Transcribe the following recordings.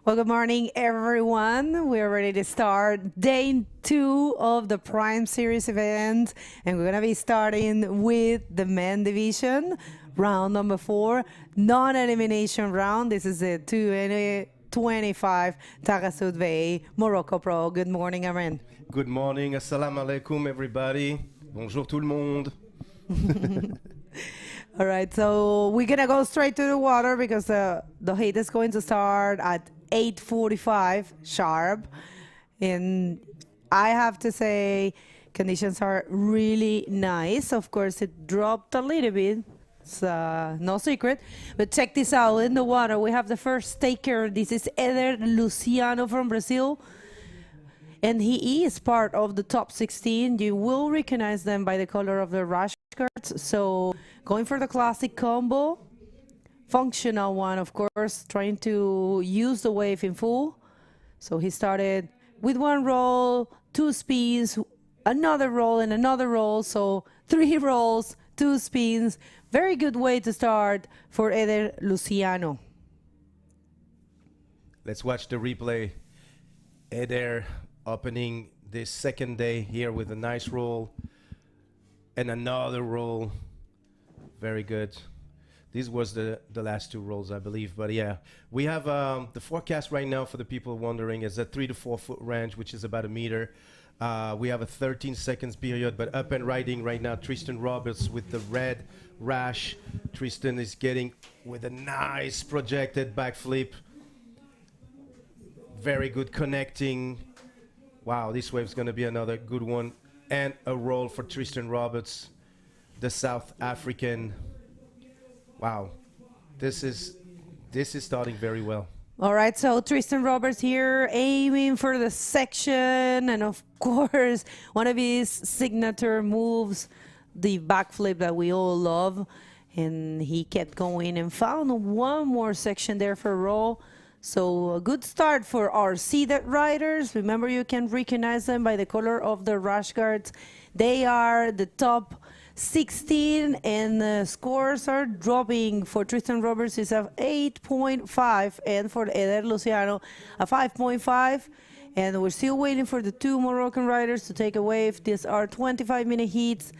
Well, good morning, everyone. We're ready to start day 2 of the Prime Series event, and we're going to be starting with the men division, round number 4, non-elimination round. This is the 2025 Taghazout Bay Morocco Pro. Good morning, Aaron. Good morning, assalamu alaikum, everybody. Bonjour tout le monde. All right, so we're going to go straight to the water because the heat is going to start at 8:45 sharp. And I have to say, conditions are really nice. Of course, it dropped a little bit. It's no secret. But check this out. In the water, we have the first taker. This is Agadir Luciano from Brazil. And he is part of the top 16. You will recognize them by the color of the rash guards. So going for the classic combo. Functional one, of course, trying to use the wave in full. So he started with 1 roll, 2 spins, another roll and another roll. So 3 rolls, 2 spins. Very good way to start for Agadir Luciano. Let's watch the replay. Agadir opening this second day here with a nice roll and another roll. Very good. This was the last 2 rolls, I believe. But yeah, we have the forecast right now for the people wondering is a 3 to 4 foot range, which is about a meter. We have a 13 seconds period, but up and riding right now, Tristan Roberts with the red rash. Tristan is getting with a nice projected backflip. Very good connecting. Wow, this wave's going to be another good one. And a roll for Tristan Roberts, the South African. Wow, this is starting very well. All right, so Tristan Roberts here aiming for the section, and of course, one of his signature moves, the backflip that we all love. And he kept going and found 1 more section there for roll. So a good start for our seated riders. Remember, you can recognize them by the color of the rash guards. They are the top 16, and the scores are dropping. For Tristan Roberts is a 8.5, and for Agadir Luciano a 5.5. And we're still waiting for the 2 Moroccan riders to take a wave. These are 25-minute heats.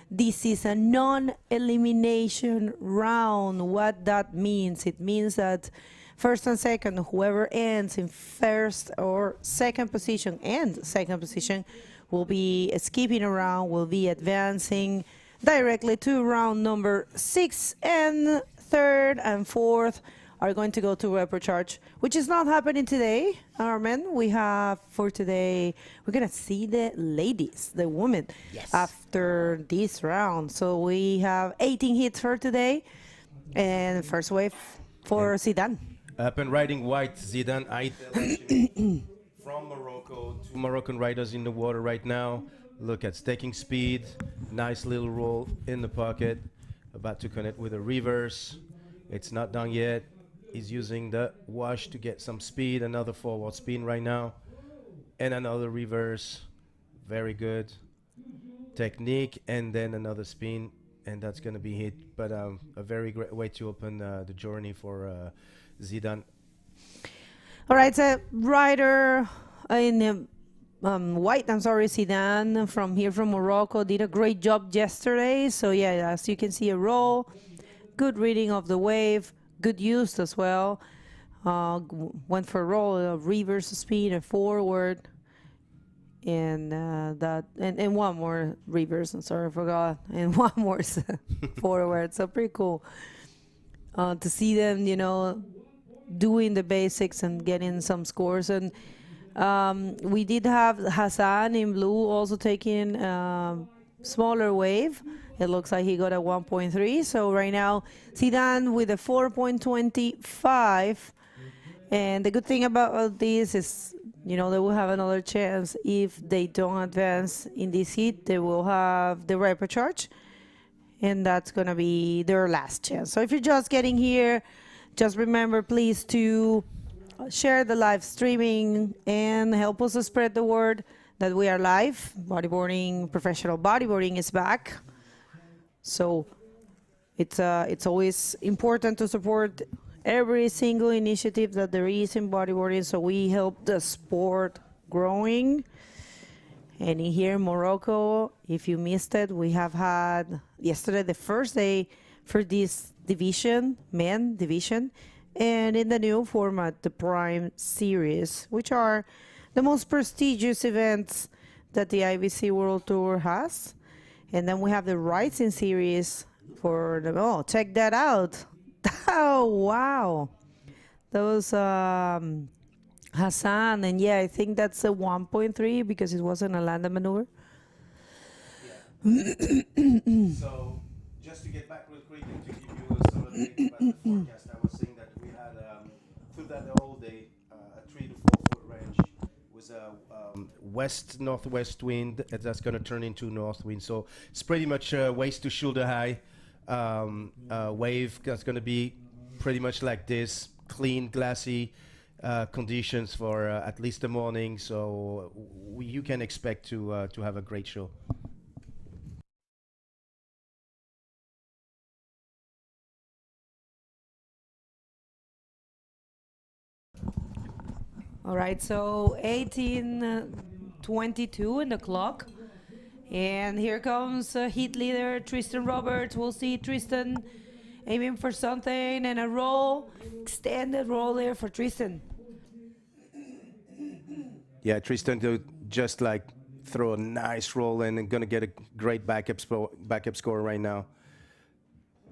This is a non-elimination round. What that means? It means that first and second, whoever ends in first or second position and second position will be skipping around, will be advancing directly to round number 6, and 3rd and 4th are going to go to reprecharge, which is not happening today, Armen. We have for today, we're going to see the ladies, the women, yes, after this round. So we have 18 hits for today, and first wave for Zidane. Up and riding white, Zidane from Morocco. 2 Moroccan riders in the water right now. Look at staking speed, nice little roll in the pocket, about to connect with a reverse. It's not done yet. He's using the wash to get some speed, another forward spin right now, and another reverse. Very good technique, and then another spin, and that's going to be hit. But a very great way to open the journey for Zidane. All right, so rider in white, Zidane from here from Morocco did a great job yesterday. So yeah, as you can see, a roll, good reading of the wave, good use as well. Went for a roll, a reverse spin, a forward, and and 1 more reverse. I'm sorry, I forgot, and 1 more forward. So pretty cool to see them, doing the basics and getting some scores. And we did have Hassan in blue also taking smaller wave. It looks like he got a 1.3. So right now, Zidane with a 4.25. And the good thing about this is, they will have another chance. If they don't advance in this heat, they will have the reprecharge. And that's going to be their last chance. So if you're just getting here, just remember, please, to share the live streaming and help us spread the word that we are live. Bodyboarding, professional bodyboarding is back. So it's always important to support every single initiative that there is in bodyboarding, so we help the sport growing. And in here in Morocco, if you missed it, we have had yesterday the first day for this division, men division, and in the new format, the Prime Series, which are the most prestigious events that the IBC World Tour has. And then we have the Rising Series for the, oh, check that out. Oh, wow. That was Hassan, and yeah, I think that's a 1.3 because it wasn't a landing maneuver. Yeah. So, just to get back real quick and to give you some updates about the forecast, I was saying that we had, through that the whole day, a 3 to 4 foot range with a west-northwest wind that's going to turn into north wind. So, it's pretty much waist to shoulder high. Wave that's going to be pretty much like this, clean, glassy conditions for at least the morning. So you can expect to have a great show. All right, so 18:22 in the clock. And here comes heat leader Tristan Roberts. We'll see Tristan aiming for something and a roll, extended roll there for Tristan. Yeah, Tristan to just like throw a nice roll and gonna get a great backup score right now.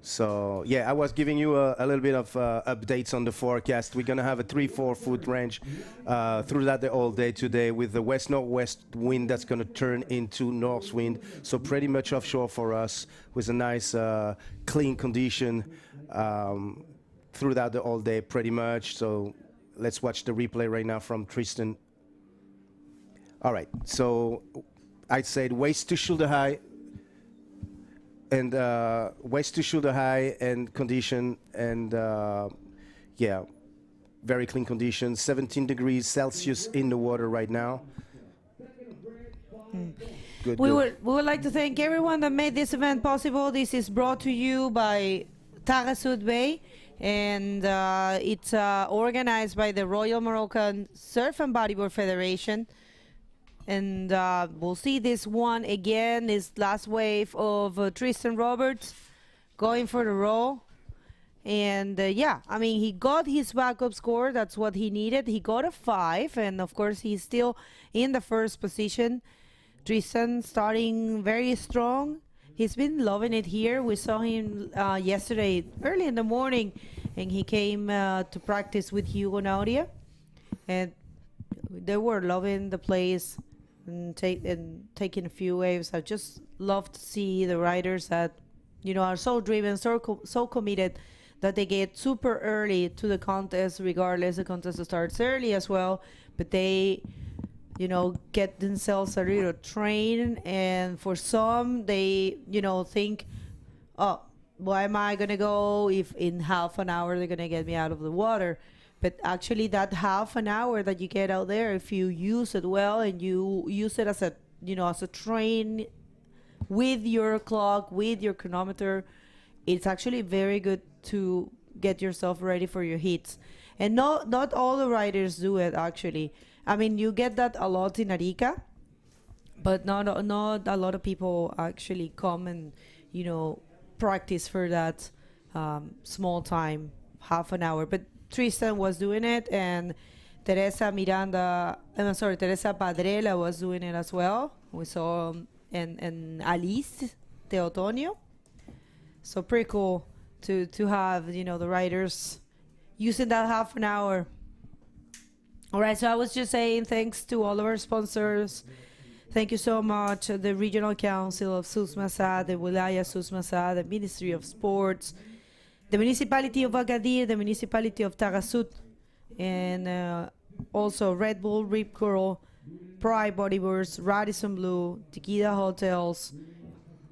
So yeah, I was giving you a little bit of updates on the forecast. We're gonna have a 3-4 foot range through that all day today with the west-northwest wind that's gonna turn into north wind. So pretty much offshore for us with a nice clean condition through that all day pretty much. So let's watch the replay right now from Tristan. All right, so I said waist to shoulder high, and waist to shoulder high and condition, and yeah, very clean conditions. 17 degrees Celsius in the water right now. Good, we would like to thank everyone that made this event possible. This is brought to you by Taghazout Bay, and it's organized by the Royal Moroccan Surf and Bodyboard Federation. And we'll see this one again, this last wave of Tristan Roberts going for the roll. And yeah, I mean, he got his backup score. That's what he needed. He got a 5, and of course, he's still in the first position. Tristan starting very strong. He's been loving it here. We saw him yesterday early in the morning, and he came to practice with Hugo Naudia. And they were loving the place and taking a few waves. I just love to see the riders that, you know, are so driven, so committed that they get super early to the contest, regardless the contest starts early as well, but they, you know, get themselves a little train. And for some, they, you know, think, oh, why am I gonna go if in half an hour they're gonna get me out of the water? But actually, that half an hour that you get out there, if you use it well and you use it as a, you know, as a train with your clock, with your chronometer, it's actually very good to get yourself ready for your heats. And not all the riders do it, actually. I mean, you get that a lot in Arica, but not a lot of people actually come and, you know, practice for that small time, half an hour. But Tristan was doing it, and Teresa Padrela was doing it as well. We saw and Alice Teotonio. So pretty cool to have, you know, the riders using that half an hour. All right, so I was just saying thanks to all of our sponsors. Thank you so much, the Regional Council of Susmasa, the Wilaya Susmasa, the Ministry of Sports, the Municipality of Agadir, the Municipality of Taghazout, and also Red Bull, Rip Curl, Pride Bodyboards, Radisson Blue, Tequila Hotels,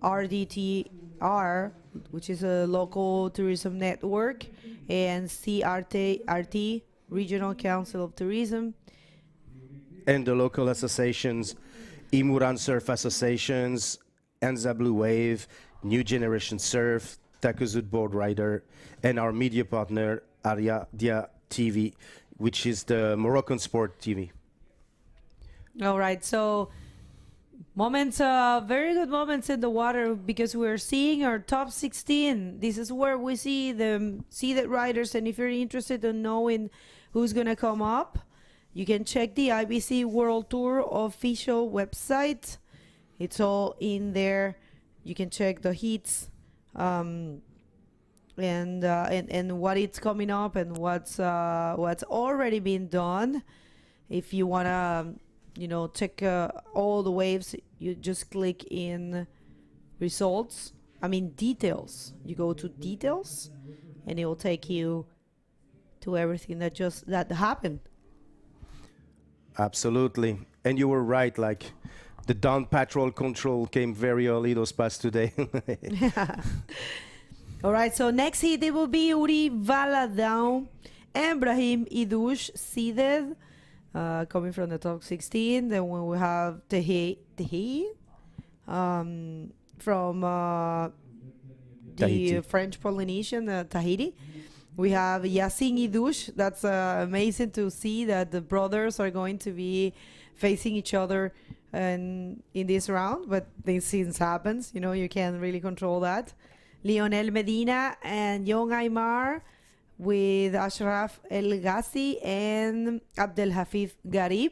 RDTR, which is a local tourism network, and CRT, Regional Council of Tourism. And the local associations, Imuran Surf Associations, Anza Blue Wave, New Generation Surf, Taghazout Board Rider, and our media partner, Dia TV, which is the Moroccan sport TV. All right, so moments, very good moments in the water because we're seeing our top 16. This is where we see the riders, and if you're interested in knowing who's gonna come up, you can check the IBC World Tour official website. It's all in there. You can check the heats, and what it's coming up and what's already been done. If you wanna, check all the waves, you just click in results. I mean details. You go to details, and it will take you to everything that happened. Absolutely. And you were right, like the Dawn Patrol control came very early those past 2 days. All right, so next hit it will be Uri Valadão and Brahim Idouche seeded, coming from the top 16. Then we have Tehi from the Tahiti. French Polynesian, Tahiti. We have Yassine Idouche. That's amazing to see that the brothers are going to be facing each other in this round, but things happens. You can't really control that. Lionel Medina and Young Aymar with Ashraf El Ghazi and Abdel Hafid Garib.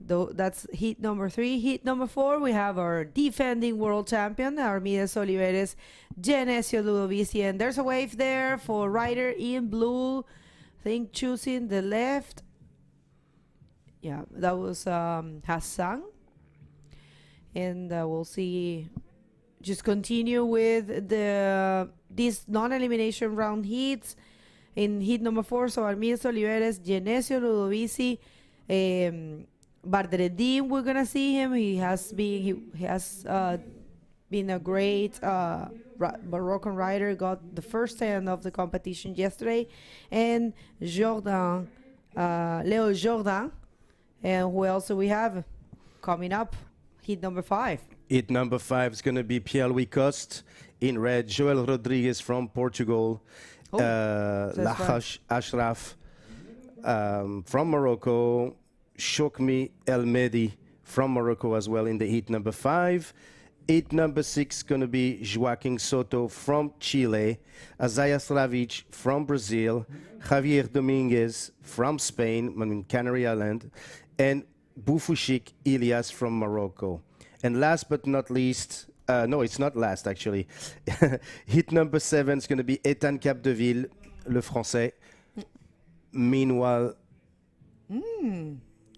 That's heat number 3. Heat number 4, we have our defending world champion, Armides Soliveres, Genesio Ludovici, and there's a wave there for rider in blue. I think choosing the left. Yeah, that was Hassan. And we'll see. Just continue with these non-elimination round heats. In heat number 4, so Armides Oliveres, Genesio Ludovici, Bardreddin, we're gonna see him. He has been a great Moroccan rider. Got the first stand of the competition yesterday, and Leo Jordan, and who else do we have coming up? Heat number 5. Heat number 5 is going to be Pierre-Louis Coste in red, Joel Rodriguez from Portugal, Lahash Ashraf from Morocco, Shokmi El Mehdi from Morocco as well in the heat number 5. Heat number 6 going to be Joaquin Soto from Chile, Azaya Slavic from Brazil, Javier Dominguez from Spain, Canary Island, and Boufushik Ilias from Morocco. And last but not least, no, it's not last actually. Hit number 7 is going to be Ethan Capdeville, le Français. Meanwhile,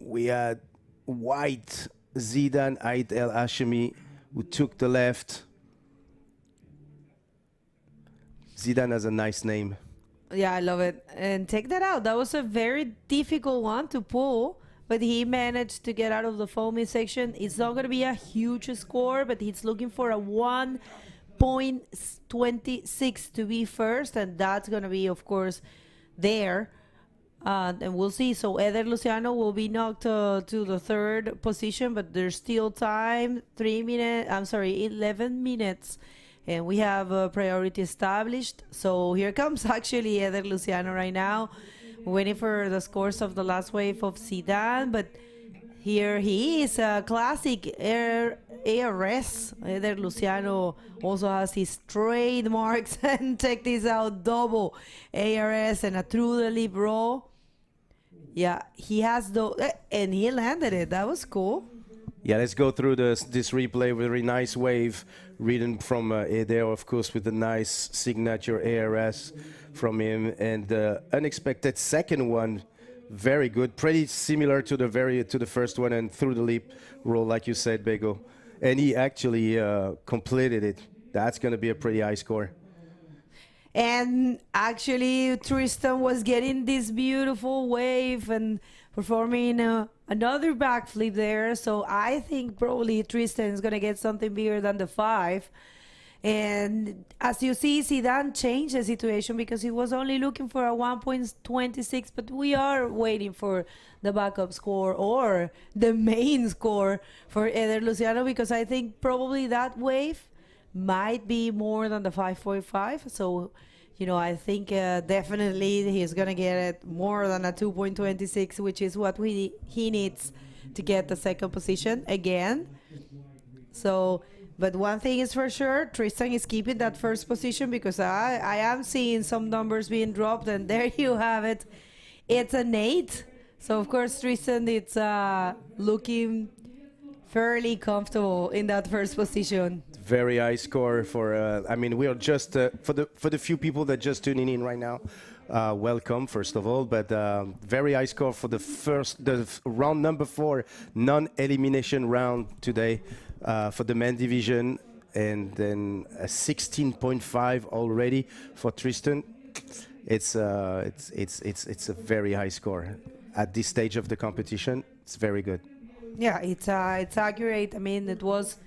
we had White Zidane Ait El Hashemi, who took the left. Zidane has a nice name. Yeah, I love it. And take that out. That was a very difficult one to pull, but he managed to get out of the foamy section. It's not going to be a huge score, but he's looking for a 1.26 to be first, and that's going to be, of course, there. And we'll see. So Eder Luciano will be knocked to the 3rd position, but there's still time. 11 minutes. And we have priority established. So here comes actually Eder Luciano right now, waiting for the scores of the last wave of Zidane. But here he is, a classic ARS. Eder Luciano also has his trademarks. And check this out, double ARS and a true the lip roll. Yeah, he has and he landed it. That was cool. Yeah, let's go through this replay. Very nice wave, ridden from Eder, of course, with a nice signature ARS from him, and the unexpected second one, very good, pretty similar to the first one, and through the lip roll, like you said, Bego, and he actually completed it. That's going to be a pretty high score. And actually, Tristan was getting this beautiful wave and performing another backflip there. So I think probably Tristan is going to get something bigger than the 5. And as you see, Zidane changed the situation because he was only looking for a 1.26, but we are waiting for the backup score or the main score for Eder Luciano, because I think probably that wave might be more than the 5.5. So, you know, I think definitely he's going to get it more than a 2.26, which is what he needs to get the second position again. So, but one thing is for sure, Tristan is keeping that first position, because I am seeing some numbers being dropped, and there you have it. It's an 8. So, of course, Tristan, it's looking fairly comfortable in that first position. Very high score for, I mean, we are just, for the few people that just tuning in right now, welcome, first of all, but very high score for the round number 4, non-elimination round today for the men division, and then a 16.5 already for Tristan. It's a very high score at this stage of the competition. It's very good. Yeah, it's accurate. I mean, it was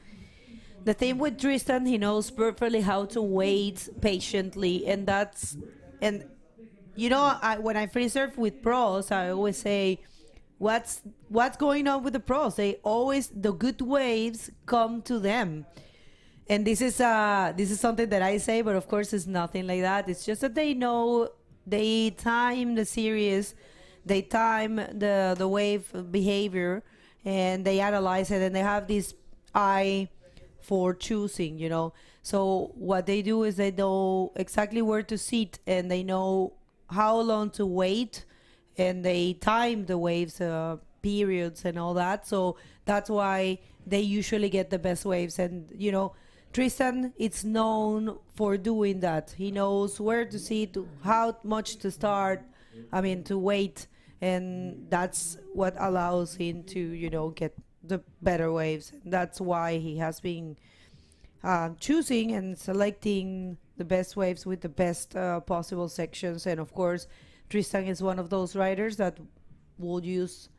the thing with Tristan. He knows perfectly how to wait patiently, and you know, when I free surf with pros, I always say, what's going on with the pros? They always, the good waves come to them. And this is something that I say, but of course it's nothing like that. It's just that they know, they time the series, they time the wave behavior, and they analyze it, and they have this eye for choosing, you know. So what they do is they know exactly where to sit, and they know how long to wait, and they time the waves periods and all that. So that's why they usually get the best waves. And you know, Tristan, it's known for doing that. He knows where to sit, how much to start, I mean, to wait, and that's what allows him to, you know, get the better waves. That's why he has been choosing and selecting the best waves with the best possible sections. And of course, Tristan is one of those riders that will use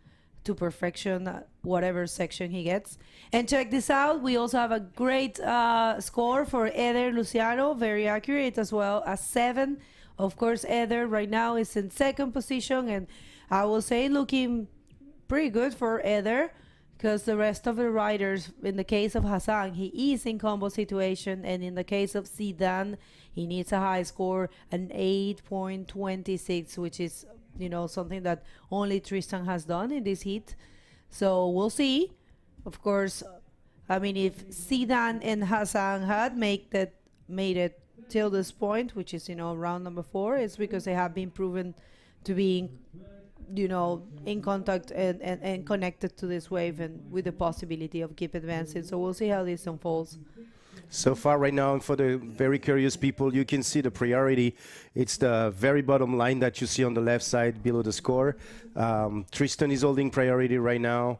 to perfection whatever section he gets. And check this out, we also have a great score for Eder Luciano, very accurate as well, a 7. Of course, Eder right now is in second position, and I will say looking pretty good for Eder, because the rest of the riders, in the case of Hassan, he is in combo situation, and in the case of Zidane, he needs a high score, an 8.26, which is, you know, something that only Tristan has done in this heat. So we'll see. Of course, I mean, if Zidane and Hassan had made it till this point, which is, you know, round number 4, it's because they have been proven to be, you know, in contact and connected to this wave, and with the possibility of keep advancing. So we'll see how this unfolds. So far right now, and for the very curious people, you can see the priority. It's the very bottom line that you see on the left side below the score. Tristan is holding priority right now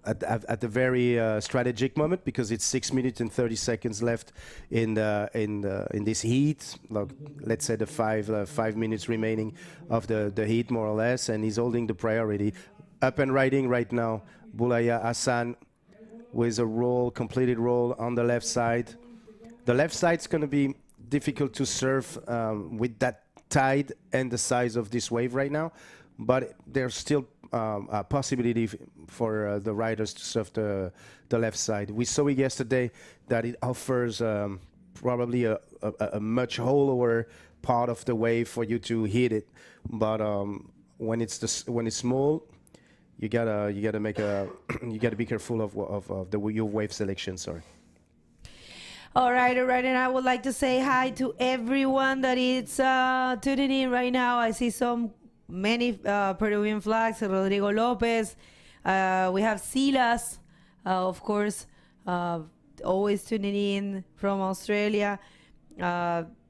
at the very strategic moment, because it's 6 minutes and 30 seconds left in this heat. Like, let's say the 5 minutes remaining of the heat, more or less, and he's holding the priority. Up and riding right now, Boulaya Hassan with a completed roll on the left side. The left side's going to be difficult to surf with that tide and the size of this wave right now, but there's still a possibility for the riders to surf the left side. We saw it yesterday that it offers probably a much hollower part of the wave for you to hit it, but when it's small, you gotta make you gotta be careful of your wave selection. Sorry. All right, and I would like to say hi to everyone that is tuning in right now. I see many Peruvian flags. Rodrigo Lopez. We have Silas, of course, always tuning in from Australia,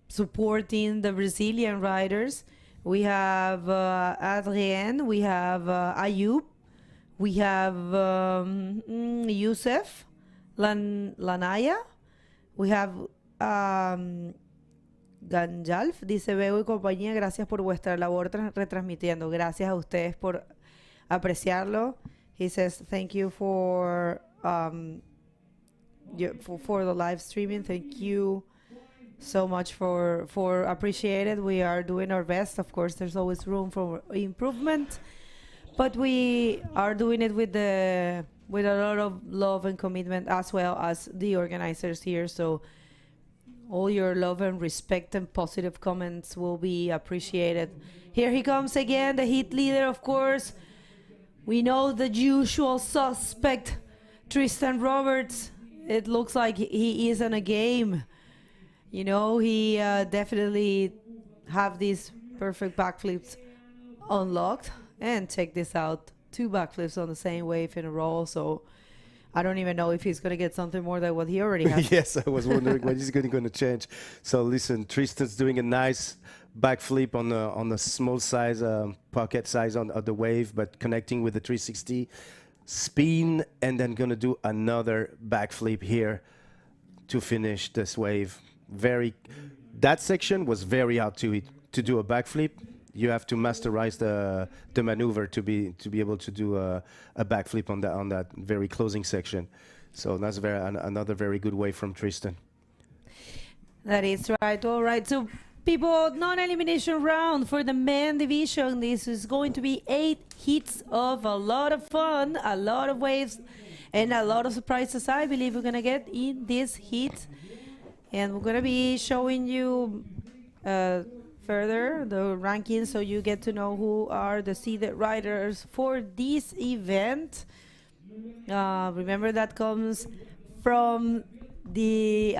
supporting the Brazilian riders. We have Adrien, we have Ayub, we have Youssef, Lanaya, we have Ganjalf, dice Bego y compañía, gracias por vuestra labor retransmitiendo. Gracias a ustedes por apreciarlo. He says thank you for for the live streaming. Thank you so much for appreciate it. We are doing our best. Of course, there's always room for improvement, but we are doing it with a lot of love and commitment, as well as the organizers here. So all your love and respect and positive comments will be appreciated. Here he comes again, the heat leader, of course. We know the usual suspect, Tristan Roberts. It looks like he is in a game. You know, he definitely have these perfect backflips unlocked. And check this out, 2 backflips on the same wave in a row. So I don't even know if he's going to get something more than what he already has. Yes, I was wondering what he's going to change. So listen, Tristan's doing a nice backflip on the small size, pocket size on the wave, but connecting with the 360 spin, and then going to do another backflip here to finish this wave. That section was very hard to do a backflip. You have to masterize the maneuver to be able to do a backflip on that very closing section. So that's another very good wave from Tristan. That is right. All right. So people, non-elimination round for the men division. This is going to be 8 heats of a lot of fun, a lot of waves, and a lot of surprises. I believe we're gonna get in this heat. And we're going to be showing you further the rankings, so you get to know who are the seeded riders for this event. Remember, that comes from the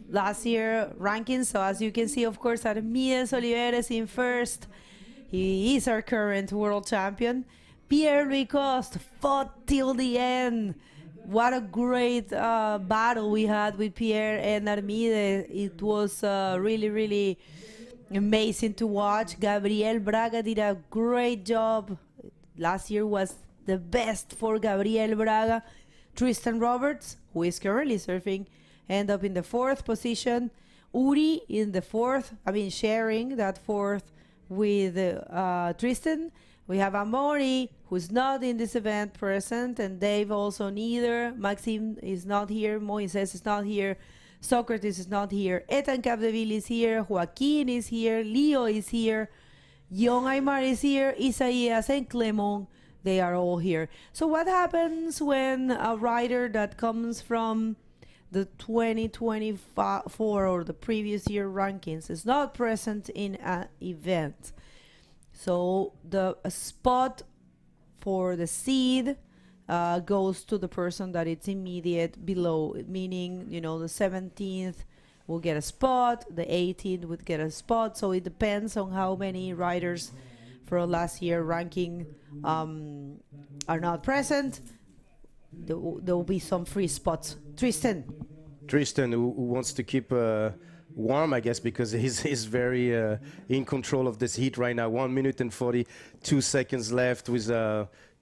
last year rankings. So as you can see, of course, Armides Soliveres in first. He is our current world champion. Pierre-Louis Coste fought till the end. What a great battle we had with Pierre and Armide. It was really, really amazing to watch. Gabriel Braga did a great job. Last year was the best for Gabriel Braga. Tristan Roberts, who is currently surfing, ended up in the 4th position. Uri in the 4th, sharing that 4th with Tristan. We have Amori, who's not in this event present, and Dave also neither. Maxime is not here. Moises is not here. Socrates is not here. Ethan Capdeville is here. Joaquin is here. Leo is here. Young Aymar is here. Isaías and Clement, they are all here. So what happens when a rider that comes from the 2024 or the previous year rankings is not present in an event? So the spot for the seed goes to the person that it's immediate below, meaning, the 17th will get a spot, the 18th would get a spot. So it depends on how many riders from last year ranking are not present. There will be some free spots. Tristan, who wants to keep warm, I guess, because he's very in control of this heat right now. 1 minute and 42 seconds left with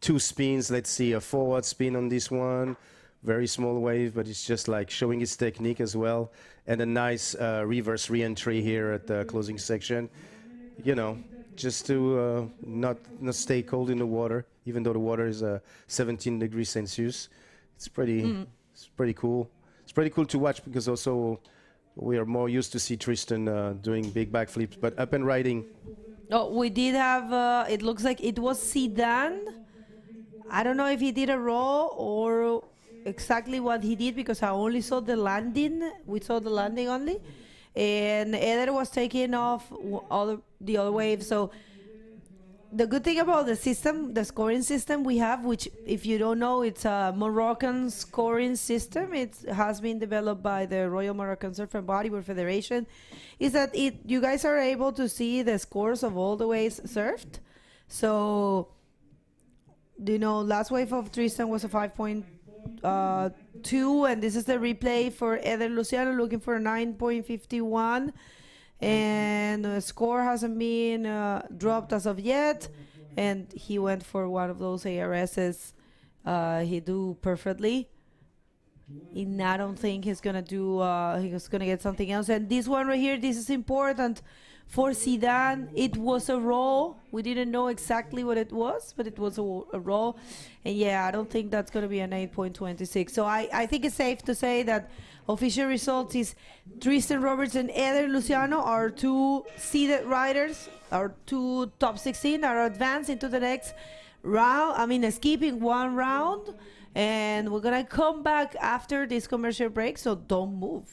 2 spins. Let's see, a forward spin on this one. Very small wave, but it's just like showing his technique as well. And a nice reverse re-entry here at the closing section. Just to not stay cold in the water, even though the water is 17 degrees Celsius. It's pretty cool. It's pretty cool to watch, because also we are more used to see Tristan doing big backflips, but up and riding. Oh, we did have, it looks like it was Zidane. I don't know if he did a roll or exactly what he did, because I only saw the landing. We saw the landing only. And Eder was taking off the other wave. So the good thing about the system, the scoring system we have, which, if you don't know, it's a Moroccan scoring system. It has been developed by the Royal Moroccan Surf and Bodyboard Federation, is that you guys are able to see the scores of all the waves surfed. So, last wave of Tristan was a 5.2, and this is the replay for Eder Luciano, looking for a 9.51. And the score hasn't been dropped as of yet, and he went for one of those ARSs. He do perfectly, and I don't think he's gonna do he's gonna get something else. And this one right here, this is important For Zidane, it was a roll. We didn't know exactly what it was, but it was a roll. And yeah, I don't think that's going to be an 8.26. So I think it's safe to say that official results is Tristan Roberts and Eder Luciano, our two seeded riders, our two top 16 are advanced into the next round. I mean, skipping one round. And we're going to come back after this commercial break, so don't move.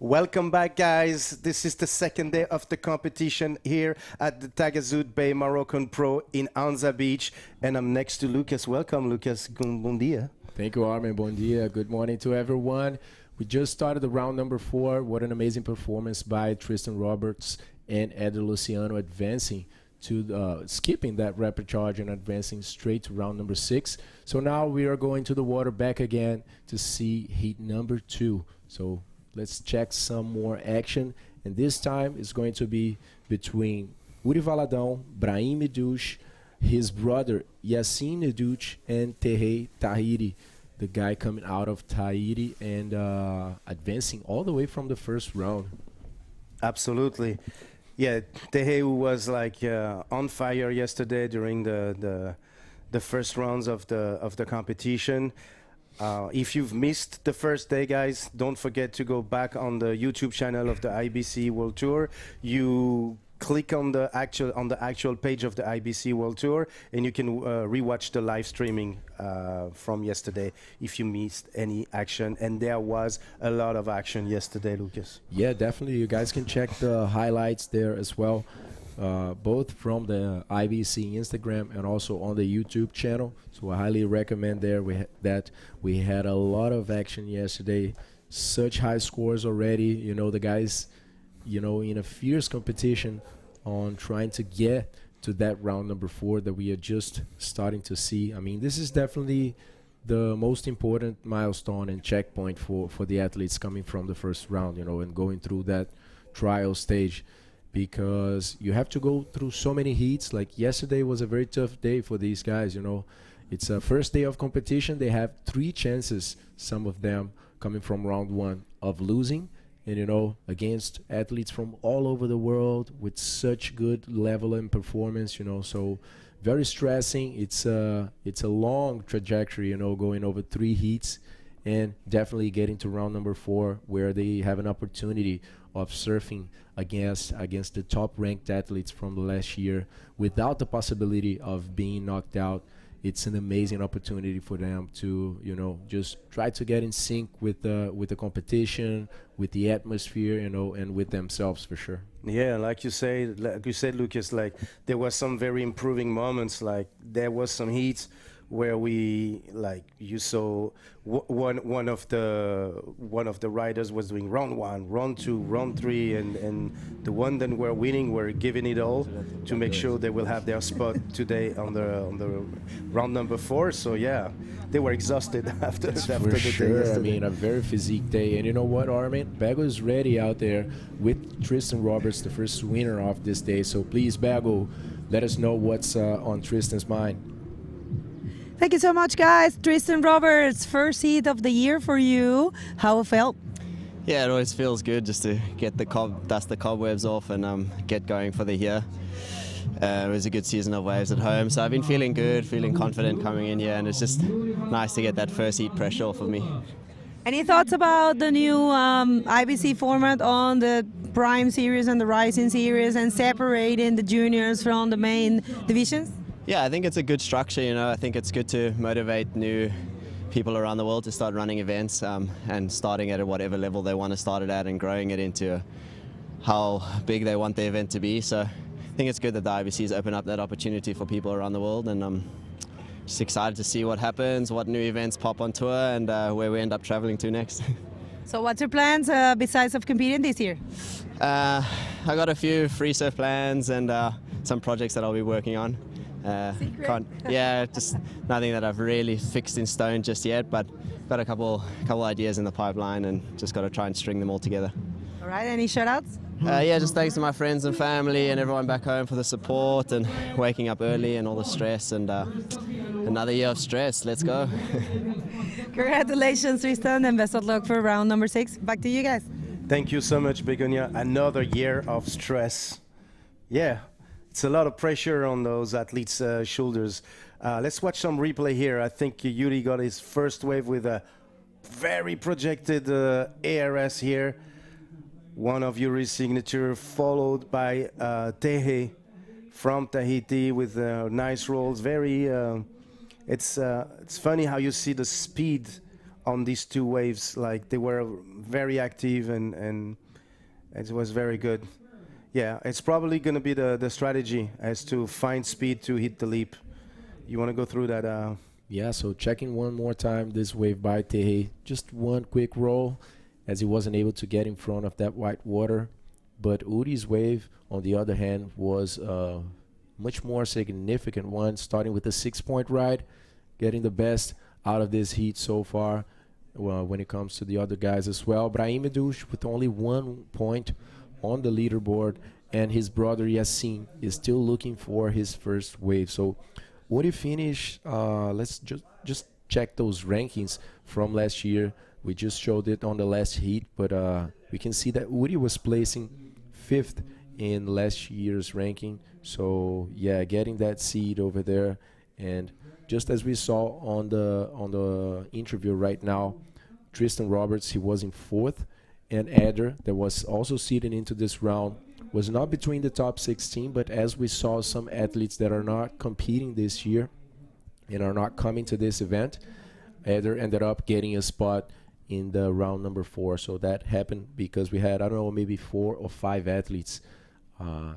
Welcome back, guys. This is the second day of the competition here at the Taghazout Bay Morocco Pro in Anza Beach. And I'm next to Lucas. Welcome, Lucas. Bom dia. Thank you, Armin. Bon dia. Good morning to everyone. We just started the round number 4. What an amazing performance by Tristan Roberts and Eder Luciano, advancing to skipping that rapid charge and advancing straight to round number 6. So now we are going to the water back again to see heat number 2. So let's check some more action, and this time it's going to be between Uri Valadão, Brahim Edouche, his brother Yassine Edouche, and Tehei Tahiri, the guy coming out of Tahiri and advancing all the way from the first round. Absolutely. Yeah, Tehei was like on fire yesterday during the first rounds of the competition. If you've missed the first day, guys, don't forget to go back on the YouTube channel of the IBC World Tour. You click on the actual page of the IBC World Tour, and you can rewatch the live streaming from yesterday if you missed any action. And there was a lot of action yesterday, Lucas. Yeah, definitely. You guys can check the highlights there as well. Both from the IBC Instagram and also on the YouTube channel. So I highly recommend there that we had a lot of action yesterday. Such high scores already. You know, the guys, you know, in a fierce competition on trying to get to that round number 4 that we are just starting to see. I mean, this is definitely the most important milestone and checkpoint for the athletes coming from the first round, you know, and going through that trial stage. Because you have to go through so many heats. Like yesterday was a very tough day for these guys, you know. It's a first day of competition. They have 3 chances, some of them coming from round 1, of losing. And, you know, against athletes from all over the world with such good level and performance, you know. So very stressing. It's a long trajectory, you know, going over 3 heats. And definitely getting to round number 4 where they have an opportunity of surfing against the top ranked athletes from the last year without the possibility of being knocked out. It's an amazing opportunity for them to, you know, just try to get in sync with the competition, with the atmosphere, you know, and with themselves for sure. Yeah, like you said, Lucas, like there was some very improving moments. Like there was some heats where we, like you saw one of the riders was doing round 1, round 2, round 3, and the one that were winning were giving it all to make sure they will have their spot today on the round number 4. So yeah, they were exhausted after the day yesterday. I mean, a very physique day. And you know what, Armin? Bago is ready out there with Tristan Roberts, the first winner of this day. So please, Bago, let us know what's on Tristan's mind. Thank you so much, guys. Tristan Roberts, first heat of the year for you. How it felt? Yeah, it always feels good just to get dust the cobwebs off and get going for the year. It was a good season of waves at home, so I've been feeling good, feeling confident coming in here, and it's just nice to get that first heat pressure off of me. Any thoughts about the new IBC format on the Prime Series and the Rising Series and separating the juniors from the main divisions? Yeah, I think it's a good structure, you know. I think it's good to motivate new people around the world to start running events and starting at whatever level they want to start it at and growing it into how big they want the event to be. So I think it's good that the IBC's open up that opportunity for people around the world, and I'm just excited to see what happens, what new events pop on tour, and where we end up traveling to next. So what's your plans besides of competing this year? I got a few free surf plans and some projects that I'll be working on. Yeah, just nothing that I've really fixed in stone just yet, but got a couple ideas in the pipeline and just got to try and string them all together. All right, any shout-outs? Yeah, just thanks to my friends and family and everyone back home for the support and waking up early and all the stress, and another year of stress. Let's go. Congratulations, Tristan, and best of luck for round number 6. Back to you guys. Thank you so much, Begonia. Another year of stress. Yeah, it's a lot of pressure on those athletes' shoulders. Let's watch some replay here. I think Yuri got his first wave with a very projected ARS here. One of Yuri's signature, followed by Tehe from Tahiti with nice rolls. Very, it's funny how you see the speed on these two waves. Like, they were very active and it was very good. Yeah, it's probably going to be the strategy as to find speed to hit the leap. You want to go through that? Yeah, so checking one more time this wave by Tehe. Just one quick roll, as he wasn't able to get in front of that white water. But Uri's wave, on the other hand, was a much more significant one, starting with a 6-point ride, getting the best out of this heat so far when it comes to the other guys as well. Brahim Edouche with only 1 point on the leaderboard, and his brother Yassin is still looking for his first wave. So Uri finished, let's just check those rankings from last year. We just showed it on the last heat, but we can see that Uri was placing 5th in last year's ranking. So yeah, getting that seed over there. And just as we saw on the interview right now, Tristan Roberts, he was in 4th, and Eder, that was also seeded into this round, was not between the top 16, but as we saw some athletes that are not competing this year and are not coming to this event, Eder ended up getting a spot in the round number 4. So that happened because we had, I don't know, maybe 4 or 5 athletes,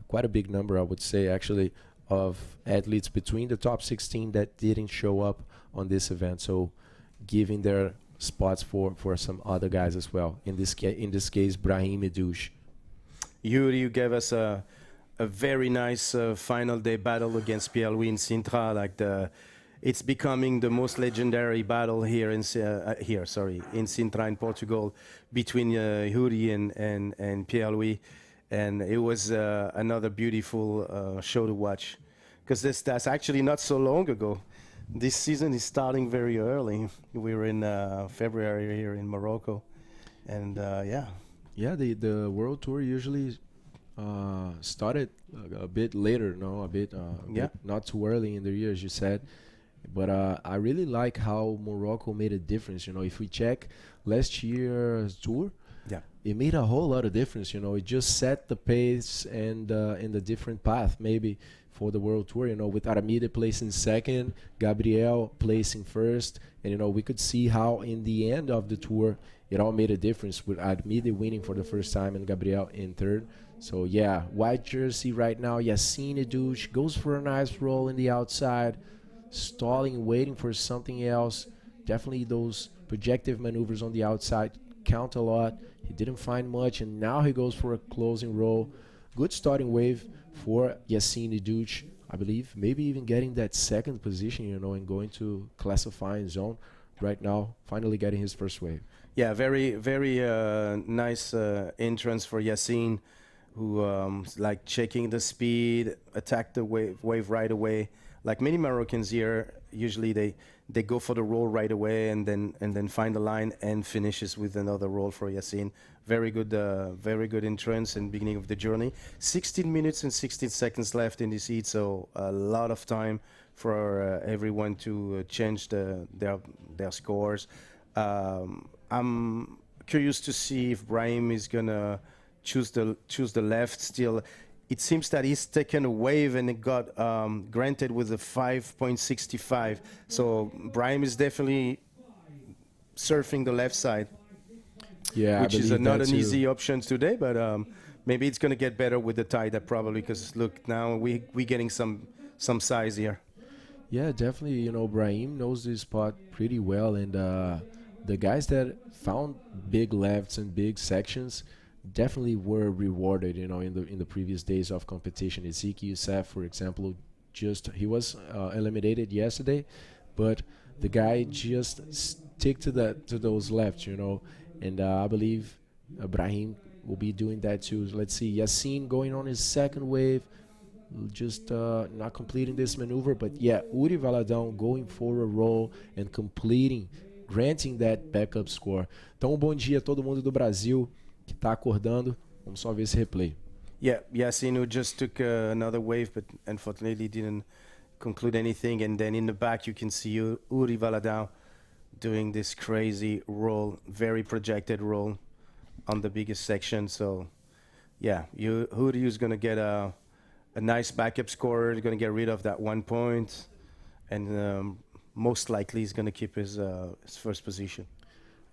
quite a big number, I would say, actually, of athletes between the top 16 that didn't show up on this event. So giving their spots for some other guys as well. In this case, Brahim Edouche. Yuri, you gave us a very nice final day battle against Pierre-Louis in Sintra. Like, it's becoming the most legendary battle here in Sintra in Portugal between Yuri and Pierre-Louis, and it was another beautiful show to watch, because that's actually not so long ago. This season is starting very early. We were in February here in Morocco, and yeah. Yeah, the World Tour usually started a bit later, no? A bit, not too early in the year, as you said. But I really like how Morocco made a difference. You know, if we check last year's tour, it made a whole lot of difference. You know, it just set the pace and in the different path, maybe, for the World Tour, you know, with Armide placing 2nd, Gabriel placing 1st, and, you know, we could see how in the end of the tour it all made a difference, with Armide winning for the first time and Gabriel in 3rd. So yeah, white jersey right now. Yassin Edouche goes for a nice roll in the outside, stalling, waiting for something else. Definitely those projective maneuvers on the outside count a lot. He didn't find much, and now he goes for a closing roll. Good starting wave for Yassin Edouche, I believe. Maybe even getting that 2nd position, you know, and going to classifying zone right now, finally getting his first wave. Yeah, very, very nice entrance for Yassin, who like checking the speed, attacked the wave right away. like many Moroccans here, usually they go for the roll right away and then find the line and finishes with another roll for Yassine. Very good entrance and beginning of the journey. 16 minutes and 16 seconds left in this heat, so a lot of time for everyone to change their scores. I'm curious to see if Brahim is gonna choose the left still. It seems that he's taken a wave and it got granted with a 5.65. So Brahim is definitely surfing the left side. Yeah, which is not an easy option today, but maybe it's going to get better with the tide probably, because look, now we're getting some size here. Yeah, definitely. You know, Brahim knows this spot pretty well, and the guys that found big lefts and big sections definitely were rewarded. You know, in the previous days of competition, Ezekiel Youssef, for example, he was eliminated yesterday, but the guy just stick to those lefts. You know, and I believe Brahim will be doing that too. Let's see, Yassine going on his second wave. Just not completing this maneuver, but yeah, Uri Valadão going for a roll and granting that backup score. Então, bom dia a todo mundo do Brasil que está acordando. Vamos só ver esse replay. Yeah, Yassine who just took another wave, but unfortunately didn't conclude anything. And then in the back, you can see Uri Valadão doing this crazy roll, very projected roll on the biggest section. So, yeah, Uri is going to get a nice backup score. He's going to get rid of that 1 point, and most likely he's going to keep his first position.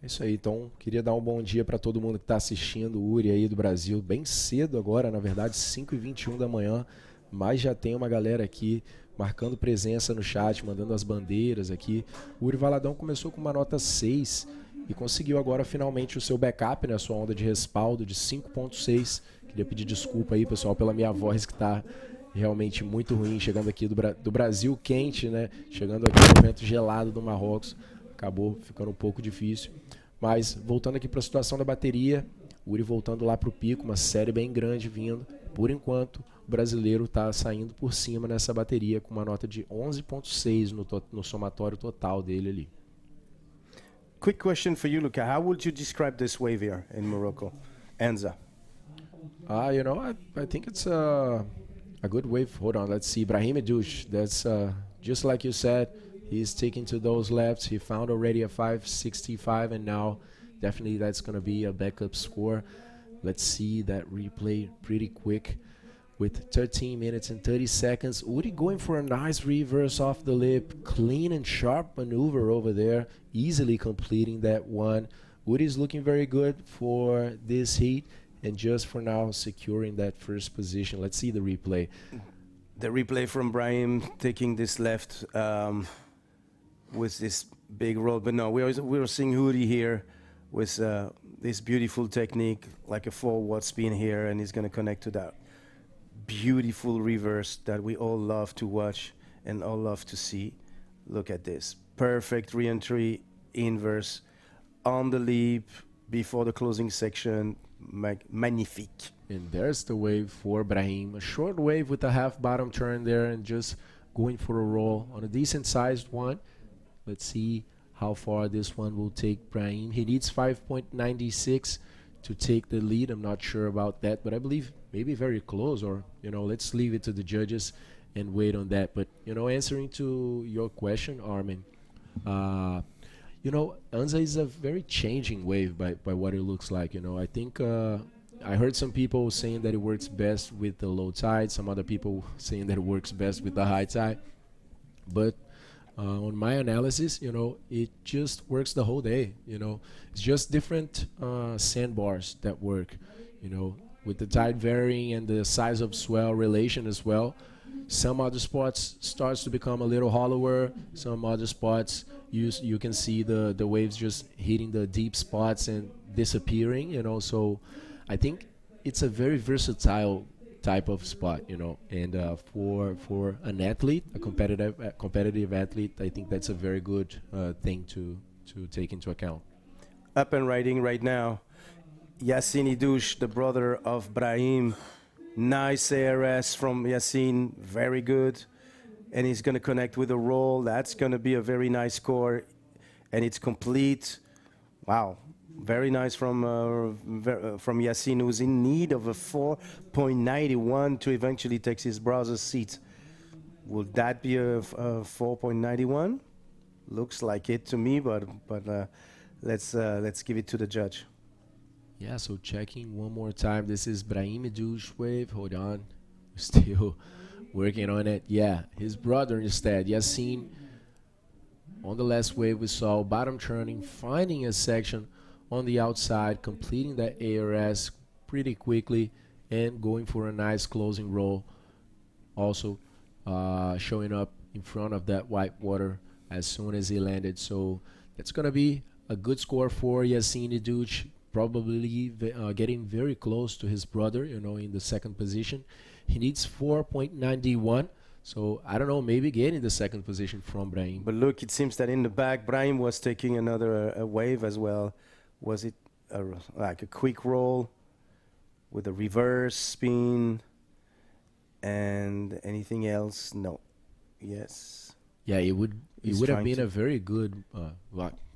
É isso aí, então queria dar um bom dia para todo mundo que está assistindo, o Uri aí do Brasil, bem cedo agora, na verdade 5h21 da manhã, mas já tem uma galera aqui marcando presença no chat, mandando as bandeiras aqui. O Uri Valadão começou com uma nota 6 e conseguiu agora finalmente o seu backup, né, a sua onda de respaldo de 5.6. Queria pedir desculpa aí, pessoal, pela minha voz que está realmente muito ruim, chegando aqui do Brasil quente, né? Chegando aqui no momento gelado do Marrocos, acabou ficando um pouco difícil. Mas voltando aqui para a situação da bateria, o Uri voltando lá para o pico, uma série bem grande vindo. Por enquanto, o brasileiro está saindo por cima nessa bateria com uma nota de 11.6 no somatório total dele ali. Quick question for you, Luca. How would you describe this wave here in Morocco? Anza. You know, I think it's a good wave. Hold on, let's see. Brahim Edouche, that's just like you said, he's sticking to those lefts. He found already a 5.65, and now definitely that's going to be a backup score. Let's see that replay pretty quick with 13 minutes and 30 seconds. Uri going for a nice reverse off the lip, clean and sharp maneuver over there, easily completing that one. Uri is looking very good for this heat, and just for now securing that first position. Let's see the replay. The replay from Brahim taking this left with this big roll. But no, we were seeing Uri here with this beautiful technique, like a forward spin here, and he's going to connect to that beautiful reverse that we all love to watch and all love to see. Look at this. Perfect re-entry inverse on the leap before the closing section. Magnifique. And there's the wave for Brahim. A short wave with a half bottom turn there and just going for a roll on a decent sized one. Let's see how far this one will take Brahim. He needs 5.96 to take the lead. I'm not sure about that, but I believe maybe very close, or, you know, let's leave it to the judges and wait on that. But, you know, answering to your question, Armin, you know, Anza is a very changing wave by what it looks like. You know, I think I heard some people saying that it works best with the low tide, some other people saying that it works best with the high tide. But on my analysis, you know, it just works the whole day. You know, it's just different sandbars that work, you know, with the tide varying and the size of swell relation as well. Some other spots starts to become a little hollower. Some other spots you can see the waves just hitting the deep spots and disappearing, you know. So I think it's a very versatile type of spot, you know. And for an athlete, a competitive athlete, I think that's a very good thing to take into account. Up and riding right now, Yassine Idouche, the brother of Brahim. Nice ARS from Yassine, very good. and he's going to connect with a roll. That's going to be a very nice score, and it's complete. Wow, very nice from Yassine, who's in need of a 4.91 to eventually take his brother's seat. Will that be a 4.91? Looks like it to me, but let's give it to the judge. Yeah, so checking one more time. This is Brahim Douche wave. Hold on. We're still working on it. Yeah, his brother instead. Yassine, on the last wave we saw bottom turning, finding a section on the outside, completing that ARS pretty quickly, and going for a nice closing roll. Also showing up in front of that white water as soon as he landed. So that's going to be a good score for Yassine Douche. Probably getting very close to his brother, you know, in the second position. He needs 4.91. So I don't know, maybe getting the second position from Brahim. But look, it seems that in the back, Brahim was taking another wave as well. Was it like a quick roll with a reverse spin and anything else? No. Yes. Yeah, it would have been a very good.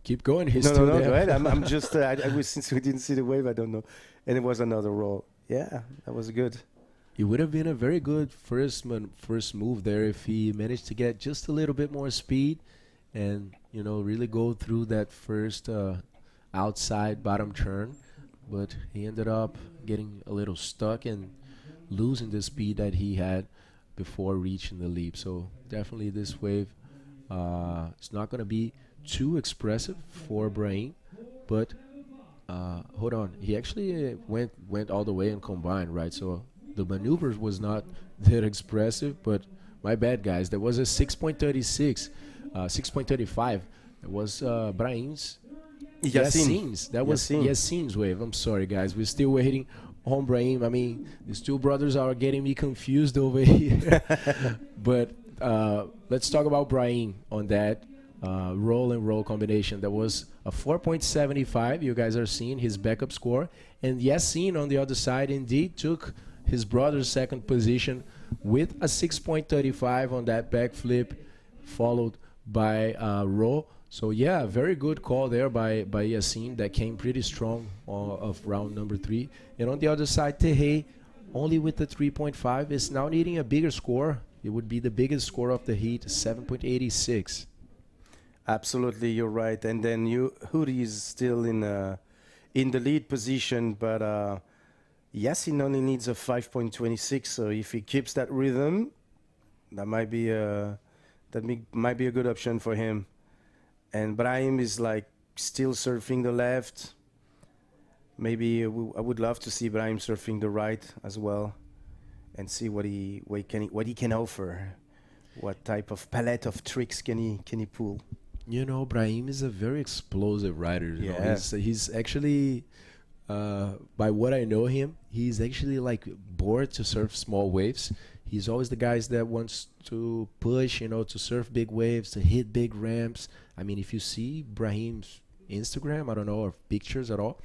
Keep going. He's no, still no, there. go ahead. I'm just. Since we didn't see the wave, I don't know. And it was another roll. Yeah, that was good. It would have been a very good first move there if he managed to get just a little bit more speed, and really go through that first outside bottom turn. But he ended up getting a little stuck and losing the speed that he had before reaching the leap. So definitely this wave, it's not going to be too expressive for Brahim, but hold on, he actually went all the way and combined, right? So the maneuvers was not that expressive, but my bad, guys. That was a 6.36, 6.35. That was Brahim's. Yassine's. That was Yassine's wave. I'm sorry, guys. We're still waiting on Brahim. I mean, these two brothers are getting me confused over here. But let's talk about Brahim on that roll and roll combination. That was a 4.75. You guys are seeing his backup score. And Yassine on the other side indeed took his brother's second position with a 6.35 on that backflip, followed by roll. So yeah, very good call there by Yassine. That came pretty strong of round number 3. And on the other side, Tehe, only with the 3.5, is now needing a bigger score. It would be the biggest score of the heat, 7.86. Absolutely, you're right. And then Huri is still in the lead position, but Yassine only needs a 5.26. So if he keeps that rhythm, that might be a good option for him. And Brahim is like still surfing the left. Maybe I would love to see Brahim surfing the right as well, and see what he can offer. What type of palette of tricks can he pull? Brahim is a very explosive rider. He's actually, by what I know him, he's actually like bored to surf small waves. He's always the guys that wants to push, to surf big waves, to hit big ramps. I mean, if you see Brahim's Instagram, I don't know, or pictures at all,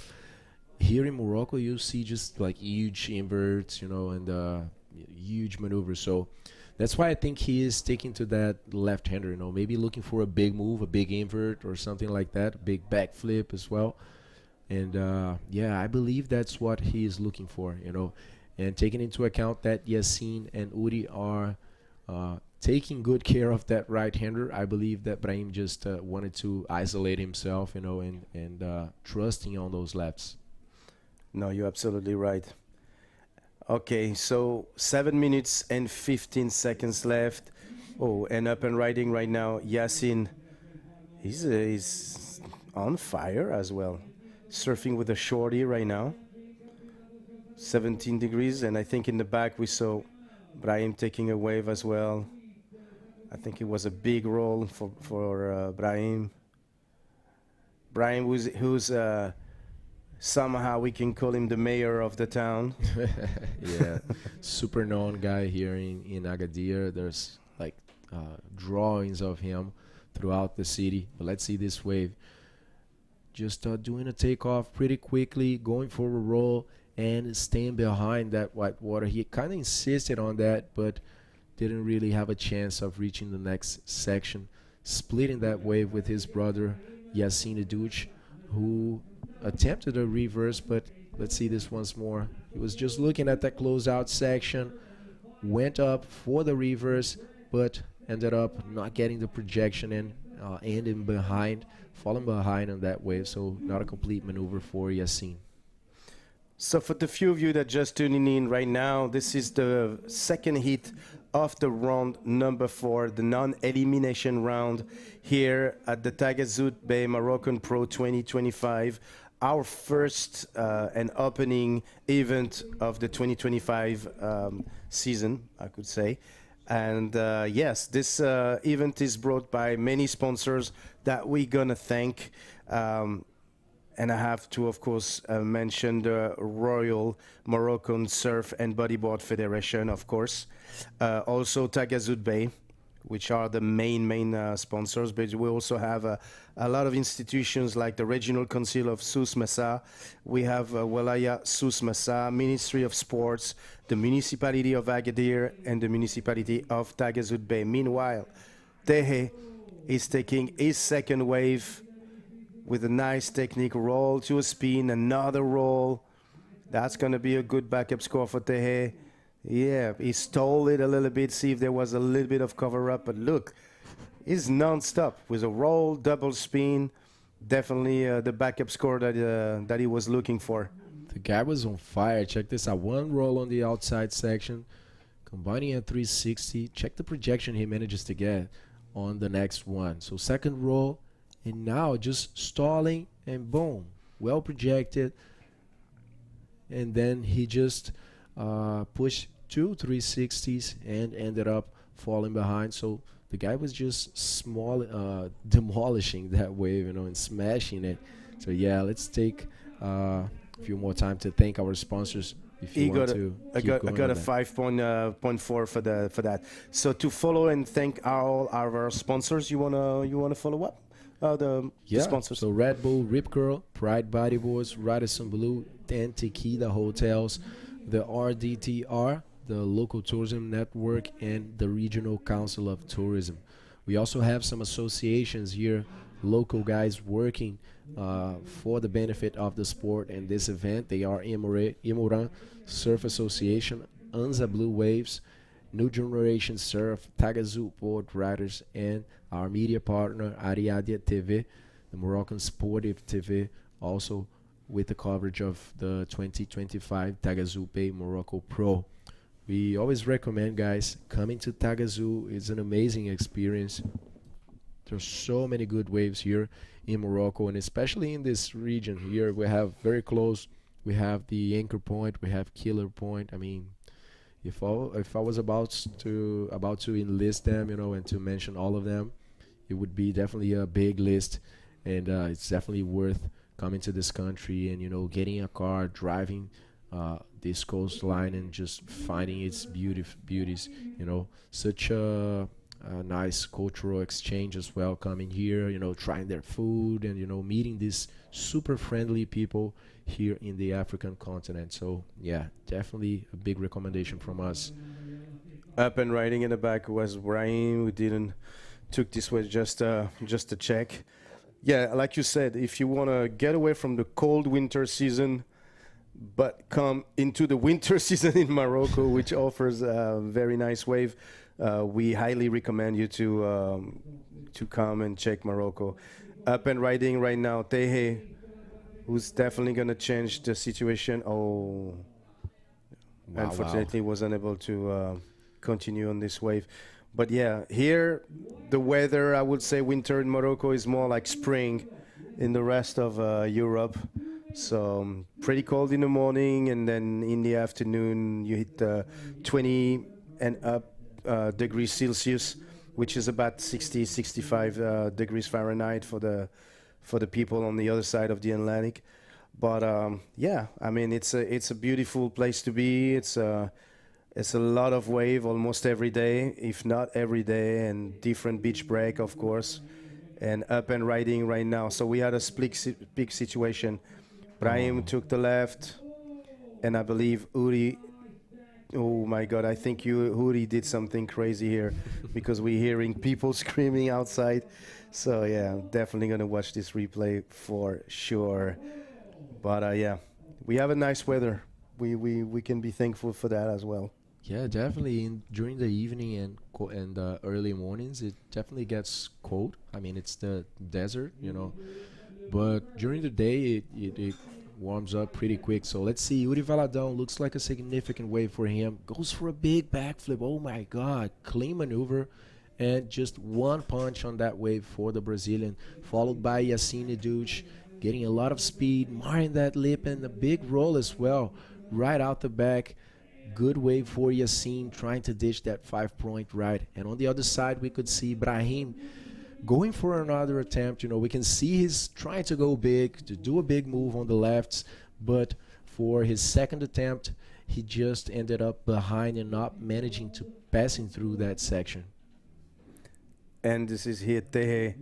here in Morocco, you see just like huge inverts, and huge maneuvers. So that's why I think he is sticking to that left-hander, maybe looking for a big move, a big invert or something like that, a big backflip as well. And yeah, I believe that's what he is looking for, and taking into account that Yassine and Uri are taking good care of that right-hander, I believe that Brahim just wanted to isolate himself, and trusting on those lefts. No, you're absolutely right. Okay, so 7 minutes and 15 seconds left. Oh, and up and riding right now, Yassine, he's on fire as well. Surfing with a shorty right now. 17 degrees, and I think in the back we saw Brahim taking a wave as well. I think it was a big roll for Brahim. Brahim, who's somehow we can call him the mayor of the town. Yeah, super known guy here in Agadir. There's like drawings of him throughout the city. But let's see this wave. Just doing a takeoff pretty quickly, going for a roll and staying behind that white water. He kind of insisted on that, but didn't really have a chance of reaching the next section, splitting that wave with his brother Yassine Douche, who attempted a reverse, but let's see this once more. He was just looking at that closeout section, went up for the reverse, but ended up not getting the projection in, ending behind, falling behind on that wave, so not a complete maneuver for Yassine. So for the few of you that just tuning in right now, this is the second heat of the round number 4, the non-elimination round here at the Taghazout Bay Morocco Pro 2025. Our first and opening event of the 2025 season, I could say. And yes, this event is brought by many sponsors that we're gonna thank. And I have to, of course, mention the Royal Moroccan Surf and Bodyboard Federation, of course. Also Taghazout Bay, which are the main sponsors. But we also have a lot of institutions like the Regional Council of Souss Massa. We have Walaya Souss Massa, Ministry of Sports, the Municipality of Agadir, and the Municipality of Taghazout Bay. Meanwhile, Tehe is taking his second wave with a nice technique, roll to a spin, another roll. That's going to be a good backup score for Tehe. Yeah, he stole it a little bit, see if there was a little bit of cover-up, but look, he's non-stop with a roll, double spin. Definitely the backup score that he was looking for. The guy was on fire. Check this out. One roll on the outside section, combining a 360. Check the projection he manages to get on the next one. So second roll, and now just stalling, and boom, well projected. And then he just pushed 2 360s and ended up falling behind. So the guy was just demolishing that wave, and smashing it. So yeah, let's take a few more time to thank our sponsors. If you want to I got a 5.4 for that. So to follow and thank all our sponsors, you wanna follow up? The sponsors. So Red Bull, Rip Curl, Pride Bodyboards, Radisson Blue, and Tequila Hotels, the RDTR, the Local Tourism Network, and the Regional Council of Tourism. We also have some associations here, local guys working for the benefit of the sport and this event. They are Imoran Surf Association, Anza Blue Waves, New Generation Surf, Taghazout Board Riders, and our media partner Ariadia TV, the Moroccan Sportive TV, also with the coverage of the 2025 Taghazout Bay Morocco Pro. We always recommend, guys, coming to Taghazout. It's an amazing experience. There's so many good waves here in Morocco, and especially in this region here. We have very close, we have the Anchor Point, we have Killer Point. I mean, if I was about to enlist them, and to mention all of them, it would be definitely a big list, and it's definitely worth coming to this country and getting a car, driving this coastline, and just finding its beauties. Such a nice cultural exchange as well. Coming here, trying their food, and meeting these super friendly people here in the African continent. So yeah, definitely a big recommendation from us. Up and riding in the back was Brahim. We didn't took this way just to check. Yeah, like you said, if you want to get away from the cold winter season but come into the winter season in Morocco, which offers a very nice wave, we highly recommend you to come and check Morocco. Up and riding right now, Tehe, who's definitely going to change the situation. Unfortunately, was unable to continue on this wave. But yeah, here the weather, I would say winter in Morocco is more like spring in the rest of Europe. So pretty cold in the morning, and then in the afternoon you hit 20 and up degrees Celsius, which is about 65 degrees Fahrenheit for the people on the other side of the Atlantic. But yeah, I mean, it's a beautiful place to be. It's a lot of wave almost every day, if not every day, and different beach break, of course, and up and riding right now. So we had a big situation. Brahim took the left, and I believe Uri Oh my God! I think you Huri did something crazy here, because we're hearing people screaming outside. So yeah, I'm definitely gonna watch this replay for sure. But yeah, we have a nice weather. We can be thankful for that as well. Yeah, definitely. During the evening and early mornings, it definitely gets cold. I mean, it's the desert, you know. But during the day, it warms up pretty quick. So let's see. Yuri Valadão looks like a significant wave for him. Goes for a big backflip. Oh my God. Clean maneuver. And just one punch on that wave for the Brazilian. Followed by Yassine Duch getting a lot of speed. Marring that lip and a big roll as well. Right out the back. Good wave for Yassine trying to ditch that 5-point right. And on the other side, we could see Brahim going for another attempt. You know, we can see he's trying to go big, to do a big move on the lefts, but for his second attempt, he just ended up behind and not managing to passing through that section. And this is Hietehe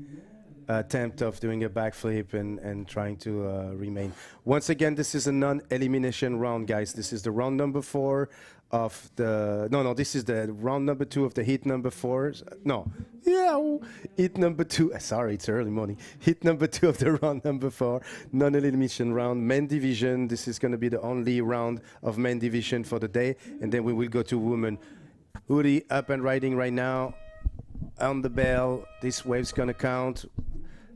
attempt of doing a backflip and trying to remain. Once again, this is a non-elimination round, guys. This is the round number 4 of the... No, this is the round number 2 of the heat number 4. No. Yeah, heat number 2. Sorry, it's early morning. Heat number 2 of the round number 4. Non-elimination round. Men division. This is going to be the only round of men division for the day. And then we will go to women. Uri up and riding right now. On the bell. This wave's going to count.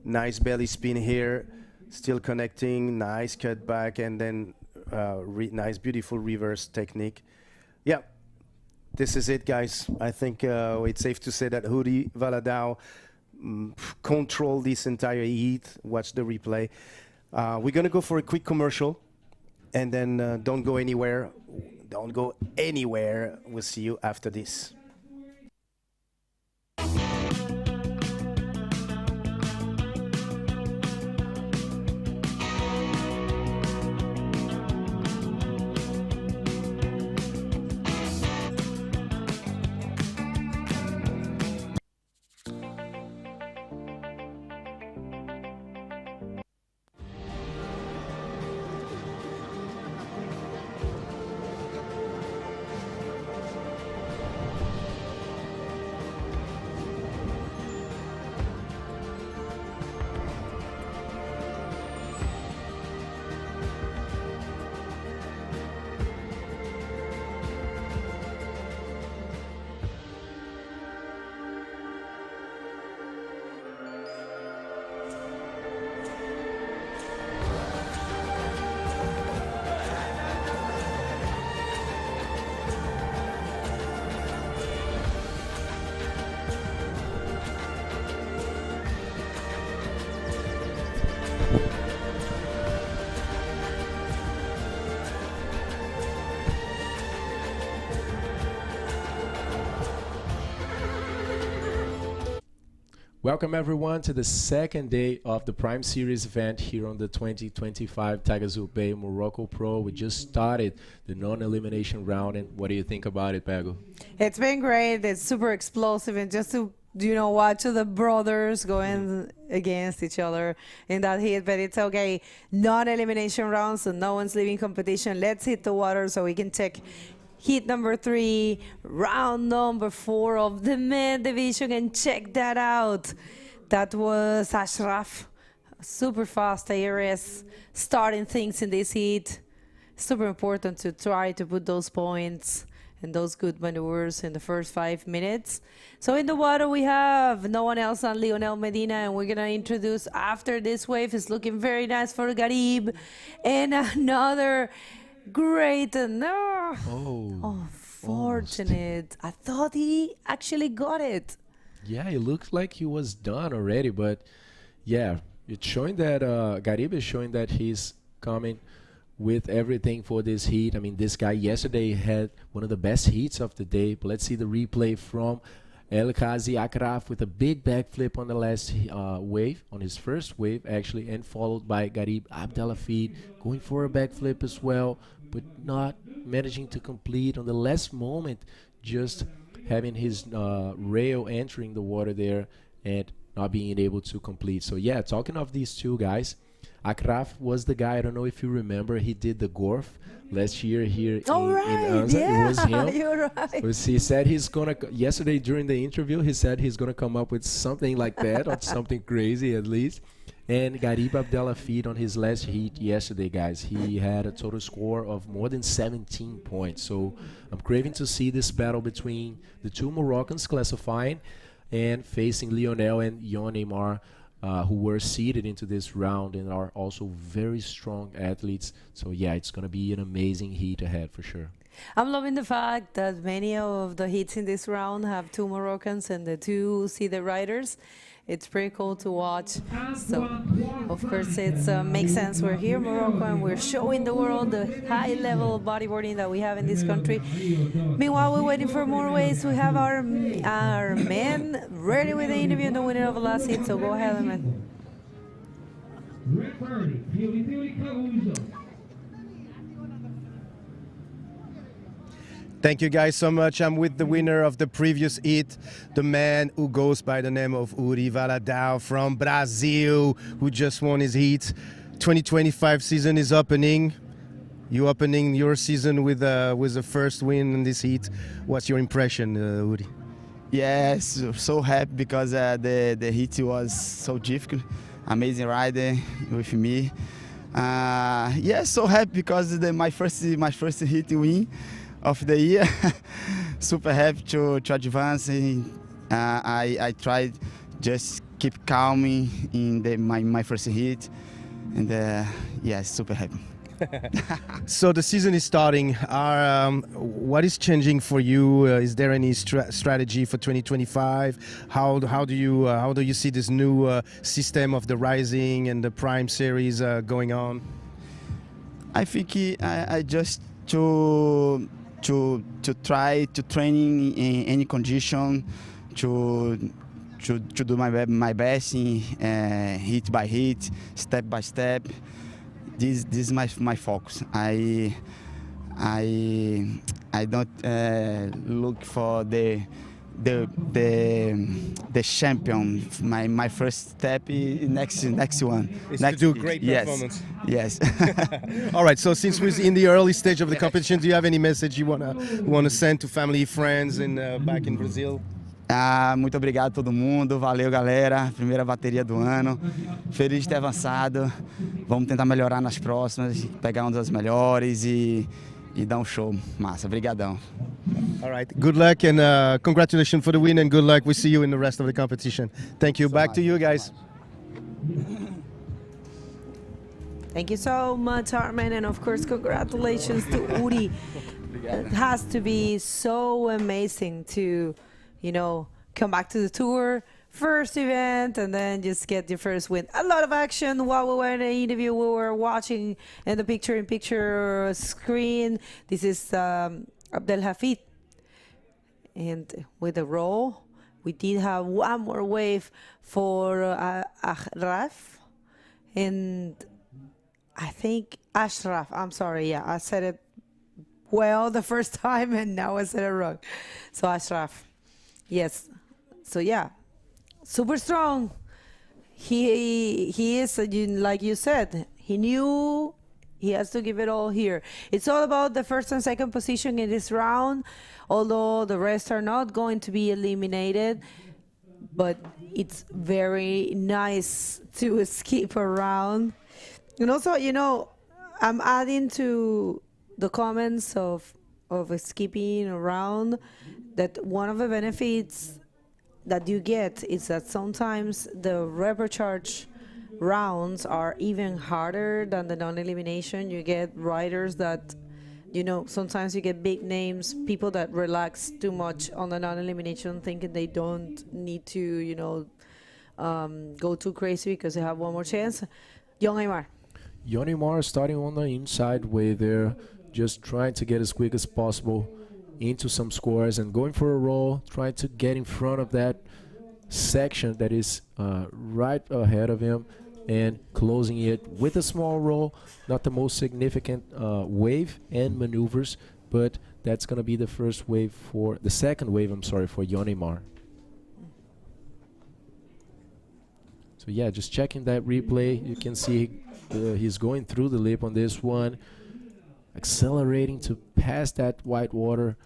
Nice belly spin here, still connecting, nice cut back, and then nice, beautiful reverse technique. Yeah, this is it, guys. I think it's safe to say that Huri Valadão controlled this entire heat. Watch the replay. We're going to go for a quick commercial, and then don't go anywhere. Don't go anywhere. We'll see you after this. Welcome everyone to the second day of the Prime Series event here on the 2025 Taghazout Bay Morocco Pro. We just started the non-elimination round, and what do you think about it, Pago? It's been great. It's super explosive, and just to watch the brothers going against each other in that heat. But it's okay. Non-elimination round, so no one's leaving competition. Let's hit the water so we can check heat number 3, round number 4 of the men division, and check that out. That was Ashraf, super fast ARS, starting things in this heat. Super important to try to put those points and those good maneuvers in the first 5 minutes. So in the water we have no one else than Lionel Medina, and we're gonna introduce after this wave. Is looking very nice for Garib, and another great, no. Oh, fortunate. I thought he actually got it. Yeah, it looked like he was done already, but yeah, it's showing that Garib is showing that he's coming with everything for this heat. I mean, this guy yesterday had one of the best heats of the day. But let's see the replay from El Ghazi Akraf with a big backflip on the last wave, on his first wave actually, and followed by Garib Abdelhafid going for a backflip as well, but not managing to complete on the last moment, just having his rail entering the water there and not being able to complete. So yeah, talking of these two guys, Akraf was the guy. I don't know if you remember. He did the Gorf last year here in Anza. Yeah, It was him. you're right. He said he's gonna. Yesterday during the interview, he said he's gonna come up with something like that or something crazy at least. And Garib Abdelhafid on his last heat yesterday, guys, he had a total score of more than 17 points. So I'm craving to see this battle between the two Moroccans classifying and facing Lionel and Yoneymar, who were seeded into this round and are also very strong athletes. So yeah, it's going to be an amazing heat ahead for sure. I'm loving the fact that many of the hits in this round have two Moroccans and the two seeded riders. It's pretty cool to watch. So, of course, it makes sense. We're here in Morocco and we're showing the world the high level of bodyboarding that we have in this country. Meanwhile, we're waiting for more waves. We have our men ready with the interview and the winner of the last hit. So go ahead, man. Thank you guys so much. I'm with the winner of the previous heat, the man who goes by the name of Uri Valadao from Brazil, who just won his heat. 2025 season is opening. You opening your season with the first win in this heat. What's your impression, Uri? Yes, so happy because the heat was so difficult. Amazing rider with me. Yes, so happy because my first heat win of the year. Super happy to advance. I tried just keep calm in my first hit, and yes, super happy. So the season is starting. What is changing for you? Is there any strategy for 2025? How do you see this new system of the Rising and the Prime series going on? I think I just to try to training in any condition, to do my best in hit by hit, step by step. This is my focus. I don't look for the champion. My first step is next one. Is next to do great performance. Yes. All right. So since we're in the early stage of the competition, do you have any message you wanna send to family, friends, back in Brazil? Muito obrigado a todo mundo. Valeu, galera. Primeira bateria do ano. Feliz de ter avançado. Vamos tentar melhorar nas próximas, pegar uma das melhores e dar show. Massa. Obrigadão. All right. Good luck and congratulations for the win and good luck. We see you in the rest of the competition. Thank you. Back to you guys. Thank you so much, Armin, and of course, congratulations to Uri. It has to be so amazing to, come back to the tour, first event, and then just get your first win. A lot of action while we were in the interview. We were watching in the picture-in-picture screen. This is Abdelhafid. And with the roll, we did have one more wave for Ashraf. And I think Ashraf, I'm sorry, yeah, I said it well the first time and now I said it wrong. So Ashraf, yes. So yeah, super strong. He is, like you said, he knew he has to give it all here. It's all about the first and second position in this round, although the rest are not going to be eliminated. But it's very nice to skip around. And also, I'm adding to the comments of skipping around that one of the benefits that you get is that sometimes the recharge rounds are even harder than the non-elimination. You get riders that, sometimes you get big names, people that relax too much on the non-elimination, thinking they don't need to, go too crazy because they have one more chance. Yoneymar starting on the inside way there, just trying to get as quick as possible into some scores and going for a roll, trying to get in front of that section that is right ahead of him and closing it with a small roll. Not the most significant wave and maneuvers, but that's going to be the second wave, for Yoneymar. So yeah, just checking that replay, you can see He's going through the lip on this one, accelerating to pass that white water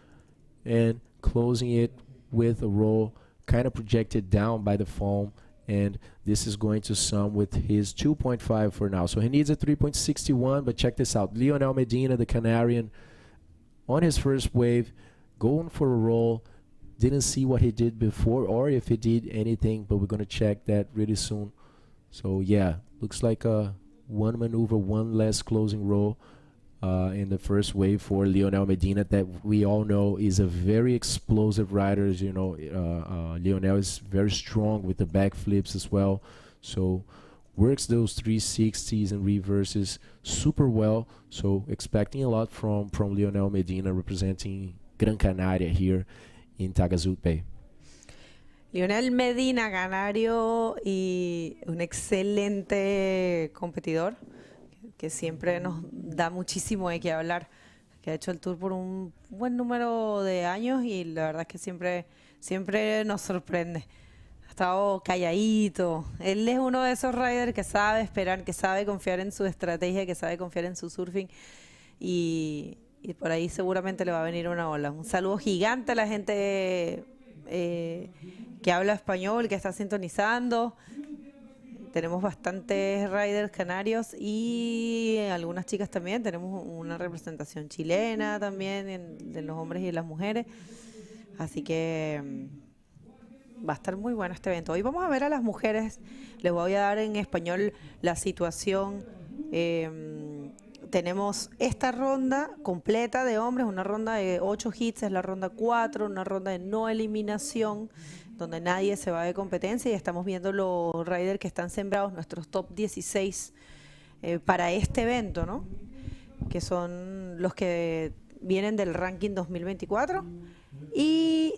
and closing it with a roll, kind of projected down by the foam. And this is going to sum with his 2.5 for now. So he needs a 3.61, but check this out. Lionel Medina, the Canarian, on his first wave, going for a roll. Didn't see what he did before or if he did anything, but we're going to check that really soon. So yeah, looks like a one maneuver, one less closing roll in the first wave for Lionel Medina, that we all know is a very explosive rider. You know, Lionel is very strong with the back flips as well. So works those 360s and reverses super well. So expecting a lot from Lionel Medina, representing Gran Canaria here in Taghazout Bay. Lionel Medina, canario y un excelente competidor que siempre nos da muchísimo de qué hablar, que ha hecho el tour por un buen número de años y la verdad es que siempre nos sorprende. Ha estado calladito. Él es uno de esos riders que sabe esperar, que sabe confiar en su estrategia, que sabe confiar en su surfing y por ahí seguramente le va a venir una ola. Un saludo gigante a la gente que habla español, que está sintonizando. Tenemos bastantes riders canarios y algunas chicas también. Tenemos una representación chilena también de los hombres y las mujeres. Así que va a estar muy bueno este evento. Hoy vamos a ver a las mujeres. Les voy a dar en español la situación. Tenemos esta ronda completa de hombres, una ronda de 8 hits, es la ronda 4, una ronda de no eliminación, donde nadie se va de competencia y estamos viendo los riders que están sembrados, nuestros top 16 para este evento, ¿no? Que son los que vienen del ranking 2024. Y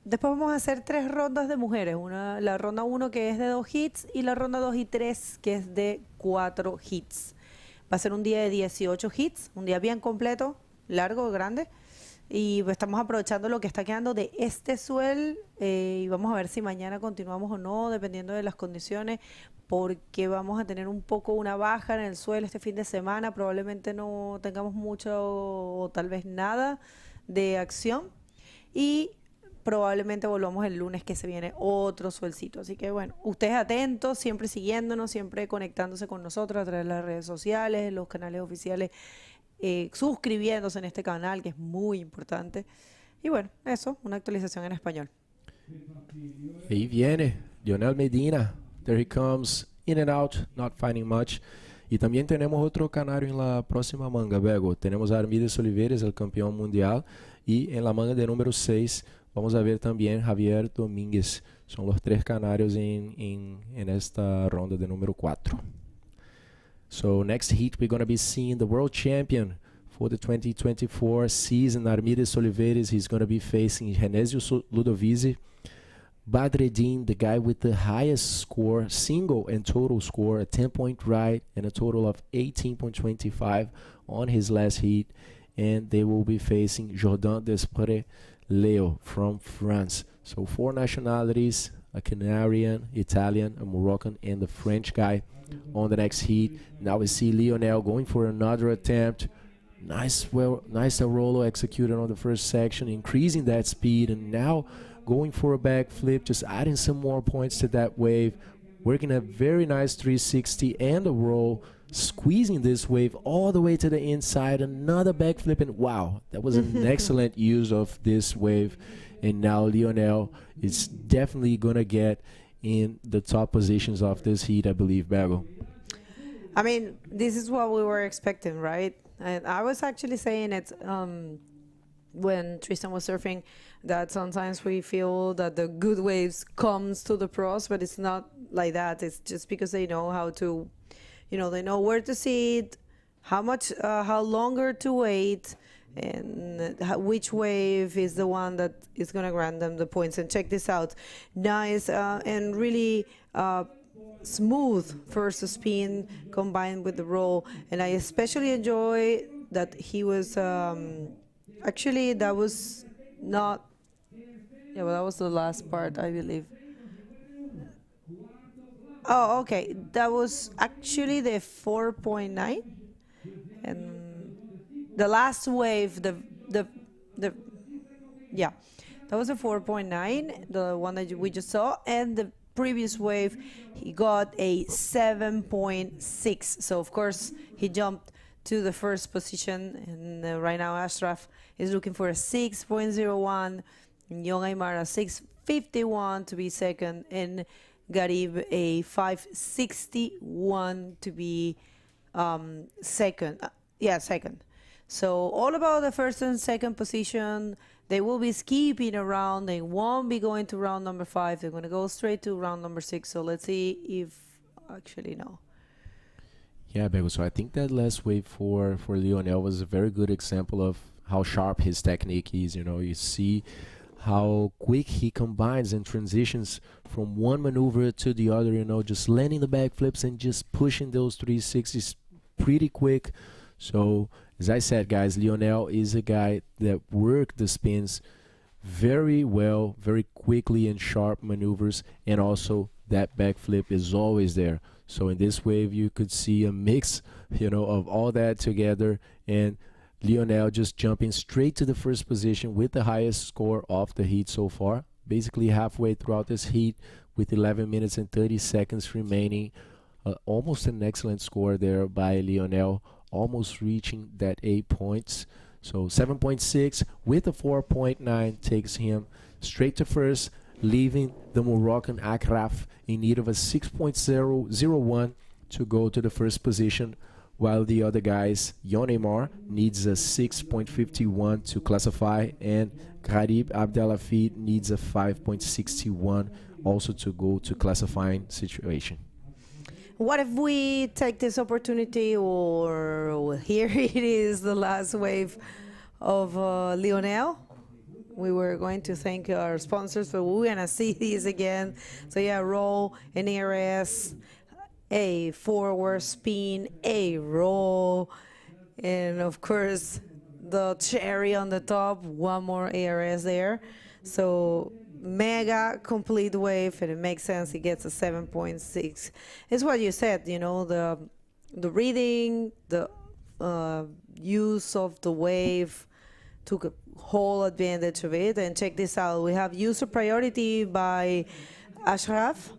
después vamos a hacer 3 rondas de mujeres, la ronda 1 que es de 2 hits y la ronda 2 y 3 que es de 4 hits. Va a ser un día de 18 hits, un día bien completo, largo, grande. Y estamos aprovechando lo que está quedando de este swell y vamos a ver si mañana continuamos o no, dependiendo de las condiciones, porque vamos a tener un poco una baja en el swell este fin de semana. Probablemente no tengamos mucho o tal vez nada de acción. Y probablemente volvamos el lunes que se viene otro suelcito. Así que bueno, ustedes atentos, siempre siguiéndonos, siempre conectándose con nosotros a través de las redes sociales, los canales oficiales, suscribiéndose en este canal, que es muy importante. Y bueno, eso, una actualización en español. Ahí viene Lionel Medina. There he comes, in and out, not finding much. Y también tenemos otro canario en la próxima manga, Bego. Tenemos a Armides Soliveres, el campeón mundial. Y en la manga de número 6 vamos a ver también Javier Domínguez. Son los 3 canarios en esta ronda de número 4. So next heat we're going to be seeing the world champion for the 2024 season, Armides Soliveres. He's going to be facing Genésio Ludovici. Badreddin, the guy with the highest score, single and total score, a 10-point ride and a total of 18.25 on his last heat. And they will be facing Jordan Desprez Leo from France. So 4 nationalities, a Canarian, Italian, a Moroccan, and the French guy on the next heat. Now we see Lionel going for another attempt. Nice Arolo executed on the first section, increasing that speed, and now going for a backflip, just adding some more points to that wave, working a very nice 360 and a roll, squeezing this wave all the way to the inside, another backflip, and wow, that was an excellent use of this wave. And now Lionel is definitely going to get in the top positions of this heat, I believe, Bago. I mean, this is what we were expecting, right? And I was actually saying it when Tristan was surfing, that sometimes we feel that the good waves comes to the pros, but it's not like that. It's just because they know how to, you know, they know where to sit, how longer to wait, and which wave is the one that is going to grant them the points. And check this out, nice and really smooth first spin combined with the roll. And I especially enjoy that he was actually, that was not, yeah, well, that was the last part, I believe. Oh, okay. That was actually the 4.9, and the last wave, the yeah, that was a 4.9, the one that we just saw, and the previous wave he got a 7.6. So of course he jumped to the first position, and right now Ashraf is looking for a 6.01, and Young Aymar a 6.51 to be second, and Garib a 5.61 to be second. Second. So all about the first and second position. They will be skipping around. They won't be going to round number 5. They're going to go straight to round number 6. So let's see if actually no. Yeah, Bego. So I think that last wave for Lionel was a very good example of how sharp his technique is. You know, you see how quick he combines and transitions from one maneuver to the other. You know, just landing the backflips and just pushing those 360s pretty quick. So as I said, guys, Lionel is a guy that worked the spins very well, very quickly in sharp maneuvers, and also that backflip is always there. So in this wave, you could see a mix, you know, of all that together, and Lionel just jumping straight to the first position with the highest score of the heat so far, basically halfway throughout this heat with 11 minutes and 30 seconds remaining. Almost an excellent score there by Lionel, almost reaching that 8 points. So 7.6 with a 4.9 takes him straight to first, leaving the Moroccan Akraf in need of a 6.001 to go to the first position, while the other guys, Yonemar needs a 6.51 to classify, and Gharib Abdelhafid needs a 5.61 also to go to classifying situation. What if we take this opportunity, or here it is, the last wave of Lionel? We were going to thank our sponsors, but we're going to see these again. So yeah, roll, an ARS, a forward spin, a roll, and of course the cherry on the top, one more ARS there. So mega complete wave, and it makes sense. He gets a 7.6. It's what you said, you know, the reading, the use of the wave, took a whole advantage of it. And check this out, we have user priority by Ashraf,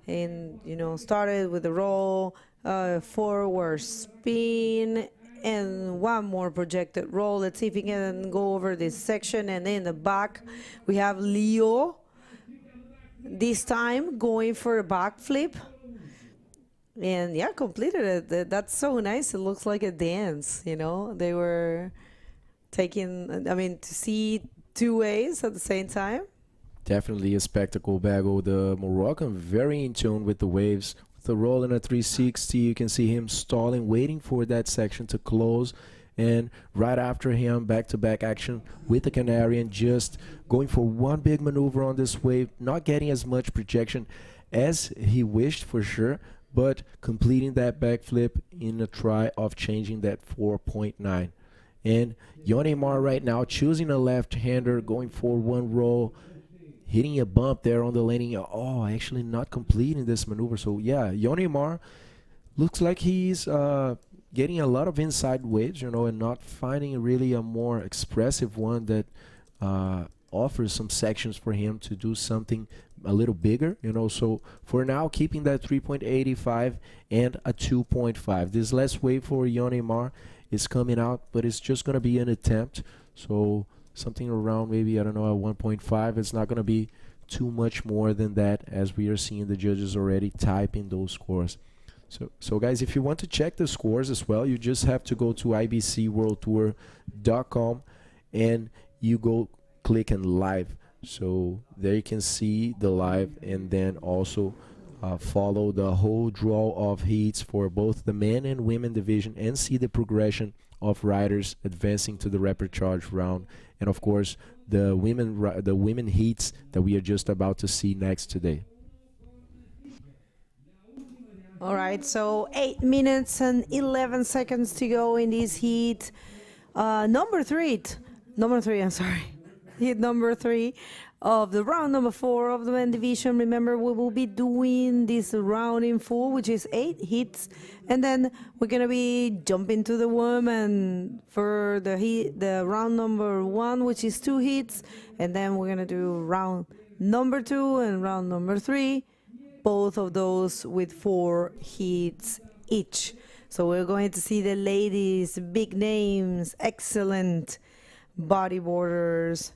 and you know, started with the roll, forward spin, and one more projected roll. Let's see if we can go over this section. And in the back we have Leo, this time going for a backflip, and yeah, completed it. That's so nice. It looks like a dance, you know. They were taking, I mean, to see two ways at the same time. Definitely a spectacle, Bago. The Moroccan very in tune with the waves. The roll in a 360, you can see him stalling, waiting for that section to close, and right after him, back-to-back action with the Canarian, just going for one big maneuver on this wave, not getting as much projection as he wished for sure, but completing that backflip in a try of changing that 4.9. And Yonemar right now choosing a left-hander, going for one roll, hitting a bump there on the landing. Oh, actually not completing this maneuver. So yeah, Yonemar looks like he's getting a lot of inside waves, you know, and not finding really a more expressive one that offers some sections for him to do something a little bigger, you know. So for now, keeping that 3.85 and a 2.5. This last wave for Yonemar is coming out, but it's just going to be an attempt. So something around maybe, I don't know, a 1.5. It's not going to be too much more than that, as we are seeing the judges already typing those scores. So guys, if you want to check the scores as well, you just have to go to ibcworldtour.com and you go click on live. So there you can see the live, and then also follow the whole draw of heats for both the men and women division, and see the progression of riders advancing to the rapid charge round, and of course the women heats that we are just about to see next today. All right, so 8 minutes and 11 seconds to go in this heat. Number three, I'm sorry. hit number 3 of the round number 4 of the men division. Remember, we will be doing this round in full, which is 8 hits, and then we're gonna be jumping to the women for the round number 1, which is 2 hits, and then we're gonna do round number 2 and round number 3, both of those with 4 hits each. So we're going to see the ladies, big names, excellent bodyboarders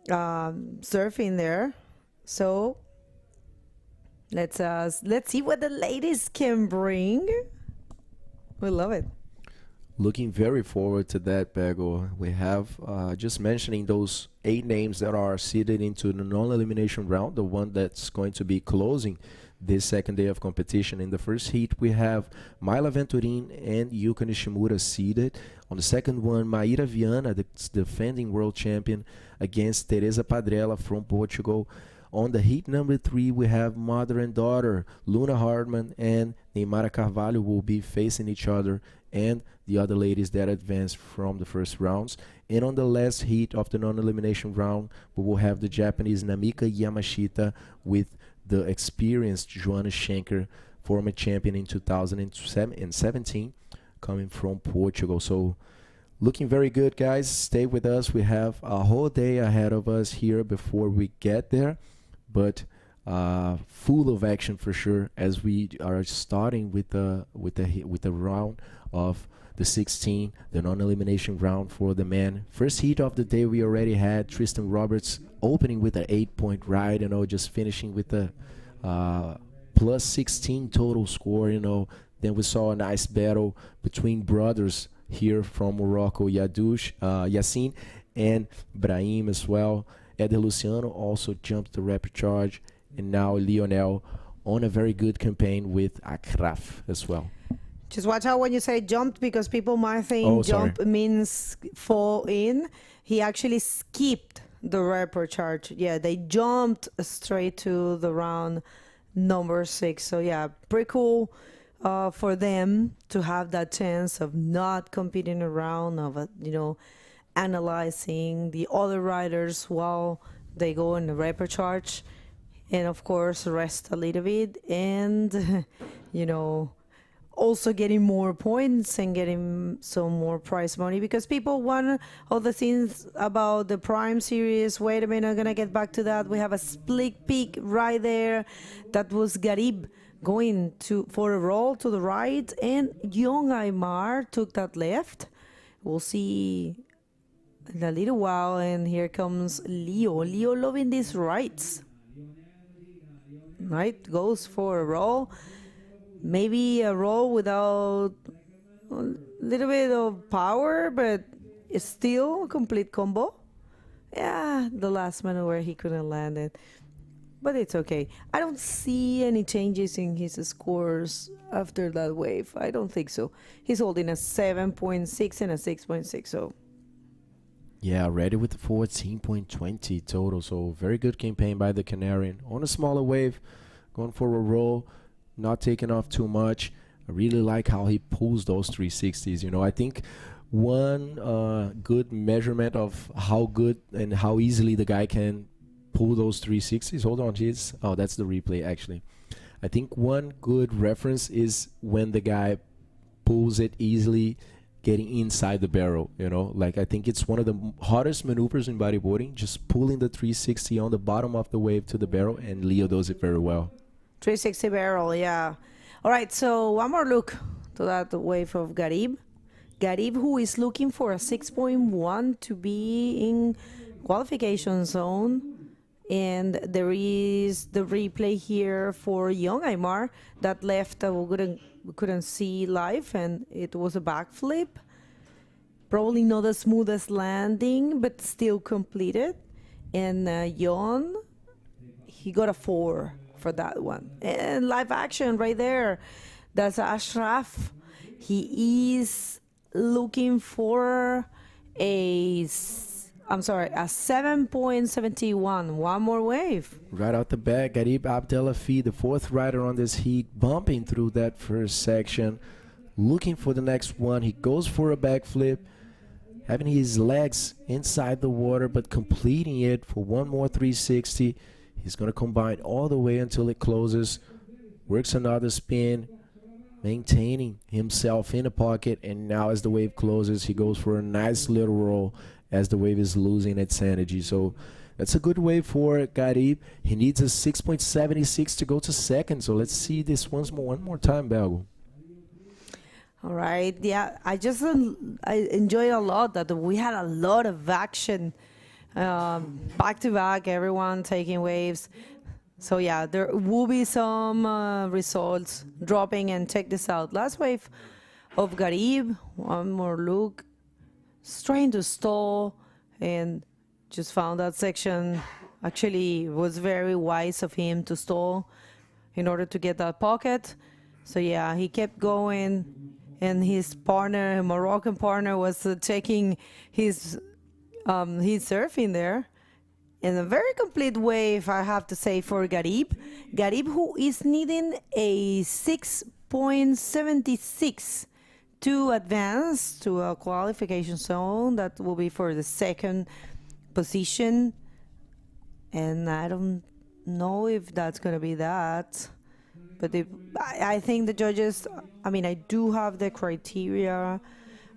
surfing there. So let's see what the ladies can bring. We love it. Looking very forward to that, Bego. We have just mentioning those 8 names that are seeded into the non-elimination round, the one that's going to be closing this second day of competition. In the first heat, we have Mayla Venturin and Yuka Nishimura seeded. On the second one, Maíra Viana, the defending world champion, against Teresa Padrella from Portugal. On the heat number 3, we have mother and daughter, Luna Hardman and Neymara Carvalho will be facing each other, and the other ladies that advanced from the first rounds. And on the last heat of the non-elimination round, we will have the Japanese Namika Yamashita with the experienced Joanna Schenker, former champion in 2017, coming from Portugal. So looking very good, guys. Stay with us. We have a whole day ahead of us here before we get there, but full of action for sure as we are starting with the round of the 16, the non-elimination round for the men. First heat of the day, we already had Tristan Roberts opening with an 8-point ride, just finishing with a plus 16 total score, Then we saw a nice battle between brothers here from Morocco, Yassin and Brahim as well. Eder Luciano also jumped the rapid charge, and now Lionel on a very good campaign with Akraf as well. Just watch out when you say jumped, because people might think jump means fall in. He actually skipped the rapid charge. Yeah, they jumped straight to the round number 6. So yeah, pretty cool for them to have that chance of not competing around, of analyzing the other riders while they go in the rapid charge, and of course rest a little bit, and also getting more points and getting some more prize money, because people, one of the things about the Prime Series, wait a minute, I'm gonna get back to that. We have a split peak right there. That was Garib going for a roll to the right, and Young Aymar took that left. We'll see in a little while, and here comes Leo. Leo loving these rights. Right, goes for a roll. Maybe a roll without a little bit of power, but it's still a complete combo. Yeah, the last maneuver he couldn't land it, but it's okay. I don't see any changes in his scores after that wave. I don't think so. He's holding a 7.6 and a 6.6, so. Yeah, ready with the 14.20 total, so very good campaign by the Canarian. On a smaller wave, going for a roll, not taking off too much. I really like how he pulls those 360s. I think one good measurement of how good and how easily the guy can pull those 360s. Hold on, jeez. Oh, that's the replay, actually. I think one good reference is when the guy pulls it easily, getting inside the barrel. I think it's one of the hardest maneuvers in bodyboarding, just pulling the 360 on the bottom of the wave to the barrel, and Leo does it very well. 360 barrel, yeah. All right, so one more look to that wave of Garib. Garib, who is looking for a 6.1 to be in qualification zone. And there is the replay here for Young Aymar that left we couldn't see live, and it was a backflip. Probably not the smoothest landing, but still completed. And Young, he got a 4 for that one. And live action right there, that's Ashraf. He is looking for a 7.71. One more wave. Right out the back, Garib Abdelafi, the 4th rider on this heat, bumping through that first section, looking for the next one. He goes for a backflip, having his legs inside the water, but completing it for one more 360. He's going to combine all the way until it closes, works another spin, maintaining himself in the pocket, and now as the wave closes, he goes for a nice little roll as the wave is losing its energy. So that's a good wave for Garib. He needs a 6.76 to go to second. So let's see this one more time, Belgo. All right. Yeah, I enjoyed a lot that we had a lot of action, back to back, everyone taking waves. So yeah, there will be some results dropping, and check this out. Last wave of Garib. One more look. He's trying to stall and just found that section. Actually, was very wise of him to stall in order to get that pocket. So yeah, he kept going, and his partner, Moroccan partner, was taking his surfing there. And a very complete wave, I have to say, for Garib. Garib, who is needing a 6.76 to advance to a qualification zone. That will be for the second position. And I don't know if that's going to be that. But I think the judges, I mean, I do have the criteria.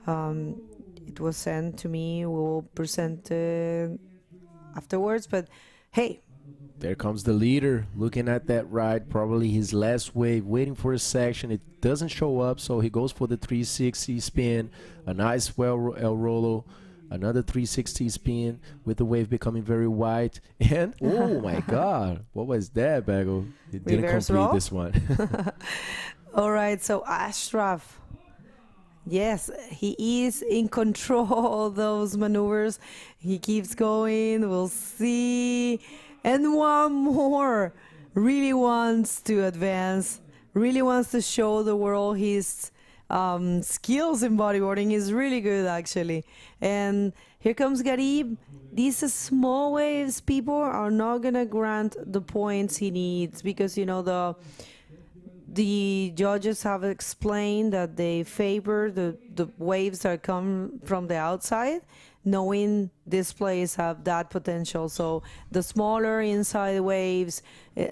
It was sent to me. We'll present it afterwards, but hey, there comes the leader looking at that ride, probably his last wave, waiting for a section. It doesn't show up, so he goes for the 360 spin, a nice El Rolo, another 360 spin with the wave becoming very wide, and oh my god, what was that, Bago? It didn't Reverse complete roll? this one. All right, so Ashraf, yes, he is in control of those maneuvers. He keeps going. We'll see. And one more. Really wants to advance. Really wants to show the world his skills in bodyboarding. He's really good, actually. And here comes Garib. These small waves, people are not going to grant the points he needs because, you know, the judges have explained that they favor the waves that come from the outside, knowing these plays have that potential. So the smaller inside waves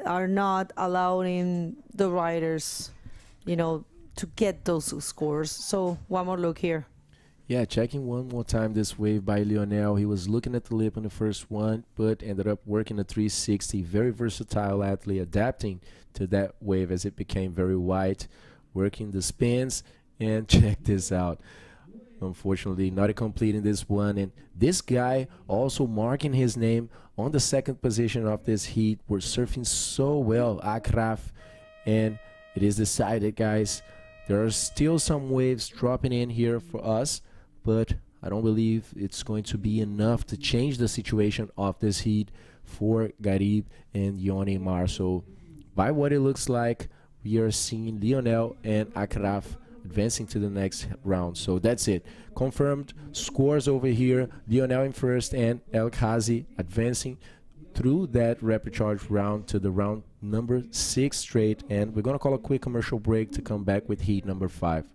are not allowing the riders, you know, to get those scores. So one more look here. Yeah, checking one more time this wave by Lionel. He was looking at the lip on the first one, but ended up working a 360. Very versatile athlete, adapting to that wave as it became very wide, working the spins, and check this out. Unfortunately, not completing this one. And this guy also marking his name on the second position of this heat. We're surfing so well, Akraf. And it is decided, guys, there are still some waves dropping in here for us, but I don't believe it's going to be enough to change the situation of this heat for Garib and Yoni Mar. So by what it looks like, we are seeing Lionel and Akraf advancing to the next round. So that's it. Confirmed scores over here. Lionel in first and El Khazi advancing through that rapid charge round to the round number 6 straight. And we're going to call a quick commercial break to come back with heat number 5.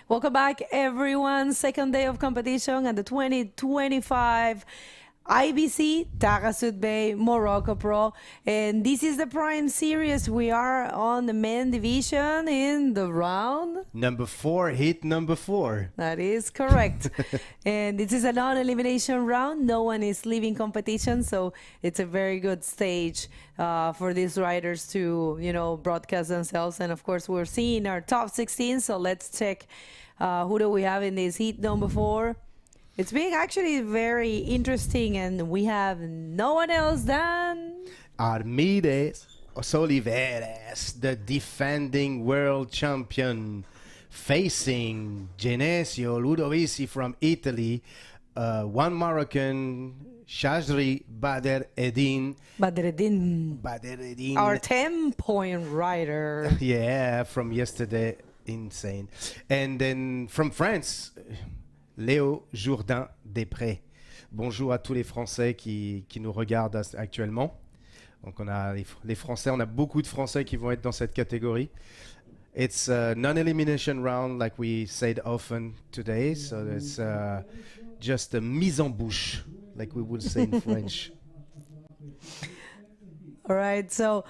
Welcome back, everyone. Second day of competition at the 2025 IBC Taghazout Bay Morocco Pro. And this is the Prime Series. We are on the men division in the round. Number 4, hit number 4. That is correct. And this is a non-elimination round. No one is leaving competition, so it's a very good stage for these riders to, broadcast themselves. And of course, we're seeing our top 16. So let's check who do we have in this heat number 4. It's being actually very interesting, and we have no one else than Armides Soliveres, the defending world champion, facing Genesio Ludovisi from Italy, one Moroccan, Shazri Badreddin, our 10-point rider. Yeah, from yesterday, insane. And then from France, Léo Jourdain-Després. Bonjour à tous les Français qui nous regardent actuellement. Donc on a les Français, on a beaucoup de Français qui vont être dans cette catégorie. It's a non-elimination round like we said often today, so it's just a mise en bouche, like we would say in French. All right, so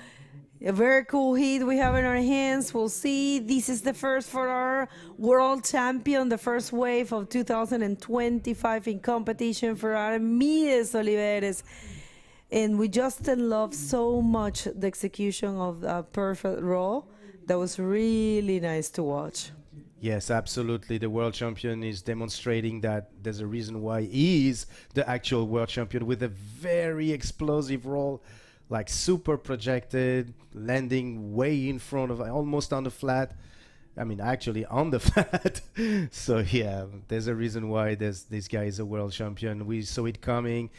a very cool heat we have in our hands. We'll see. This is the first for our world champion, the first wave of 2025 in competition for Armides Soliveres. And we just love so much the execution of a perfect roll. That was really nice to watch. Yes, absolutely. The world champion is demonstrating that there's a reason why he is the actual world champion with a very explosive roll. Like super projected, landing way in front of, almost on the flat. I mean, actually on the flat. So yeah, there's a reason why this guy is a world champion. We saw it coming.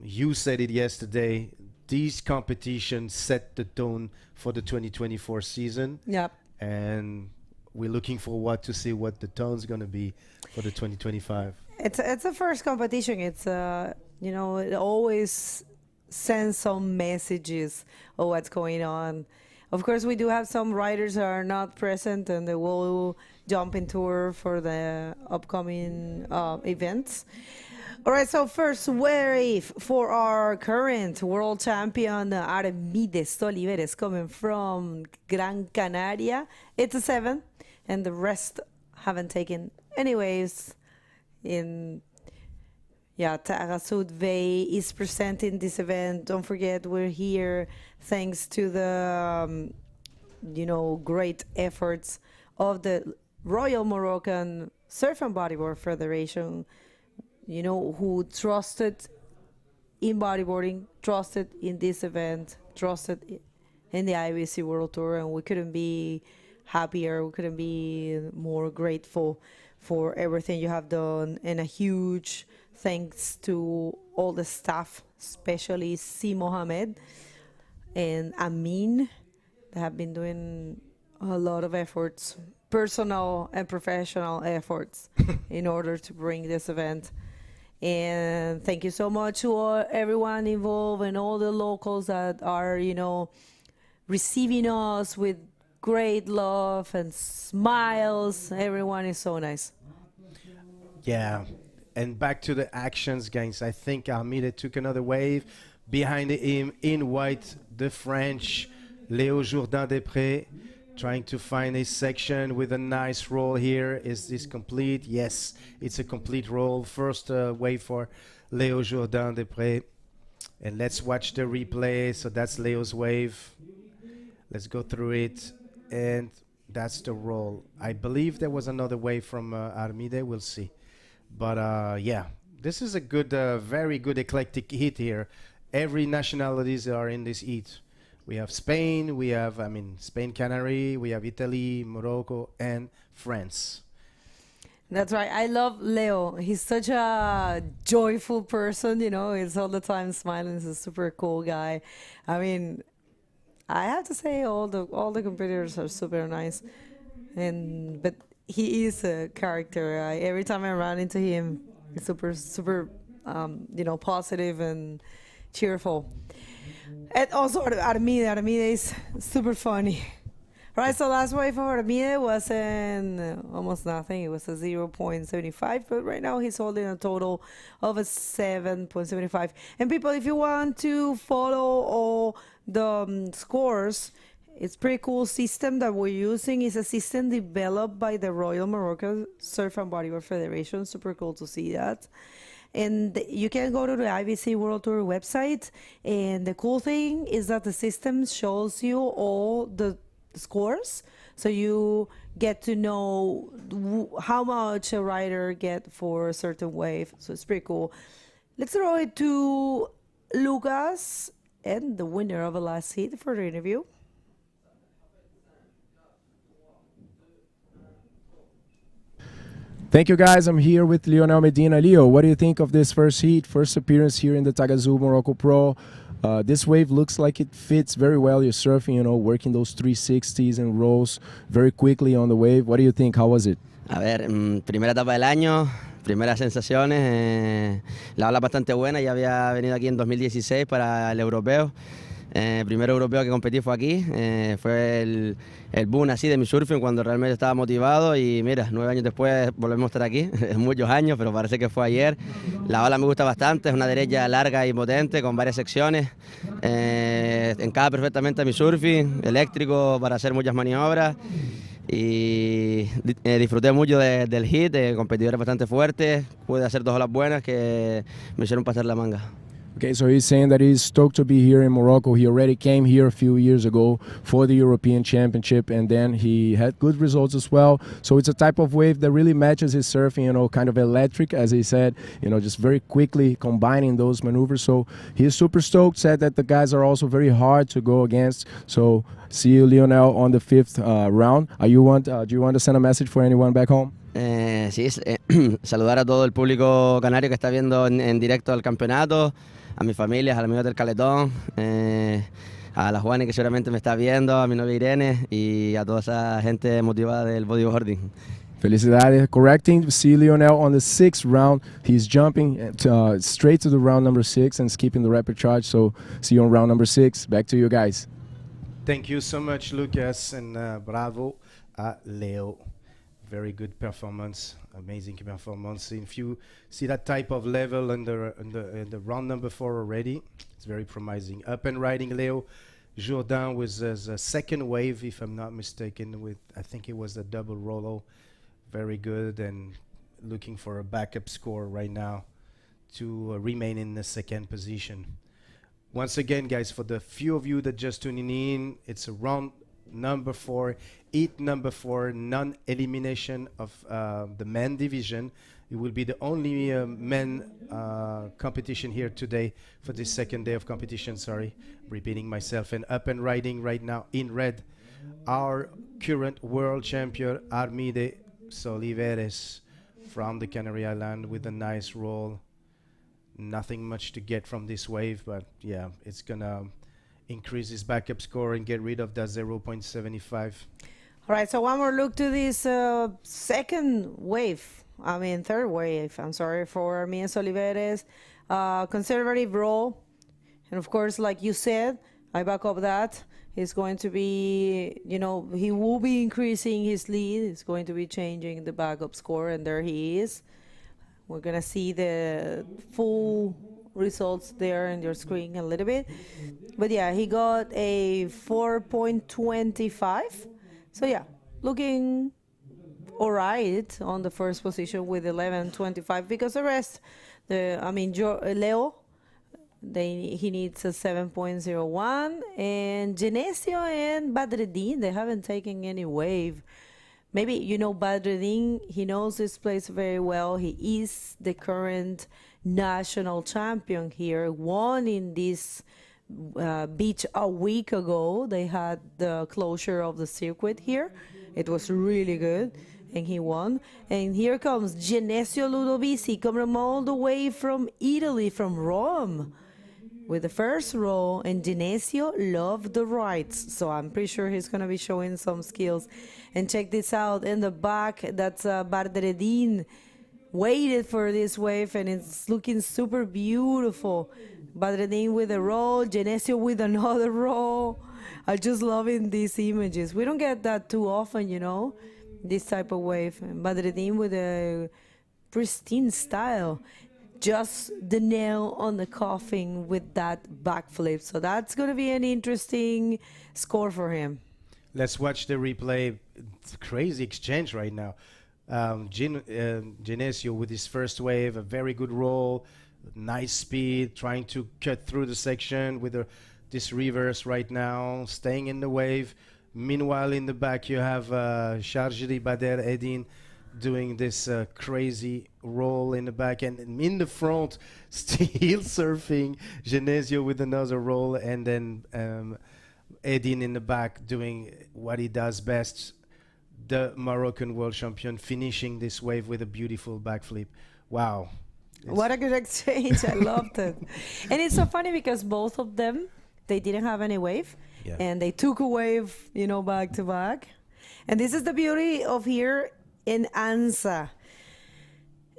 You said it yesterday. These competitions set the tone for the 2024 season. Yep. And we're looking forward to see what the tone's going to be for the 2025. It's a first competition. It's it always send some messages of what's going on. Of course, we do have some riders that are not present, and they will jump in tour for the upcoming events. All right, so first wave for our current world champion, Armides Soliveres, coming from Gran Canaria. It's a 7, and the rest haven't taken any waves in. Yeah, Taghazout Bay is presenting this event. Don't forget, we're here thanks to the, great efforts of the Royal Moroccan Surf and Bodyboard Federation, who trusted in bodyboarding, trusted in this event, trusted in the IBC World Tour, and we couldn't be happier, we couldn't be more grateful for everything you have done, and a huge thanks to all the staff, especially Si Mohamed and Amin, that have been doing a lot of efforts, personal and professional efforts, in order to bring this event. And thank you so much to everyone involved and all the locals that are, receiving us with great love and smiles. Everyone is so nice. Yeah. And back to the actions, guys. I think Armide took another wave. Behind him, in white, the French, Léo Jourdain-Després, trying to find a section with a nice roll here. Is this complete? Yes, it's a complete roll. First wave for Léo Jourdain-Després. And let's watch the replay. So that's Léo's wave. Let's go through it. And that's the roll. I believe there was another wave from Armide. We'll see. But yeah, this is a good, very good eclectic heat here. Every nationalities are in this heat. We have Spain, we have, Spain, Canary, we have Italy, Morocco, and France. That's right. I love Leo. He's such a joyful person, He's all the time smiling. He's a super cool guy. I have to say all the competitors are super nice, but he is a character. Every time I run into him, he's super, positive and cheerful. And also Armide is super funny. Right, so last wave for me wasn't almost nothing. It was a 0.75, but right now he's holding a total of a 7.75. And people, if you want to follow all the scores, it's pretty cool system that we're using. It's a system developed by the Royal Morocco Surf and Bodyboard Federation. Super cool to see that. And you can go to the IBC World Tour website, and the cool thing is that the system shows you all the scores, so you get to know how much a rider get for a certain wave. So it's pretty cool. Let's throw it to Lucas and the winner of the last heat for the interview. Thank you, guys. I'm here with Lionel Medina. Leo, what do you think of this first heat, first appearance here in the Taghazout Morocco Pro? This wave looks like it fits very well. You're surfing, you know, working those 360s and rolls very quickly on the wave. What do you think? How was it? A ver, primera etapa del año, primeras sensaciones. La ola bastante buena. Ya había venido aquí en 2016 para el europeo. Primero europeo que competí fue aquí. Fue el boom así de mi surfing cuando realmente estaba motivado. Y mira, 9 años después volvemos a estar aquí. Muchos años, pero parece que fue ayer. La ola me gusta bastante. Es una derecha larga y potente con varias secciones. Encaja perfectamente a mi surfing, eléctrico para hacer muchas maniobras. Y disfruté mucho del hit, de competidores bastante fuertes. Pude hacer 2 olas buenas que me hicieron pasar la manga. Okay, so he's saying that he's stoked to be here in Morocco. He already came here a few years ago for the European Championship, and then he had good results as well. So it's a type of wave that really matches his surfing, you know, kind of electric, as he said, you know, just very quickly combining those maneuvers. So he's super stoked, said that the guys are also very hard to go against. So see you, Lionel, on the 5th round. Do you want to send a message for anyone back home? Sí, saludar a todo el público canario que está viendo en directo el campeonato, a mi familia, a los amigos del Caletón, a la Juani que seguramente me está viendo, a mi novia Irene y a toda esa gente motivada del bodyboarding. Felicidades. Correcting, see Lionel on the 6th round. He's jumping straight to the round number 6 and skipping the rapid charge. So see you on round number 6. Back to you guys. Thank you so much, Lucas, and bravo a Leo. Very good performance, amazing performance. If you see that type of level in the round number 4 already, it's very promising. Up and riding Leo. Jourdain was a second wave, if I'm not mistaken, with I think it was a double rollo. Very good, and looking for a backup score right now to remain in the 2nd position. Once again, guys, for the few of you that just tuning in, it's a round number 4, heat number 4, non-elimination of the men division. It will be the only men competition here today for this 2nd day of competition. Sorry, repeating myself. And up and riding right now in red, our current world champion Armide Soliveres from the Canary Island with a nice roll. Nothing much to get from this wave, but yeah, it's gonna increase his backup score and get rid of that 0.75. All right, so one more look to this 2nd wave. I mean, 3rd wave, I'm sorry, for me and Soliveres. Conservative roll. And of course, like you said, I back up that. He's going to be, you know, he will be increasing his lead. He's going to be changing the backup score, and there he is. We're going to see the full results there in your screen a little bit. But yeah, he got a 4.25. So yeah, looking all right on the 1st position with 11.25, because the rest, Leo, he needs a 7.01, and Genesio and Badreddin, they haven't taken any wave. Maybe, you know, Badreddin, he knows this place very well. He is the current national champion here, won in this beach a week ago. They had the closure of the circuit here. It was really good, and he won. And here comes Genesio Ludovisi, coming all the way from Italy, from Rome, with the first roll. And Genesio loved the rights, so I'm pretty sure he's going to be showing some skills. And check this out in the back, that's Badreddin. Waited for this wave, and it's looking super beautiful. Badreddin with a roll, Genesio with another roll. I just loving these images. We don't get that too often, you know, this type of wave. Badreddin with a pristine style. Just the nail on the coffin with that backflip. So that's going to be an interesting score for him. Let's watch the replay. It's a crazy exchange right now. Genesio with his first wave, a very good roll, nice speed, trying to cut through the section with this reverse right now, staying in the wave. Meanwhile, in the back, you have Sharjdi Bader Edin doing this crazy roll in the back, and in the front, still surfing. Genesio with another roll, and then Edin in the back doing what he does best. The Moroccan world champion finishing this wave with a beautiful backflip. Wow. What a good exchange. I loved it. And it's so funny because both of them, they didn't have any wave. Yeah. And they took a wave, you know, back to back. And this is the beauty of here in Anza.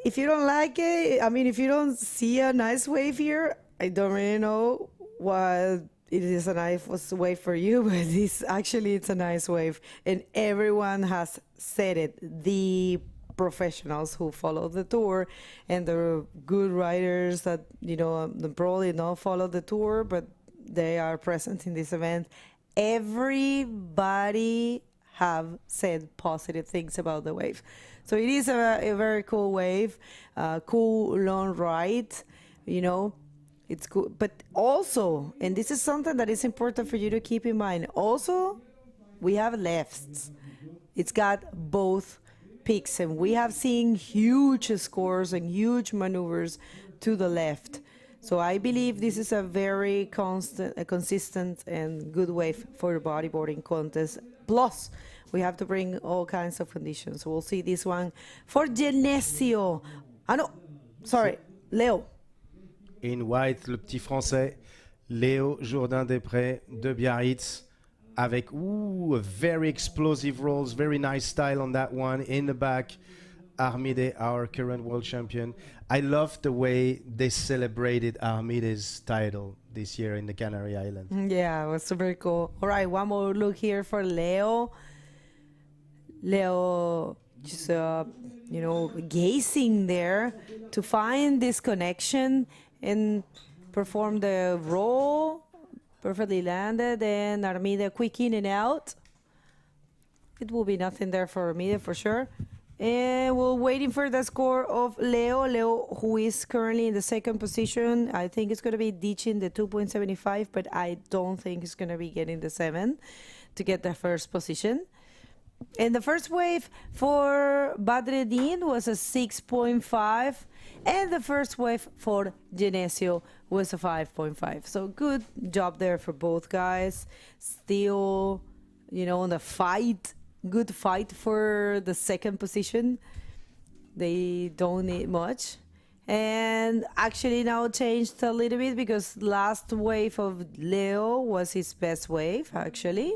If you don't like it, I mean, if you don't see a nice wave here, I don't really know what it is a nice wave for you, but it's a nice wave. And everyone has said it. The professionals who follow the tour and the good riders that, you know, probably not follow the tour, but they are present in this event. Everybody have said positive things about the wave. So it is a very cool wave, cool long ride, you know. It's good, but also, and this is something that is important for you to keep in mind, also, we have lefts. It's got both peaks, and we have seen huge scores and huge maneuvers to the left. So I believe this is a very consistent and good wave for the bodyboarding contest. Plus, we have to bring all kinds of conditions. So we'll see this one for Genesio. Léo. In white, le petit français, Léo Jourdain-Després de Biarritz, avec a very explosive rolls, very nice style on that one. In the back, Armide, our current world champion. I love the way they celebrated Armide's title this year in the Canary Islands. Yeah, it was super cool. All right, one more look here for Léo. Léo just, you know, gazing there to find this connection and perform the roll, perfectly landed, and Armida quick in and out. It will be nothing there for Armida for sure. And we're waiting for the score of Léo. Léo, who is currently in the second position. I think it's going to be ditching the 2.75, but I don't think it's going to be getting the 7 to get the first position. And the first wave for Badreddin was a 6.5. And the first wave for Genesio was a 5.5. So good job there for both guys. Still, you know, on the fight, good fight for the second position. They don't need much. And actually now changed a little bit because last wave of Léo was his best wave, actually.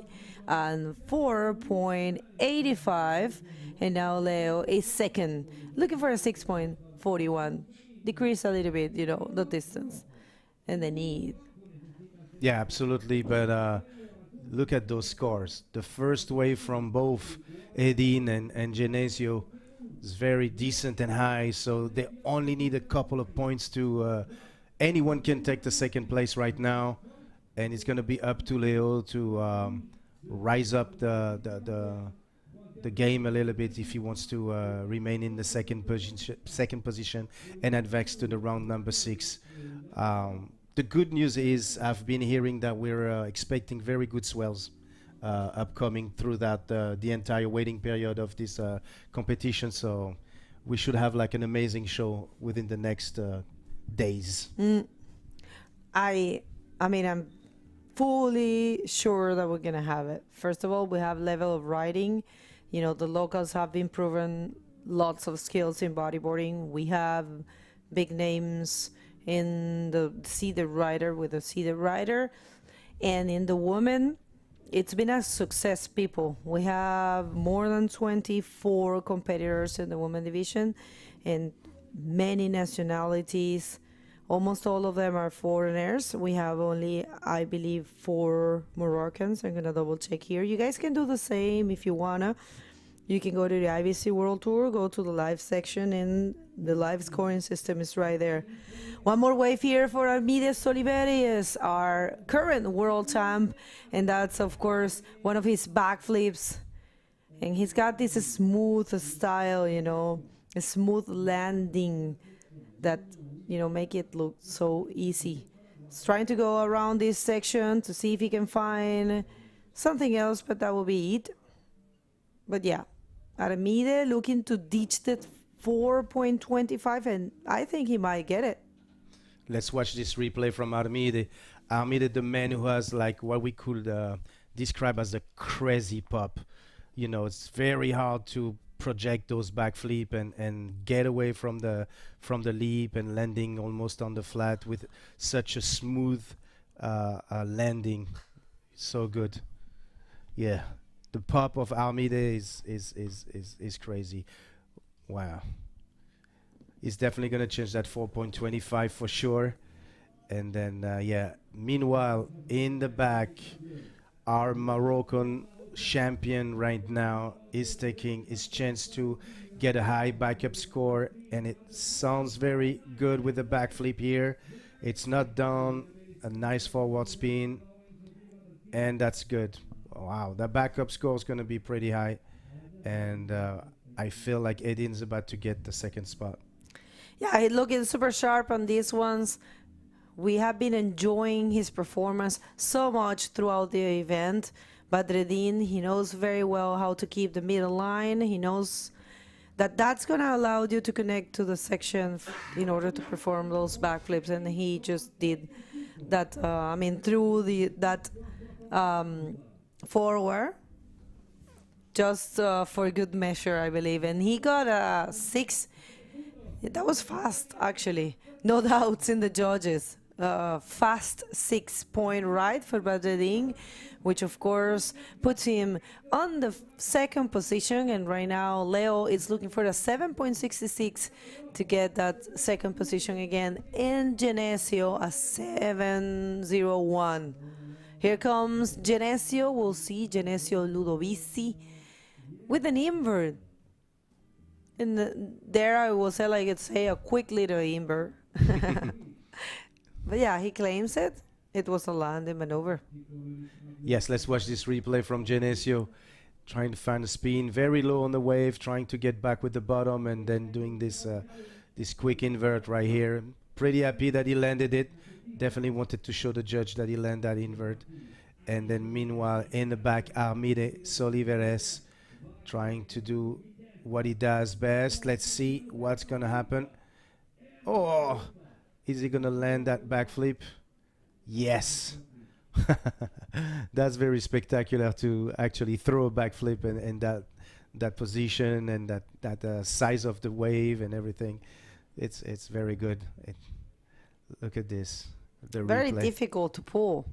And 4.85. And now Léo is second, looking for a 6.41. Decrease a little bit, you know, the distance and the need. Yeah, absolutely. But look at those scores. The first wave from both Edin and Genesio is very decent and high. So they only need a couple of points to... anyone can take the second place right now. And it's going to be up to Léo to rise up the game a little bit if he wants to remain in the second position and advance to the round number 6. The good news is I've been hearing that we're expecting very good swells upcoming through that the entire waiting period of this competition. So we should have like an amazing show within the next days. I mean, I'm fully sure that we're gonna have it. First of all, we have level of riding. You know, the locals have been proven lots of skills in bodyboarding. We have big names in the seated rider with a seated rider. And in the women, it's been a success, people. We have more than 24 competitors in the women division and many nationalities. Almost all of them are foreigners. We have only, I believe, 4 Moroccans. I'm gonna double check here. You guys can do the same if you wanna. You can go to the IBC World Tour, go to the live section, and the live scoring system is right there. One more wave here for Armides Soliveres, our current world champ, and that's, of course, one of his backflips. And he's got this smooth style, you know, a smooth landing that, you know, make it look so easy. He's trying to go around this section to see if he can find something else, but that will be it. But yeah, Armide looking to ditch that 4.25, and I think he might get it. Let's watch this replay from Armide. Armide, the man who has like what we could describe as a crazy pop. You know, it's very hard to project those backflip and get away from the leap and landing almost on the flat with such a smooth landing. So good. Yeah, the pop of Armide is crazy. Wow. He's definitely going to change that 4.25 for sure. And then, yeah, meanwhile, in the back, our Moroccan champion right now is taking his chance to get a high backup score. And it sounds very good with the backflip here. It's not down, a nice forward spin. And that's good. Wow, the backup score is going to be pretty high. And I feel like Edin's about to get the second spot. Yeah, he's looking super sharp on these ones. We have been enjoying his performance so much throughout the event. Badreddin, he knows very well how to keep the middle line. He knows that that's going to allow you to connect to the section in order to perform those backflips. And he just did that, I mean, through that forward, just for good measure, I believe. And he got a 6. That was fast, actually. No doubts in the judges. Fast 6-point ride for Badreddin, which of course puts him on the second position. And right now, Leo is looking for a 7.66 to get that second position again. And Genesio a 7.01. Here comes Genesio. We'll see Genesio Ludovici with an invert. And there I will say, like, say a quick little invert. But yeah, he claims it. It was a landing maneuver. Yes, let's watch this replay from Genesio. Trying to find a spin, very low on the wave, trying to get back with the bottom, and then doing this this quick invert right here. Pretty happy that he landed it. Definitely wanted to show the judge that he landed that invert. And then meanwhile, in the back, Armide Soliveres trying to do what he does best. Let's see what's going to happen. Oh, is he going to land that backflip? Yes. That's very spectacular to actually throw a backflip in that position and that size of the wave and everything. It's very good. Look at this. The very replay. difficult to pull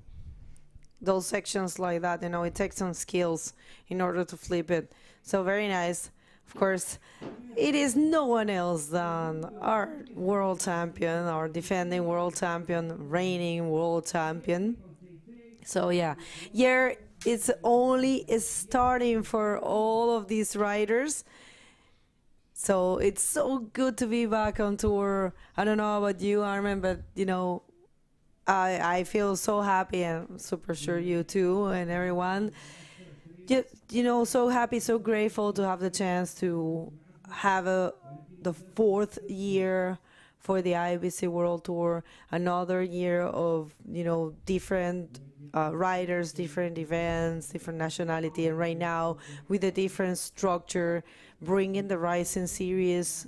those sections like that. You know, it takes some skills in order to flip it. So very nice. Of course, it is no one else than our world champion, our defending world champion, reigning world champion. So yeah, it's only starting for all of these riders. So it's so good to be back on tour. I don't know about you, Armin, but you know, I feel so happy, and I'm super sure you too, and everyone. Just, you know, so happy, so grateful to have the chance to have the 4th year for the IBC World Tour, another year of, you know, different riders, different events, different nationality, and right now with a different structure, bringing the Rising Series,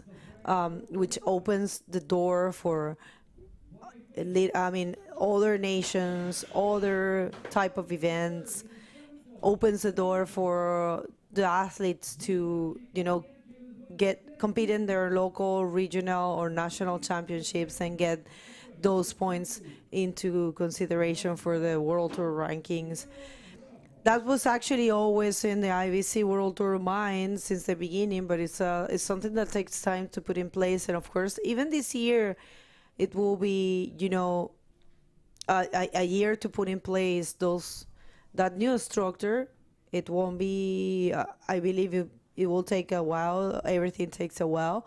which opens the door for, I mean, other nations, other type of events, opens the door for the athletes to, you know, compete in their local, regional, or national championships and get those points into consideration for the World Tour rankings. That was actually always in the IBC World Tour mind since the beginning, but it's something that takes time to put in place. And of course, even this year, it will be, you know, a year to put in place that new structure. It won't be, I believe it will take a while. Everything takes a while.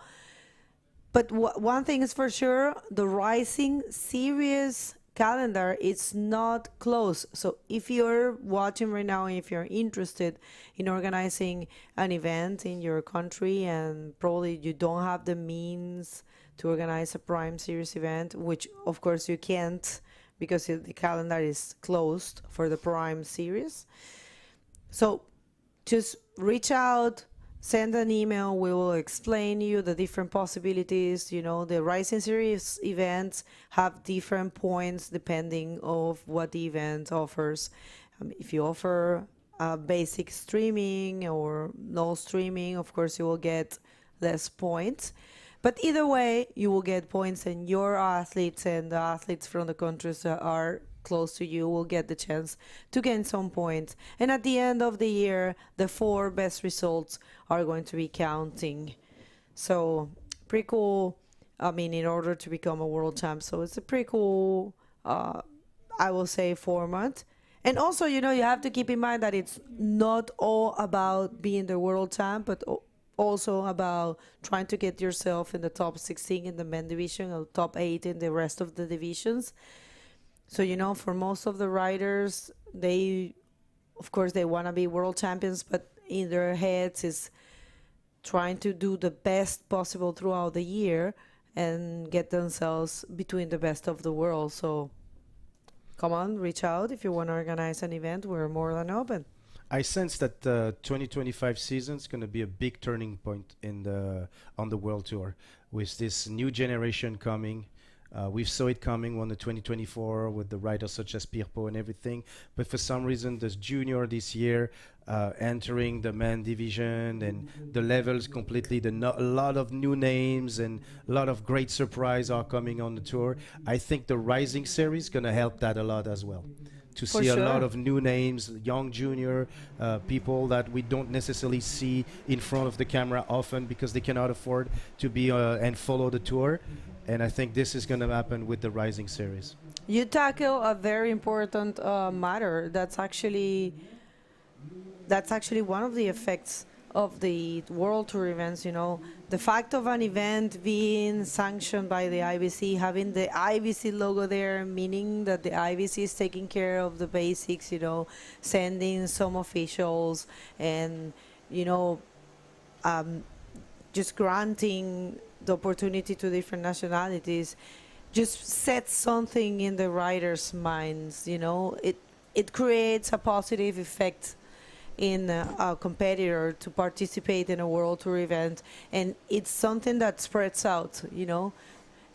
But one thing is for sure, the Rising Series calendar is not closed. So if you're watching right now, if you're interested in organizing an event in your country and probably you don't have the means to organize a Prime Series event, which of course you can't because the calendar is closed for the Prime Series. So just reach out, send an email. We will explain you the different possibilities. You know, the Rising Series events have different points depending of what the event offers. If you offer basic streaming or no streaming, of course you will get less points. But either way, you will get points, and your athletes and the athletes from the countries that are close to you will get the chance to gain some points. And at the end of the year, the 4 best results are going to be counting. So pretty cool. I mean, in order to become a world champ. So it's a pretty cool, I will say, format. And also, you know, you have to keep in mind that it's not all about being the world champ, but also about trying to get yourself in the top 16 in the men division or top 8 in the rest of the divisions. So, you know, for most of the riders, of course, they want to be world champions, but in their heads is trying to do the best possible throughout the year and get themselves between the best of the world. So come on, reach out if you want to organize an event. We're more than open. I sense that the 2025 season is going to be a big turning point on the World Tour with this new generation coming. We saw it coming on the 2024 with the riders such as Pirpo and everything. But for some reason, this junior this year entering the men division and the levels completely, a lot of new names and a lot of great surprise are coming on the tour. I think the Rising Series is going to help that a lot as well. To For see sure. a lot of new names, young junior people that we don't necessarily see in front of the camera often because they cannot afford to be and follow the tour. And I think this is going to happen with the Rising Series. You tackle a very important matter. That's actually one of the effects of the World Tour events. You know, the fact of an event being sanctioned by the IBC, having the IBC logo there, meaning that the IBC is taking care of the basics. You know, sending some officials and, you know, just granting the opportunity to different nationalities just sets something in the riders' minds. You know, it creates a positive effect in a competitor to participate in a World Tour event, and it's something that spreads out, you know.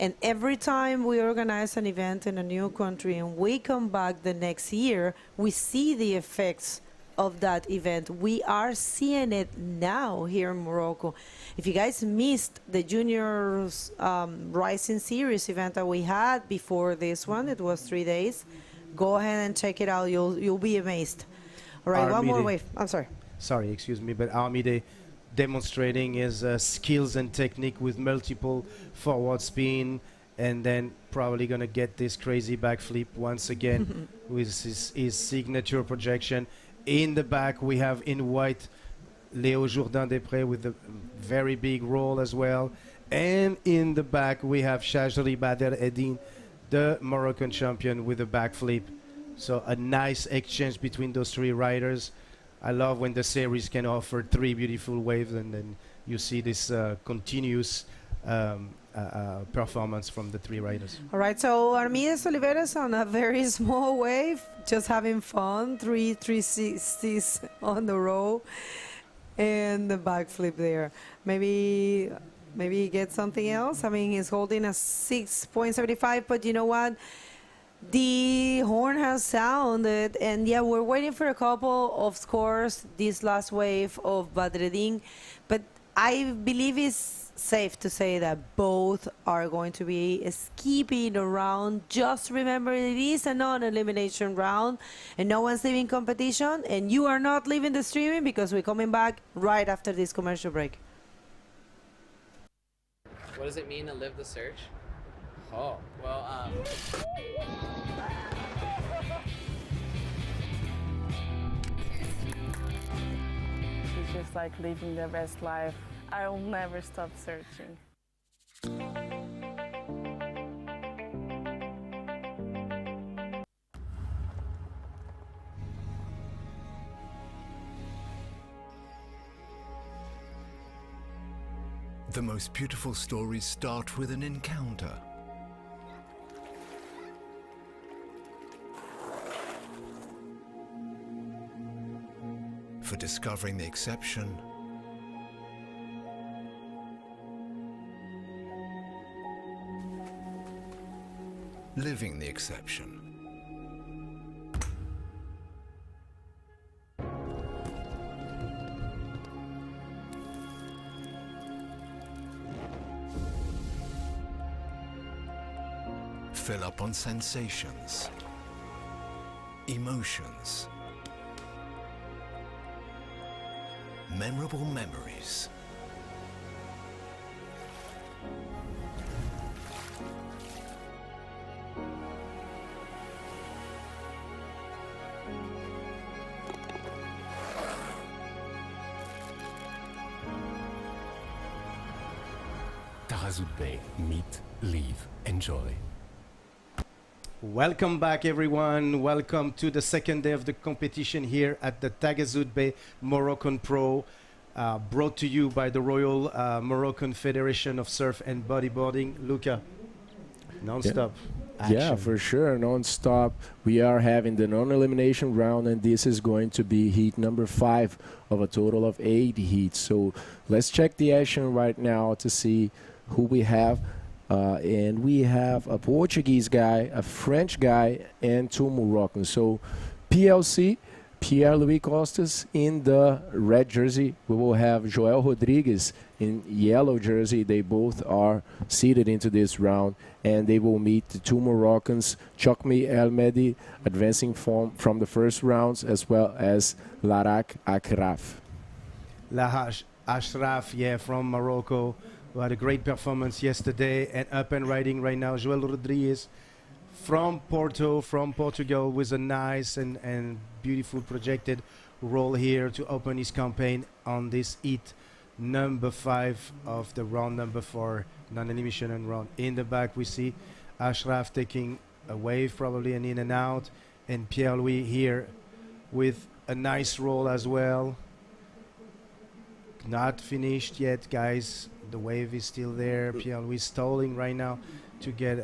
And every time we organize an event in a new country and we come back the next year, we see the effects of that event. We are seeing it now here in Morocco. If you guys missed the juniors Rising Series event that we had before this one, it was 3 days, go ahead and check it out. You'll be amazed. All right, one more wave. I'm sorry. Sorry, excuse me, but Armide demonstrating his skills and technique with multiple forward spin, and then probably going to get this crazy backflip once again with his signature projection. In the back, we have in white Léo Jourdain-Després with a very big roll as well. And in the back, we have Chajri Bader Eddine, the Moroccan champion, with a backflip. So a nice exchange between those 3 riders. I love when the series can offer 3 beautiful waves, and then you see this continuous performance from the 3 riders. All right, so Armide Soliveres on a very small wave, just having fun, 360s on the row, and the backflip there. Maybe get something else. I mean, he's holding a 6.75, but you know what? The horn has sounded, and yeah, we're waiting for a couple of scores this last wave of Badreddin, but I believe it's safe to say that both are going to be skipping around. Just remember, it is a non-elimination round, and no one's leaving competition, and you are not leaving the streaming because we're coming back right after this commercial break. What does it mean to live the search? Oh, well, It's just like living the best life. I'll never stop searching. The most beautiful stories start with an encounter. For discovering the exception, living the exception. Fill up on sensations, emotions, memorable memories. Taghazout Bay. Meet, live, enjoy. Welcome back, everyone. Welcome to the second day of the competition here at the Taghazout Bay Morocco Pro, brought to you by the Royal Moroccan Federation of Surf and Bodyboarding. Luca, non-stop action. yeah, for sure, non-stop. We are having the non-elimination round, and this is going to be heat number 5 of a total of 8 heats. So let's check the action right now to see who we have. And we have a Portuguese guy, a French guy, and 2 Moroccans. So PLC, Pierre-Louis Costas in the red jersey. We will have Joel Rodrigues in yellow jersey. They both are seeded into this round, and they will meet the 2 Moroccans, Chokmi El-Medi, advancing from the first rounds, as well as Larak Akraf. Lahaj Ashraf, yeah, from Morocco, who had a great performance yesterday and up and riding right now. Joel Rodrigues from Porto, from Portugal, with a nice and beautiful projected roll here to open his campaign on this heat number 5 of the round number 4 non-elimination round. In the back, we see Ashraf taking a wave, probably an in and out, and Pierre-Louis here with a nice roll as well. Not finished yet, guys. The wave is still there. Pierre-Louis stalling right now to get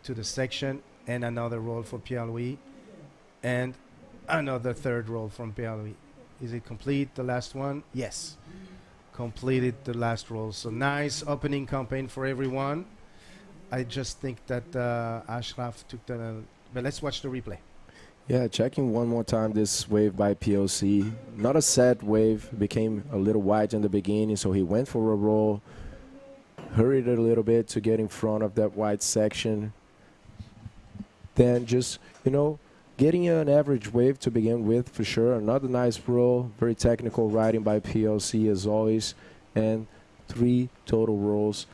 to the section, and another roll for Pierre-Louis, and another third roll from Pierre-Louis. Is it complete, the last one? Yes, completed the last roll. So nice opening campaign for everyone. I just think that Ashraf took the... but let's watch the replay. Yeah, checking one more time this wave by PLC. Not a set wave, became a little wide in the beginning, so he went for a roll, hurried a little bit to get in front of that wide section. Then just, you know, getting an average wave to begin with for sure. Another nice roll, very technical riding by PLC as always, and 3 total rolls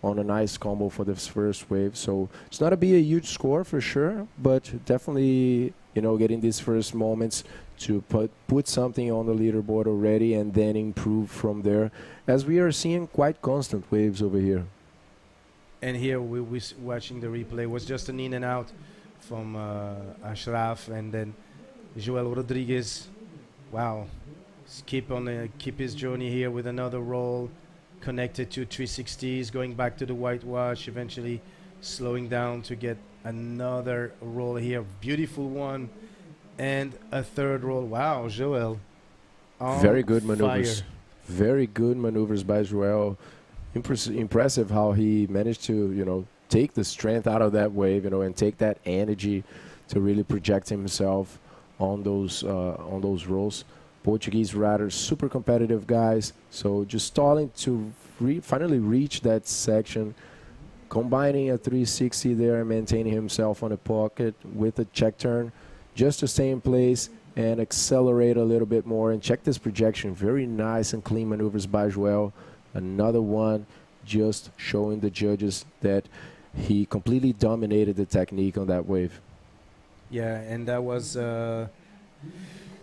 on a nice combo for this first wave. So it's not to be a huge score for sure, but definitely, you know, getting these first moments to put something on the leaderboard already and then improve from there, as we are seeing quite constant waves over here. And here we watching the replay was just an in and out from Ashraf, and then Joel Rodrigues. Wow, keep his journey here with another roll, connected to 360s, going back to the whitewash, eventually slowing down to get another roll here. Beautiful one, and a third roll. Wow, Joel. Very good maneuvers. Very good maneuvers by Joel. Impressive how he managed to, you know, take the strength out of that wave, you know, and take that energy to really project himself on those rolls. Portuguese riders, super competitive guys. So just stalling to finally reach that section, combining a 360 there and maintaining himself on the pocket with a check turn, just to stay in place and accelerate a little bit more. And check this projection, very nice and clean maneuvers by Joel. Another one, just showing the judges that he completely dominated the technique on that wave. Yeah, and that was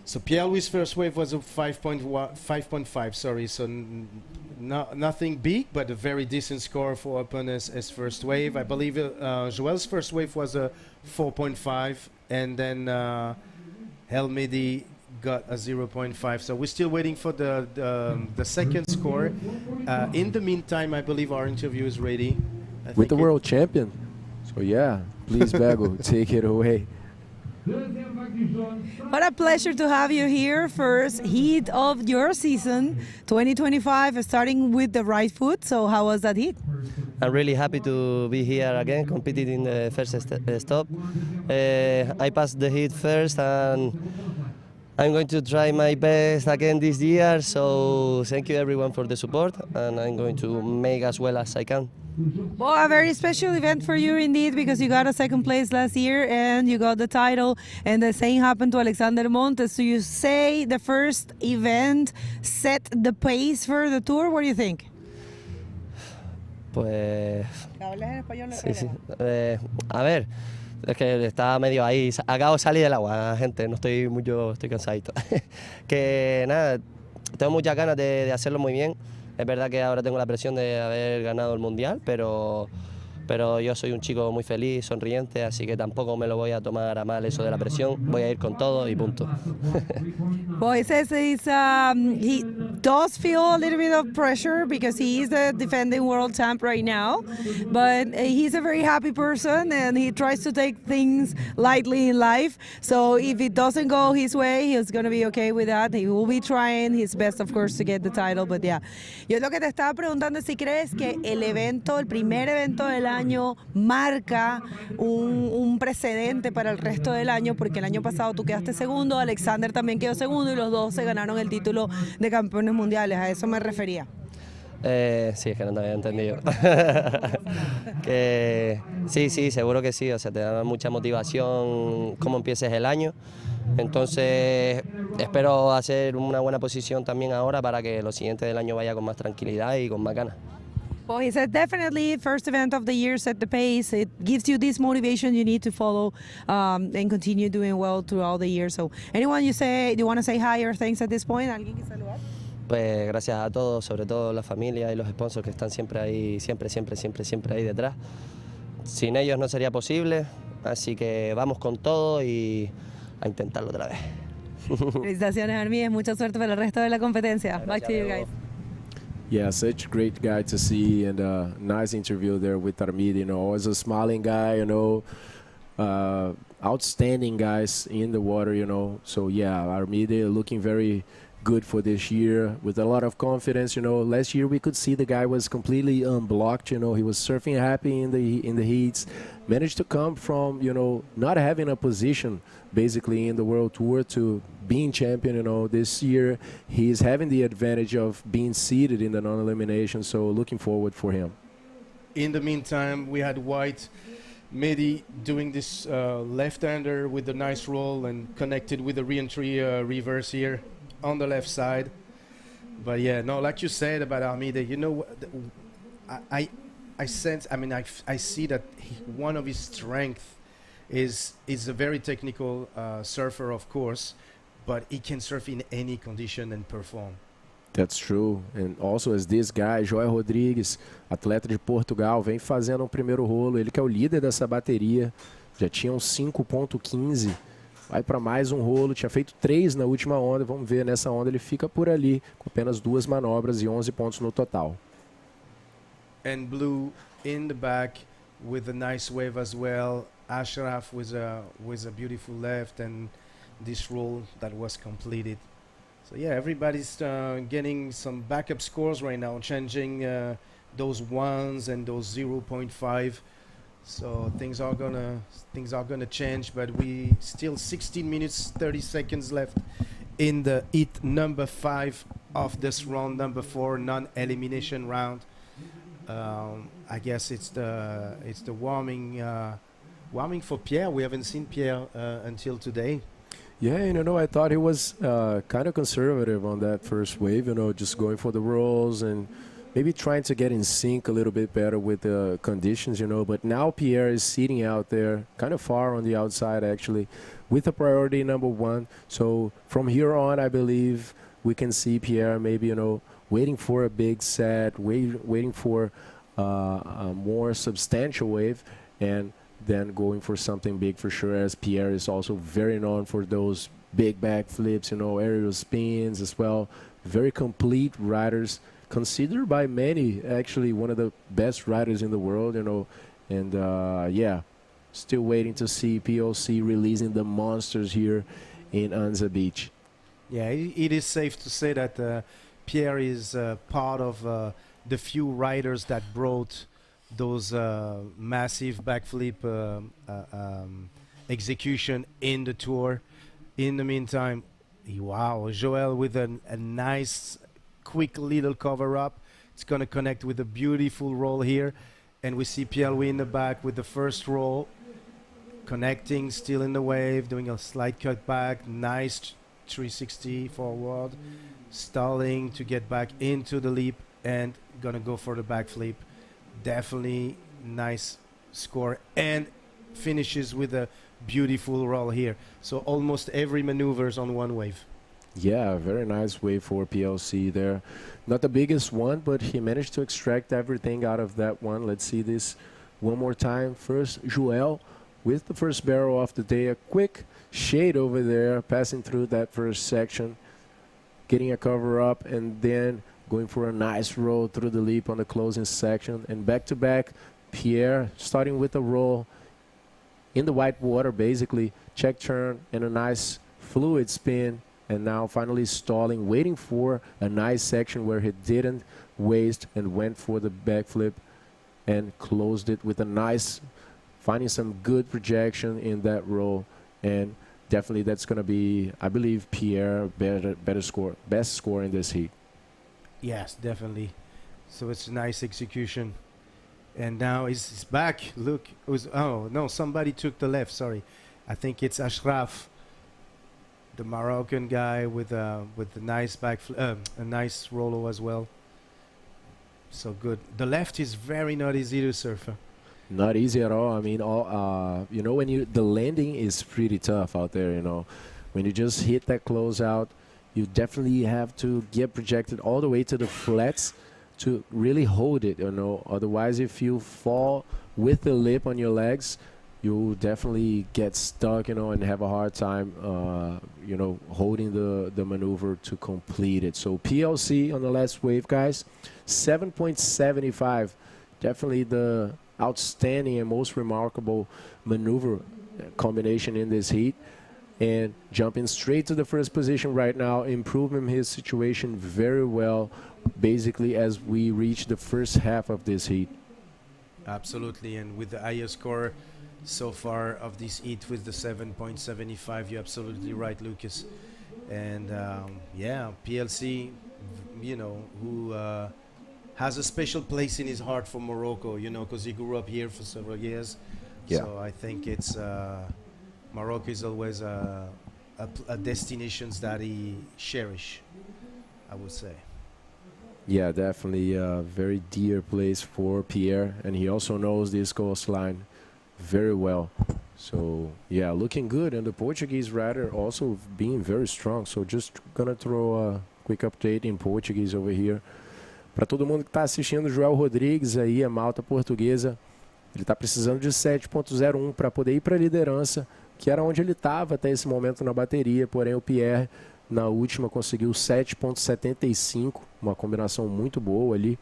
so Pierre-Louis' first wave was a 5.5, sorry, so nothing big, but a very decent score for upon his first wave. I believe Joel's first wave was a 4.5, and then Helmidi got a 0.5. So we're still waiting for the second score. In the meantime, I believe our interview is ready. With the world champion. So yeah, please, Bago, take it away. What a pleasure to have you here. First heat of your season 2025, starting with the right foot. So how was that heat? I'm really happy to be here again, competing in the first stop. I passed the heat first, and I'm going to try my best again this year. So thank you everyone for the support, and I'm going to make as well as I can. Well, a very special event for you indeed, because you got a second place last year and you got the title, and the same happened to Alexander Montes. So you say the first event set the pace for the tour. What do you think? Pues sí, sí. A ver, es que estaba medio ahí, acabo de salir del agua, gente, no estoy mucho, estoy cansadito. Que nada, tengo muchas ganas de hacerlo muy bien. Es verdad que ahora tengo la presión de haber ganado el Mundial, pero yo soy un chico muy feliz, sonriente, así que tampoco me lo voy a tomar a mal eso de la presión. Voy a ir con todo y punto. Well, he says he does feel a little bit of pressure because he is the defending world champ right now, but he's a very happy person and he tries to take things lightly in life. So if it doesn't go his way, he's going to be okay with that. He will be trying his best, of course, to get the title, but yeah. Yo lo que te estaba preguntando es si crees que el primer evento del año marca un precedente para el resto del año, porque el año pasado tú quedaste segundo, Alexander también quedó segundo y los dos se ganaron el título de campeones mundiales. A eso me refería. Sí, es que no te había entendido. Que sí, seguro que sí. O sea, te da mucha motivación cómo empieces el año. Entonces, espero hacer una buena posición también ahora para que lo siguiente del año vaya con más tranquilidad y con más ganas. Well, he said definitely first event of the year set the pace. It gives you this motivation you need to follow and continue doing well throughout the year. So, anyone do you want to say hi or thanks at this point? ¿Alguien que saludar? Pues gracias a todos, sobre todo la familia y los sponsors que están siempre ahí, siempre ahí detrás. Sin ellos no sería posible, así que vamos con todo y a intentarlo otra vez. Felicitaciones, Armíes. Mucha suerte para el resto de la competencia. Back to you guys. Yeah, such a great guy to see, and nice interview there with Armide. You know, always a smiling guy. You know, outstanding guys in the water. You know, so yeah, Armide looking very good for this year with a lot of confidence. You know, last year we could see the guy was completely unblocked. You know, he was surfing happy in the heats, managed to come from, you know, not having a position basically in the world tour to being champion. You know, this year he's having the advantage of being seeded in the non-elimination, so looking forward for him. In the meantime, we had White Mehdi doing this left-hander with a nice roll and connected with the re-entry reverse here on the left side. But yeah, no, like you said about Armide, you know, I sense, I mean, I see that one of his strengths is a very technical surfer, of course, but he can surf in any condition and perform. That's true. And also as this guy, Joel Rodrigues, atleta de Portugal, vem fazendo um primeiro rolo. Ele que é o líder dessa bateria, já tinha um 5.15. Vai para mais um rolo, tinha feito 3 na última onda. Vamos ver, nessa onda ele fica por ali, com apenas 2 manobras e 11 pontos no total. And Blue in the back with a nice wave as well. Ashraf with a beautiful left, and this roll that was completed. So yeah, everybody's getting some backup scores right now, changing those 1s and those 0.5. So things are gonna change, but we still 16 minutes 30 seconds left in the heat number 5 of this round number 4 non-elimination round. I guess it's the warming for Pierre. We haven't seen Pierre until today. Yeah, and you know, I thought he was kind of conservative on that first wave, you know, just going for the rolls and maybe trying to get in sync a little bit better with the conditions, you know. But now Pierre is sitting out there, kind of far on the outside actually, with a priority number 1. So from here on, I believe we can see Pierre maybe, you know, waiting for a big set, waiting for a more substantial wave, and then going for something big for sure, as Pierre is also very known for those big back flips, you know, aerial spins as well. Very complete riders, considered by many actually one of the best riders in the world, you know. And yeah, still waiting to see PLC releasing the monsters here in Anza Beach. Yeah, it is safe to say that Pierre is part of the few riders that brought those massive backflip execution in the tour. In the meantime, wow, Joel with a nice, quick little cover up. It's going to connect with a beautiful roll here. And we see Pierre-Louis in the back with the first roll, connecting, still in the wave, doing a slight cut back, nice 360 forward, stalling to get back into the leap, and going to go for the backflip. Definitely nice score, and finishes with a beautiful roll here. So almost every maneuver is on one wave. Yeah, very nice wave for PLC there. Not the biggest one, but he managed to extract everything out of that one. Let's see this one more time. First, Joel with the first barrel of the day. A quick shade over there, passing through that first section, getting a cover up, and then going for a nice roll through the leap on the closing section. And back-to-back, Pierre starting with a roll in the white water, basically, check turn and a nice fluid spin, and now finally stalling, waiting for a nice section where he didn't waste and went for the backflip and closed it with a nice, finding some good projection in that roll. And definitely that's going to be, I believe, Pierre better score, best score in this heat. Yes, definitely. So it's a nice execution. And now he's back. Look, it was, oh no, somebody took the left. Sorry, I think it's Ashraf, the Moroccan guy with the nice a nice rollo as well. So good. The left is very not easy to surf. Not easy at all. I mean, you know, when the landing is pretty tough out there. You know, when you just hit that closeout, you definitely have to get projected all the way to the flats to really hold it, you know. Otherwise, if you fall with the lip on your legs, you'll definitely get stuck, you know, and have a hard time, you know, holding the maneuver to complete it. So PLC on the last wave, guys, 7.75. Definitely the outstanding and most remarkable maneuver combination in this heat. And jumping straight to the first position right now, improving his situation very well, basically, as we reach the first half of this heat. Absolutely, and with the highest score so far of this heat with the 7.75, you're absolutely right, Lucas. And yeah, PLC, you know, who has a special place in his heart for Morocco, you know, because he grew up here for several years. Yeah. So I think it's Morocco is always a destinations that he cherish, I would say. Yeah, definitely a very dear place for Pierre, and he also knows this coastline very well. So yeah, looking good, and the Portuguese rider also being very strong. So just gonna throw a quick update in Portuguese over here. Para todo mundo que está assistindo, Joel Rodrigues aí, a malta portuguesa, ele está precisando de 7.01 para poder ir para a liderança, que era onde ele estava até esse momento na bateria. Porém, o Pierre na última conseguiu 7.75, uma combinação muito boa ali,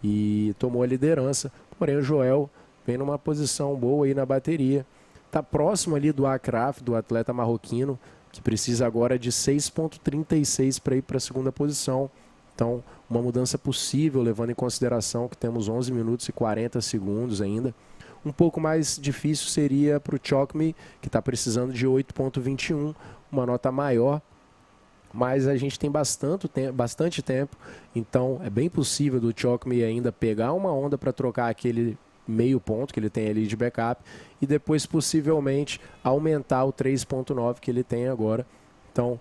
e tomou a liderança. Porém, o Joel vem numa posição boa aí na bateria. Está próximo ali do Akraf, do atleta marroquino, que precisa agora de 6.36 para ir para a segunda posição. Então, uma mudança possível, levando em consideração que temos 11 minutos e 40 segundos ainda. Um pouco mais difícil seria para o Chokmi, que está precisando de 8.21, uma nota maior. Mas a gente tem bastante tempo, então é bem possível do Chokmi ainda pegar uma onda para trocar aquele meio ponto que ele tem ali de backup e depois possivelmente aumentar o 3.9 que ele tem agora. Então,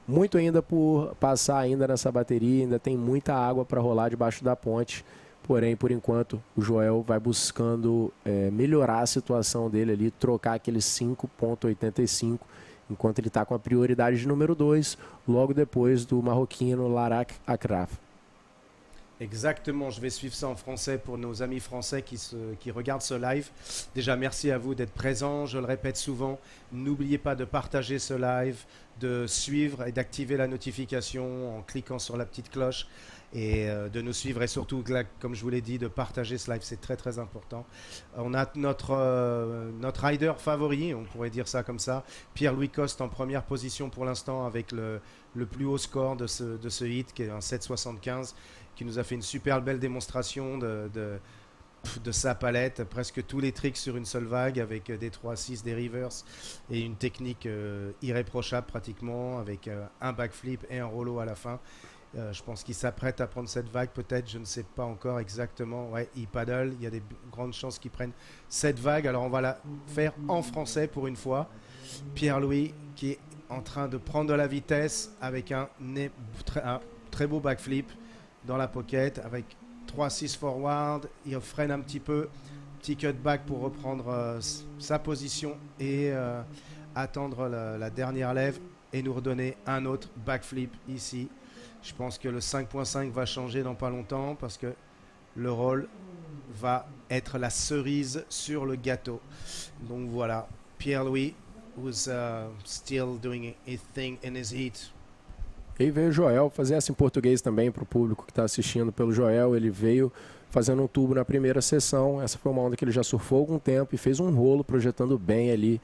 muito ainda por passar ainda nessa bateria, ainda tem muita água para rolar debaixo da ponte. Porém, por enquanto, o Joel vai buscando melhorar a situação dele ali, trocar aqueles 5,85, enquanto ele está com a prioridade de número 2, logo depois do marroquino Larak Akraf. Exactement, je vais suivre ça en français pour nos amis français qui regardent ce live. Déjà, merci à vous d'être présents, je le répète souvent, n'oubliez pas de partager ce live, de suivre et d'activer la notification en cliquant sur la petite cloche et de nous suivre et surtout, comme je vous l'ai dit, de partager ce live, c'est très très important. On a notre rider favori, on pourrait dire ça comme ça, Pierre-Louis Coste en première position pour l'instant avec le plus haut score de ce hit qui est un 7,75, qui nous a fait une super belle démonstration de sa palette, presque tous les tricks sur une seule vague avec des 3-6, des reverse et une technique irréprochable pratiquement avec un backflip et un rollo à la fin. Je pense qu'il s'apprête à prendre cette vague peut-être, je ne sais pas encore exactement. Ouais, il paddle, il y a des grandes chances qu'il prenne cette vague. Alors on va la faire en français pour une fois. Pierre-Louis qui est en train de prendre de la vitesse avec un très beau backflip dans la pocket avec 3-6 forward, il freine un petit peu, petit cutback pour reprendre sa position et attendre la dernière lève et nous redonner un autre backflip ici. Je pense que le 5.5 va changer dans pas longtemps parce que le roll va être la cerise sur le gâteau. Donc voilà, Pierre-Louis who's still doing his thing in his heat. E veio o Joel fazer essa em português também para o público que está assistindo pelo Joel. Ele veio fazendo um tubo na primeira sessão. Essa foi uma onda que ele já surfou algum tempo e fez um rolo projetando bem ali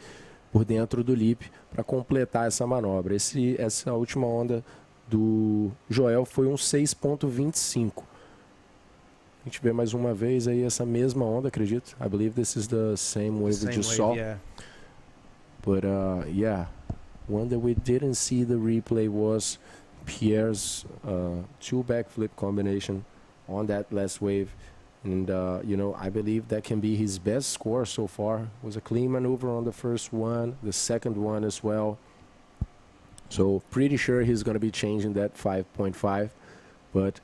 por dentro do lip para completar essa manobra. Essa última onda do Joel foi um 6.25. A gente vê mais uma vez aí essa mesma onda, acredito. I believe this is the same wave we just saw. Yeah. But yeah, one that we didn't see the replay was Pierre's two backflip combination on that last wave. And, you know, I believe that can be his best score so far. It was a clean maneuver on the first one, the second one as well. So pretty sure he's going to be changing that 5.5. But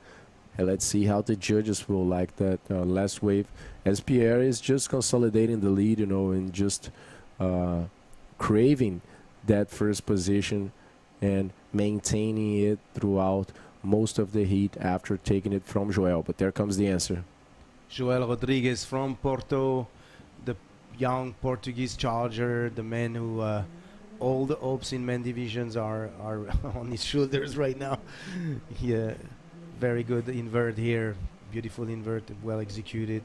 let's see how the judges will like that last wave. As Pierre is just consolidating the lead, you know, and just craving that first position and maintaining it throughout most of the heat after taking it from Joel. But there comes the answer. Joel Rodriguez from Porto, the young Portuguese charger, the man who all the hopes in men divisions are on his shoulders right now. Yeah, very good invert here, beautiful invert, well executed.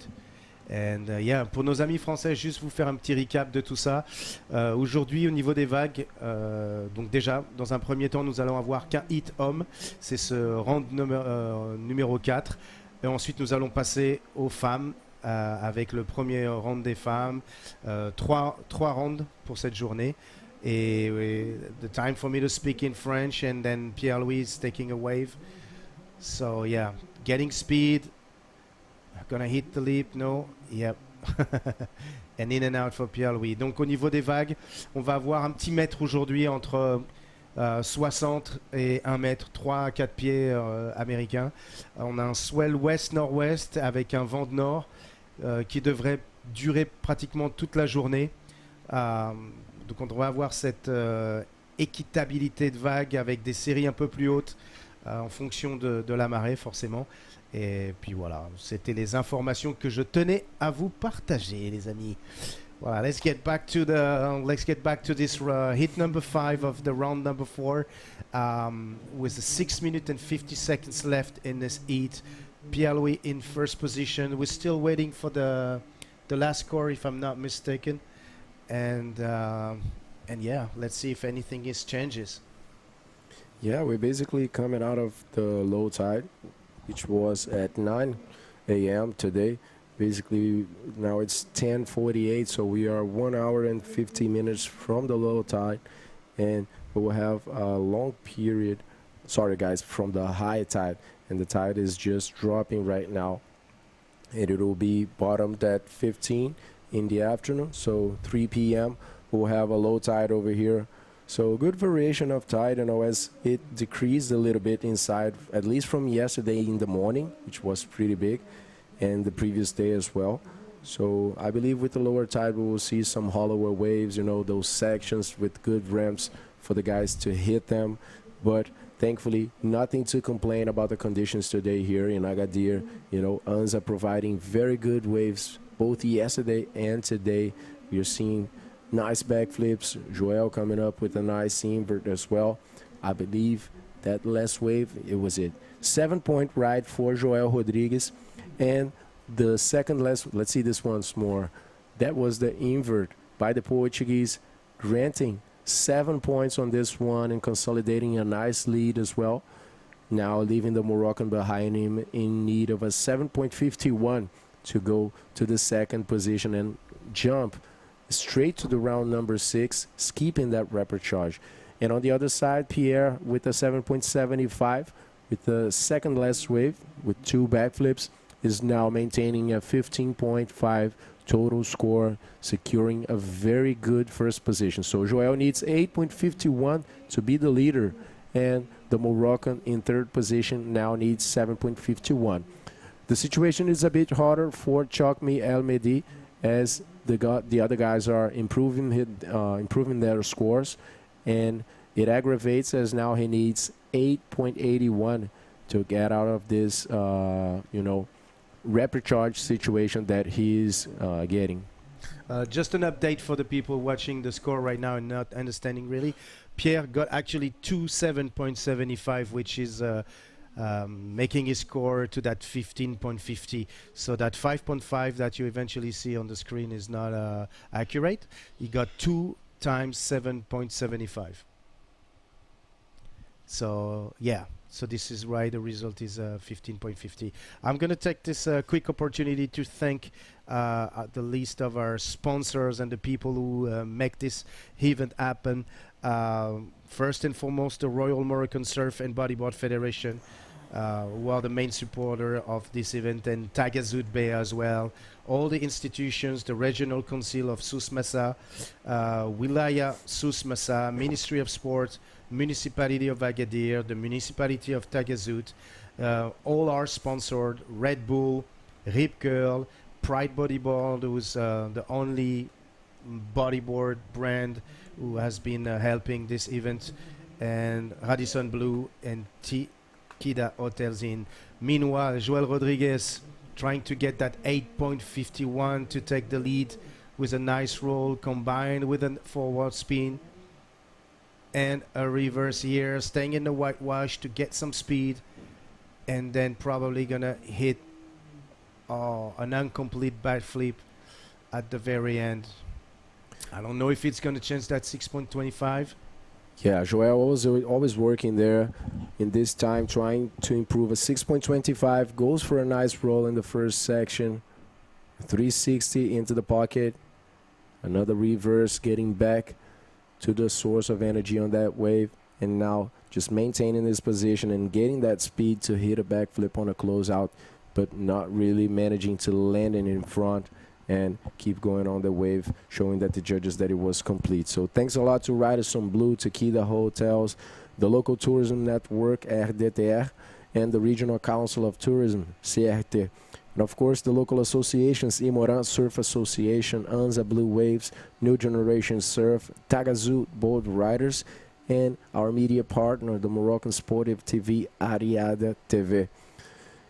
And yeah, pour nos amis français, juste vous faire un petit recap de tout ça. Aujourd'hui, au niveau des vagues, donc déjà, dans un premier temps, nous allons avoir qu'un hit homme. C'est ce round numéro 4. Et ensuite, nous allons passer aux femmes avec le premier round des femmes. Trois rounds pour cette journée. Et the time for me to speak in French and then Pierre-Louis is taking a wave. So yeah, getting speed. Gonna hit the lip, no? Yep. And in and out for Pierre-Louis. Donc au niveau des vagues, on va avoir un petit mètre aujourd'hui entre 60 et 1 mètre, 3 à 4 pieds américains. On a un swell ouest-nord-ouest avec un vent de nord qui devrait durer pratiquement toute la journée. Donc on va avoir cette équitabilité de vagues avec des séries un peu plus hautes en fonction de la marée forcément. Et puis voilà, c'était les informations que je tenais à vous partager, les amis. Voilà, let's get back to this hit number 5 of the round number 4 with 6 minutes and 50 seconds left in this heat. Pierre-Louis in first position. We're still waiting for the last score, if I'm not mistaken. And yeah, let's see if anything changes. Yeah, we're basically coming out of the low tide, which was at 9 a.m. today. Basically, now it's 10:48, so we are 1 hour and 50 minutes from the low tide, and we will have a long period, sorry guys, from the high tide, and the tide is just dropping right now, and it will be bottomed at 15 in the afternoon, so 3 p.m. we'll have a low tide over here So good variation of tide, as it decreased a little bit inside, at least from yesterday in the morning, which was pretty big, and the previous day as well. So I believe with the lower tide we will see some hollower waves, those sections with good ramps for the guys to hit them. But thankfully, nothing to complain about the conditions today here in Agadir. Anza providing very good waves both yesterday and today. We are seeing nice backflips. Joel coming up with a nice invert as well. I believe that last wave, it was it. 7-point ride for Joel Rodrigues. And the second last, let's see this once more. That was the invert by the Portuguese, granting 7 points on this one and consolidating a nice lead as well. Now leaving the Moroccan behind him in need of a 7.51 to go to the second position and jump straight to the round number 6, skipping that rapid charge. And on the other side, Pierre with a 7.75 with the second last wave with 2 backflips is now maintaining a 15.5 total score, securing a very good first position. So Joel needs 8.51 to be the leader, and the Moroccan in third position now needs 7.51. The situation is a bit harder for Chokmi El Mehdi, as the other guys are improving their scores, and it aggravates as now he needs 8.81 to get out of this rapid charge situation that he's getting. Just an update for the people watching the score right now and not understanding really. Pierre got actually 7.75, which is making his score to that 15.50. So that 5.5 that you eventually see on the screen is not accurate. He got 2 times 7.75. So yeah. So this is why the result is 15.50. I'm going to take this quick opportunity to thank the list of our sponsors and the people who make this event happen. First and foremost, the Royal Moroccan Surf and Bodyboard Federation, who are the main supporter of this event, and Taghazout Bay as well. All the institutions, the Regional Council of Souss Massa, Wilaya Souss Massa, Ministry of Sport, Municipality of Agadir, the Municipality of Taghazout, all are sponsored. Red Bull, Rip Curl, Pride Bodyboard, who's the only bodyboard brand who has been helping this event, and Radisson Blue and Kida Hotels in. Meanwhile, Joel Rodriguez trying to get that 8.51 to take the lead with a nice roll combined with a forward spin and a reverse here, staying in the whitewash to get some speed, and then probably gonna hit an incomplete backflip at the very end. I don't know if it's gonna change that 6.25. Yeah, Joel always working there in this time, trying to improve a 6.25, goes for a nice roll in the first section, 360 into the pocket, another reverse, getting back to the source of energy on that wave, and now just maintaining this position and getting that speed to hit a backflip on a closeout, but not really managing to land it in front and keep going on the wave, showing that the judges that it was complete. So thanks a lot to Radisson Blue, to Kida Hotels, the local tourism network RDTR, and the Regional Council of Tourism CRT. And of course, the local associations, Imoran Surf Association, Anza Blue Waves, New Generation Surf, Taghazout Board Riders, and our media partner, the Moroccan Sportive TV, Ariada TV.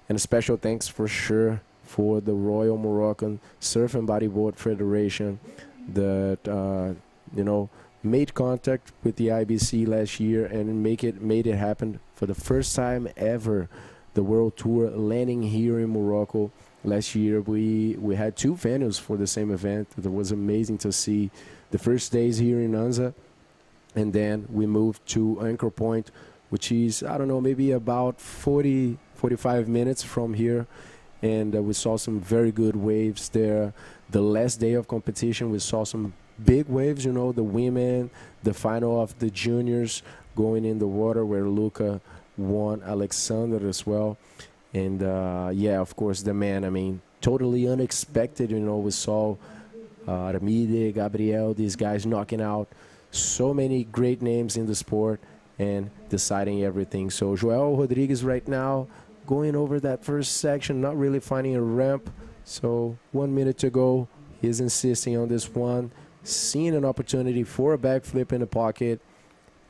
And a special thanks for sure for the Royal Moroccan Surf and Bodyboard Federation that, made contact with the IBC last year and made it happen for the first time ever. The World Tour landing here in Morocco. Last year we had 2 venues for the same event. It was amazing to see the first days here in Anza, and then we moved to Anchor Point, which is, I don't know, maybe about 45 minutes from here, and we saw some very good waves there. The last day of competition we saw some big waves, the women, the final of the juniors going in the water where Luca won Alexander as well. And yeah, of course, the men, totally unexpected. We saw Armide, Gabriel, these guys knocking out so many great names in the sport and deciding everything. So Joel Rodriguez right now going over that first section, not really finding a ramp. So 1 minute to go. He's insisting on this one, seeing an opportunity for a backflip in the pocket,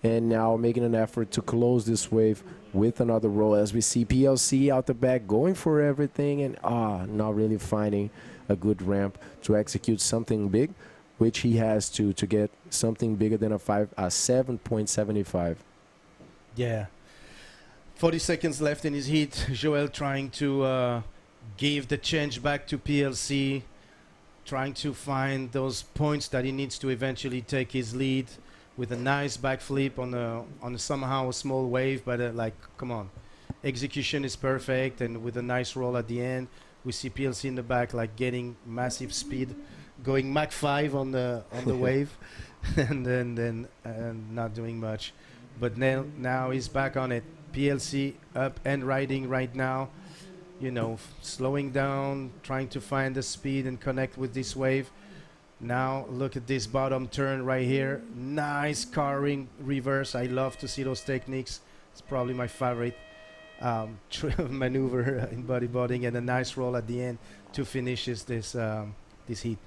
and now making an effort to close this wave with another roll. As we see PLC out the back going for everything and not really finding a good ramp to execute something big, which he has to get something bigger than a 7.75. Yeah. 40 seconds left in his heat. Joel trying to give the change back to PLC, trying to find those points that he needs to eventually take his lead with a nice backflip on a somehow a small wave, but like, come on. Execution is perfect, and with a nice roll at the end. We see PLC in the back like getting massive speed, going Mach 5 on the wave, and then not doing much. But now he's back on it. PLC up and riding right now, you know, slowing down, trying to find the speed and connect with this wave. Now look at this bottom turn right here. Nice carring reverse. I love to see those techniques. It's probably my favorite maneuver in bodyboarding, and a nice roll at the end to finish this heat.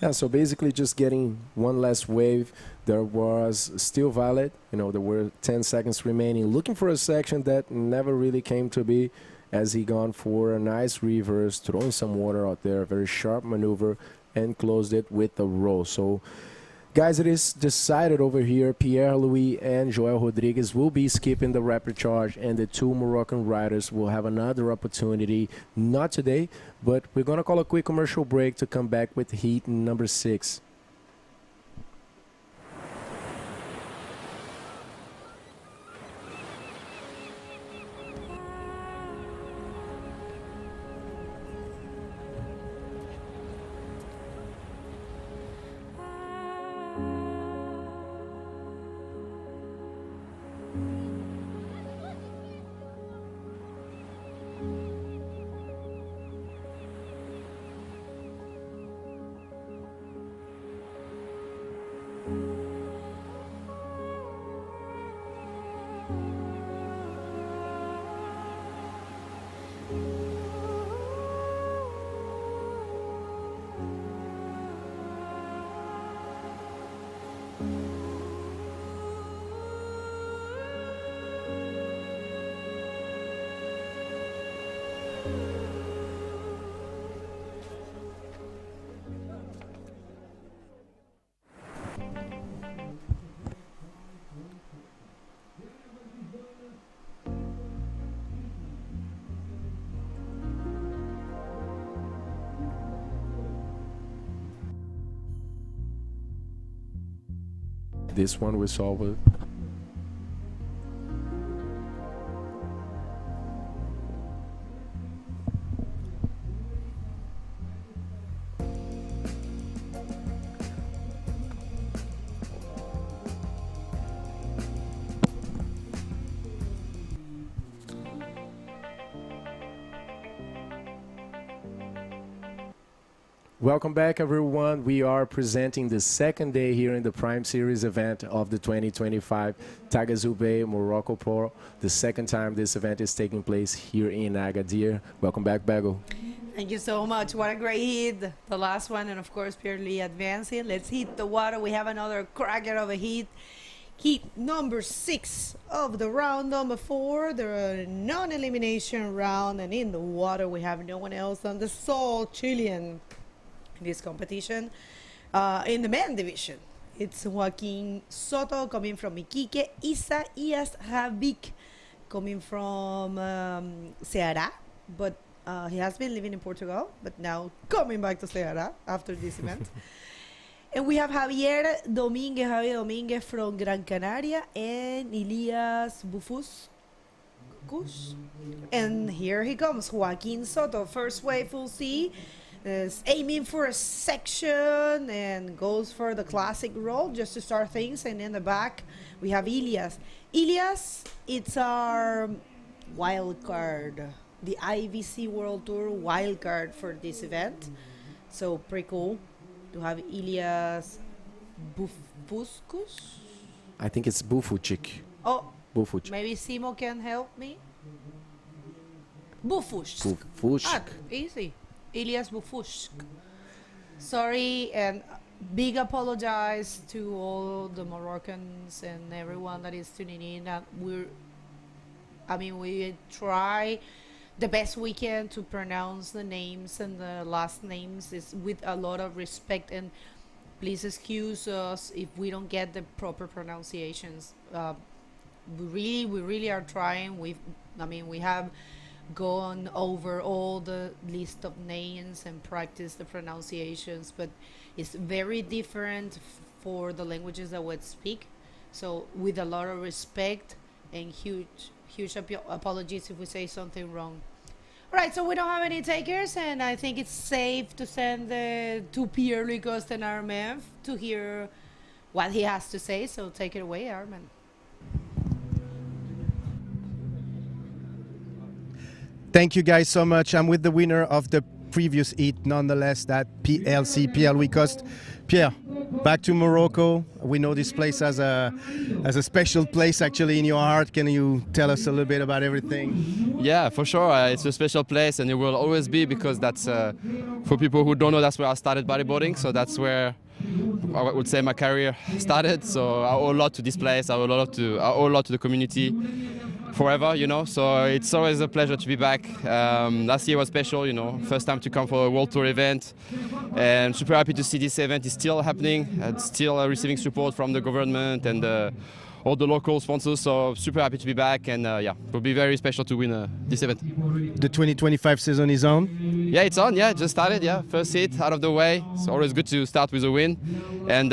Yeah, so basically just getting one last wave. There was still valid. You know, there were 10 seconds remaining. Looking for a section that never really came to be, as he gone for a nice reverse, throwing some water out there, a very sharp maneuver, and closed it with a roll. So, guys, it is decided over here. Pierre-Louis and Joel Rodriguez will be skipping the rapid charge, and the two Moroccan riders will have another opportunity, not today, but we're going to call a quick commercial break to come back with heat number 6. This one we solve it. Welcome back, everyone. We are presenting the second day here in the Prime Series event of the 2025 Taghazout Bay Morocco Pro. The second time this event is taking place here in Agadir. Welcome back, Bago. Thank you so much. What a great hit. The last one, and of course, Pierre-Louis advancing. Let's hit the water. We have another cracker of a hit. Heat number 6 of the round number 4, the non-elimination round. And in the water, we have no one else than the Sol Chilean. This competition in the men division. It's Joaquin Soto coming from Iquique, Isa Ias Habik coming from Ceará, but he has been living in Portugal, but now coming back to Ceará after this event. And we have Javier Dominguez from Gran Canaria, and Elias Bufus. And here he comes, Joaquin Soto, first wave full C. Is aiming for a section and goes for the classic roll just to start things. And in the back we have Elias. Elias, it's our wild card, the IBC World Tour wild card for this event. So pretty cool to have Elias Bufuscus? I think it's Bufuchik. Oh, Bufuchik. maybe Simo can help me. Bufushk. Bufushk. Easy. Ilias Bufushk. Sorry, and big apologize to all the Moroccans and everyone that is tuning in. We try the best we can to pronounce the names and the last names is with a lot of respect, and please excuse us if we don't get the proper pronunciations. We really are trying. We have gone over all the list of names and practice the pronunciations, but it's very different for the languages that we speak. So with a lot of respect and huge apologies if we say something wrong. All right, so we don't have any takers, and I think it's safe to send to Pierre Lucoste and Armen to hear what he has to say. So take it away, Armen. Thank you guys so much. I'm with the winner of the previous heat, nonetheless, that PLC, Pierre Louis Coste. Pierre, back to Morocco. We know this place as a special place actually in your heart. Can you tell us a little bit about everything? Yeah, for sure. It's a special place, and it will always be, because that's, for people who don't know, that's where I started bodyboarding. So that's where I would say my career started. So I owe a lot to this place. I owe a lot to the community forever, you know. So it's always a pleasure to be back. Last year was special, you know, first time to come for a World Tour event, and super happy to see this event is still happening. It's still receiving support from the government and all the local sponsors. So super happy to be back, and yeah, it will be very special to win this event. The 2025 season is on? Yeah, it's on. Yeah, just started. Yeah, first hit out of the way. It's always good to start with a win, and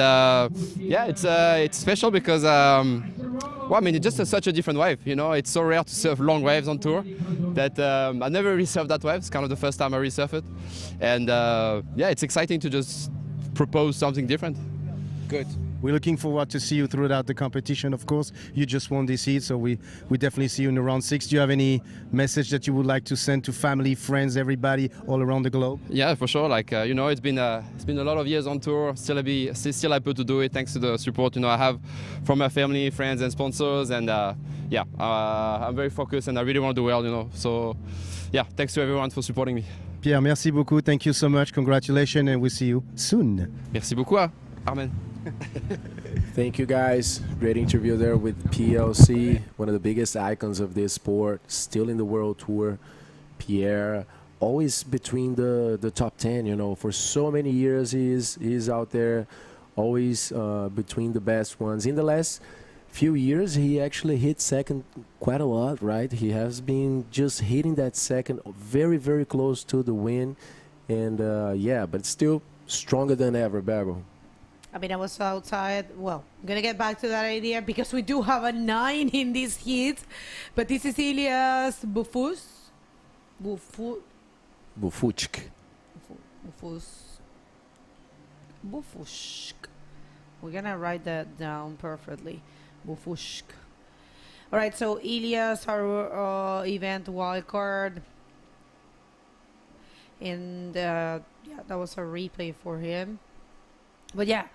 yeah, it's special because. Well, I mean, it's just such a different wave, you know. It's so rare to surf long waves on tour that I never really surfed that wave. It's kind of the first time I resurfed it. And yeah, it's exciting to just propose something different. Good. We're looking forward to see you throughout the competition, of course. You just won this heat, so we definitely see you in the round 6. Do you have any message that you would like to send to family, friends, everybody all around the globe? Yeah, for sure. Like, you know, it's been a lot of years on tour. Still able to do it thanks to the support, you know, I have from my family, friends and sponsors. And yeah, I'm very focused and I really want to do well, you know. So yeah, thanks to everyone for supporting me. Pierre, merci beaucoup. Thank you so much. Congratulations, and we'll see you soon. Merci beaucoup, Armen. Thank you guys. Great interview there with PLC, one of the biggest icons of this sport, still in the World Tour. Pierre, always between the top 10, you know, for so many years he's out there, always between the best ones. In the last few years, he actually hit second quite a lot, right? He has been just hitting that second very, very close to the win. And yeah, but still stronger than ever, Bebo. I mean, I was outside. Well, I'm going to get back to that idea because we do have a 9 in this heat. But this is Ilias Bufushk. We're going to write that down perfectly. Bufushk. All right, so Ilias, our event wildcard. And yeah, that was a replay for him. But yeah,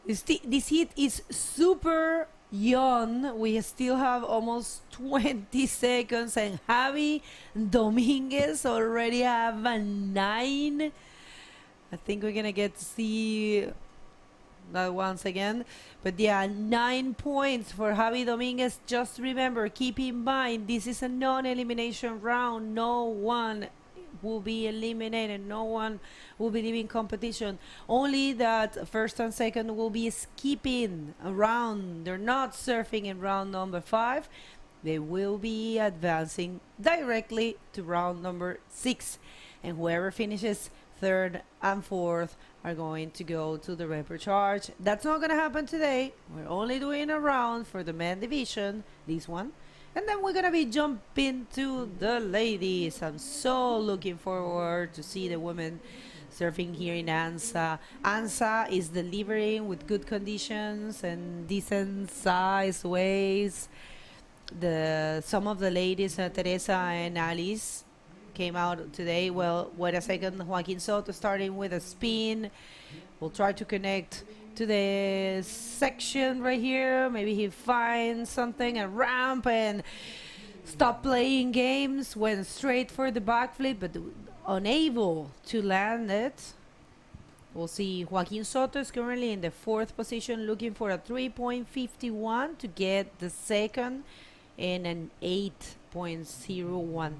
this heat is super young. We still have almost 20 seconds, and Javi Dominguez already have a 9. I think we're gonna get to see that once again. But yeah, 9 points for Javi Dominguez. Just remember, keep in mind, this is a non-elimination round. No one will be eliminated. No one will be leaving competition. Only that first and second will be skipping a round. They're not surfing in round number 5. They will be advancing directly to round number 6. And whoever finishes 3rd and 4th are going to go to the repecharge. That's not going to happen today. We're only doing a round for the men division, this one. And then we're going to be jumping to the ladies. I'm so looking forward to see the women surfing here in Anza. Anza is delivering with good conditions and decent size waves. Some of the ladies, Teresa and Alice, came out today. Well, wait a second. Joaquin Soto starting with a spin. We'll try to connect to the section right here. Maybe he finds something, a ramp, and stop playing games, went straight for the backflip, but unable to land it. We'll see. Joaquin Soto is currently in the 4th position, looking for a 3.51 to get the second and an 8.01.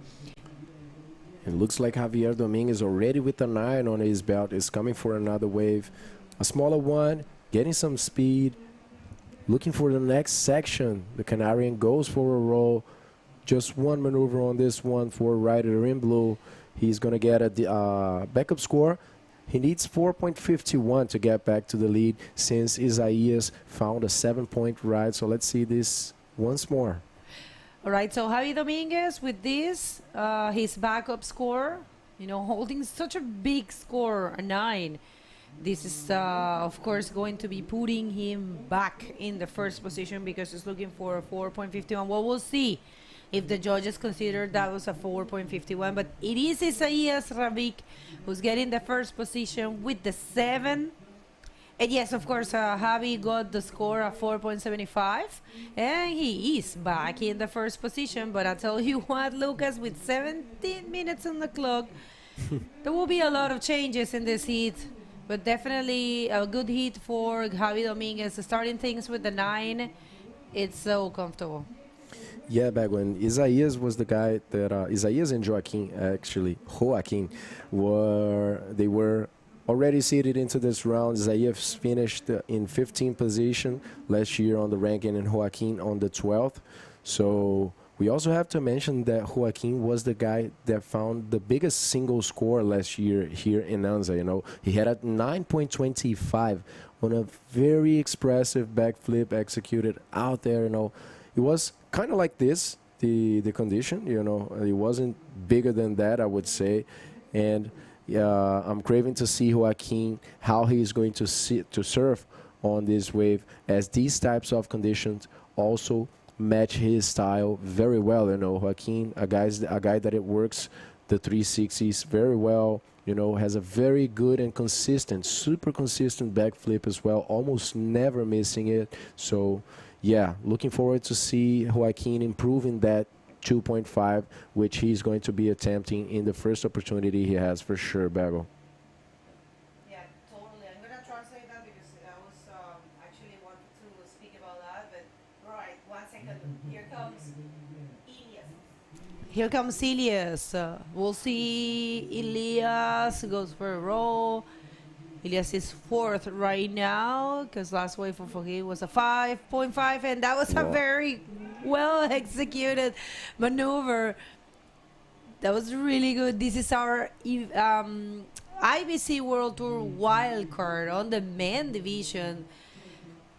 It looks like Javier Dominguez already with a 9 on his belt is coming for another wave. A smaller one, getting some speed, looking for the next section. The Canarian goes for a roll. Just one maneuver on this one for rider in blue. He's going to get a backup score. He needs 4.51 to get back to the lead since Isaías found a 7-point ride. So let's see this once more. All right, so Javi Dominguez with this, his backup score, you know, holding such a big score, a 9. This is, of course, going to be putting him back in the 1st position because he's looking for a 4.51. Well, we'll see if the judges consider that was a 4.51. But it is Isaías Ravik who's getting the 1st position with the 7. And yes, of course, Javi got the score of 4.75, and he is back in the 1st position. But I tell you what, Lucas, with 17 minutes on the clock, there will be a lot of changes in this heat. But definitely a good heat for Javi Dominguez. Starting things with the 9, it's so comfortable. Yeah, back when Isaías was the guy that Isaías and Joaquin were already seated into this round. Isaías finished in 15th position last year on the ranking and Joaquin on the 12th. So we also have to mention that Joaquin was the guy that found the biggest single score last year here in Anza. You know, he had a 9.25 on a very expressive backflip executed out there. You know, it was kind of like this, the condition. You know, it wasn't bigger than that, I would say, and. I'm craving to see Joaquin, how he is going to surf on this wave, as these types of conditions also match his style very well. You know, Joaquin, a guy that it works the 360s very well. You know, has a very good and consistent, super consistent backflip as well, almost never missing it. So, yeah, looking forward to see Joaquin improving that 2.5, which he's going to be attempting in the first opportunity he has for sure, Bago. Yeah, totally. I'm going to translate that because I was actually wanting to speak about that, but right, 1 second. Here comes Elias. Here comes Elias. We'll see Elias goes for a roll. Elias is 4th right now because last wave for him was a 5.5, and that was a very well executed maneuver. That was really good. This is our IBC World Tour wildcard on the men division.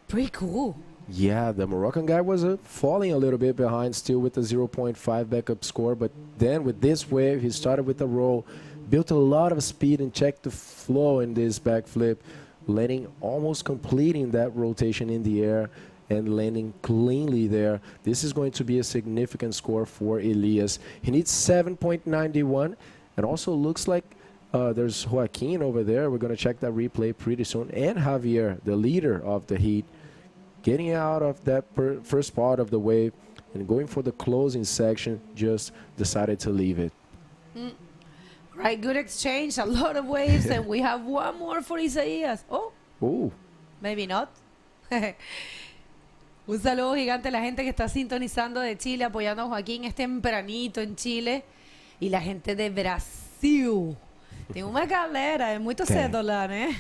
Pretty cool. Yeah, the Moroccan guy was falling a little bit behind still with a 0.5 backup score, but then with this wave, he started with a roll, built a lot of speed and checked the flow in this backflip, landing almost completing that rotation in the air and landing cleanly there. This is going to be a significant score for Elias. He needs 7.91, and also looks like there's Joaquin over there. We're going to check that replay pretty soon. And Javier, the leader of the heat, getting out of that first part of the wave and going for the closing section, just decided to leave it. Right, good exchange, a lot of waves, and we have one more for Isaías. Oh, maybe not. Un saludo gigante a la gente que está sintonizando de Chile, apoyando a Joaquín. Es tempranito en Chile. Y la gente de Brasil. Tem uma galera, é muito cedo lá, né?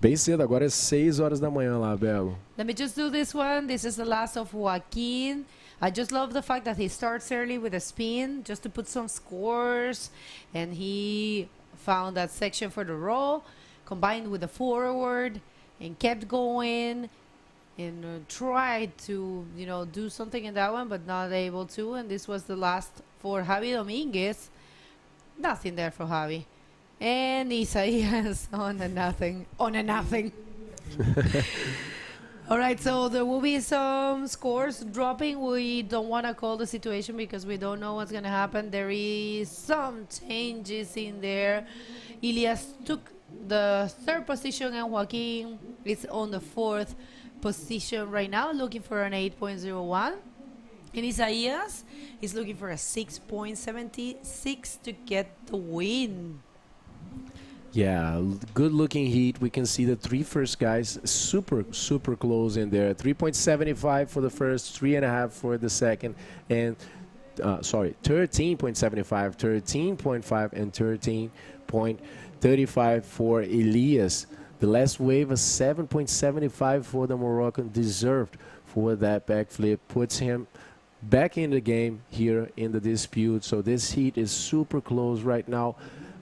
Bem cedo, agora é 6 horas da manhã lá, Belo. Let me just do this one. This is the last of Joaquin. I just love the fact that he starts early with a spin just to put some scores. And he found that section for the roll, combined with the forward, and kept going. And tried to, you know, do something in that one, but not able to. And this was the last for Javi Dominguez. Nothing there for Javi. And Isaías on a nothing. On a nothing. All right, so there will be some scores dropping. We don't want to call the situation because we don't know what's going to happen. There is some changes in there. Elias took the third position, and Joaquin is on the fourth position right now, looking for an 8.01. And Isaias is looking for a 6.76 to get the win. Yeah, good looking heat. We can see the three first guys super close in there. 3.75 for the first, 3.5 for the second, and 13.75, 13.5, and 13.35 for Elias. The last wave, a 7.75 for the Moroccan, deserved for that backflip, puts him back in the game here in the dispute. So this heat is super close right now.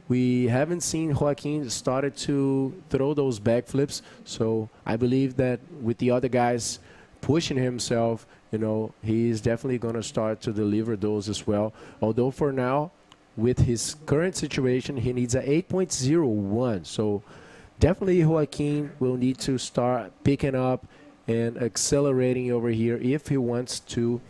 We haven't seen Joaquin started to throw those backflips, so I believe that with the other guys pushing himself, you know, he's definitely going to start to deliver those as well. Although for now, with his current situation, he needs a 8.01. So definitely Joaquin will need to start picking up and accelerating over here if he wants to,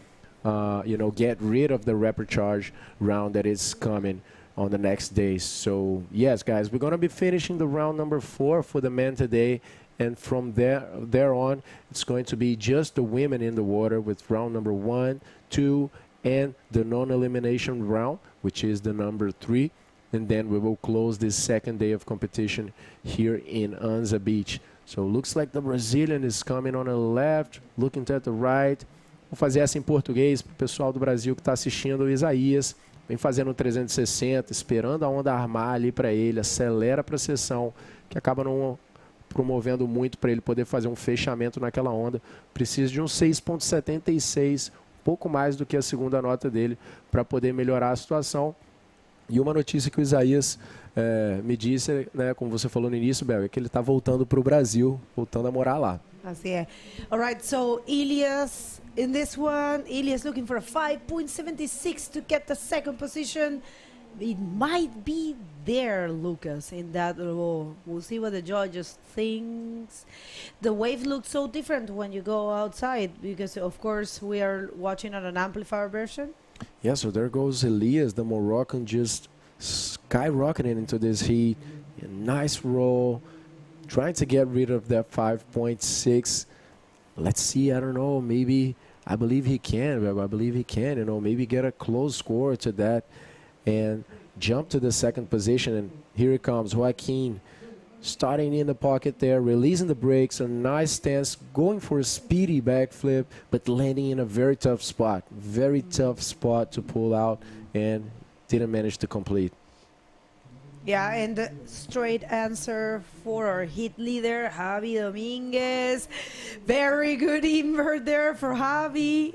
you know, get rid of the rapid charge round that is coming on the next days. So yes, guys, we're going to be finishing the round number 4 for the men today, and from there on it's going to be just the women in the water with round number 1, 2, and the non-elimination round, which is the number 3, and then we will close this second day of competition here in Anza Beach. So looks like the Brazilian is coming on the left, looking to the right. Vou fazer essa em português para o pessoal do Brasil que está assistindo. O Isaías vem fazendo um 360, esperando a onda armar ali para ele, acelera para a sessão, que acaba não promovendo muito para ele poder fazer um fechamento naquela onda. Precisa de um 6.76, pouco mais do que a segunda nota dele, para poder melhorar a situação. E uma notícia que o Isaías me disse, né, como você falou no início, Bel, é que ele está voltando para o Brasil, voltando a morar lá. Assim é. All right, so Elias, in this one, Elias looking for a 5.76 to get the second position. It might be there, Lucas, in that row. We'll see what the judges thinks. The wave looks so different when you go outside because, of course, we are watching on an amplifier version. Yeah, so there goes Elias, the Moroccan, just skyrocketing into this heat. A nice roll, trying to get rid of that 5.6. Let's see, I don't know, maybe, I believe he can, you know, maybe get a close score to that and jump to the second position. And here it comes, Joaquin, starting in the pocket there, releasing the brakes, a nice stance, going for a speedy backflip, but landing in a very tough spot to pull out, and didn't manage to complete. Yeah, and the straight answer for our hit leader, Javi Dominguez. Very good invert there for Javi.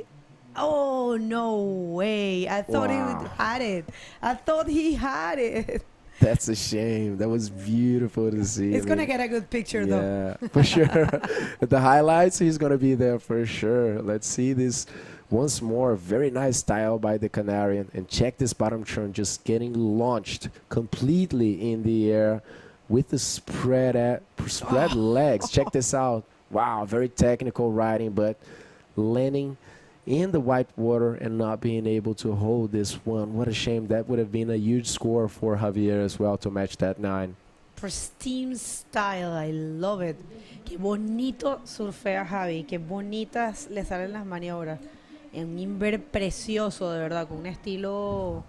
Oh, no way. I thought he had it. I thought he had it. That's a shame. That was beautiful to see. It's going to get a good picture, though. Yeah, for sure. The highlights, he's going to be there for sure. Let's see this once more. Very nice style by the Canarian. And check this bottom turn just getting launched completely in the air with the spread legs. Check this out. Wow, very technical riding, but landing in the white water and not being able to hold this one. What a shame. That would have been a huge score for Javier as well to match that 9. Pristine style, I love it. Qué bonito surfea Javi, qué bonitas le salen las maniobras. Un invert precioso, de verdad, con un estilo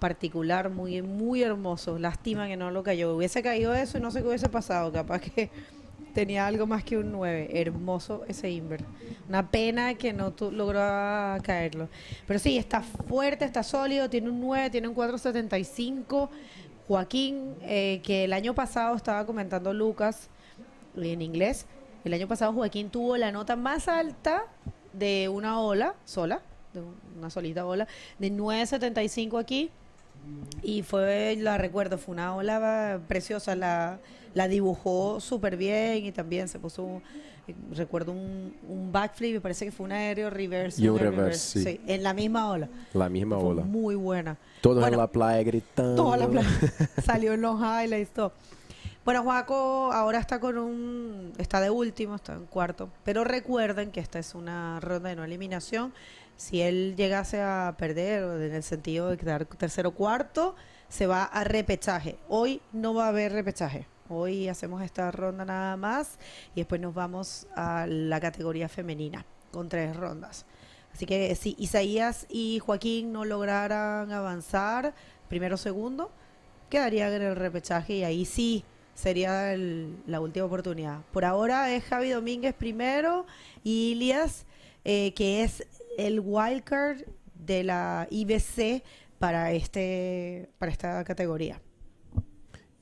particular muy, muy hermoso. Lástima que no lo cayó. Hubiese caído eso y no sé qué hubiese pasado. Capaz que tenía algo más que un 9. Hermoso ese invert. Una pena que no logró caerlo. Pero sí, está fuerte, está sólido. Tiene un 9, tiene un 4.75. Joaquín, que el año pasado estaba comentando Lucas en inglés. El año pasado Joaquín tuvo la nota más alta de una ola sola, de una solita ola, de 9.75 aquí. Y fue, la recuerdo, fue una ola preciosa, la dibujó súper bien y también se puso, recuerdo un backflip, me parece que fue un aéreo reverse. Y un reverse, sí. En la misma ola. La misma ola. Muy buena. Todos en la playa gritando. Toda la playa. Salió en los highlights, todo. Bueno, Joaco ahora está está de último, está en cuarto. Pero recuerden que esta es una ronda de no eliminación. Si él llegase a perder, en el sentido de quedar tercero o cuarto, se va a repechaje. Hoy no va a haber repechaje. Hoy hacemos esta ronda nada más y después nos vamos a la categoría femenina con 3 rondas. Así que si Isaías y Joaquín no lograran avanzar primero o segundo, quedarían en el repechaje y ahí sí sería la última oportunidad. Por ahora es Javi Domínguez primero y Ilias, que es el wildcard de la IBC para esta categoría.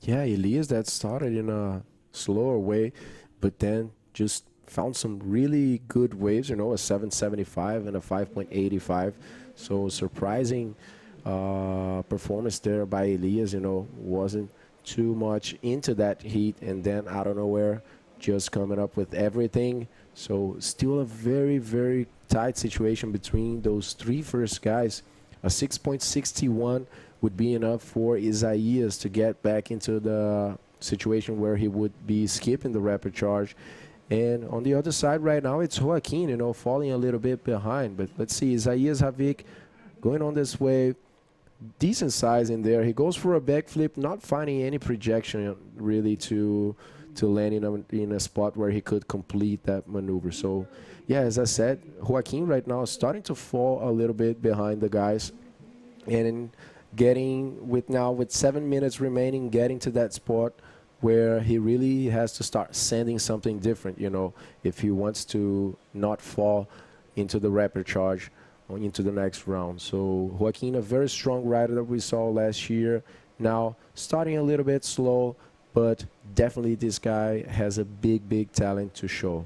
Yeah, Elias that started in a slower way, but then just found some really good waves, you know, a 775 and a 5.85. So surprising performance there by Elias, you know, wasn't too much into that heat and then out of nowhere just coming up with everything. So still a very, very tight situation between those 3 first guys. A 6.61 would be enough for Isaías to get back into the situation where he would be skipping the rapid charge. And on the other side right now, it's Joaquin, you know, falling a little bit behind. But let's see, Isaías Havik going on this wave, decent size in there. He goes for a backflip, not finding any projection really to land in a spot where he could complete that maneuver. So, yeah, as I said, Joaquin right now is starting to fall a little bit behind the guys. And with 7 minutes remaining, getting to that spot where he really has to start sending something different, you know, if he wants to not fall into the rapid charge or into the next round. So Joaquin, a very strong rider that we saw last year, now starting a little bit slow, but definitely this guy has a big, big talent to show.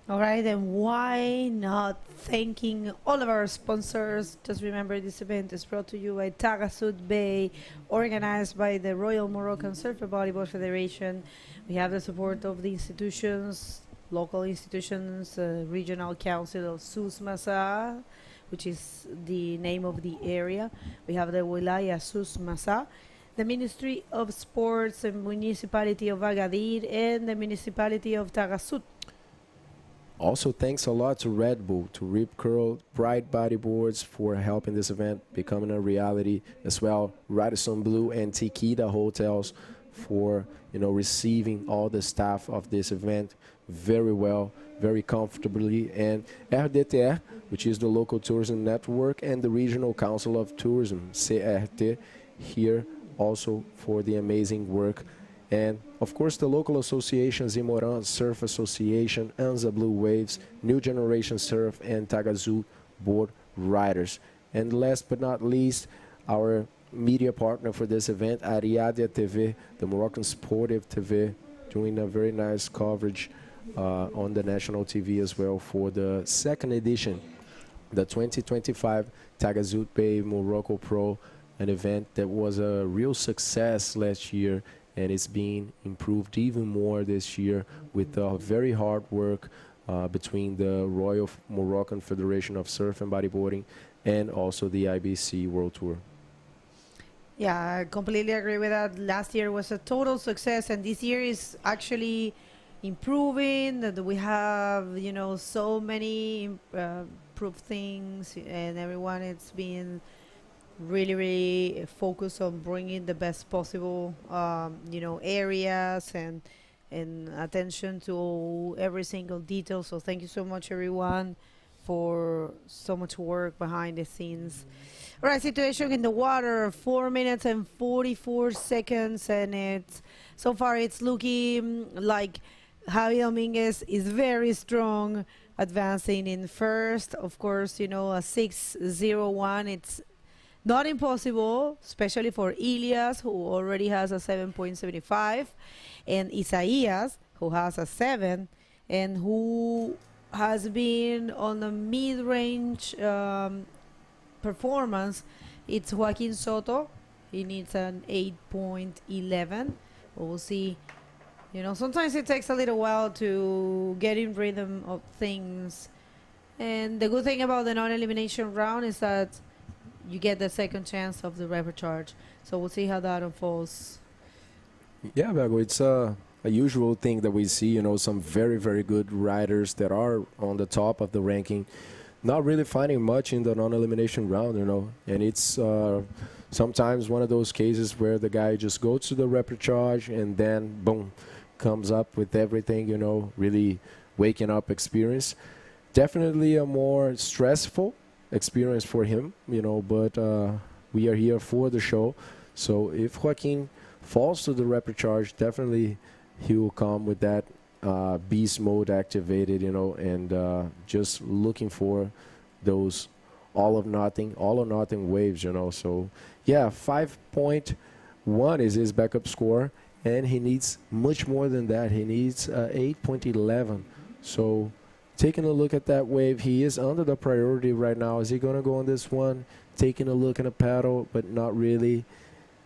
All right, and why not thanking all of our sponsors? Just remember, this event is brought to you by Taghazout Bay, organized by the Royal Moroccan Surf and Bodyboard Federation. We have the support of the institutions, local institutions, Regional Council of Sus Massa, which is the name of the area. We have the Wilaya Sus Massa, the Ministry of Sports and Municipality of Agadir, and the Municipality of Taghazout. Also, thanks a lot to Red Bull, to Rip Curl, Bright Bodyboards for helping this event becoming a reality as well. Radisson Blue and Tikida Hotels for, you know, receiving all the staff of this event very well, very comfortably. And RDTR, which is the local tourism network, and the Regional Council of Tourism, CRT, here also for the amazing work. And of course the local associations, Imoran Surf Association, Anza Blue Waves, New Generation Surf, and Taghazout Board Riders. And last but not least, our media partner for this event, Ariadia TV, the Moroccan Sportive TV, doing a very nice coverage on the national TV as well for the 2nd edition, the 2025 Taghazout Bay Morocco Pro, an event that was a real success last year, and it's being improved even more this year with very hard work between the Royal Moroccan Federation of Surf and Bodyboarding and also the IBC World Tour. Yeah, I completely agree with that. Last year was a total success, and this year is actually improving. That we have, you know, so many improved things, and everyone is being really focused on bringing the best possible, you know, areas and attention to every single detail. So thank you so much, everyone, for so much work behind the scenes. All right, situation in the water, 4 minutes and 44 seconds, and so far it's looking like Javi Dominguez is very strong, advancing in first. Of course, you know, a 6:01. It's not impossible, especially for Ilias, who already has a 7.75, and Isaías, who has a 7, and who has been on the mid-range performance. It's Joaquin Soto. He needs an 8.11. We'll see. You know, sometimes it takes a little while to get in rhythm of things. And the good thing about the non-elimination round is that you get the second chance of the rapid charge. So we'll see how that unfolds. Yeah, Vago, it's a usual thing that we see, you know, some very, very good riders that are on the top of the ranking, not really finding much in the non-elimination round, you know, and it's sometimes one of those cases where the guy just goes to the repertoire and then boom, comes up with everything, you know, really waking up experience. Definitely a more stressful experience for him, you know, but we are here for the show. So if Joaquin falls to the repertoire, definitely he will come with that beast mode activated, you know, and just looking for those all or nothing waves, you know. So yeah, 5.1 is his backup score, and he needs much more than that. He needs 8.11. So taking a look at that wave, he is under the priority right now. Is he gonna go on this one? Taking a look at a paddle, but not really.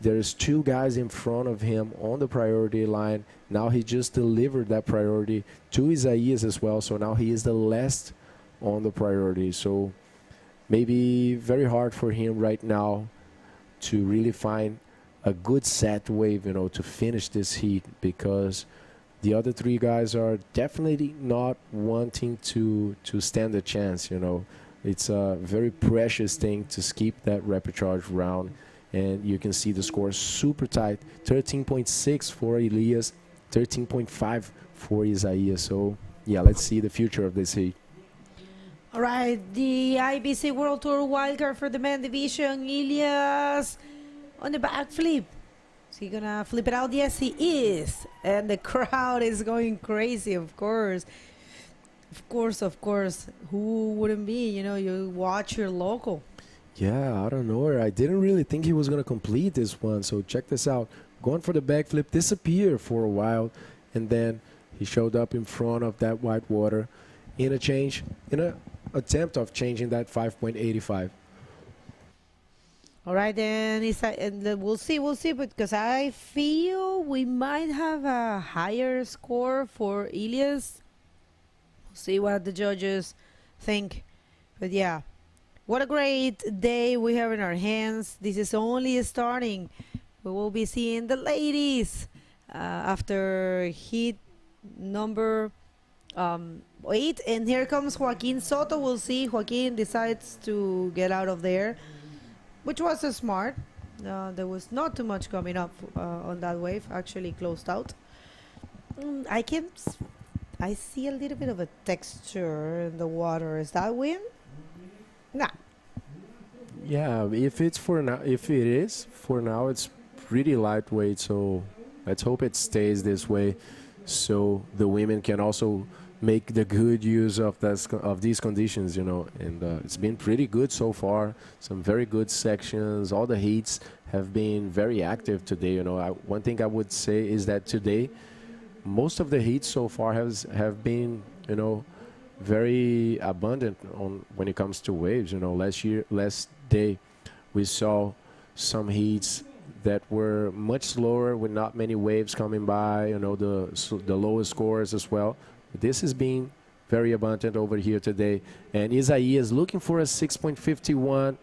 There's two guys in front of him on the priority line. Now he just delivered that priority to Isaías as well. So now he is the last on the priority. So maybe very hard for him right now to really find a good set wave, you know, to finish this heat, because the other three guys are definitely not wanting to stand a chance, you know. It's a very precious thing to skip that repertoire round. And you can see the score super tight. 13.6 for Elias, 13.5 for Isaías. So, yeah, let's see the future of this heat. All right, the IBC World Tour wildcard for the men division, Elias on the backflip. Is he going to flip it out? Yes, he is. And the crowd is going crazy, of course. Of course. Who wouldn't be? You know, you watch your local. Yeah, I don't know. I didn't really think he was going to complete this one. So check this out. Going for the backflip, disappeared for a while, and then he showed up in front of that white water in a attempt of changing that 5.85. All right, then we'll see, because I feel we might have a higher score for Elias. We'll see what the judges think. But yeah. What a great day we have in our hands. This is only starting. We will be seeing the ladies after heat number 8. And here comes Joaquin Soto. We'll see. Joaquin decides to get out of there, which was smart. There was not too much coming up on that wave. Actually closed out. I see a little bit of a texture in the water. Is that wind? Nah. Yeah, if it is for now, it's pretty lightweight. So let's hope it stays this way, so the women can also make the good use of these conditions, you know. And it's been pretty good so far. Some very good sections. All the heats have been very active today. You know, one thing I would say is that today, most of the heats so far have been, you know, very abundant when it comes to waves. You know, last day we saw some heats that were much slower with not many waves coming by, you know, the lowest scores as well. This is being very abundant over here today. And Isaías looking for a 6.51.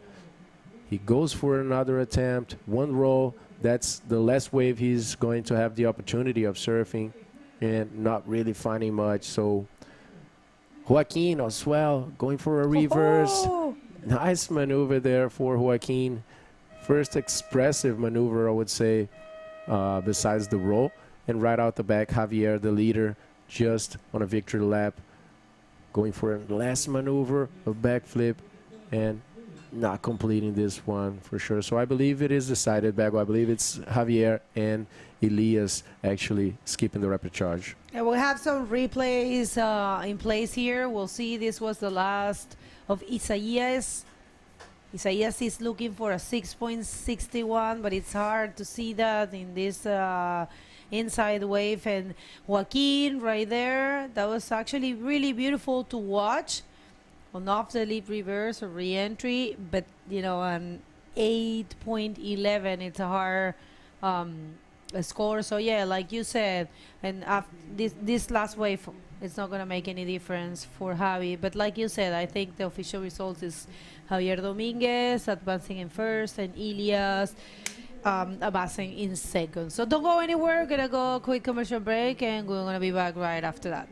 He goes for another attempt, one roll. That's the last wave he's going to have the opportunity of surfing, and not really finding much. So Joaquin as well, going for a reverse. Nice maneuver there for Joaquin. First expressive maneuver, I would say, besides the roll. And right out the back, Javier, the leader, just on a victory lap, going for a last maneuver of backflip and not completing this one for sure. So I believe it is decided, Bago. I believe it's Javier and Elias actually skipping the rapid charge. And we'll have some replays in place here. We'll see. This was the last of Isaías. Isaías is looking for a 6.61, but it's hard to see that in this inside wave. And Joaquin right there, that was actually really beautiful to watch on off the lip reverse or re-entry, but you know, an 8.11, it's a hard score. So yeah, like you said, and this last wave, it's not going to make any difference for Javi. But like you said, I think the official results is Javier Dominguez advancing in first and Elias advancing in second. So don't go anywhere. We're going to go a quick commercial break, and we're going to be back right after that.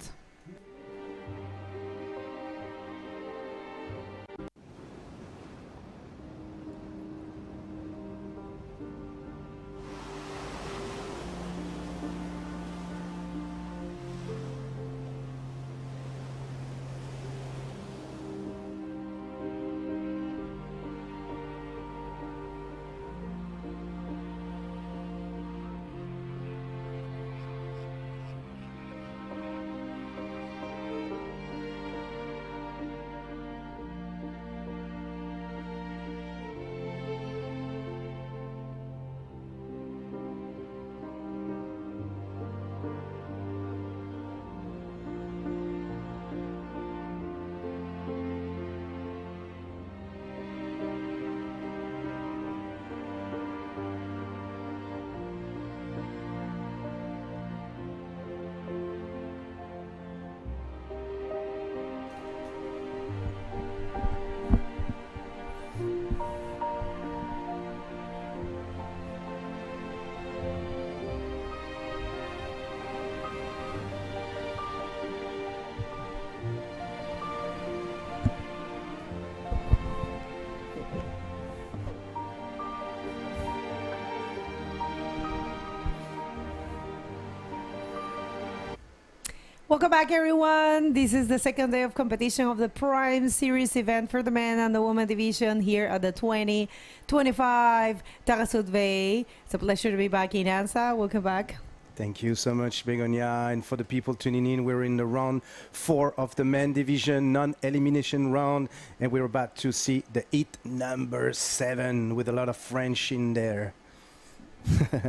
Welcome back, everyone. This is the second day of competition of the Prime Series event for the men and the women division here at the 2025 Taghazout Bay. It's a pleasure to be back in Anza. Welcome back. Thank you so much, Begonia. And for the people tuning in, we're in the round 4 of the men division, non-elimination round. And we're about to see the heat number 7 with a lot of French in there.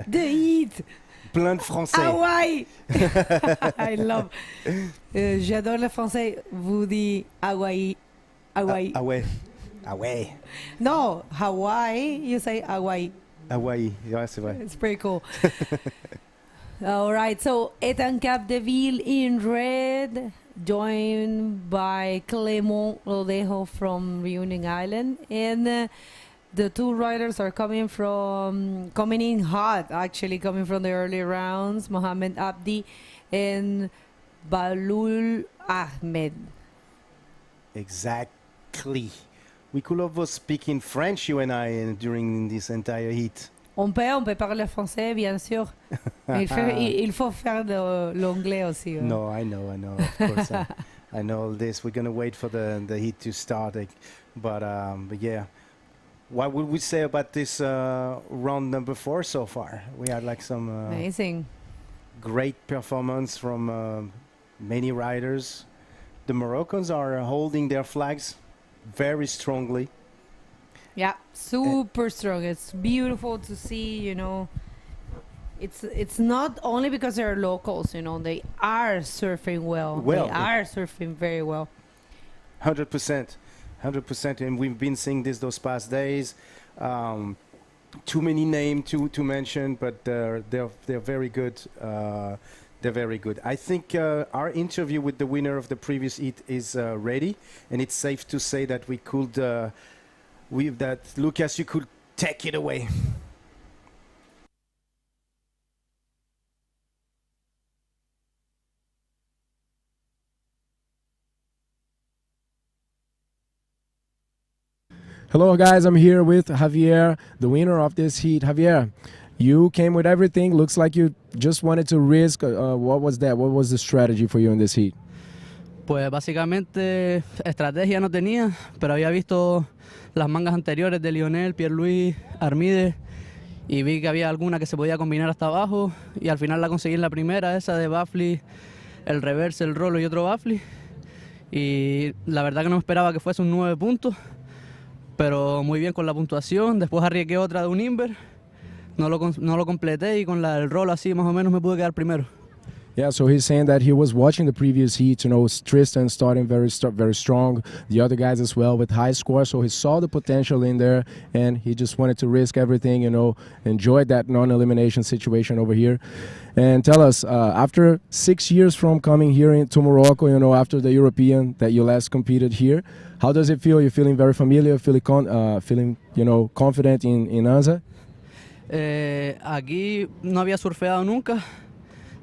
The heat. Plein de français. Hawaii. I love. J'adore le français. Vous dites Hawaii. Hawaii. Ah ouais. Ah ouais. No, Hawaii. You say Hawaii. Hawaii. Yeah, c'est vrai. It's pretty cool. All right. So Ethan Capdeville in red, joined by Clément Rodejo from Reunion Island, and the two riders are coming in hot, actually, coming from the early rounds. Mohamed Abdi and Balul Ahmed. Exactly. We could have speaking French, you and I, during this entire heat. On peut parler français, bien sûr. Il faut faire l'anglais aussi. No, I know. Of course, I know all this. We're gonna wait for the heat to start, but yeah. What would we say about this round number 4 so far? We had like some amazing, great performance from many riders. The Moroccans are holding their flags very strongly. Yeah, super strong. It's beautiful to see, you know. It's not only because they're locals, you know, they are surfing well. They are surfing very well. 100%. 100%, and we've been seeing this those past days. Too many names to mention, but they're very good. They're very good. I think our interview with the winner of the previous heat is ready, and it's safe to say that we could, that Lucas, you could take it away. Hello guys, I'm here with Javier, the winner of this heat. Javier, you came with everything. Looks like you just wanted to risk. What was that? What was the strategy for you in this heat? Pues básicamente estrategia no tenía, pero había visto las mangas anteriores de Lionel, Pierre-Louis, Armide y vi que había alguna que se podía combinar hasta abajo y al final la conseguí en la primera, esa de baffle, el reverse, el rolo y otro baffle, y la verdad que no me esperaba que fuese un 9 puntos. Pero muy bien con la puntuación. Después arriesgué otra de un inver, no lo completé y con el rolo así más o menos me pude quedar primero. Yeah, so he's saying that he was watching the previous heat, you know, Tristan starting very strong, the other guys as well with high scores, so he saw the potential in there and he just wanted to risk everything, you know, enjoyed that non-elimination situation over here. And tell us, after 6 years from coming here to Morocco, you know, after the European that you last competed here, how does it feel? You're feeling very familiar, feeling, you know, confident in Anza? Aquí no había surfeado nunca.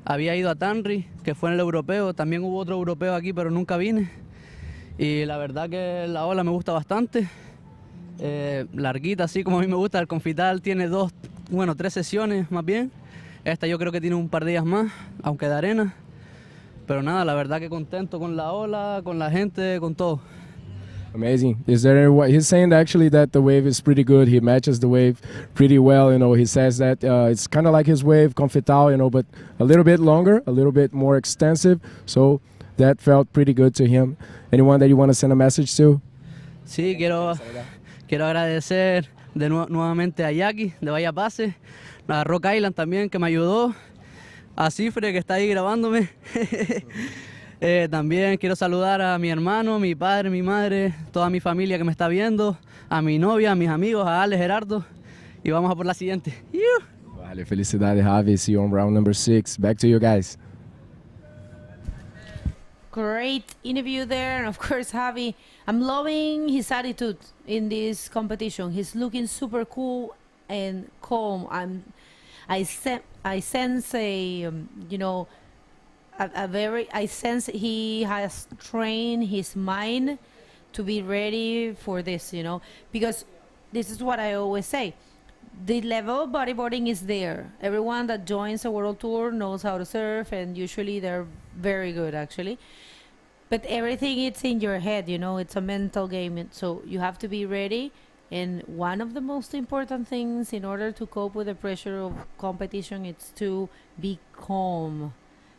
Había ido a Tanri, que fue en el europeo. También hubo otro europeo aquí, pero nunca vine. Y la verdad que la ola me gusta bastante. Larguita, así como a mí me gusta. El Confital tiene 3 sesiones más bien. Esta yo creo que tiene un par de días más, aunque de arena. Pero nada, la verdad que contento con la ola, con la gente, con todo. Amazing. Is there he's saying actually that the wave is pretty good. He matches the wave pretty well. You know, he says that it's kind of like his wave, Confital, you know, but a little bit longer, a little bit more extensive. So that felt pretty good to him. Anyone that you want to send a message to? Sí, quiero agradecer nuevamente a Jackie de Vaya Pase, a Rock Island también que me ayudó, a Cifre que está ahí grabándome. También quiero saludar a mi hermano, mi padre, mi madre, toda mi familia que me está viendo, a mi novia, a mis amigos, a Ale, Gerardo, y vamos a por la siguiente. Vale, felicidades, Javi. See you on round number 6. Back to you guys. Great interview there, and of course, Javi, I'm loving his attitude in this competition. He's looking super cool and calm. I sense a, you know, I sense he has trained his mind to be ready for this, you know, because this is what I always say. the level of bodyboarding is there. Everyone that joins a world tour knows how to surf, and usually they're very good, actually. But everything it's in your head, you know, it's a mental game. So you have to be ready. And one of the most important things in order to cope with the pressure of competition is to be calm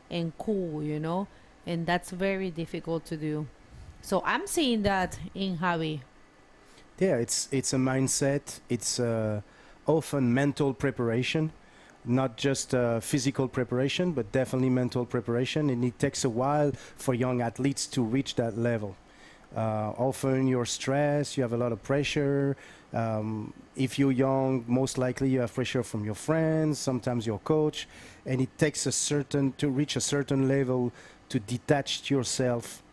and cool, you know, and that's very difficult to do. So I'm seeing that in Javi. Yeah, it's a mindset. It's often mental preparation, not just physical preparation, but definitely mental preparation. And it takes a while for young athletes to reach that level. Often you're stressed, you have a lot of pressure. If you're young, most likely you have pressure from your friends, sometimes your coach, and it takes to reach a certain level to detach yourself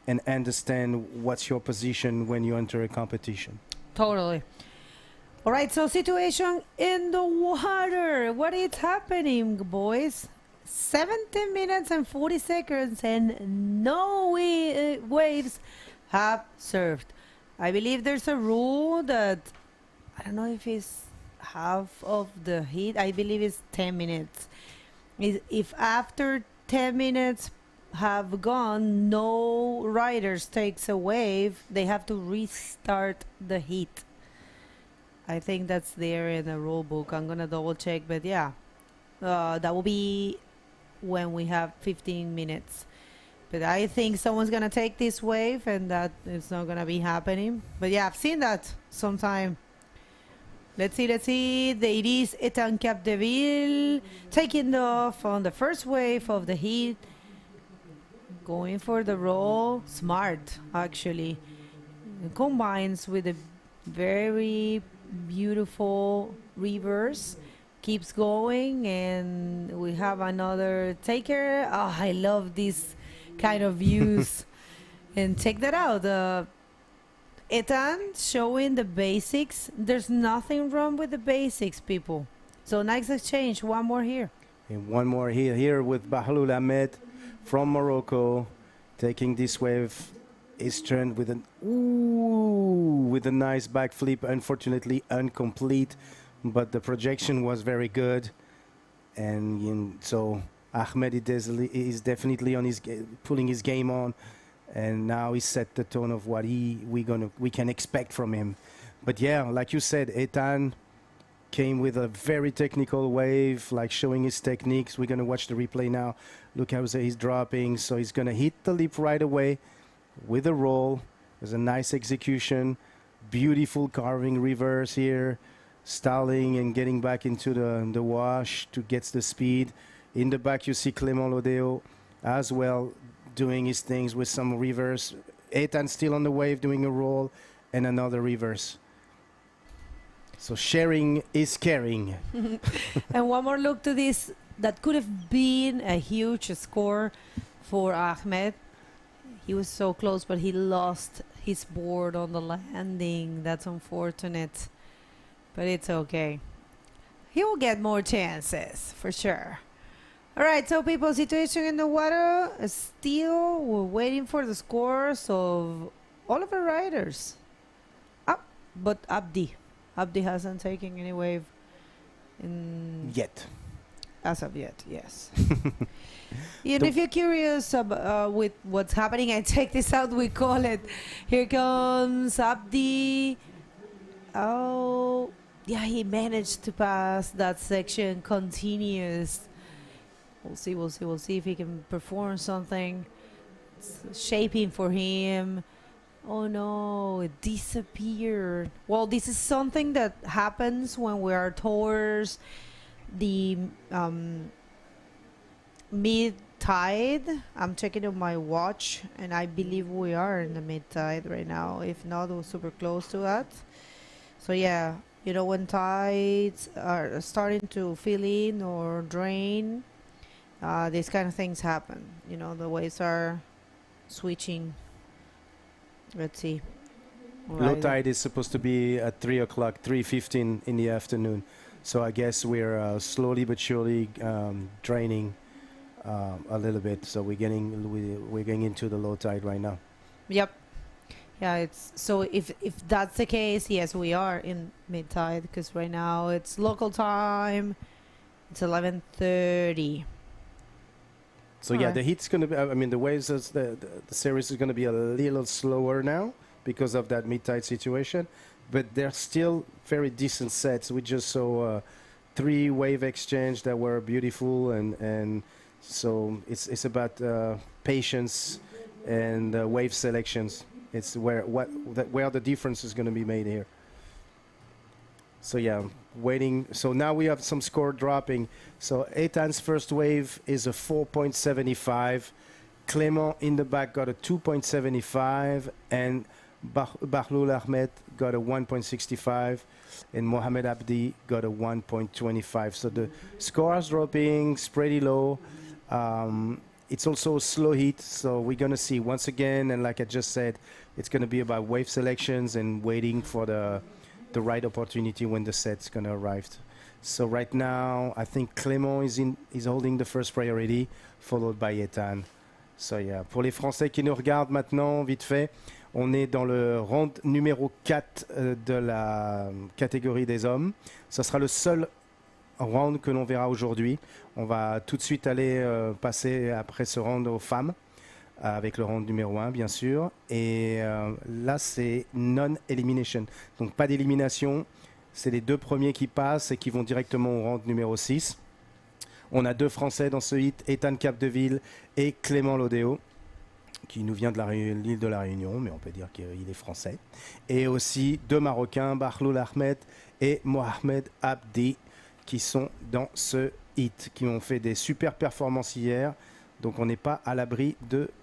and understand what's your position when you enter a competition. Totally. All right, so situation in the water. What is happening, boys? 17 minutes and 40 seconds and no waves have surfed. I believe there's a rule that, I don't know if it's half of the heat. I believe it's 10 minutes. If after 10 minutes have gone, no riders takes a wave, they have to restart the heat. I think that's there in the rule book. I'm gonna double check, but yeah, that will be when we have 15 minutes. But I think someone's gonna take this wave, and that is not gonna be happening. But yeah, I've seen that sometime. Let's see. It is Etan Capdeville taking off on the first wave of the heat, going for the roll. Smart, actually. It combines with a very beautiful reverse. Keeps going, and we have another taker. Oh, I love this kind of views. And check that out. Etan showing the basics. There's nothing wrong with the basics, people. So nice exchange. One more here. And one more here with Bahlul Ahmed from Morocco, taking this wave. Is turned with a nice backflip. Unfortunately, incomplete, but the projection was very good, and so Ahmed is definitely on pulling his game on, and now he set the tone of what we can expect from him. But yeah, like you said, Etan came with a very technical wave, like showing his techniques. We're gonna watch the replay now. Look how he's dropping. So he's gonna hit the lip right away with a roll. There's a nice execution, beautiful carving reverse here, stalling and getting back into the wash to get the speed. In the back, you see Clément Lodeo as well doing his things with some reverse. Etan still on the wave doing a roll and another reverse. So sharing is caring. And one more look to this. That could have been a huge score for Ahmed. He was so close, but he lost his board on the landing. That's unfortunate, but it's okay. He will get more chances, for sure. All right, so people, situation in the water. Still, we're waiting for the scores of all of the riders. But Abdi hasn't taken any wave yet. As of yet, yes. And if you're curious with what's happening, I check this out. We call it. Here comes Abdi. Oh, yeah, he managed to pass that section. Continuous. We'll see if he can perform something. It's shaping for him. Oh no, it disappeared. Well, this is something that happens when we are towards the mid-tide. I'm checking on my watch, and I believe we are in the mid-tide right now. If not, we're super close to that. So yeah, you know, when tides are starting to fill in or drain, these kind of things happen. You know, the waves are switching. Let's see. Low tide is supposed to be at 3 o'clock, 3:15 in the afternoon. So I guess we're slowly but surely draining a little bit. So we're getting into the low tide right now. Yep. Yeah, it's so if that's the case, yes, we are in mid tide because right now it's local time. It's 11:30. So yeah, the heat's going to be, I mean, the waves, the series is going to be a little slower now because of that mid-tide situation, but they're still very decent sets. We just saw 3 wave exchange that were beautiful, and so it's about patience and wave selections. It's where the difference is going to be made here. So yeah, waiting. So now we have some score dropping. So Eitan's first wave is a 4.75. Clément in the back got a 2.75, and Bahloul Ahmed got a 1.65, and Mohamed Abdi got a 1.25. So the scores dropping pretty low. It's also a slow heat, so we're going to see once again, and like I just said, it's going to be about wave selections and waiting for the right opportunity when the set's going to arrive. So right now, I think Clément is holding the first priority, followed by Eitan. So yeah, pour les Français qui nous regardent maintenant, vite fait, on est dans le round numéro 4 de la catégorie des hommes. Ce sera le seul round que l'on verra aujourd'hui. On va tout de suite aller passer après ce round aux femmes, avec le round numéro 1 bien sûr. Et là c'est non-elimination, donc pas d'élimination. C'est les 2 premiers qui passent et qui vont directement au round numéro 6. On a 2 Français dans ce hit, Eitan Capdeville et Clément Lodéo, qui nous vient de l'île de la Réunion, mais on peut dire qu'il est français. Et aussi 2 Marocains, Bahloul Ahmed et Mohamed Abdi, qui sont dans ce hit, qui ont fait des super performances hier. Donc on n'est pas à l'abri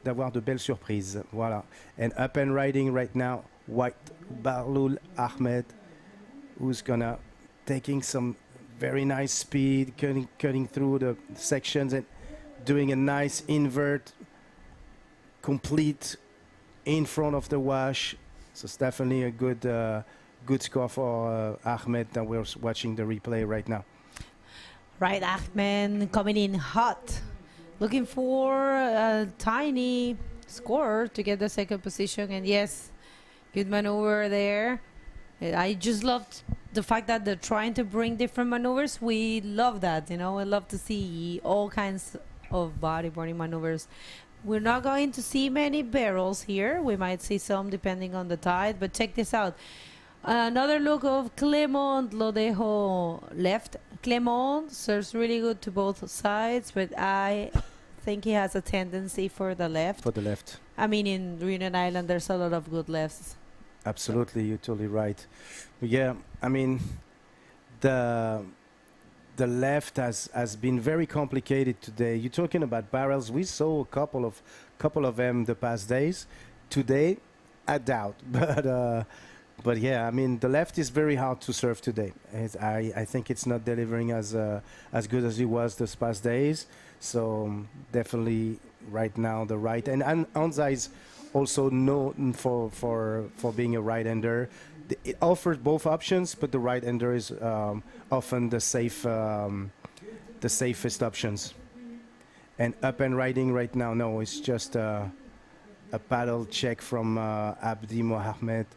d'avoir de belles surprises. Voilà. And up and riding right now, white Bahloul Ahmed, who's gonna taking some very nice speed, cutting through the sections and doing a nice invert, complete in front of the wash. So it's definitely a good score for Ahmed that we're watching the replay right now. Right, Ahmed coming in hot, looking for a tiny score to get the second position. And yes, good maneuver there. I just loved the fact that they're trying to bring different maneuvers. We love that, you know. We love to see all kinds of bodyboarding maneuvers. We're not going to see many barrels here. We might see some depending on the tide, but check this out. Another look of Clément Lodéo left. Clément serves really good to both sides, but I think he has a tendency for the left. For the left. I mean, in Reunion Island, there's a lot of good lefts. Absolutely, you're totally right. Yeah, I mean, the left has been very complicated today. You're talking about barrels. We saw a couple of them the past days. Today, I doubt, but yeah, I mean, the left is very hard to serve today. I think it's not delivering as good as it was this past days. So definitely right now the right, and Anza is also known for being a right-hander. It offers both options, but the right-hander is often the safest options. And up and riding right now, no, it's just a paddle check from Abdi Mohamed,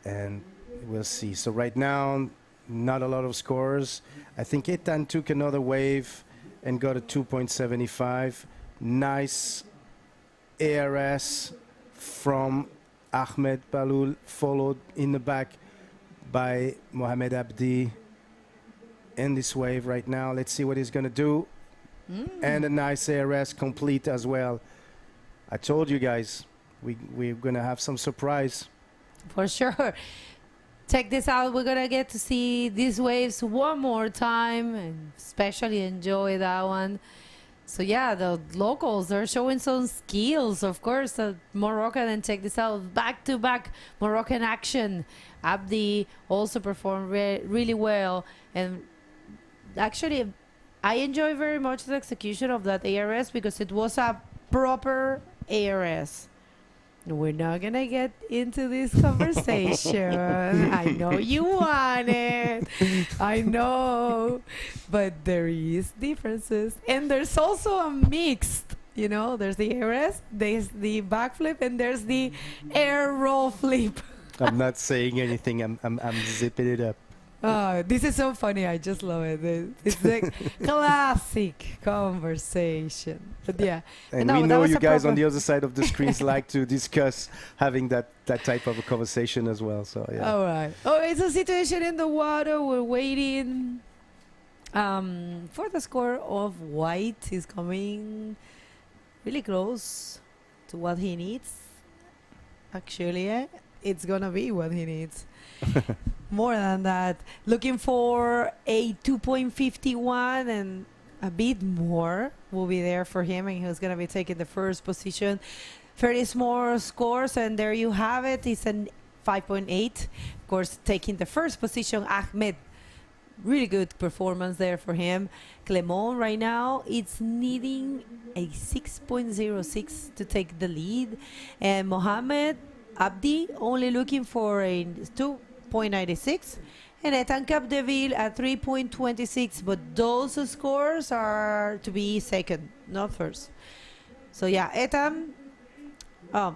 and we'll see. So right now, not a lot of scores. I think Eitan took another wave and got a 2.75. Nice ARS from Ahmed Bahloul, followed in the back by Mohamed Abdi in this wave right now. Let's see what he's going to do. And a nice ARS complete as well. I told you guys, we're going to have some surprise. For sure. Check this out. We're going to get to see these waves one more time and especially enjoy that one. So yeah, the locals are showing some skills, of course, Moroccan, and check this out, back-to-back Moroccan action. Abdi also performed really well, and actually I enjoy very much the execution of that ARS because it was a proper ARS. We're not gonna get into this conversation. I know you want it. I know. But there is differences. And there's also a mixed You know, there's the ARS, there's the backflip, and there's the air roll flip. I'm not saying anything. I'm zipping it up. Oh, this is so funny. I just love it. It's the classic conversation. But yeah. And no, we that know was you a guys on proper- the other side of the screens like to discuss having that type of a conversation as well. So yeah. All right. Oh, it's a situation in the water. We're waiting for the score of white. He's coming really close to what he needs. Actually, it's gonna be what he needs. More than that. Looking for a 2.51 and a bit more will be there for him, and he's gonna be taking the first position. Very small scores, and there you have it. It's a 5.8. Of course, taking the first position, Ahmed. Really good performance there for him. Clement right now, it's needing a 6.06 to take the lead. And Mohamed Abdi only looking for a 2.96. And Etan Capdeville at 3.26. But those scores are to be second, not first. So yeah, Etan,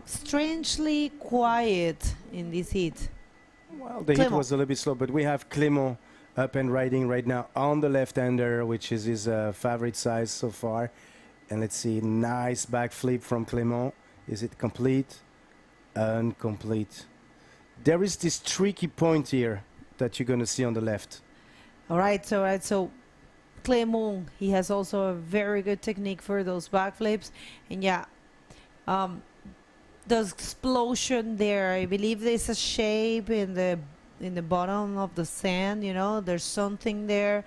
strangely quiet in this heat. Well, the hit was a little bit slow, but we have Clement up and riding right now on the left-hander, which is his favorite size so far. And let's see, nice backflip from Clement. Is it complete? Incomplete. There is this tricky point here that you're going to see on the left. All right, so Clement, he has also a very good technique for those backflips. And yeah, the explosion there, I believe there's a shape in the bottom of the sand, you know, there's something there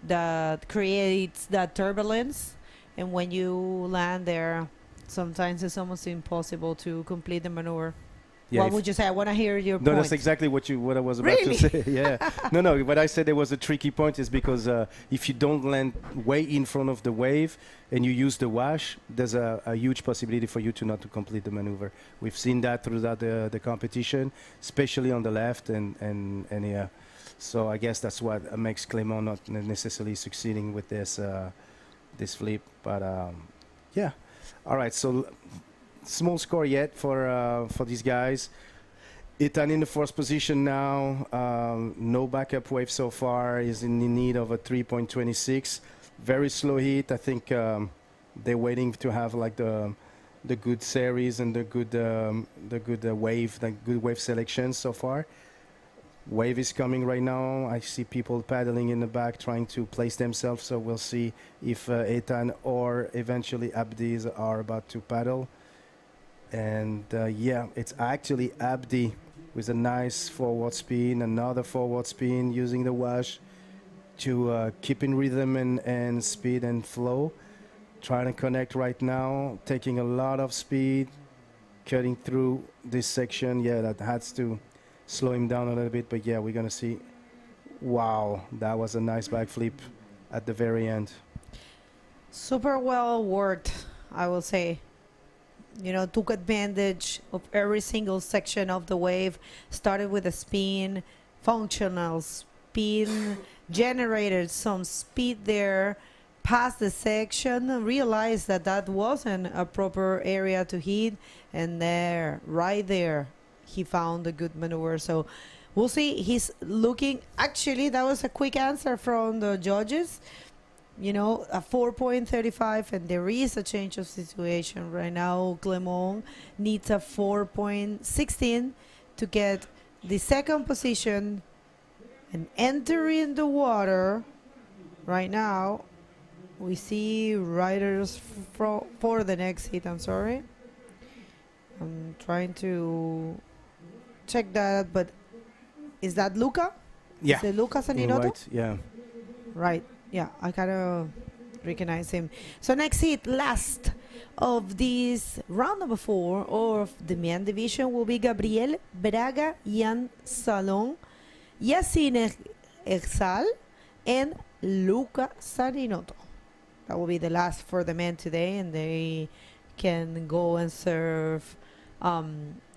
that creates that turbulence. And when you land there, sometimes it's almost impossible to complete the maneuver. Yeah, what would you say? I want to hear your No, point. that's exactly what I was about Really? to say. Yeah. No. What I said there was a tricky point is because if you don't land way in front of the wave and you use the wash, there's a huge possibility for you to not to complete the maneuver. We've seen that throughout the competition, especially on the left and yeah. So I guess that's what makes Clement not necessarily succeeding with this this flip. But yeah. All right. So. Small score yet for these guys. Ethan in the first position now. No backup wave so far. Is in the need of a 3.26. Very slow hit. I think they're waiting to have like the good series and the good wave selection so far. Wave is coming right now. I see people paddling in the back trying to place themselves. So we'll see if Ethan or eventually Abdi's are about to paddle. And yeah, it's actually Abdi with a nice forward spin, another forward spin using the wash to keep in rhythm and speed and flow. Trying to connect right now, taking a lot of speed, cutting through this section. Yeah, that has to slow him down a little bit, but yeah, we're going to see. Wow, that was a nice backflip at the very end. Super well worked, I will say. You know, took advantage of every single section of the wave, started with a spin, functional spin, generated some speed there, passed the section, realized that that wasn't a proper area to hit, and there, right there, he found a good maneuver. So we'll see. He's looking, actually, that was a quick answer from the judges. You know, a 4.35, and there is a change of situation right now. Clement needs a 4.16 to get the second position and entering the water. Right now, we see riders for the next hit. I'm sorry. I'm trying to check that, but is that Luca? Yeah. Is it Luca Saninoto? Right, yeah. Right. Yeah, I kind of recognize him. So next hit, last of this round number 4 of the men division will be Gabriel Braga, Jan Salon, Yassine Exal, and Luca Saninoto. That will be the last for the men today, and they can go and serve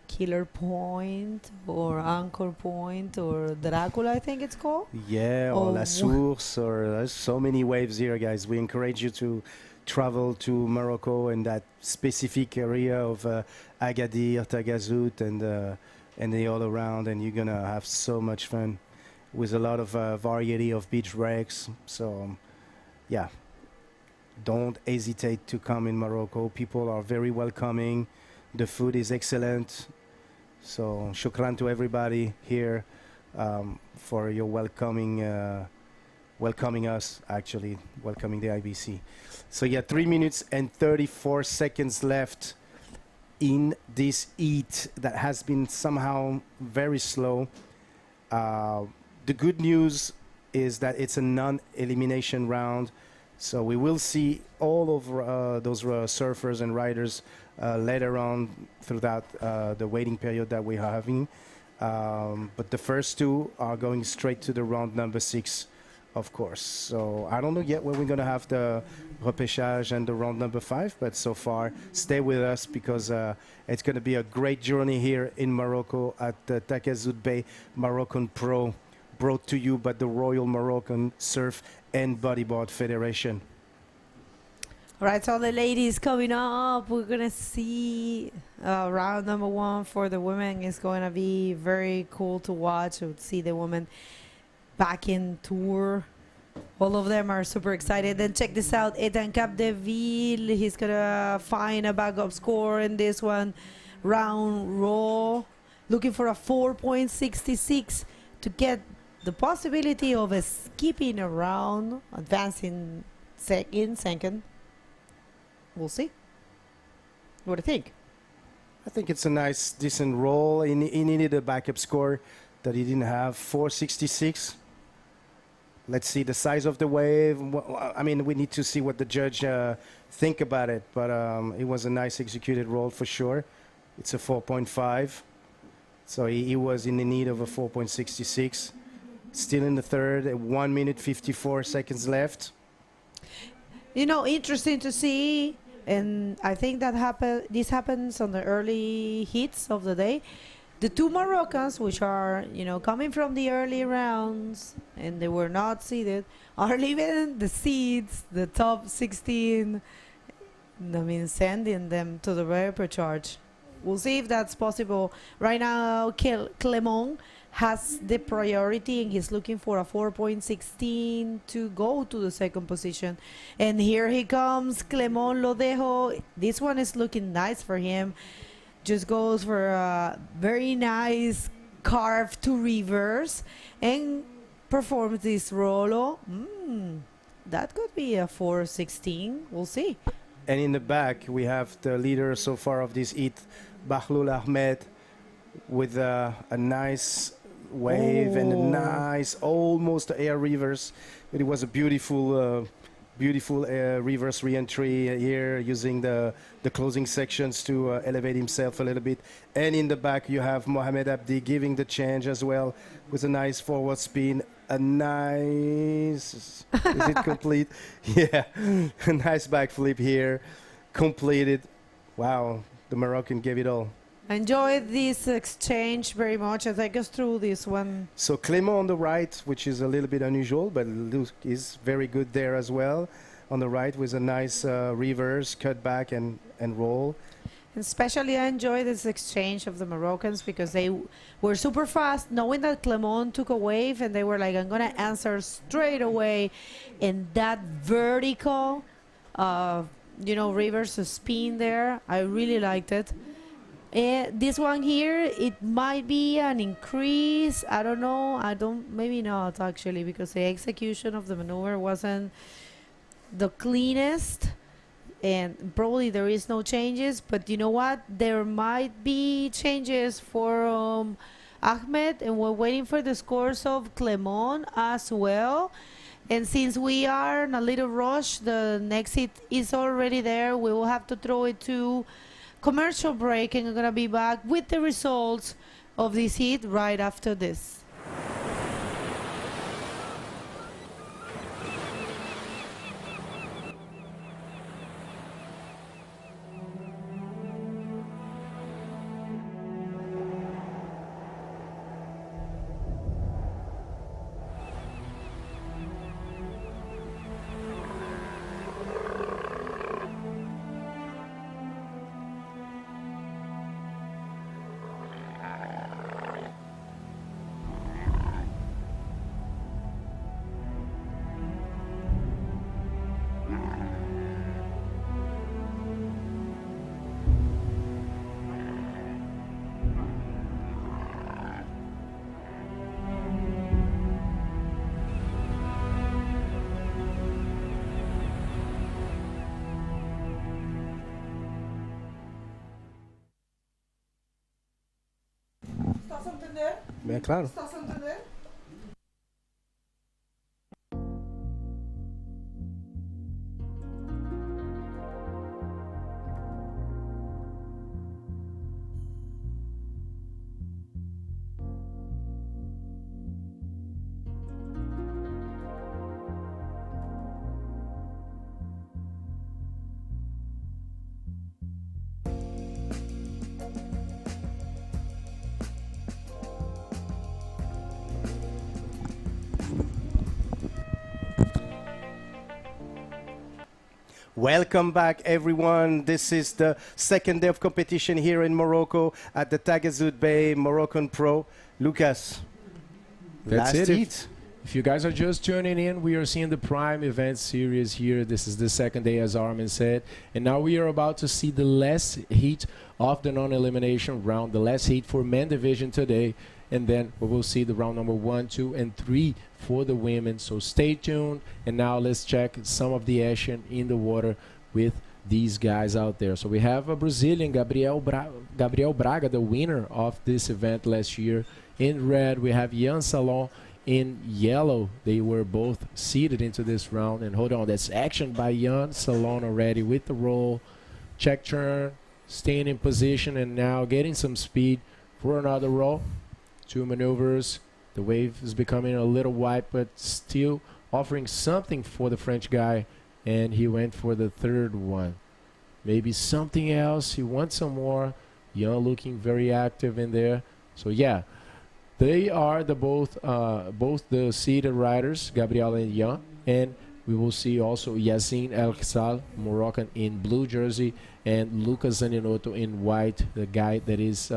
Killer Point or Anchor Point or Dracula, I think it's called. Yeah, or La Source, or there's so many waves here, guys. We encourage you to travel to Morocco and that specific area of Agadir, Taghazout, and the all around, and you're gonna have so much fun with a lot of variety of beach breaks. So, yeah, don't hesitate to come in Morocco. People are very welcoming. The food is excellent. So, shukran to everybody here for your welcoming us, actually, welcoming the IBC. So yeah, 3 minutes and 34 seconds left in this heat that has been somehow very slow. The good news is that it's a non-elimination round, so we will see all of those surfers and riders later on throughout the waiting period that we're having. But the first two are going straight to the round number 6. Of course. So I don't know yet when we're going to have the repêchage and the round number 5, but so far stay with us because it's going to be a great journey here in Morocco at the Taghazout Bay Morocco Pro, brought to you by the Royal Moroccan Surf and Bodyboard Federation. All right, so the ladies coming up, we're going to see round number 1 for the women. It's going to be very cool to watch. We'll see the women back in tour. All of them are super excited. Then check this out, Ethan Capdeville. He's gonna find a backup score in this one. Round roll, looking for a 4.66 to get the possibility of skipping around, advancing second. We'll see. What do you think? I think it's a nice, decent roll. He needed a backup score that he didn't have, 466. Let's see the size of the wave. I mean, we need to see what the judge think about it, but it was a nice executed roll for sure. It's a 4.5, so he was in the need of a 4.66. Still in the third, 1 minute 54 seconds left. You know, interesting to see, and I think that this happens on the early heats of the day. The two Moroccans, which are, you know, coming from the early rounds, and they were not seeded, are leaving the seeds, the top 16, I mean, sending them to the repechage. We'll see if that's possible. Right now, Clement has the priority, and he's looking for a 4.16 to go to the second position. And here he comes, Clement Lodejo. This one is looking nice for him. Just goes for a very nice carve to reverse and performs this rolo. That could be a 4.16. We'll see. And in the back, we have the leader so far of this heat, Bahlul Ahmed, with a nice wave and a nice, almost air reverse. But it was a beautiful reverse re-entry here, using the closing sections to elevate himself a little bit. And in the back, you have Mohamed Abdi giving the change as well with a nice forward spin. A nice, is it complete? Yeah, a nice backflip here, completed. Wow, the Moroccan gave it all. I enjoyed this exchange very much. As I go through this one. So Clement on the right, which is a little bit unusual, but Luke is very good there as well. On the right with a nice reverse, cut back and roll. Especially I enjoy this exchange of the Moroccans because they were super fast, knowing that Clement took a wave, and they were like, I'm going to answer straight away. And that vertical, you know, reverse spin there, I really liked it. This one here, it might be an increase. I don't know. Maybe not actually, because the execution of the maneuver wasn't the cleanest, and probably there is no changes. But you know what? There might be changes for Ahmed, and we're waiting for the scores of Clement as well. And since we are in a little rush, the next hit is already there. We will have to throw it to commercial break, and I'm gonna be back with the results of this heat right after this. Bien claro. Welcome back, everyone. This is the second day of competition here in Morocco at the Taghazout Bay Morocco Pro. Lucas, That's last it. heat. If you guys are just tuning in, we are seeing the Prime event series here. This is the second day, as Armin said. And now we are about to see the last heat of the non-elimination round, the last heat for men division today. And then we will see the round number 1, 2, and 3 for the women. So stay tuned. And now let's check some of the action in the water with these guys out there. So we have a Brazilian, Gabriel Braga, the winner of this event last year. In red, we have Jan Salon. In yellow, they were both seeded into this round. And hold on, that's action by Jan Salon already with the roll. Check turn, staying in position, and now getting some speed for another roll. 2 maneuvers. The wave is becoming a little wide, but still offering something for the French guy. And he went for the third one. Maybe something else. He wants some more. Jan looking very active in there. So yeah, they are both the seeded riders, Gabriel and Jan. And we will see also Yassine El Khsal, Moroccan in blue jersey, and Lucas Zaninoto in white, the guy that is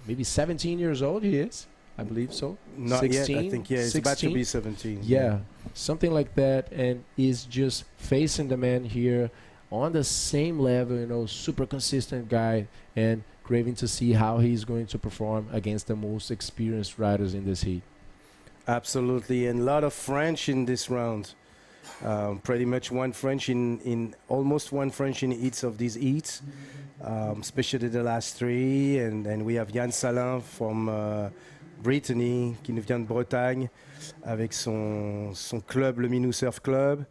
maybe 17 years old. He is, I believe so. Not 16, yet, I think, yeah, it's about to be 17. Yeah, something like that, and is just facing the man here on the same level, you know, super consistent guy, and craving to see how he's going to perform against the most experienced riders in this heat. Absolutely, and a lot of French in this round. Pretty much almost one French in each of these heats, especially the last 3. And we have Jan Salin from Brittany, qui nous vient de Bretagne, avec son club, le Minou Surf Club.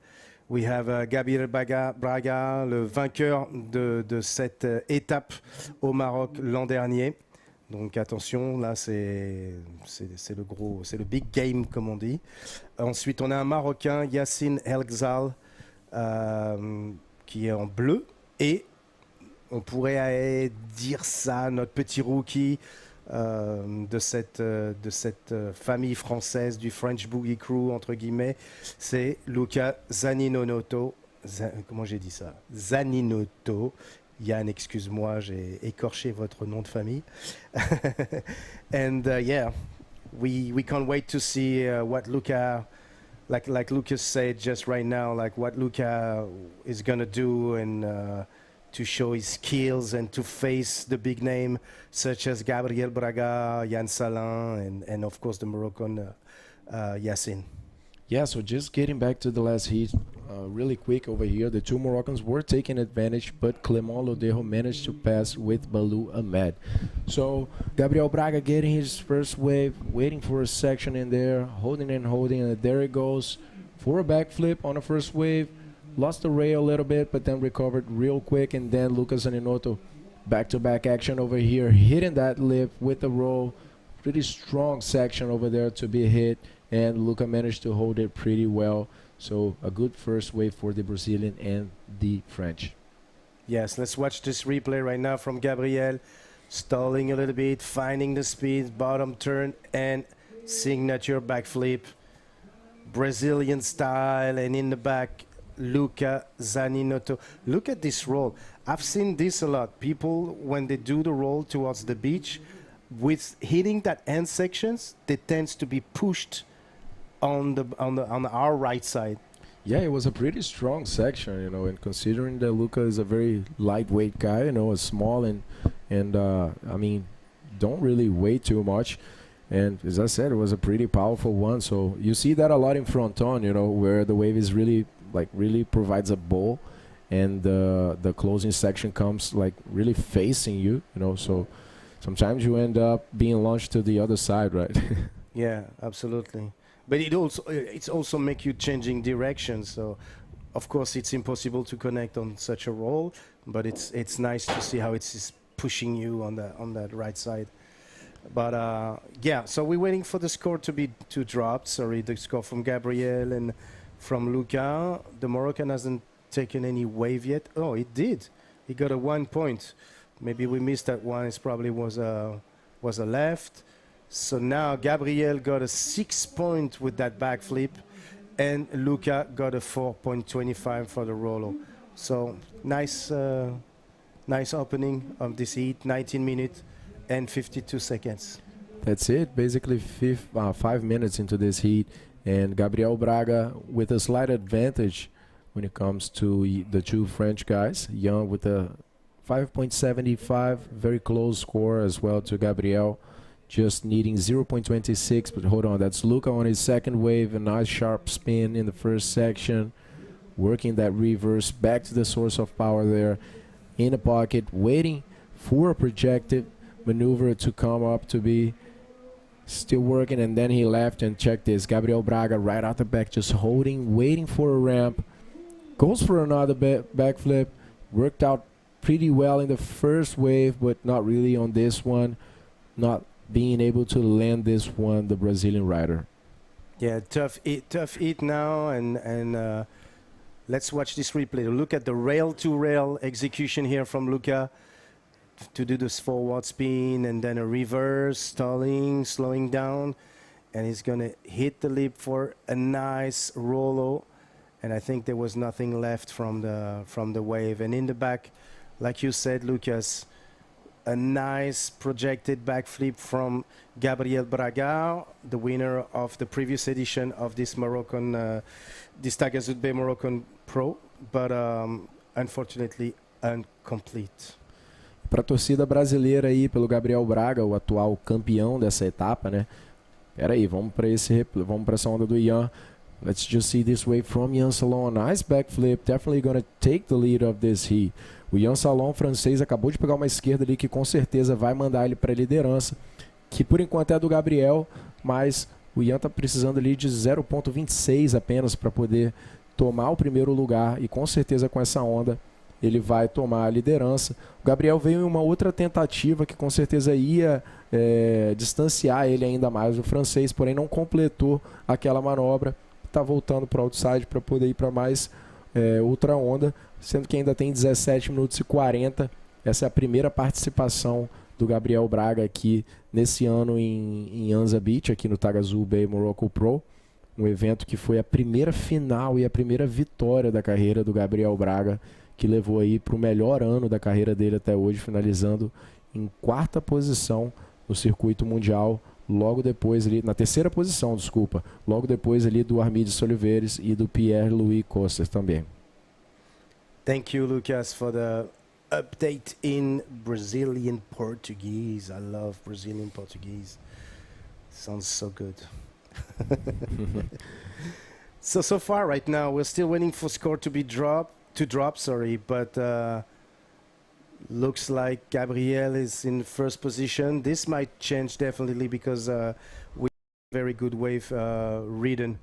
We have Gabriel Braga, le vainqueur de cette étape au Maroc l'an dernier. Donc attention, là c'est le big game comme on dit. Ensuite on a un Marocain, Yassine El Khsal, qui est en bleu. Et on pourrait dire ça, notre petit rookie de cette famille française du French Boogie Crew, entre guillemets, c'est Luca Zaninoto. Comment j'ai dit ça? Zaninoto. Yann, excuse-moi, j'ai écorché votre nom de famille. And yeah, we can't wait to see what Luca, like Lucas said just right now, like what Luca is gonna do, and to show his skills and to face the big name such as Gabriel Braga, Jan Salin, and of course the Moroccan Yassine. Yeah, so just getting back to the last heat really quick over here. The 2 Moroccans were taking advantage, but Clement Lodejo managed to pass with Balou Ahmed. So Gabriel Braga getting his first wave, waiting for a section in there, holding, and there it goes for a backflip on the first wave. Lost the rail a little bit, but then recovered real quick. And then Lucas Zaninoto, back-to-back action over here, hitting that lip with the roll. Pretty strong section over there to be hit, and Luca managed to hold it pretty well. So a good first wave for the Brazilian and the French. Yes, let's watch this replay right now from Gabriel. Stalling a little bit, finding the speed, bottom turn, and signature backflip. Brazilian style, and in the back, Luca Zaninoto. Look at this roll. I've seen this a lot. People, when they do the roll towards the beach, with hitting that end sections, they tends to be pushed on our right side. Yeah, it was a pretty strong section, you know, and considering that Luca is a very lightweight guy, you know, small and I mean, don't really weigh too much. And as I said, it was a pretty powerful one. So you see that a lot in fronton, you know, where the wave is really provides a bowl, and the closing section comes like really facing you, you know. So sometimes you end up being launched to the other side, right? Yeah, absolutely. But it's also make you changing direction. So, of course, it's impossible to connect on such a roll. But it's nice to see how it's pushing you on that right side. But yeah, so we're waiting for the score to drop. Sorry, the score from Gabriel and from Luca. The Moroccan hasn't taken any wave yet. Oh, it did. He got a 1 point. Maybe we missed that one. It probably was a left. So now Gabriel got a 6 point with that backflip, and Luca got a 4.25 for the Rolo. So nice opening of this heat. 19 minutes and 52 seconds. That's it. Basically 5 minutes into this heat, and Gabriel Braga with a slight advantage when it comes to the two French guys. Young with a 5.75, very close score as well to Gabriel, just needing 0.26. But hold on, that's Luca on his second wave, a nice sharp spin in the first section, working that reverse back to the source of power there in the pocket, waiting for a projected maneuver to come up to be still working, and then he left. And check this, Gabriel Braga right out the back, just holding, waiting for a ramp, goes for another backflip, worked out pretty well in the first wave, but not really on this one, not being able to land this one, the Brazilian rider. Yeah, tough hit now, and let's watch this replay. Look at the rail-to-rail execution here from Luca to do this forward spin and then a reverse, stalling, slowing down, and he's gonna hit the lip for a nice Rolo. And I think there was nothing left from the wave. And in the back, like you said, Lucas, a nice projected backflip from Gabriel Braga, the winner of the previous edition of this this Taghazout Bay Morocco Pro, but unfortunately incomplete. Para a torcida brasileira aí, pelo Gabriel Braga, o atual campeão dessa etapa, né? Pera aí, vamos para essa onda do Ian. Let's just see this wave from Ian Salon. Nice backflip, definitely going to take the lead of this heat. O Ian Salon, francês, acabou de pegar uma esquerda ali que com certeza vai mandar ele para a liderança, que por enquanto é do Gabriel, mas o Ian está precisando ali de 0.26 apenas para poder tomar o primeiro lugar, e com certeza com essa onda ele vai tomar a liderança. O Gabriel veio em uma outra tentativa que com certeza ia distanciar ele ainda mais do francês, porém não completou aquela manobra. Está voltando para o outside para poder ir para mais outra onda, sendo que ainda tem 17 minutos e 40. Essa é a primeira participação do Gabriel Braga aqui nesse ano em Anza Beach, aqui no Taghazout Bay Morocco Pro, um evento que foi a primeira final e a primeira vitória da carreira do Gabriel Braga, que levou aí para o melhor ano da carreira dele até hoje, finalizando em 4ª posição no circuito mundial, logo depois ali, na 3ª posição, desculpa, logo depois ali do Armide Soliveres e do Pierre-Louis Coster também. Thank you, Lucas, for the update in Brazilian Portuguese. I love Brazilian Portuguese. Sounds so good. So far right now we're still waiting for score to drop, but looks like Gabriel is in first position. This might change definitely because we have a very good wave ridden,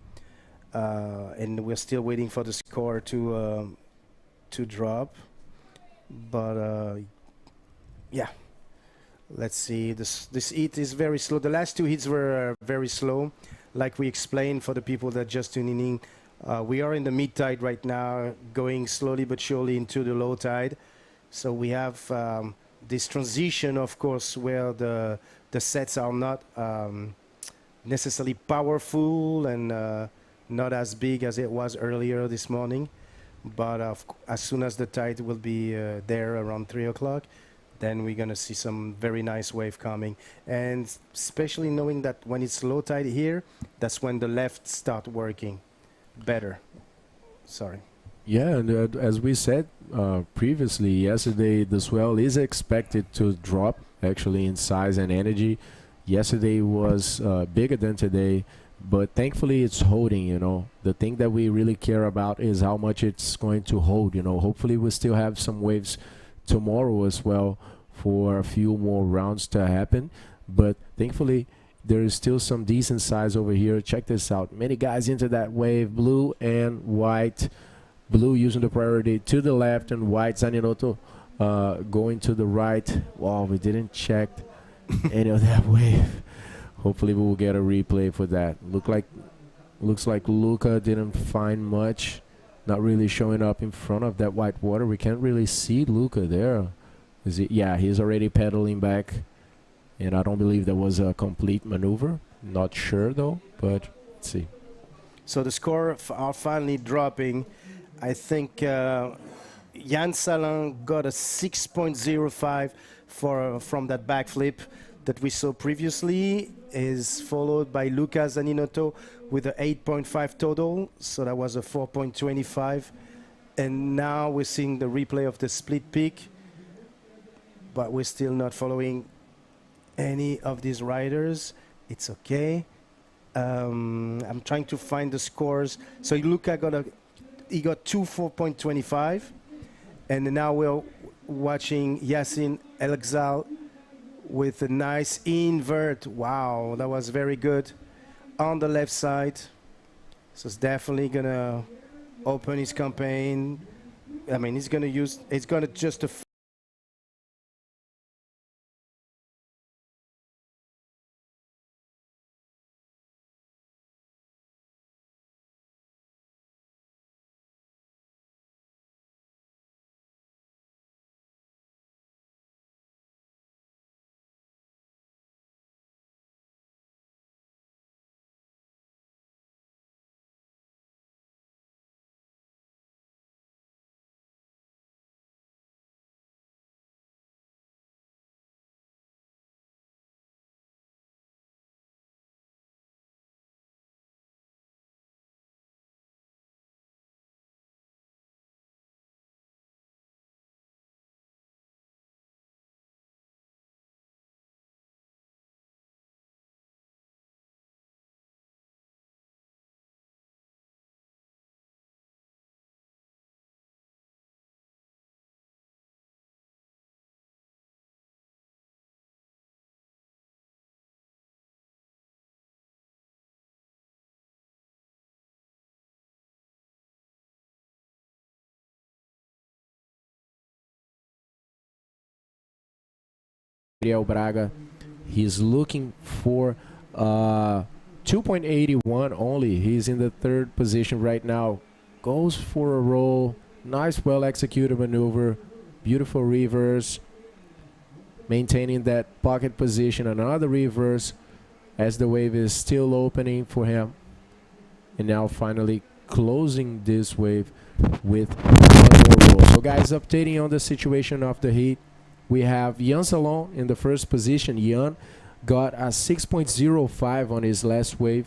and we're still waiting for the score to drop. But yeah, let's see. This heat is very slow. The last two heats were very slow, like we explained for the people that just tuning in. We are in the mid tide right now, going slowly but surely into the low tide. So we have this transition, of course, where the sets are not necessarily powerful and not as big as it was earlier this morning. But as soon as the tide will be there around 3 o'clock, then we're going to see some very nice wave coming. And especially knowing that when it's low tide here, that's when the left start working better. Sorry. Yeah, and as we said previously, yesterday the swell is expected to drop actually in size and energy. Yesterday was bigger than today, but thankfully it's holding, you know. The thing that we really care about is how much it's going to hold, you know. Hopefully we'll still have some waves tomorrow as well for a few more rounds to happen, but thankfully there is still some decent size over here. Check this out. Many guys into that wave, blue and white. Blue using the priority to the left and white Zaninoto going to the right. Wow, we didn't check any of that wave. Hopefully we will get a replay for that. Looks like Luca didn't find much. Not really showing up in front of that white water. We can't really see Luca there. Is it? Yeah, he's already pedaling back. And I don't believe that was a complete maneuver. Not sure though, but let's see. So the score are finally dropping. I think Jan Salin got a 6.05 from that backflip that we saw previously, is followed by Luca Zaninoto with a 8.5 total, so that was a 4.25. And now we're seeing the replay of the split peak, but we're still not following any of these riders. It's okay. I'm trying to find the scores. So Luca got two 4.25, and now we're watching Yacine Elghzal with a nice invert. Wow, that was very good on the left side. So it's definitely gonna open his campaign. I mean, he's gonna just Braga, he's looking for 2.81 only. He's in the third position right now. Goes for a roll. Nice, well executed maneuver. Beautiful reverse. Maintaining that pocket position. Another reverse as the wave is still opening for him. And now finally closing this wave with one more roll. So guys, updating on the situation of the heat. We have Jan Salon in the first position. Jan got a 6.05 on his last wave.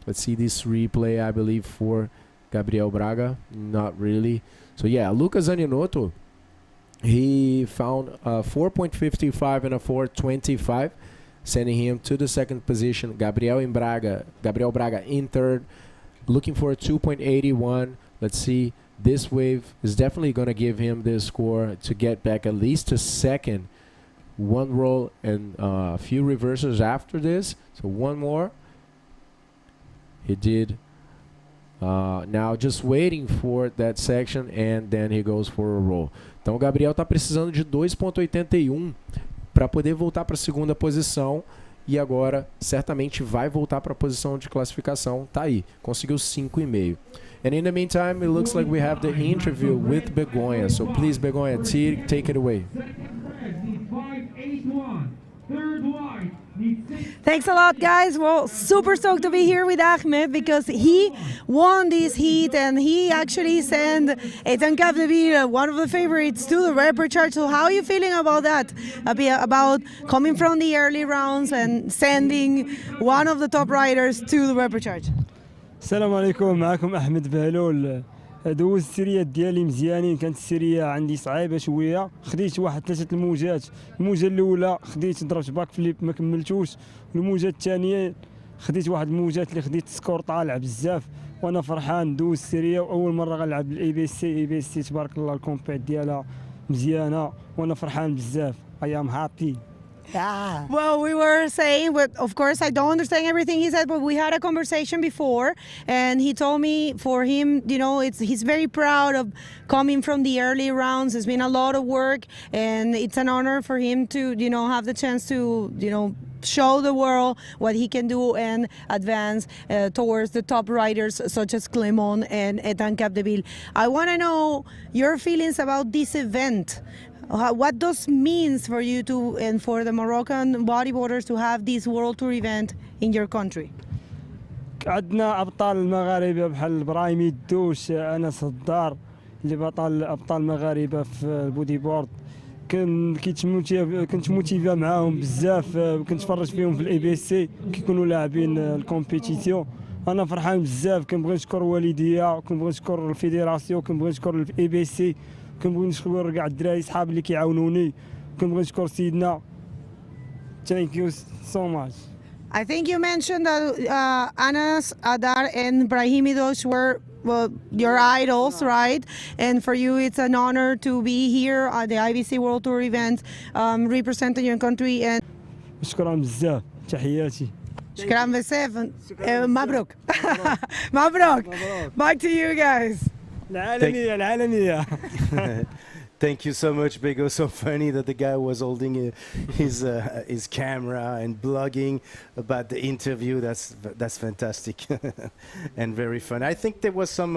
Let's see this replay, I believe, for Gabriel Braga. Not really. So yeah, Luca Zaninoto, he found a 4.55 and a 4.25, sending him to the second position. Gabriel Braga in third, looking for a 2.81. Let's see. This wave is definitely going to give him this score to get back at least to second. One roll and a few reversers after this. So one more. He did. Now just waiting for that section and then he goes for a roll. Então o Gabriel está precisando de 2.81 para poder voltar para a segunda posição. E agora certamente vai voltar para a posição de classificação. Tá aí, conseguiu 5,5. And in the meantime, it looks like we have the interview with Begonha. So please, Begonha, take it away. Thanks a lot, guys. Well, super stoked to be here with Ahmed because he won this heat and he actually sent Taghazout, one of the favorites, to the repechage. So how are you feeling about that? About coming from the early rounds and sending one of the top riders to the repechage? السلام عليكم. معكم احمد بهلول. دوزت السيريات ديالي مزيانين. كانت السيريه عندي صعيبه شويه. خديت واحد 3 الموجات. الموجه الاولى خديت ضربت باك فليب ما كملتوش. الموجه الثانيه خديت واحد الموجات اللي خديت سكور طالع بزاف وانا فرحان. دوزت السيريه واول مره غنلعب بالاي بي سي. تبارك الله الكومبيت ديالها مزيانه وانا فرحان بزاف. I am happy. Yeah. Well, we were saying, but of course, I don't understand everything he said, but we had a conversation before, and he told me for him, he's very proud of coming from the early rounds. It's been a lot of work, and it's an honor for him to, have the chance to, show the world what he can do and advance towards the top riders such as Clement and Ethan Capdeville. I want to know your feelings about this event. What does means for you and for the Moroccan bodyboarders to have this World Tour event in your country? عندنا أبطال المغاربة بحال إبراهيم يدوش أنس الدار اللي أبطال المغاربة في البودي بورد. كنت موتيفا معاهم بزاف، كنت نتفرج فيهم في الاي بي سي كيكونوا لاعبين الكومبيتيسيون. انا فرحان بزاف، كنبغي نشكر والديا، كنبغي نشكر الفيدراسيون، كنبغي نشكر الاي بي سي، كنبغي نشكر كاع الدراري صحابي اللي كيعاونوني، كنبغي نشكر سيدنا. Thank you so much. I think you mentioned that Anas, Adar, and Brahimi Dosh were your idols, right? And for you, it's an honor to be here at the IBC World Tour event, representing your country. And شكرا بزاف، تحياتي. شكرا بزاف. مبروك. مبروك. Back to you guys. العالمية. Thank you so much, Bego. So funny that the guy was holding his camera and blogging about the interview. That's fantastic and very fun. I think there was some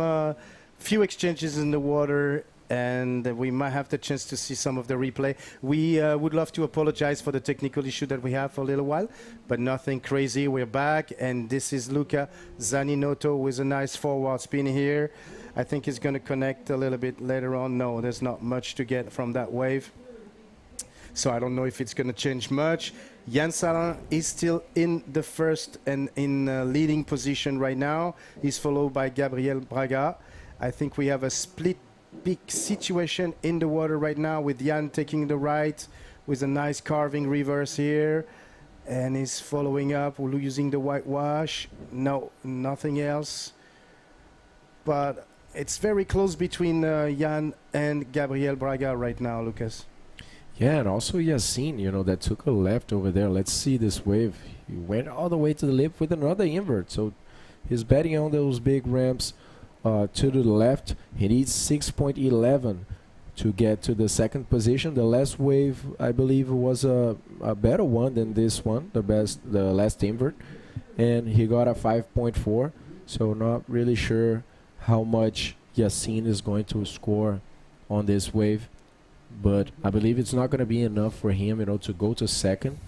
few exchanges in the water, and we might have the chance to see some of the replay. We would love to apologize for the technical issue that we have for a little while, but nothing crazy. We're back, and this is Luca Zaninotto with a nice forward spin here. I think he's going to connect a little bit later on. No, there's not much to get from that wave. So I don't know if it's going to change much. Yann Salin is still in the first and in leading position right now. He's followed by Gabriel Braga. I think we have a split peak situation in the water right now with Yann taking the right with a nice carving reverse here. And he's following up using the whitewash. No, nothing else. But it's very close between Yann and Gabriel Braga right now, Lucas. Yeah, and also Yassine, that took a left over there. Let's see this wave. He went all the way to the lip with another invert. So he's betting on those big ramps to the left. He needs 6.11 to get to the second position. The last wave, I believe, was a better one than this one, the last invert. And he got a 5.4. So not really sure how much Yassine is going to score on this wave, but I believe it's not going to be enough for him, to go to second.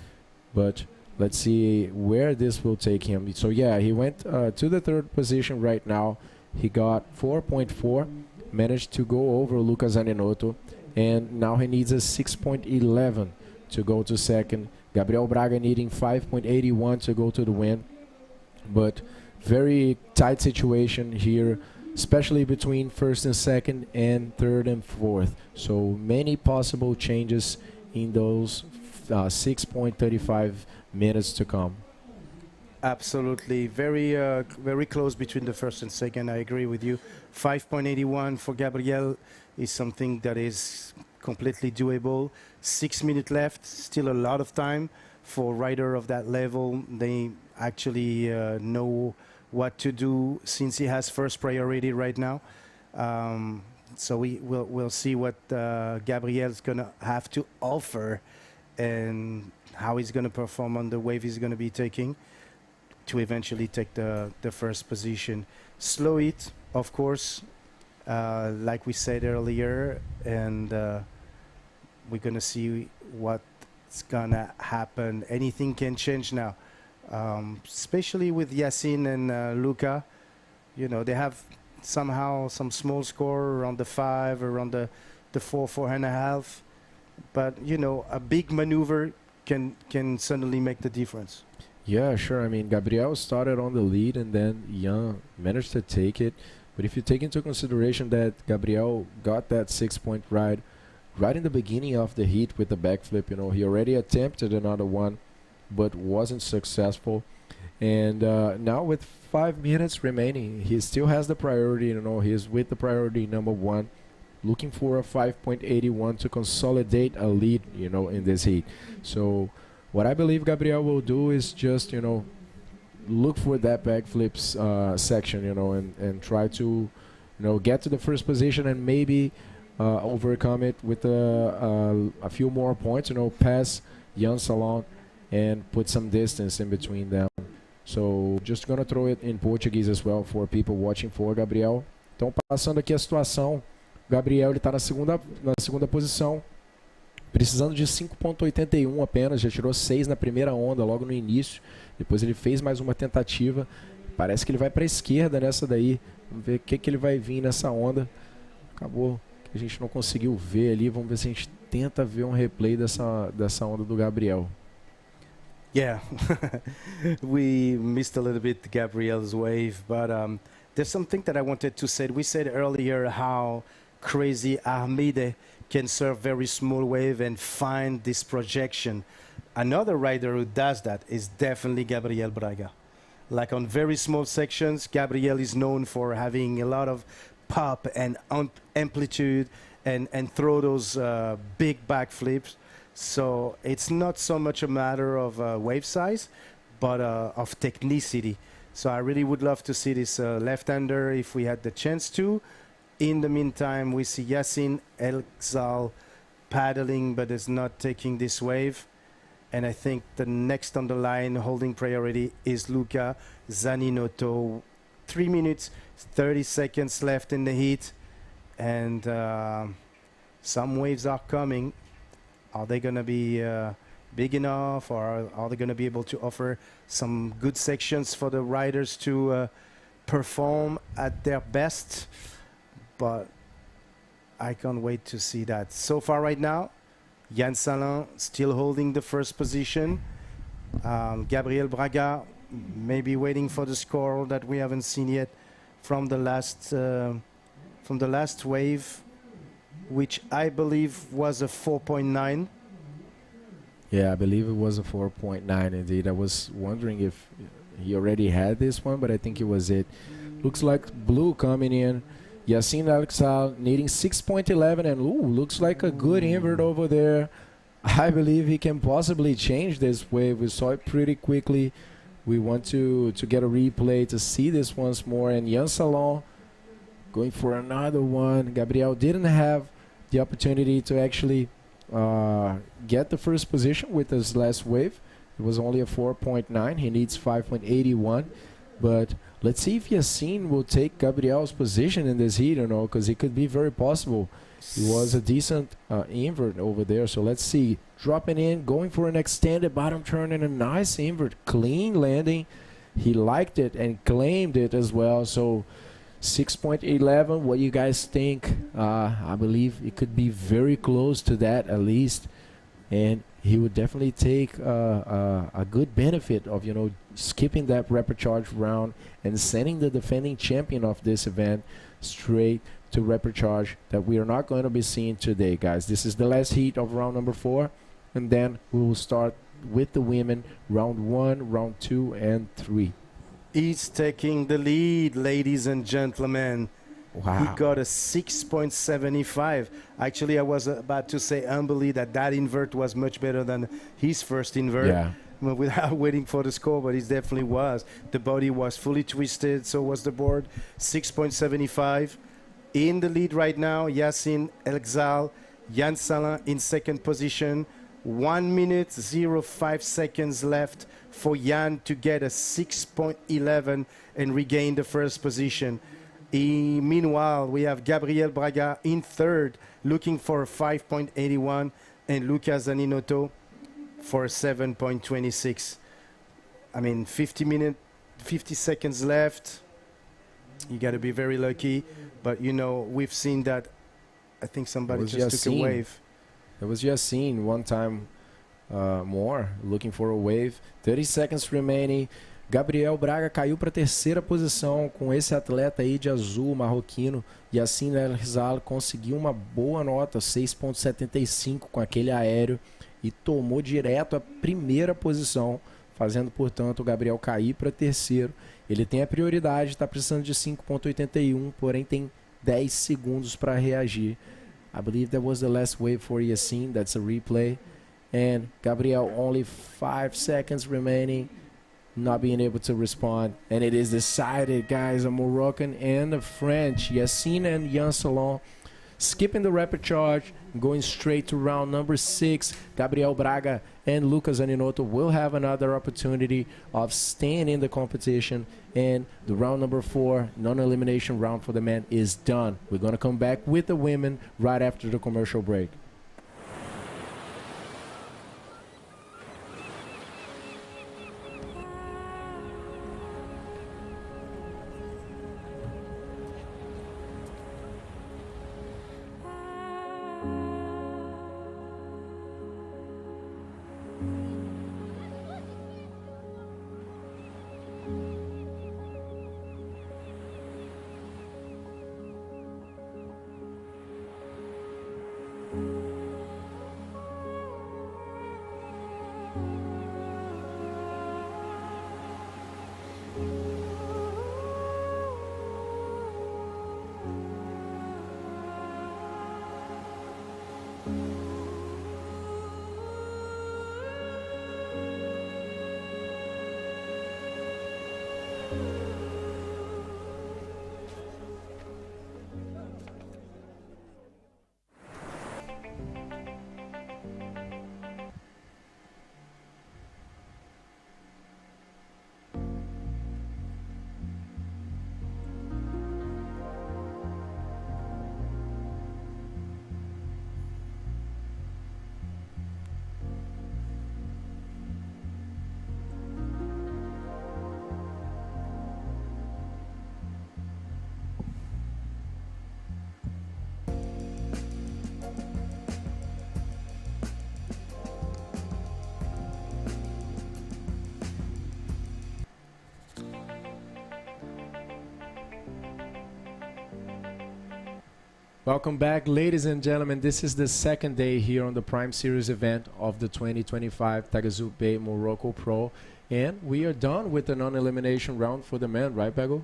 But let's see where this will take him. So yeah, he went to the third position right now. He got 4.4, managed to go over Lucas Zaninotto, and now he needs a 6.11 to go to second. Gabriel Braga needing 5.81 to go to the win, but very tight situation here, especially between first and second and third and fourth. So many possible changes in those 6.35 minutes to come. Absolutely. Very close between the first and second. I agree with you. 5.81 for Gabriel is something that is completely doable. 6 minutes left, still a lot of time for a rider of that level. They actually know what to do since he has first priority right now. So we'll see what Gabriel's going to have to offer and how he's going to perform on the wave he's going to be taking to eventually take the first position. Slow it, of course, like we said earlier, and we're going to see what's going to happen. Anything can change now. Especially with Yassine and Luca, they have somehow some small score around the 5, around the 4.5. But a big maneuver can suddenly make the difference. Yeah, sure. I mean, Gabriel started on the lead, and then Yann managed to take it. But if you take into consideration that Gabriel got that 6-point ride right in the beginning of the heat with the backflip, he already attempted another one, but wasn't successful. And now with 5 minutes remaining, he still has the priority. He's with the priority number 1. looking for a 5.81 to consolidate a lead, you know, in this heat. So what I believe Gabriel will do is just, you know, look for that backflips section, you know, and try to, you know, get to the first position and maybe overcome it with a few more points, you know, pass Jan Salon and put some distance in between them. So just gonna throw it in Portuguese as well for people watching for Gabriel. Então, passando aqui a situação, Gabriel ele tá na segunda posição, precisando de 5.81 apenas, já tirou 6 na primeira onda, logo no início. Depois ele fez mais uma tentativa. Parece que ele vai para a esquerda nessa daí. Vamos ver o que ele vai vir nessa onda. Acabou que a gente não conseguiu ver ali. Vamos ver se a gente tenta ver um replay dessa onda do Gabriel. Yeah, we missed a little bit Gabriel's wave, but there's something that I wanted to say. We said earlier how crazy Armide can serve very small wave and find this projection. Another rider who does that is definitely Gabriel Braga. Like on very small sections, Gabriel is known for having a lot of pop and amplitude and throw those big backflips. So it's not so much a matter of wave size, but of technicity. So I really would love to see this left-hander if we had the chance to. In the meantime, we see Yacine El-Ghazal paddling, but is not taking this wave. And I think the next on the line holding priority is Luca Zaninoto. 3 minutes, 30 seconds left in the heat. And some waves are coming. Are they going to be big enough, or are they going to be able to offer some good sections for the riders to perform at their best? But I can't wait to see that. So far right now, Jan Salin still holding the first position. Gabriel Braga maybe waiting for the score that we haven't seen yet from the last wave, which I believe was a 4.9. Yeah, I believe it was a 4.9 indeed. I was wondering if he already had this one, but I think it was it. Looks like blue coming in. Yacine El-Ghazal needing 6.11, and looks like a good invert over there. I believe he can possibly change this wave. We saw it pretty quickly. We want to get a replay to see this once more. And Jan Salon going for another one. Gabriel didn't have the opportunity to actually get the first position with his last wave. It was only a 4.9. He needs 5.81. But let's see if Yacine will take Gabriel's position in this heat, you know, because it could be very possible. It was a decent invert over there. So let's see. Dropping in, going for an extended bottom turn and a nice invert. Clean landing. He liked it and claimed it as well. So 6.11, what you guys think? I believe it could be very close to that at least. And he would definitely take a good benefit of, you know, skipping that rapid charge round and sending the defending champion of this event straight to rapid charge that we are not going to be seeing today, guys. This is the last heat of round number 4, and then we will start with the women, round 1, round 2, and 3. He's taking the lead, ladies and gentlemen. Wow. He got a 6.75. Actually, I was about to say humbly that invert was much better than his first invert. Yeah. Without waiting for the score, but it definitely was. The body was fully twisted, so was the board. 6.75. In the lead right now, Yacine El-Ghazal, Jan Salin in second position. 1 minute, 05 seconds left for Jan to get a 6.11 and regain the first position. Meanwhile, we have Gabriel Braga in third, looking for a 5.81, and Lucas Zaninoto for 7.26. I mean, 50 seconds left. You got to be very lucky. But, you know, we've seen that. I think somebody just took a wave. It was Yacine one time more, looking for a wave. 30 seconds remaining. Gabriel Braga caiu para a terceira posição com esse atleta aí de azul marroquino. Yacine El-Ghazal conseguiu uma boa nota, 6.75 com aquele aéreo, e tomou direto a primeira posição, fazendo, portanto, o Gabriel cair para terceiro. Ele tem a prioridade, está precisando de 5.81, porém tem 10 segundos para reagir. I believe that was the last wave for Yassine. That's a replay. And Gabriel, only 5 seconds remaining, not being able to respond. And it is decided, guys, a Moroccan and a French, Yassine and Jan Salon, skipping the rapid charge, going straight to round number 6. Gabriel Braga and Lucas Aninotto will have another opportunity of staying in the competition. And the round number 4, non-elimination round for the men, is done. We're going to come back with the women right after the commercial break. Welcome back, ladies and gentlemen. This is the second day here on the Prime Series event of the 2025 Taghazout Bay Morocco Pro. And we are done with the non-elimination round for the men, right, Pego?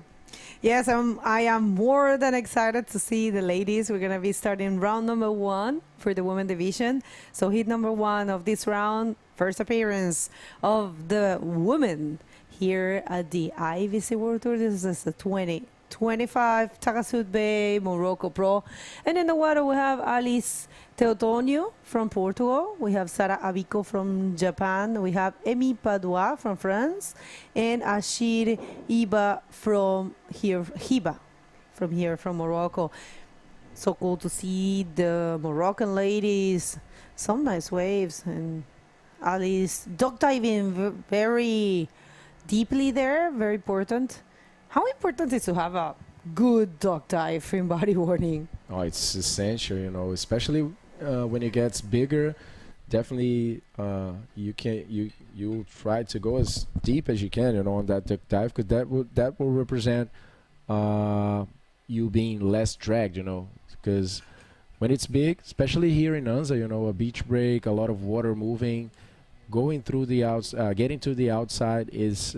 Yes, I am more than excited to see the ladies. We're going to be starting round number 1 for the women division. So heat number 1 of this round, first appearance of the women here at the IBC World Tour. This is the 2025 Taghazout Bay Morocco Pro. And in the water we have Alice Teotonio from Portugal. We have Sara Abico from Japan. We have Emi Padua from France. And Ashir Iba from here, from Morocco. So cool to see the Moroccan ladies. Some nice waves. And Alice dog diving very deeply there, very important. How important is to have a good dog dive in bodyboarding? Oh, it's essential, you know, especially when it gets bigger. Definitely, you try to go as deep as you can, you know, on that dog dive, because that will represent you being less dragged, you know, because when it's big, especially here in Anza, you know, a beach break, a lot of water moving. Going through the getting to the outside is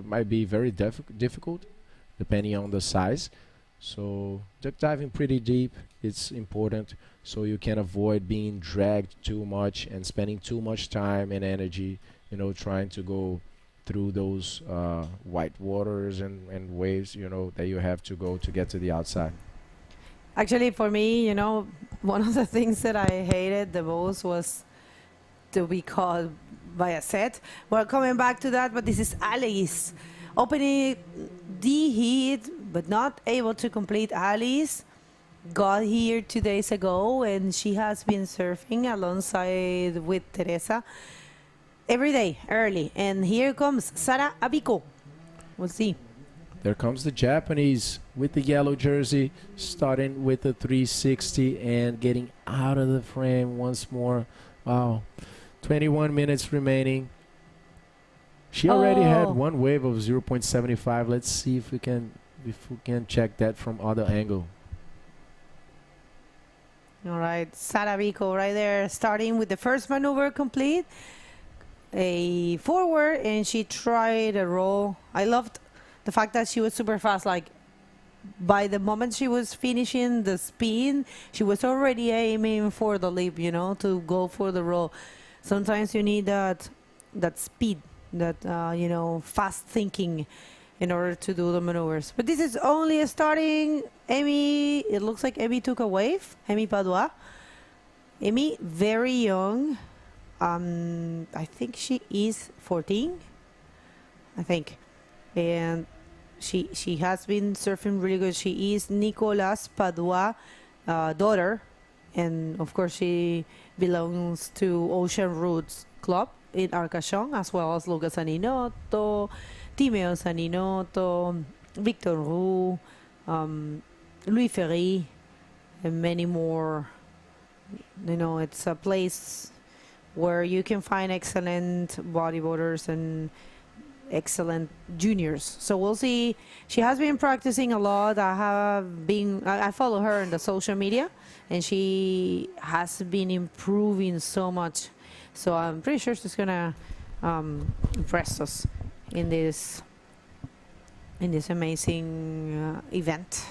might be very difficult, depending on the size. So duck diving pretty deep, it's important, so you can avoid being dragged too much and spending too much time and energy, you know, trying to go through those white waters and waves, you know, that you have to go to get to the outside. Actually, for me, you know, one of the things that I hated the most was to be called by a set. We're coming back to that, but this is Alice opening the heat, but not able to complete. Alice got here 2 days ago, and she has been surfing alongside with Teresa every day early. And here comes Sara Abico. We'll see. There comes the Japanese with the yellow jersey, starting with the 360 and getting out of the frame once more. Wow. 21 minutes remaining. She already had one wave of 0.75. Let's see if we can check that from other angle. All right, Sara Vico right there, starting with the first maneuver complete. A forward, and she tried a roll. I loved the fact that she was super fast, like by the moment she was finishing the spin, she was already aiming for the lip, you know, to go for the roll. Sometimes you need that speed, that you know, fast thinking in order to do the maneuvers. But this is only starting. Amy, it looks like Amy took a wave. Amy Padua. Amy, very young. I think she is 14. I think, and she has been surfing really good. She is Nicolas Padua daughter, and of course she belongs to Ocean Roots Club in Arcachon, as well as Lucas Aninotto, Timeo Saninotto, Victor Roux, Louis Ferry, and many more. You know, it's a place where you can find excellent bodyboarders and excellent juniors. So we'll see. She has been practicing a lot. I follow her on the social media, and she has been improving so much. So I'm pretty sure she's gonna impress us in this amazing event.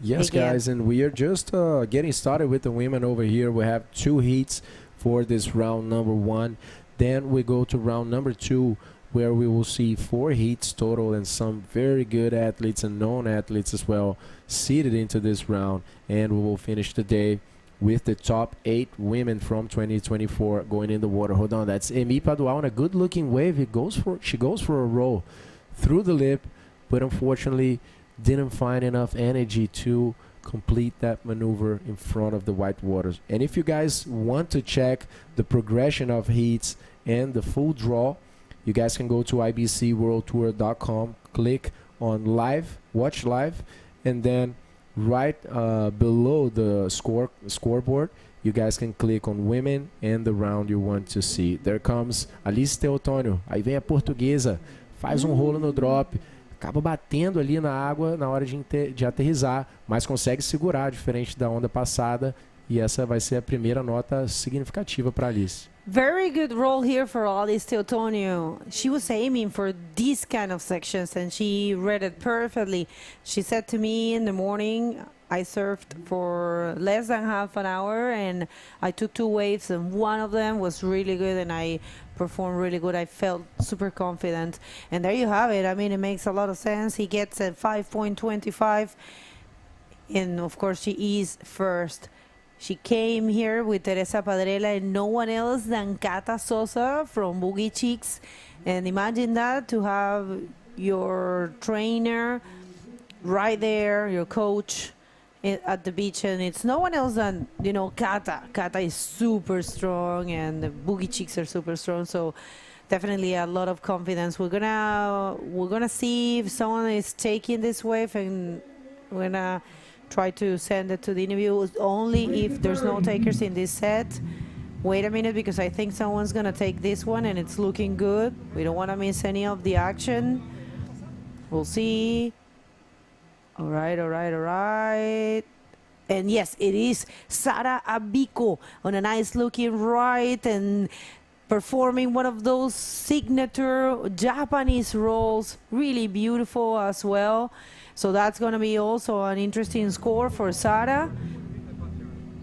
Yes, Again. guys, and we are just getting started with the women over here. We have 2 heats for this round number 1. Then we go to round number 2, where we will see 4 heats total and some very good athletes and known athletes as well seated into this round. And we will finish the day with the top 8 women from 2024 going in the water. Hold on, that's Amy Padua on a good-looking wave. She goes for a roll through the lip, but unfortunately didn't find enough energy to complete that maneuver in front of the white waters. And if you guys want to check the progression of heats and the full draw, you guys can go to ibcworldtour.com, click on live, watch live, and then right below the scoreboard, you guys can click on women and the round you want to see. There comes Alice Teotônio. Aí vem a portuguesa, faz rolo no drop, acaba batendo ali na água na hora de aterrissar, mas consegue segurar, diferente da onda passada, e essa vai ser a primeira nota significativa para Alice. Very good roll here for Alice Teotônio. She was aiming for these kind of sections, and she read it perfectly. She said to me in the morning, I surfed for less than half an hour, and I took 2 waves, and one of them was really good, and I performed really good. I felt super confident. And there you have it. I mean, it makes a lot of sense. He gets a 5.25, and of course she is first. She came here with Teresa Padrella and no one else than Cata Sosa from Boogie Chicks. And imagine that, to have your trainer right there, your coach at the beach, and it's no one else than, you know, Cata. Cata is super strong, and the Boogie Chicks are super strong. So definitely a lot of confidence. We're gonna see if someone is taking this wave, and we're gonna try to send it to the interview only if there's no takers in this set. Wait a minute, because I think someone's gonna take this one, and it's looking good. We don't want to miss any of the action. We'll see. All right. And yes, it is Sara Abiko on a nice looking right and performing one of those signature Japanese rolls. Really beautiful as well. So that's going to be also an interesting score for Sara.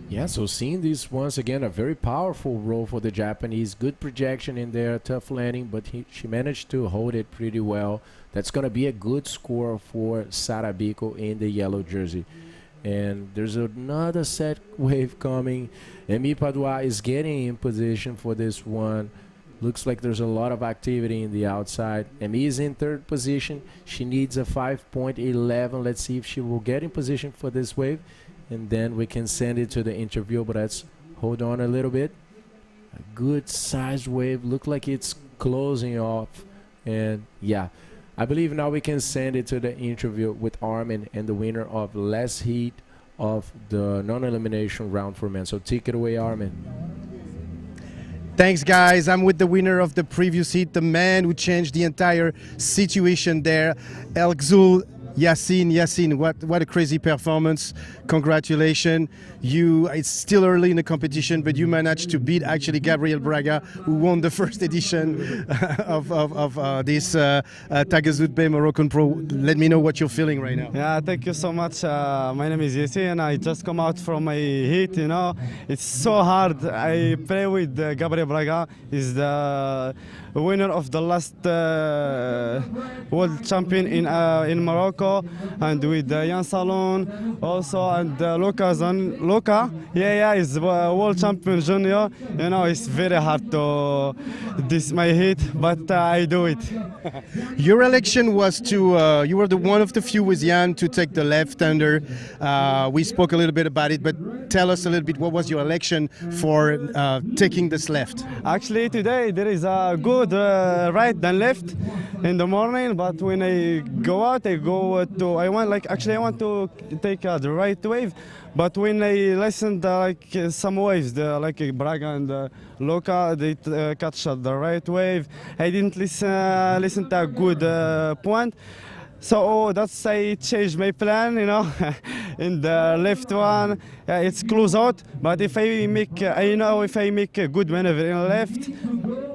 Yeah, so seeing this once again, a very powerful roll for the Japanese. Good projection in there, tough landing, but she managed to hold it pretty well. That's going to be a good score for Sara Biko in the yellow jersey. And there's another set wave coming. Amy Padua is getting in position for this one. Looks like there's a lot of activity in the outside. Amy is in 3rd position. She needs a 5.11. Let's see if she will get in position for this wave, and then we can send it to the interview. But let's hold on a little bit. A good sized wave. Look like it's closing off. And yeah, I believe now we can send it to the interview with Armin and the winner of last heat of the non-elimination round for men. So take it away, Armin. Thanks, guys. I'm with the winner of the previous heat, the man who changed the entire situation there, El Ghzoul Yassine, what a crazy performance! Congratulations! It's still early in the competition, but you managed to beat actually Gabriel Braga, who won the first edition of this Taghazout Bay Morocco Pro. Let me know what you're feeling right now. Yeah, thank you so much. My name is Yassine. I just come out from my heat. It's so hard. I play with Gabriel Braga. He's the winner of the last world champion in Morocco, and with Jan Salon also, and Luca. Yeah, he's world champion junior. It's very hard to this my heat, but I do it. Your election was to you were one of the few with Jan to take the left-hander. We spoke a little bit about it, but tell us a little bit, what was your election for taking this left? Actually, today there is a good right than left in the morning, but when I go out, I want to take the right wave, but when I listened some waves, like Braga and Luca, they catch the right wave. I didn't listen to a good point. So that's I changed my plan, in the left one, it's close out. But if I make, if I make a good maneuver in left,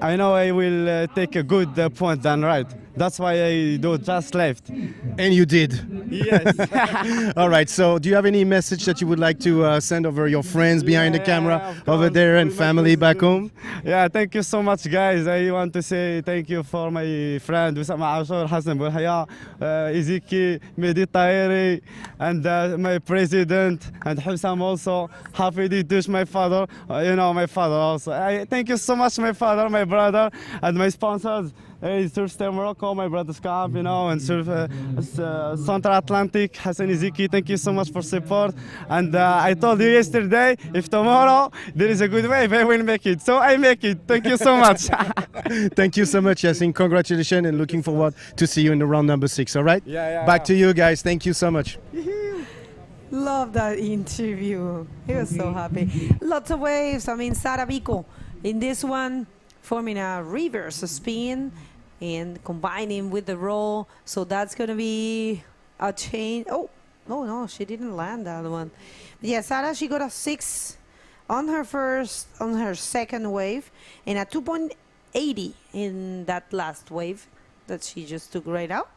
I know I will take a good point than right. That's why I do just left. And you did. Yes. All right. So, do you have any message that you would like to send over your friends behind the camera over there and family back home? Yeah. Thank you so much, guys. I want to say thank you for my friend Wissam Ashur, Hassan Bouhaya, Iziki, Mehdi Tahiri, and my president, and Hussam also. Hafidi Dush, my father. My father also. I thank you so much, my father, my brother, and my sponsors. Surf Stay Morocco, my brother's camp, and Surf Central Atlantic, Hassan Iziki, thank you so much for support. And I told you yesterday, if tomorrow there is a good wave, I will make it. So I make it. Thank you so much. Thank you so much, Yassine. Congratulations, and looking forward to see you in the round number 6, all right? Back to you guys. Thank you so much. Love that interview. He was so happy. Lots of waves. Sara Vico in this one, forming a reverse spin and combining with the roll. So that's going to be a change. Oh, no, she didn't land that one. But yeah, Sara, she got a 6 on her second wave, and a 2.80 in that last wave that she just took right out.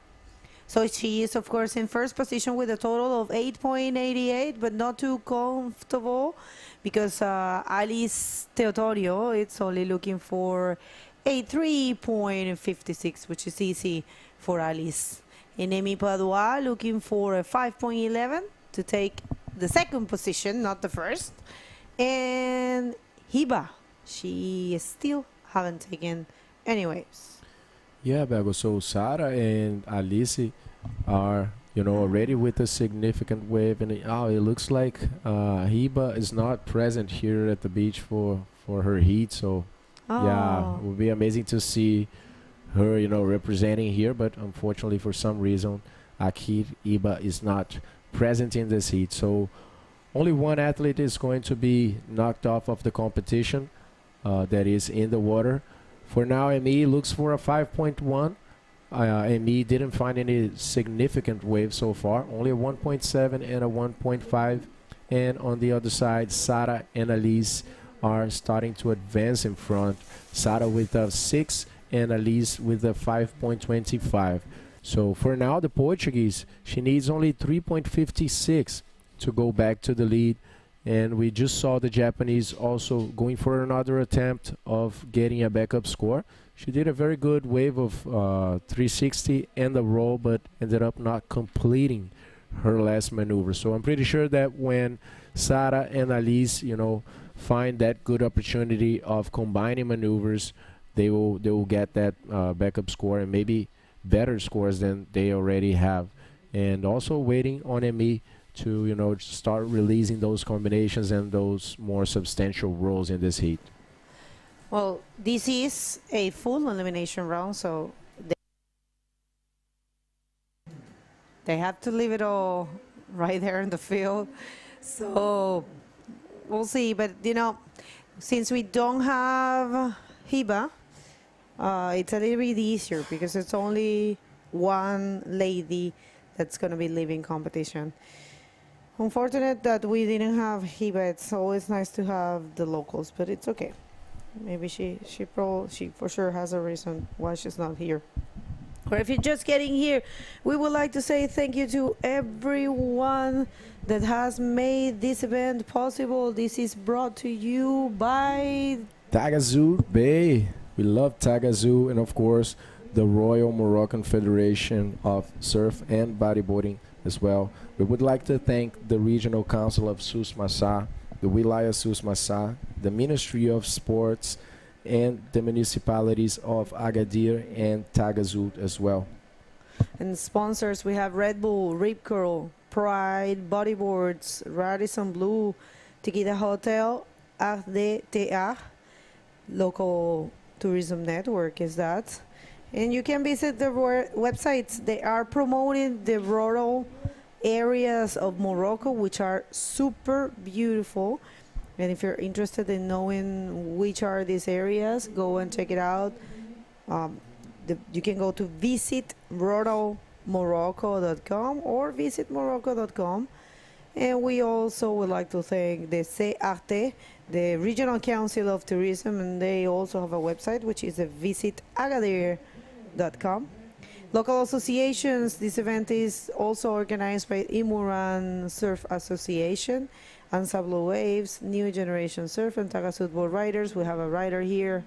So she is, of course, in first position with a total of 8.88, but not too comfortable because Alice Teotorio, it's only looking for a 3.56, which is easy for Alice. And Amy Padua looking for a 5.11 to take the second position, not the first. And Hiba, she still haven't taken any waves. Yeah, Bego. So Sara and Alice are, already with a significant wave, and it looks like Hiba is not present here at the beach for her heat. So yeah, it would be amazing to see her, representing here. But unfortunately, for some reason, Akir Hiba is not present in this heat. So only one athlete is going to be knocked off of the competition. That is in the water. For now, ME looks for a 5.1. ME didn't find any significant waves so far, only a 1.7 and a 1.5. And on the other side, Sara and Alice are starting to advance in front. Sara with a 6 and Alice with a 5.25. So for now, the Portuguese, she needs only 3.56 to go back to the lead. And we just saw the Japanese also going for another attempt of getting a backup score. She did a very good wave of 360 and the roll, but ended up not completing her last maneuver. So I'm pretty sure that when Sara and Alice, find that good opportunity of combining maneuvers, they will get that backup score and maybe better scores than they already have. And also waiting on ME to start releasing those combinations and those more substantial rolls in this heat. Well, this is a full elimination round, so they have to leave it all right there in the field. So we'll see. But since we don't have Hiba, it's a little bit easier because it's only one lady that's going to be leaving competition. Unfortunate that we didn't have Hiba. It's always nice to have the locals, but it's okay. Maybe she for sure has a reason why she's not here. Or if you're just getting here, we would like to say thank you to everyone that has made this event possible. This is brought to you by Taghazout Bay. We love Taghazout, and of course the Royal Moroccan Federation of Surf and Bodyboarding as well. We would like to thank the Regional Council of Sus Massa, the Wilaya Sus Massa, the Ministry of Sports, and the municipalities of Agadir and Taghazout as well. And sponsors, we have Red Bull, Rip Curl, Pride, Bodyboards, Radisson Blue, Tequila Hotel, RDTA, Local Tourism Network is that. And you can visit the websites. They are promoting the rural areas of Morocco, which are super beautiful. And if you're interested in knowing which are these areas, go and check it out. You can go to visitruralmorocco.com or visitmorocco.com. And we also would like to thank the CRT, the Regional Council of Tourism, and they also have a website, which is visitagadir.com. Local associations, this event is also organized by Imuran Surf Association, Anza Blue Waves, New Generation Surf, and Taghazout Board Riders. We have a rider here.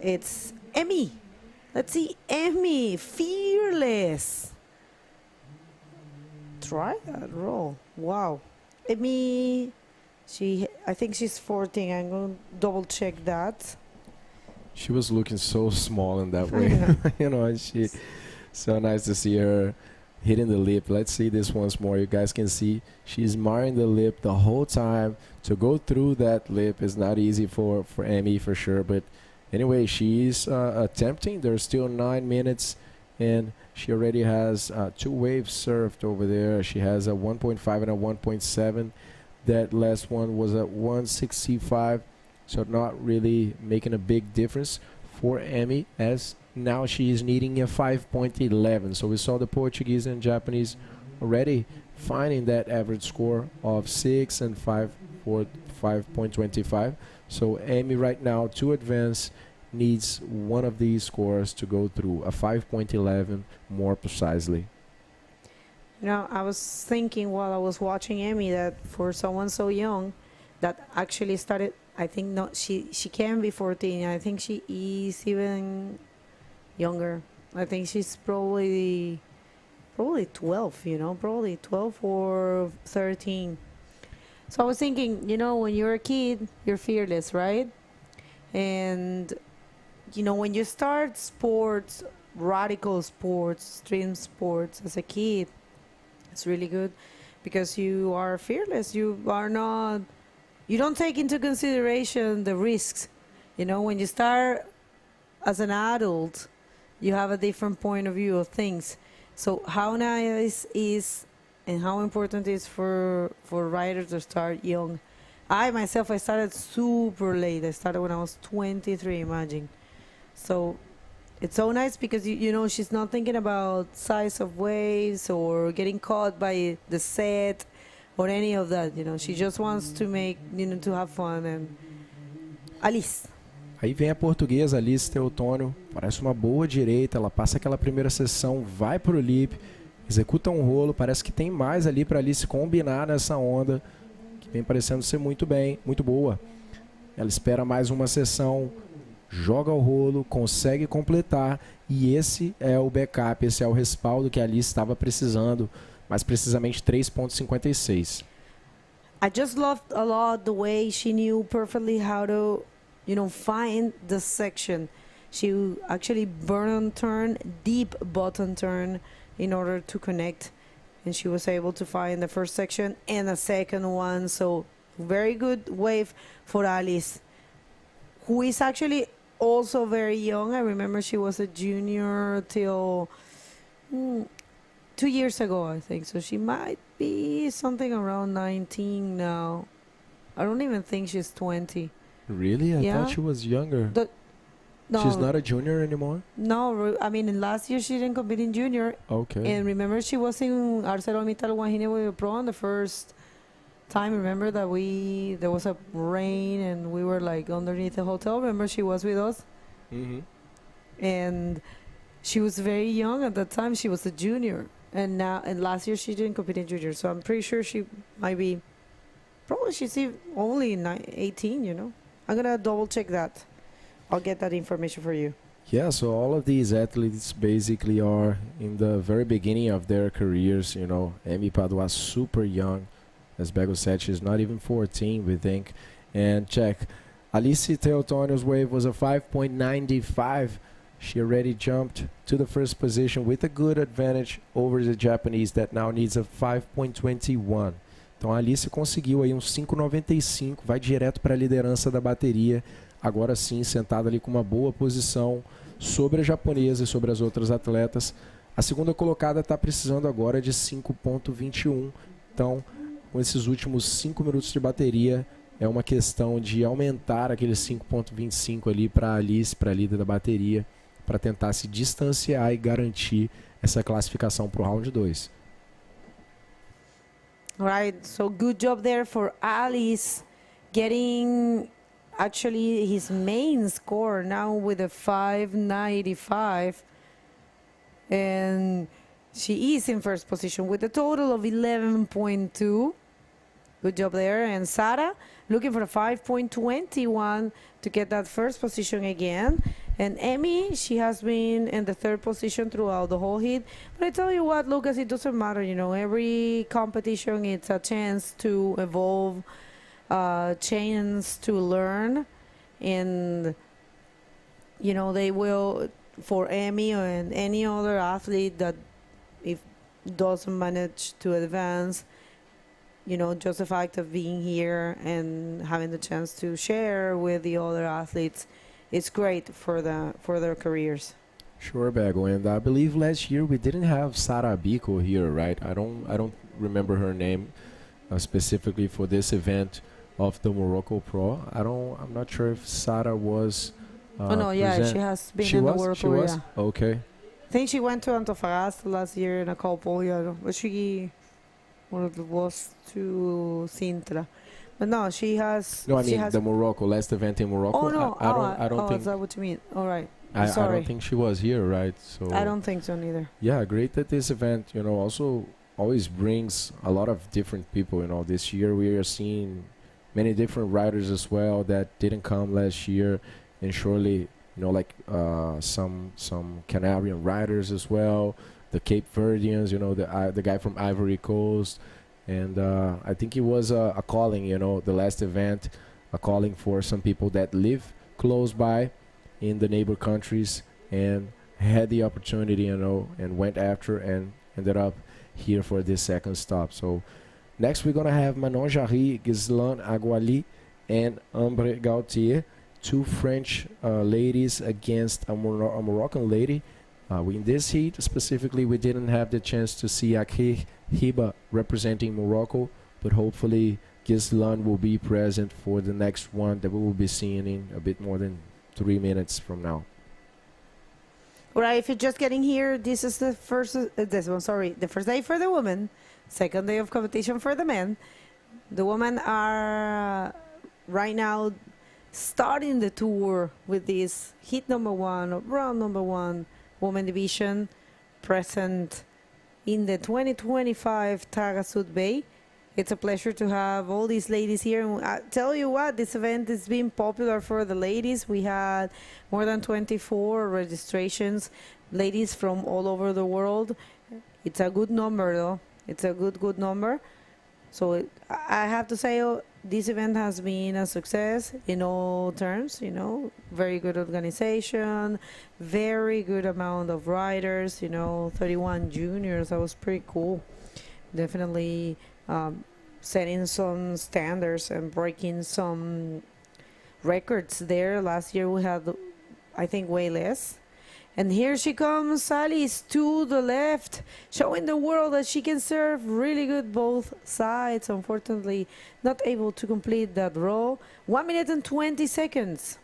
It's Emmy. Let's see, Emmy, fearless. Try that roll. Wow. Emmy, I think she's 14. I'm going to double check that. She was looking so small in that way. You know, so nice to see her hitting the lip. Let's see this once more. You guys can see she's marring the lip the whole time. To go through that lip is not easy for Emmy for sure. But anyway, she's attempting. There's still 9 minutes, and she already has 2 waves surfed over there. She has a 1.5 and a 1.7. That last one was at 165. So not really making a big difference for Emmy, as now she is needing a 5.11. So we saw the Portuguese and Japanese already finding that average score of 6 and 5 for 5.25. So Emmy right now, to advance, needs one of these scores to go through, a 5.11 more precisely. You know, I was thinking while I was watching Emmy that for someone so young that actually started, I think not, she can be 14. I think she is even younger. I think she's probably 12, you know, probably 12 or 13. So I was thinking, you know, when you're a kid, you're fearless, right? And, you know, when you start sports, radical sports, extreme sports as a kid, it's really good because you are fearless. You don't take into consideration the risks. You know, when you start as an adult, you have a different point of view of things. So how nice is and how important it is for riders to start young. I started super late. I started when I was 23, imagine. So it's so nice because, you know, she's not thinking about size of waves or getting caught by the set or any of that. You know, she just wants to make, you know, to have fun. And Alice. Aí vem a portuguesa Alice Teotônio, parece uma boa direita, ela passa aquela primeira sessão, vai pro lip, executa um rolo, parece que tem mais ali para Alice combinar nessa onda, que vem parecendo ser muito bem, muito boa. Ela espera mais uma sessão, joga o rolo, consegue completar, e esse é o backup, esse é o respaldo que a Alice estava precisando, mais precisamente 3.56. I just loved a lot the way she knew perfectly how to, you know, find the section. She actually bottom turn, deep bottom turn in order to connect. And she was able to find the first section and a second one. So very good wave for Alice, who is actually also very young. I remember she was a junior till 2 years ago, I think. So she might be something around 19 now. I don't even think she's 20. Really? I thought she was younger. No, She's not a junior anymore? No, I mean, last year she didn't compete in junior. Okay. And remember, she was in ArcelorMittal Guajine Pro on the first time. Remember that there was a rain and we were like underneath the hotel. Remember, she was with us? Mm-hmm. And she was very young at that time. She was a junior. And last year she didn't compete in junior. So I'm pretty sure she might be, probably she's only 18, you know. I'm going to double check that. I'll get that information for you. Yeah, so all of these athletes basically are in the very beginning of their careers, you know. Amy Padua super young. As Bego said, she's not even 14, we think. And check, Alice Teotonio's wave was a 5.95. She already jumped to the first position with a good advantage over the Japanese that now needs a 5.21. Então a Alice conseguiu aí um 5.95, vai direto para a liderança da bateria. Agora sim, sentada ali com uma boa posição sobre a japonesa e sobre as outras atletas. A segunda colocada está precisando agora de 5.21. Então, com esses últimos 5 minutos de bateria, é uma questão de aumentar aquele 5.25 ali para a Alice, para a líder da bateria, para tentar se distanciar e garantir essa classificação para o round 2. Right, so good job there for Alice getting actually his main score now with a 5.95, and she is in first position with a total of 11.2. Good job there. And Sara looking for a 5.21 to get that first position again. And Emmy, she has been in the third position throughout the whole heat. But I tell you what, Lucas, it doesn't matter. You know, every competition, it's a chance to evolve, chance to learn. And, you know, they will, for Emmy and any other athlete that if doesn't manage to advance, you know, just the fact of being here and having the chance to share with the other athletes, it's great for their careers. Sure, Bago. And I believe last year we didn't have Sara Biko here, right? I don't remember her name specifically for this event of the Morocco Pro. I'm not sure if Sara was. Oh no, yeah, she has been in the Morocco. She was. Yeah. Okay. I think she went to Antofagasta last year in a couple. Yeah, but she was to Sintra. But no, she has. No, I she mean the Morocco last event in Morocco. Oh no, I don't think. Is that what you mean? All right. I Sorry. don't think she was here, right? So I don't think so neither. Yeah, great that this event, you know, also always brings a lot of different people. You know, this year we are seeing many different riders as well that didn't come last year, and surely, you know, like some Canarian riders as well, the Cape Verdeans, you know, the guy from Ivory Coast, and I think it was a calling, you know, the last event, a calling for some people that live close by in the neighbor countries and had the opportunity, you know, and went after and ended up here for this second stop. So next we're gonna have Manon Jarry, Ghislaine Aguali, and Ambre Gautier, two French ladies against a Moroccan lady. In this heat specifically, we didn't have the chance to see Akir Hiba representing Morocco, but hopefully Ghislaine will be present for the next one that we will be seeing in a bit more than 3 minutes from now. All right, if you're just getting here, this is the first day for the women, second day of competition for the men. The women are right now starting the tour with this heat number 1 or round number 1 women division present in the 2025 Taghazout Bay. It's a pleasure to have all these ladies here. And I tell you what, this event has been popular for the ladies. We had more than 24 registrations, ladies from all over the world. It's a good number, though. It's a good number. So I have to say, this event has been a success in all terms, you know, very good organization, very good amount of riders, you know, 31 juniors. That was pretty cool. Definitely setting some standards and breaking some records there. Last year we had, I think, way less. And here she comes, Alice, to the left, showing the world that she can serve really good both sides. Unfortunately, not able to complete that row. 1 minute and 20 seconds.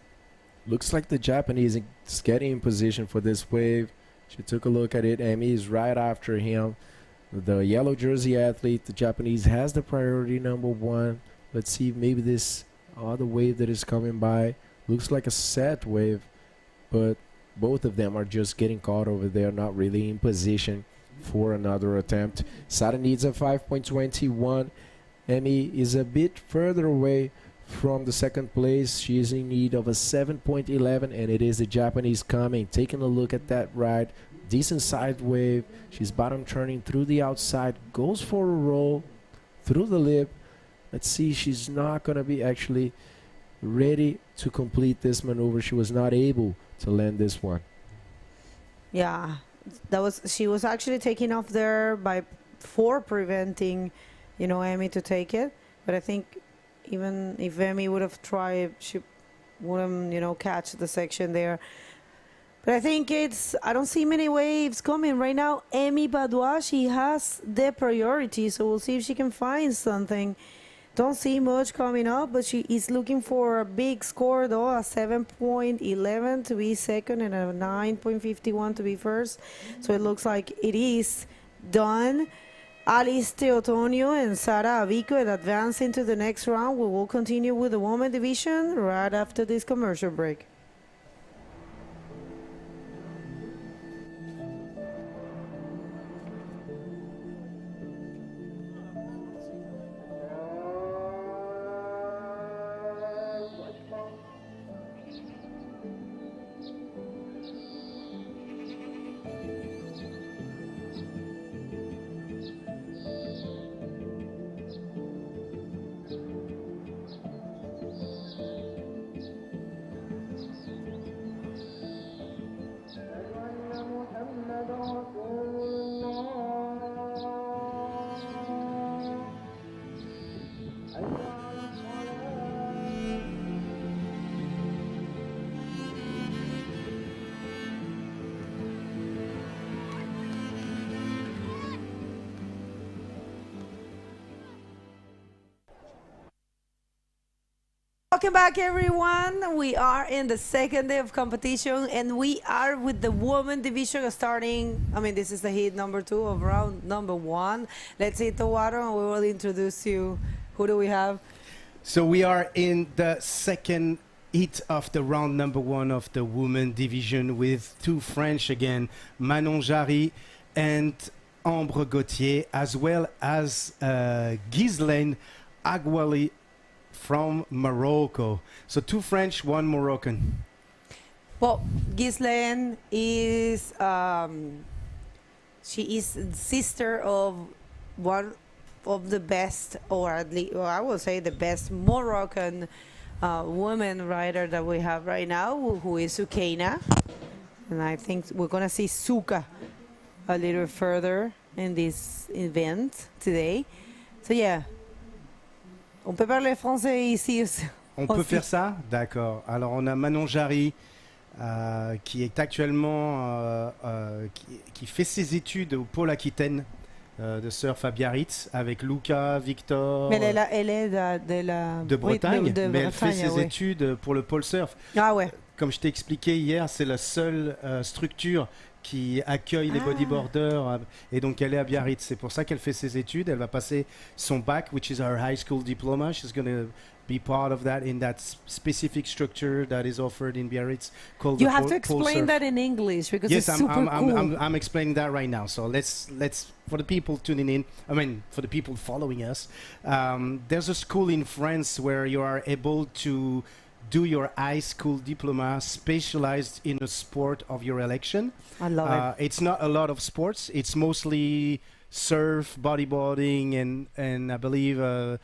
Looks like the Japanese is getting in position for this wave. She took a look at it. Emi is right after him. The yellow jersey athlete, the Japanese, has the priority number 1. Let's see if maybe this other wave that is coming by looks like a set wave, but both of them are just getting caught over there, not really in position for another attempt. Sara needs a 5.21. Emi is a bit further away from the second place. She is in need of a 7.11, and it is the Japanese coming. Taking a look at that ride. Decent side wave. She's bottom turning through the outside. Goes for a roll through the lip. Let's see, she's not going to be actually ready to complete this maneuver. She was not able to land this one. Yeah, she was actually taking off there for preventing, Emi to take it. But I think even if Emi would have tried, she wouldn't, catch the section there. But I think I don't see many waves coming right now. Emi Badois, she has the priority, so we'll see if she can find something. Don't see much coming up, but she is looking for a big score, though, a 7.11 to be second and a 9.51 to be first. So it looks like it is done. Alice Teotonio and Sara Avico advance into the next round. We will continue with the women division right after this commercial break. Welcome back, everyone. We are in the second day of competition, and we are with the women division starting. This is the heat number 2 of round number 1. Let's hit the water, and we will introduce you. Who do we have? So we are in the second heat of the round number 1 of the women division with 2 French again, Manon Jarry and Ambre Gauthier, as well as Ghislaine Aguali from Morocco. So 2 French, 1 Moroccan. Well, Ghislaine is she is sister of one of the best, or at least, I would say the best Moroccan woman rider that we have right now, who is Soukaina. And I think we're gonna see Souka a little further in this event today. So yeah. On peut parler français ici aussi. On peut faire ça? D'accord. Alors, on a Manon Jarry qui est actuellement qui fait ses études au pôle Aquitaine de surf à Biarritz avec Luca, Victor. Mais elle est de Bretagne, mais elle fait ses études pour le pôle surf. Ah ouais. Comme je t'ai expliqué hier, c'est la seule structure qui accueille les bodyboarders, et donc elle est à Biarritz. C'est pour ça qu'elle fait ses études. Elle va passer son bac, which is her high school diploma. She's going to be part of that in that specific structure that is offered in Biarritz called You have to explain that in English because it's super cool. I'm explaining that right now. So let's for the people tuning in, for the people following us, there's a school in France where you are able to do your high school diploma specialized in a sport of your election. I love it. It's not a lot of sports. It's mostly surf, bodyboarding, and I believe 1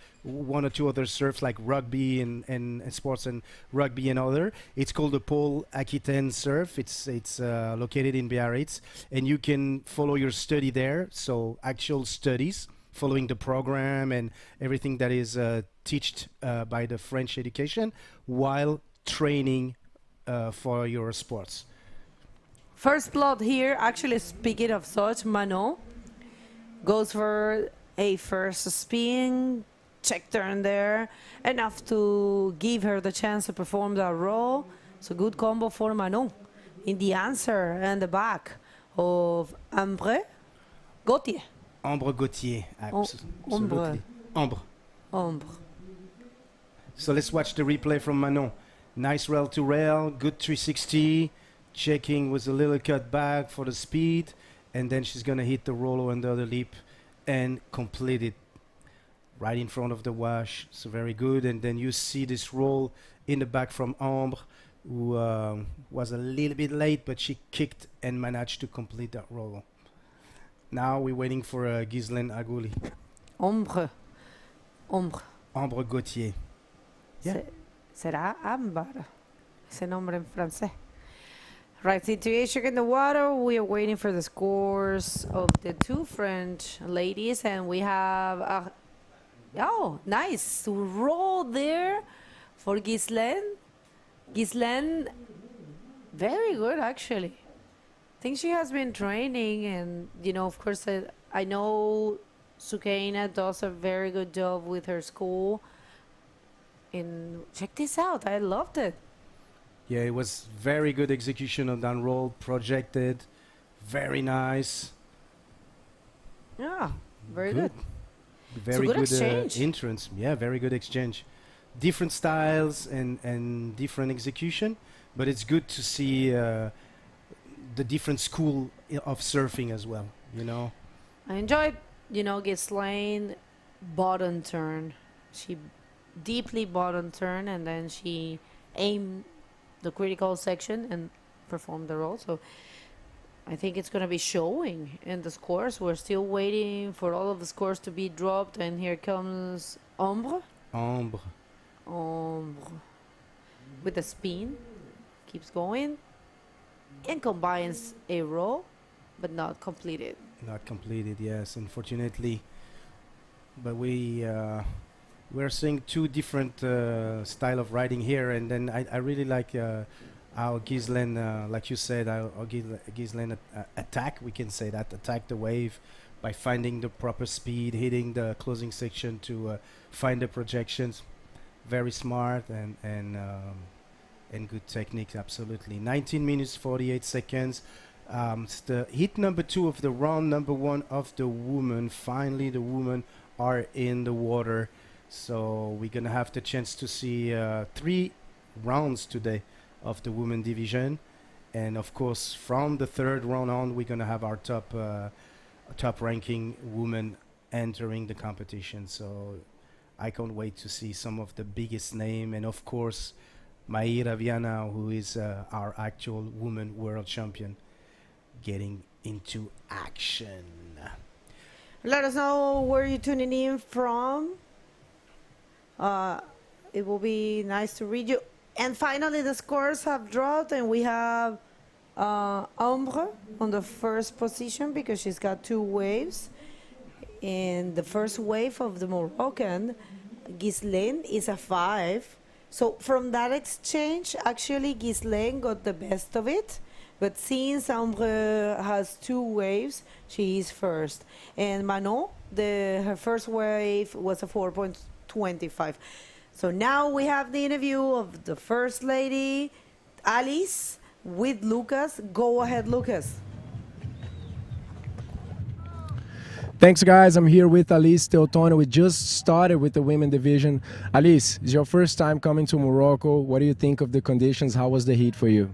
or 2 other surfs like rugby and sports and rugby and other. It's called the Pôle Aquitaine Surf. It's located in Biarritz, and you can follow your study there. So actual studies, following the program and everything that is taught by the French education while training for your sports. First plot here, actually speaking of such, Manon goes for a first spin, check turn there, enough to give her the chance to perform that roll. So good combo for Manon in the answer and the back of Ambre Gauthier. Ambre Gauthier, absolutely. Ambre. Ambre. Ambre. So let's watch the replay from Manon. Nice rail to rail, good 360, checking with a little cut back for the speed, and then she's gonna hit the roller under the lip and complete it right in front of the wash. So very good. And then you see this roll in the back from Ambre, who was a little bit late, but she kicked and managed to complete that roll. Now we're waiting for Ghislaine Agouli. Ambre. Ambre Gauthier. Yeah. Será Amber. Ese nombre en francés. Right, situation in the water. We are waiting for the scores of the two French ladies, and we have oh, nice roll there for Ghislaine. Ghislaine, very good actually. I think she has been training, and you know, of course, I know Sukaina does a very good job with her school. And check this out, I loved it. Yeah, it was very good execution of that roll, projected, very nice. Yeah, very good. Very good good exchange. entrance. Yeah, very good exchange. Different styles and different execution, but it's good to see the different school of surfing as well, you know. I enjoyed, you know, Ghislaine bottom turn. She deeply bottom turn, and then she aimed the critical section and performed the roll. So I think it's going to be showing in the scores. We're still waiting for all of the scores to be dropped, and here comes Ambre. Ambre. With the spin, keeps going and combines a roll, but not completed. Not completed, yes, unfortunately. But we're seeing two different style of riding here, and then I really like how Ghislaine, like you said, how Ghislaine attack, we can say that, attack the wave by finding the proper speed, hitting the closing section to find the projections. Very smart and good technique, absolutely. 19 minutes 48 seconds. It's the hit number 2 of the round number 1 of the women. Finally, the women are in the water. So we're gonna have the chance to see 3 rounds today of the women division, and of course from the 3rd round on we're gonna have our top ranking women entering the competition. So I can't wait to see some of the biggest name, and of course Mayra Viana, who is our actual women world champion, getting into action. Let us know where you're tuning in from. It will be nice to read you. And finally, the scores have dropped, and we have Ambre on the first position because she's got 2 waves. In the first wave of the Moroccan, Ghislaine is a 5. So from that exchange, actually Ghislaine got the best of it. But since Ambre has 2 waves, she is first. And Manon, her first wave was a 4.25. So now we have the interview of the first lady, Alice, with Lucas. Go ahead, Lucas. Thanks, guys. I'm here with Alice Teotoni. We just started with the women division. Alice, it's your first time coming to Morocco. What do you think of the conditions? How was the heat for you?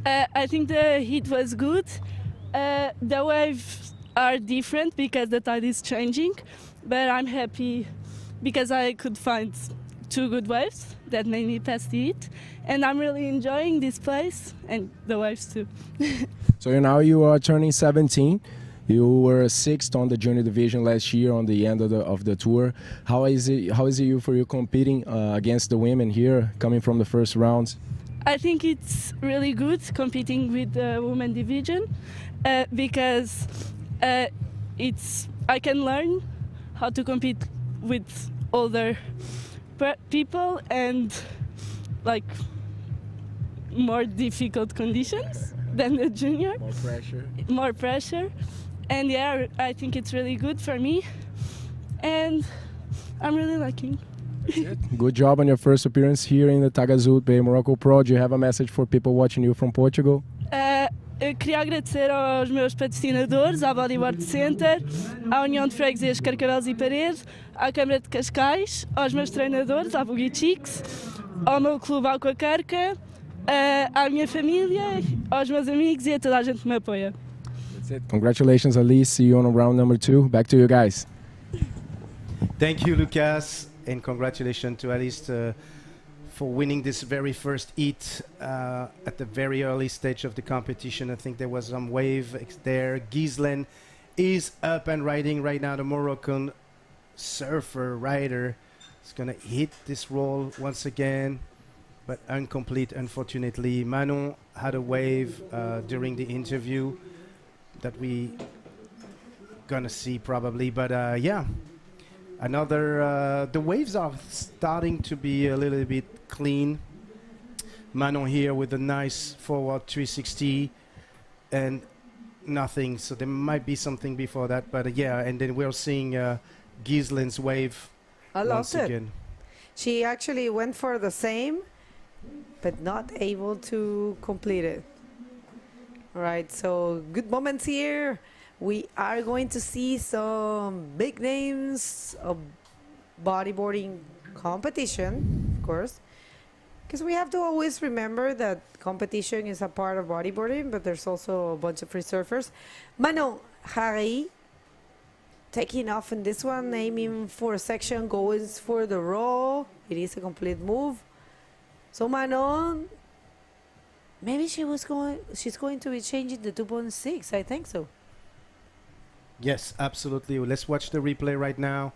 I think the heat was good. The waves are different because the tide is changing, but I'm happy because I could find 2 good waves that made me pass the heat, and I'm really enjoying this place and the waves too. So now you are turning 17. You were 6th on the junior division last year on the end of the tour. How is it for you competing against the women here, coming from the first rounds? I think it's really good competing with the women division because I can learn how to compete with older people and like more difficult conditions than the junior. More pressure. More pressure. And yeah, I think it's really good for me, and I'm really liking. Good job on your first appearance here in the Taghazout Bay Morocco Pro. Do you have a message for people watching you from Portugal? Eu queria agradecer aos meus patrocinadores, à Bodyboard Center, à União de Freguesias Carcavelos e Parede, à Câmara de Cascais, aos meus treinadores, à Boogie Chicks, ao meu clube Aquacarca, à minha família, aos meus amigos e a toda a gente que me apoia. That's it. Congratulations, Alice. See you on round number 2. Back to you guys. Thank you, Lucas, and congratulations to Alice for winning this very first heat at the very early stage of the competition. I think there was some wave there. Ghislaine is up and riding right now. The Moroccan surfer rider is going to hit this roll once again, but incomplete, unfortunately. Manon had a wave during the interview that we gonna see probably, but yeah. Another, the waves are starting to be a little bit clean. Manon here with a nice forward 360 and nothing. So there might be something before that, but yeah. And then we're seeing Ghislaine's wave once again. She actually went for the same, but not able to complete it. All right, so good moments here. We are going to see some big names of bodyboarding competition, of course, because we have to always remember that competition is a part of bodyboarding, but there's also a bunch of free surfers. Manon, Harry, taking off in this one, aiming for a section, goes for the roll. It is a complete move. So Manon, maybe she's going to be changing the 2.6, I think so. Yes, absolutely. Let's watch the replay right now.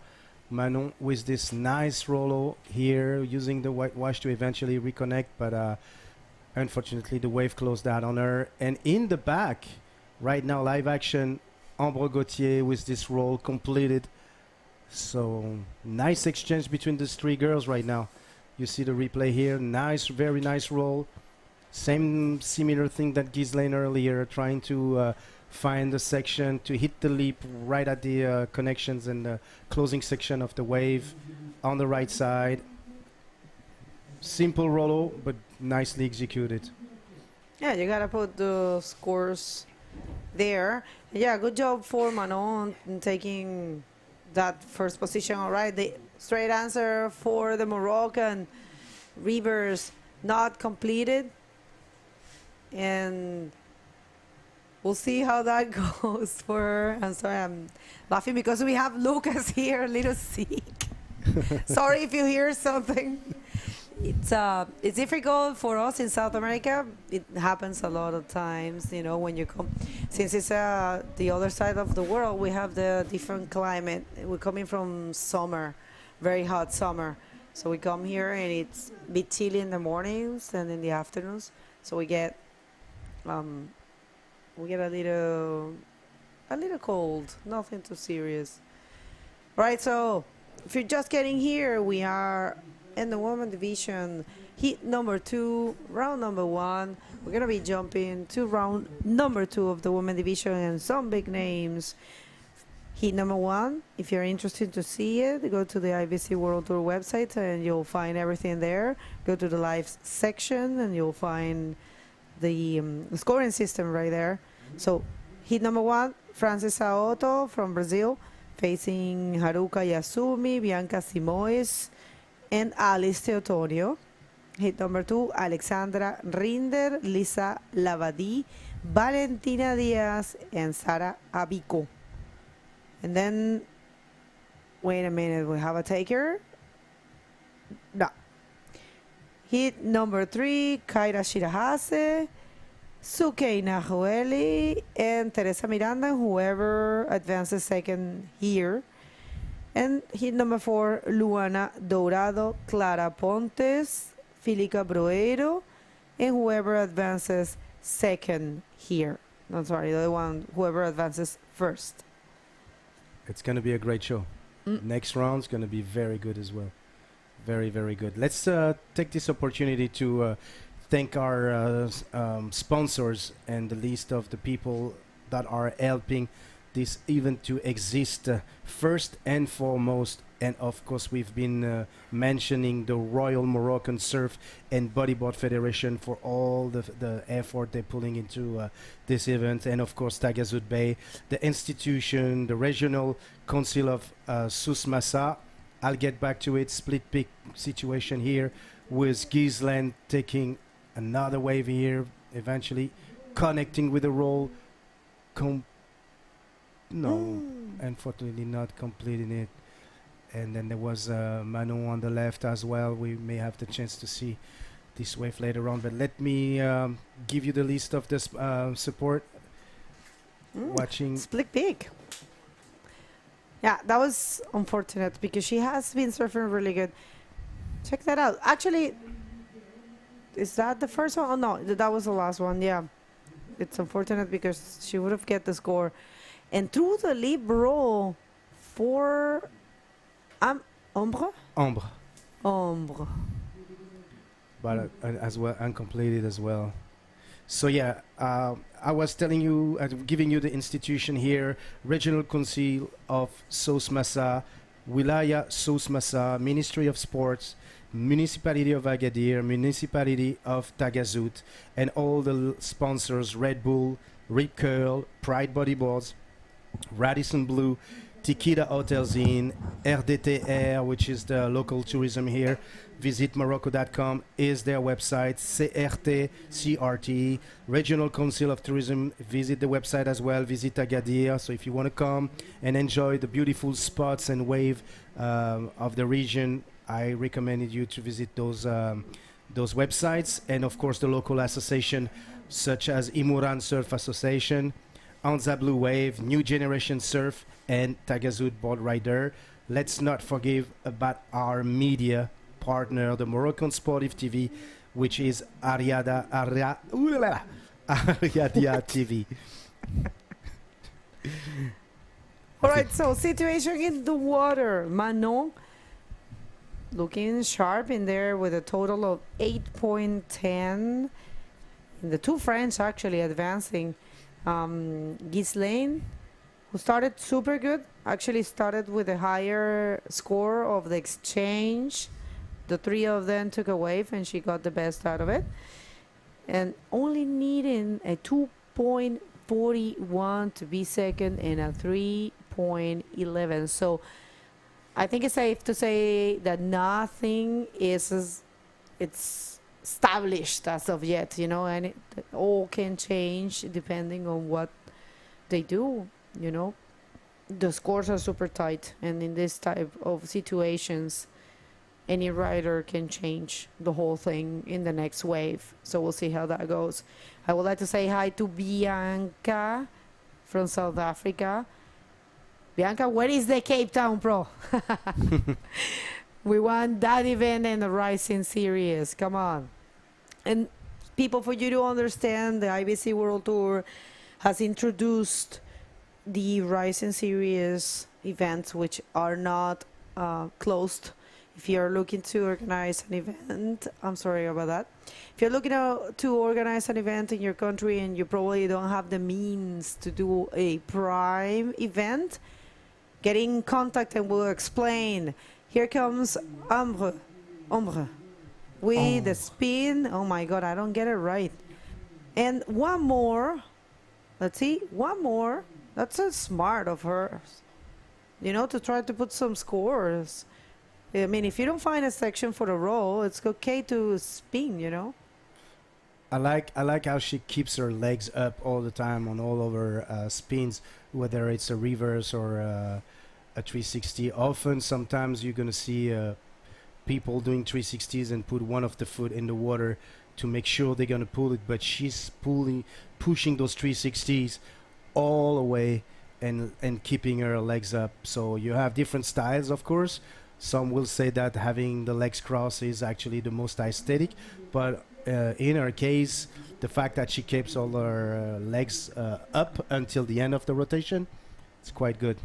Manon with this nice rollo here, using the whitewash to eventually reconnect, but unfortunately the wave closed out on her. And in the back, right now, live action, Ambre Gauthier with this roll completed. So nice exchange between these three girls right now. You see the replay here. Nice, very nice roll. Same similar thing that Ghislaine earlier, trying to find the section to hit the leap right at the connections and the closing section of the wave on the right side. Simple rollo, but nicely executed. Yeah, you gotta put the scores there. Yeah, good job for Manon in taking that first position. All right, the straight answer for the Moroccan reverse not completed, and we'll see how that goes for her. I'm sorry, I'm laughing because we have Lucas here, a little sick. Sorry if you hear something. It's difficult for us in South America. It happens a lot of times, you know, when you come. Since it's the other side of the world, we have the different climate. We're coming from summer, very hot summer. So we come here and it's a bit chilly in the mornings and in the afternoons. So we get a little cold, nothing too serious. Right, so if you're just getting here, we are in the women division, heat number 2, round number 1. We're gonna be jumping to round number 2 of the women division and some big names. Heat number 1, if you're interested to see it, go to the IBC World Tour website and you'll find everything there. Go to the live section and you'll find the scoring system right there. So heat number 1, Francis Saoto from Brazil, facing Haruka Yasumi, Bianca Simoes, and Alice Teotonio. Hit number 2, Alexandra Rinder, Lisa Lavadi, Valentina Diaz, and Sara Abico. And then, wait a minute, we have a taker? No. Hit number 3, Kaira Shirahase, Sukei Nahueli, and Teresa Miranda, whoever advances second here. And hit number 4, Luana Dourado, Clara Pontes, Filica Broero, and whoever advances second here. No, sorry, the other one, whoever advances first. It's going to be a great show. Next round's going to be very good as well. Very, very good. Let's take this opportunity to thank our sponsors and the list of the people that are helping this event to exist. First and foremost, And of course, we've been mentioning the Royal Moroccan Surf and Bodyboard Federation for all the effort they're pulling into this event. And of course, Taghazout Bay, the institution, the Regional Council of Souss Massa. I'll get back to it. Split peak situation here with Gisland taking another wave here, eventually connecting with the roll. Unfortunately not completing it. And then there was Manon on the left as well. We may have the chance to see this wave later on. But let me give you the list of this support. Watching. Split peak. Yeah, that was unfortunate because she has been surfing really good. Check that out. Actually, is that the first one? Oh, no, that was the last one. Yeah. It's unfortunate because she would have get the score. And through the leap roll for Ombre? Ombre. But as well, uncompleted as well. So yeah, I was telling you, giving you the institution here, Regional Council of Souss Massa, Wilaya Souss Massa, Ministry of Sports, Municipality of Agadir, Municipality of Taghazout, and all the sponsors, Red Bull, Rip Curl, Pride Bodyboards, Radisson Blue, Tikida Hotels Inn, RDTR, which is the local tourism here. Visit Morocco.com is their website. CRT, Regional Council of Tourism. Visit the website as well. Visit Agadir. So if you want to come and enjoy the beautiful spots and wave of the region, I recommended you to visit those websites. And of course, the local association such as Imuran Surf Association, Anza Blue Wave, New Generation Surf, and Taghazout Board Rider. Let's not forget about our media partner, the Moroccan Sportive TV, which is Ariada TV. All right, so situation in the water. Manon looking sharp in there with a total of 8.10. The two French actually advancing. Ghislaine, who started super good, actually started with a higher score of the exchange. The three of them took a wave and she got the best out of it. And only needing a 2.41 to be second and a 3.11. So I think it's safe to say that nothing is it's established as of yet, you know, and it all can change depending on what they do, you know. The scores are super tight, and in this type of situations, any rider can change the whole thing in the next wave. So we'll see how that goes. I would like to say hi to Bianca from South Africa. Bianca, where is the Cape Town Pro? We want that event in the Rising Series. Come on. And people, for you to understand, the IBC World Tour has introduced the Rising Series events, which are not closed. If you're looking to organize an event, I'm sorry about that. If you're looking to organize an event in your country and you probably don't have the means to do a prime event, get in contact and we'll explain. Here comes Ombre. With the spin. Oh my God, I don't get it right. And one more. Let's see, one more. That's so smart of her, you know, to try to put some scores. I mean, if you don't find a section for the roll, it's okay to spin, you know. I like how she keeps her legs up all the time on all of her spins, whether it's a reverse or a 360. Often, sometimes you're gonna see people doing 360s and put one of the foot in the water to make sure they're gonna pull it, but she's pushing those 360s all the way and keeping her legs up. So you have different styles, of course. Some will say that having the legs crossed is actually the most aesthetic, but in her case, the fact that she keeps all her legs up until the end of the rotation, it's quite good.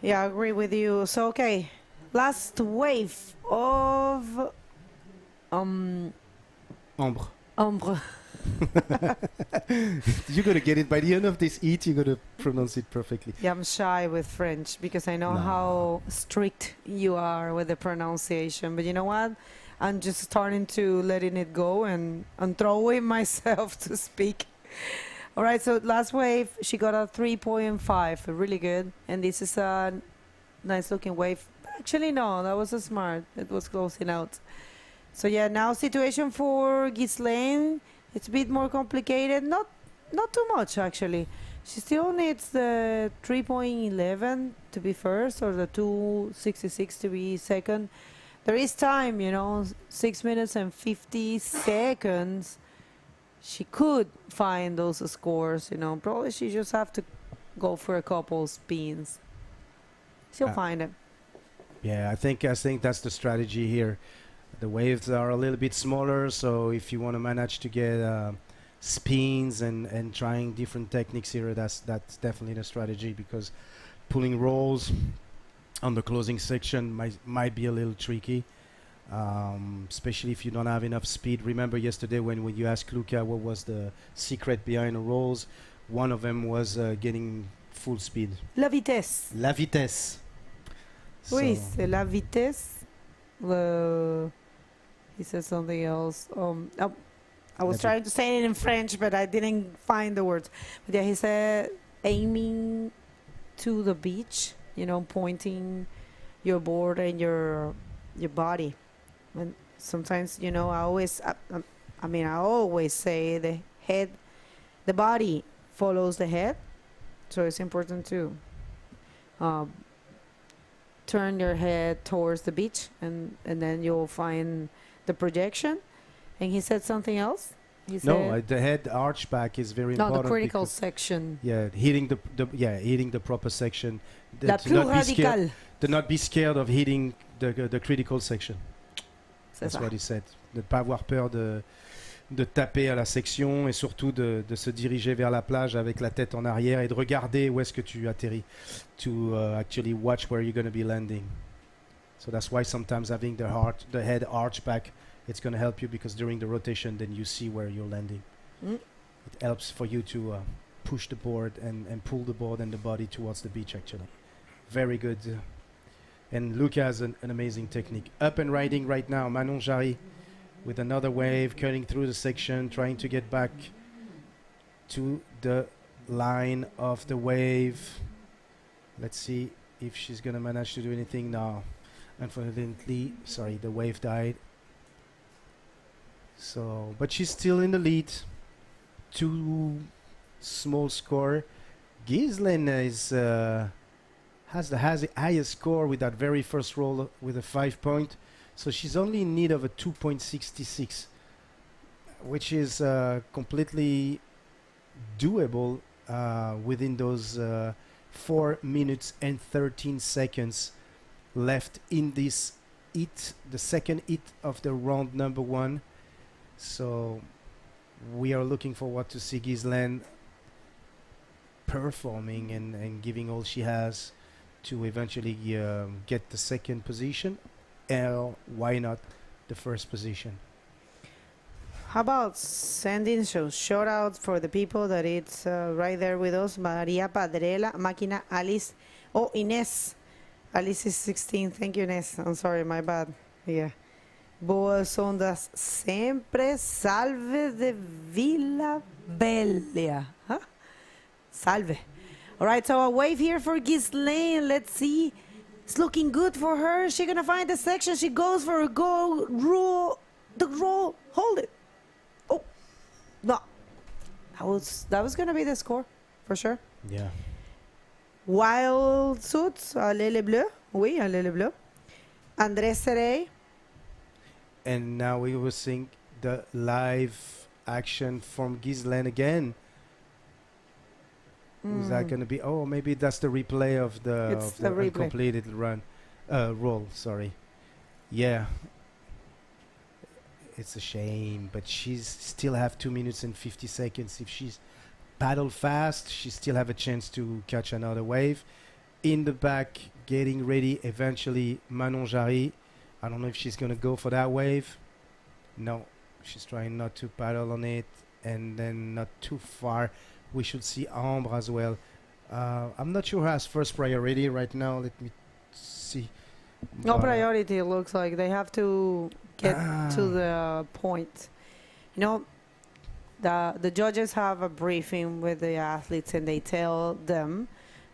Yeah, I agree with you. So, okay, last wave of Ombre. You're gonna get it by the end of this eat. You're gonna pronounce it perfectly. Yeah, I'm shy with French because I know No. how strict you are with the pronunciation. But you know what? I'm just starting to letting it go and throwing myself to speak. All right, so last wave, she got a 3.5, really good. And this is a nice looking wave. Actually, no, that was a smart. It was closing out. So yeah, now situation for Ghislaine. It's a bit more complicated. Not too much, actually. She still needs the 3.11 to be first or the 2.66 to be second. There is time, you know, 6 minutes and 50 seconds. She could find those scores, you know. Probably she just have to go for a couple spins. She'll find it. Yeah, I think that's the strategy here. The waves are a little bit smaller, so if you want to manage to get spins and trying different techniques here, that's definitely the strategy, because pulling rolls on the closing section might be a little tricky, especially if you don't have enough speed. Remember yesterday when you asked Luca what was the secret behind the rolls, one of them was getting full speed. La vitesse. La vitesse. Oui, So- c'est la vitesse. He said something else. I was trying to say it in French, but I didn't find the words. But yeah, he said aiming to the beach, you know, pointing your board and your body. And sometimes, you know, I always say the head, the body follows the head. So it's important to turn your head towards the beach, and then you'll find the projection. And he said something else. He said the head arch back is very no, important. the critical because- section. Yeah, hitting hitting the proper section. La To plus not be scared- radicale. To not be scared of hitting the critical section. C'est That's ça. what he said. De ne pas avoir peur de taper à la section, et surtout de se diriger vers la plage avec la tête en arrière et de regarder où est-ce que tu atterris. To actually watch where you're going to be landing. So that's why sometimes having the head arch back, it's going to help you, because during the rotation then you see where you're landing. Mm. It helps for you to push the board and pull the board and the body towards the beach, actually. Very good. And Luca has an amazing technique. Up and riding right now, Manon Jarry with another wave, cutting through the section, trying to get back to the line of the wave. Let's see if she's going to manage to do anything now. Unfortunately, sorry, the wave died. So, but she's still in the lead. 2 small score. Ghislaine is has the highest score with that very first roll with a 5 point. So she's only in need of a 2.66, which is completely doable within those 4 minutes and 13 seconds left in this hit, the second hit of the round number 1. So we are looking forward to see Ghislaine performing and giving all she has to eventually get the second position, or why not the first position. How about sending shout out for the people that it's right there with us? Maria Padrela, Máquina, Alice, Ines. Alice is 16. Thank you, Ines. I'm sorry, my bad. Yeah. Boas ondas sempre. Salve de Vila Belia. Huh? Salve. All right, so a wave here for Ghislaine. Let's see. It's looking good for her. She's going to find the section. She goes for a goal. Roll. The roll. Hold it. Oh. No. That was going to be the score, for sure. Yeah. Wild Suits, Lele Bleu. Oui, Lele Bleu. André Serey. And now we will see the live action from Ghislaine again. Is that going to be? Oh, maybe that's the replay of the, uncompleted run, roll. Sorry. Yeah. It's a shame, but she's still have 2 minutes and 50 seconds. If she's paddle fast, she still have a chance to catch another wave. In the back, getting ready. Eventually, Manon Jarry. I don't know if she's going to go for that wave. No, she's trying not to paddle on it. and then not too far, we should see Ambre as well. I'm not sure who has first priority right now. Let me see. No But, priority, it looks like. They have to get to the point. You know, the judges have a briefing with the athletes, and they tell them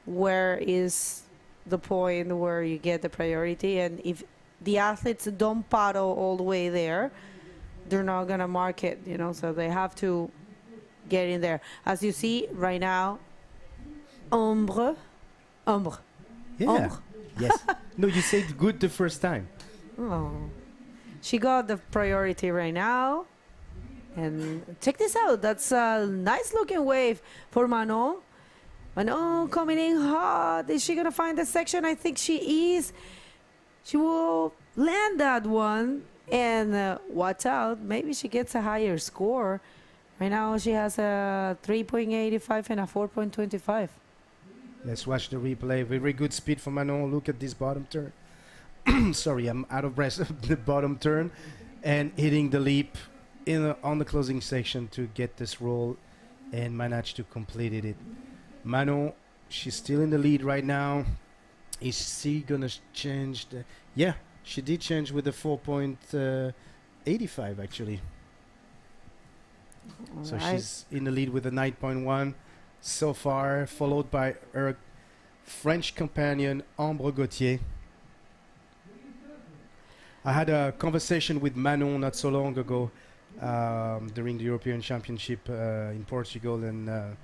where is the point where you get the priority. And if the athletes don't paddle all the way there, they're not going to mark it, you know, so they have to get in there. As you see right now, Ambre. Yeah. Ambre. Yes. No, you said good the first time. Oh. She got the priority right now. And check this out. That's a nice looking wave for Manon. Manon coming in hot. Is she going to find the section? I think she is. She will land that one. And watch out. Maybe she gets a higher score. Right now she has a 3.85 and a 4.25. Let's watch the replay. Very good speed for Manon. Look at this bottom turn. Sorry, I'm out of breath. The bottom turn and hitting the leap on the closing section to get this roll and manage to complete it. Manon, she's still in the lead right now. Is she gonna change the? Yeah, she did change with the 4.85 actually. So she's in the lead with a 9.1 so far, followed by her French companion Ambre Gauthier. I had a conversation with Manon not so long ago during the European Championship in Portugal, and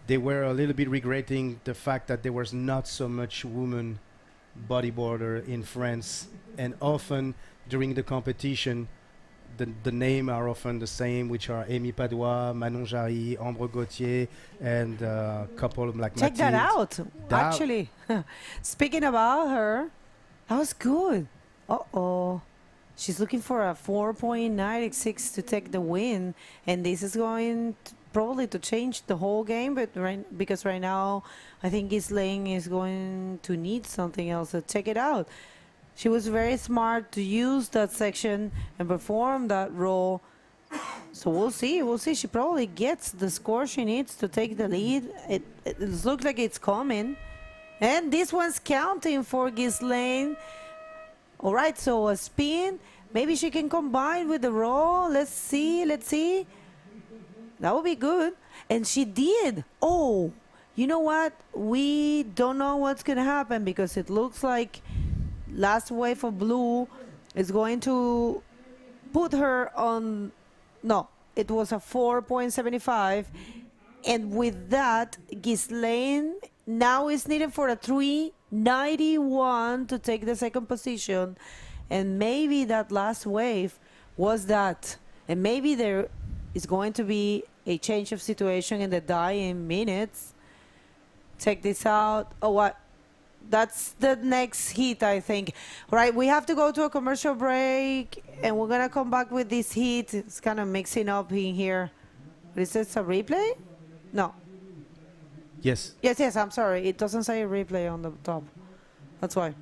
they were a little bit regretting the fact that there was not so much women bodyboarder in France, and often during the competition the name are often the same, which are Amy Padois, Manon Jarry, Ambre Gauthier, and a couple like Check that Mathilde. out. Actually, speaking about her, that was good. Uh-oh. She's looking for a 4.96 to take the win, and this is going probably to change the whole game, but because right now I think Ghislaine is going to need something else. So check it out. She was very smart to use that section and perform that role. So we'll see. We'll see. She probably gets the score she needs to take the lead. It looks like it's coming. And this one's counting for Ghislaine. All right, so a spin. Maybe she can combine with the roll. Let's see. Let's see. That would be good. And she did. Oh, you know what? We don't know what's going to happen because it looks like last wave of blue is going to put her on. No, it was a 4.75. And with that, Ghislaine now is needed for a 3.91 to take the second position. And maybe that last wave was that. And maybe there is going to be a change of situation in the dying minutes. Check this out. Oh, what? That's the next heat, I think. All right, we have to go to a commercial break, and we're going to come back with this heat. It's kind of mixing up in here. Is this a replay? No. Yes. Yes, I'm sorry. It doesn't say a replay on the top. That's why.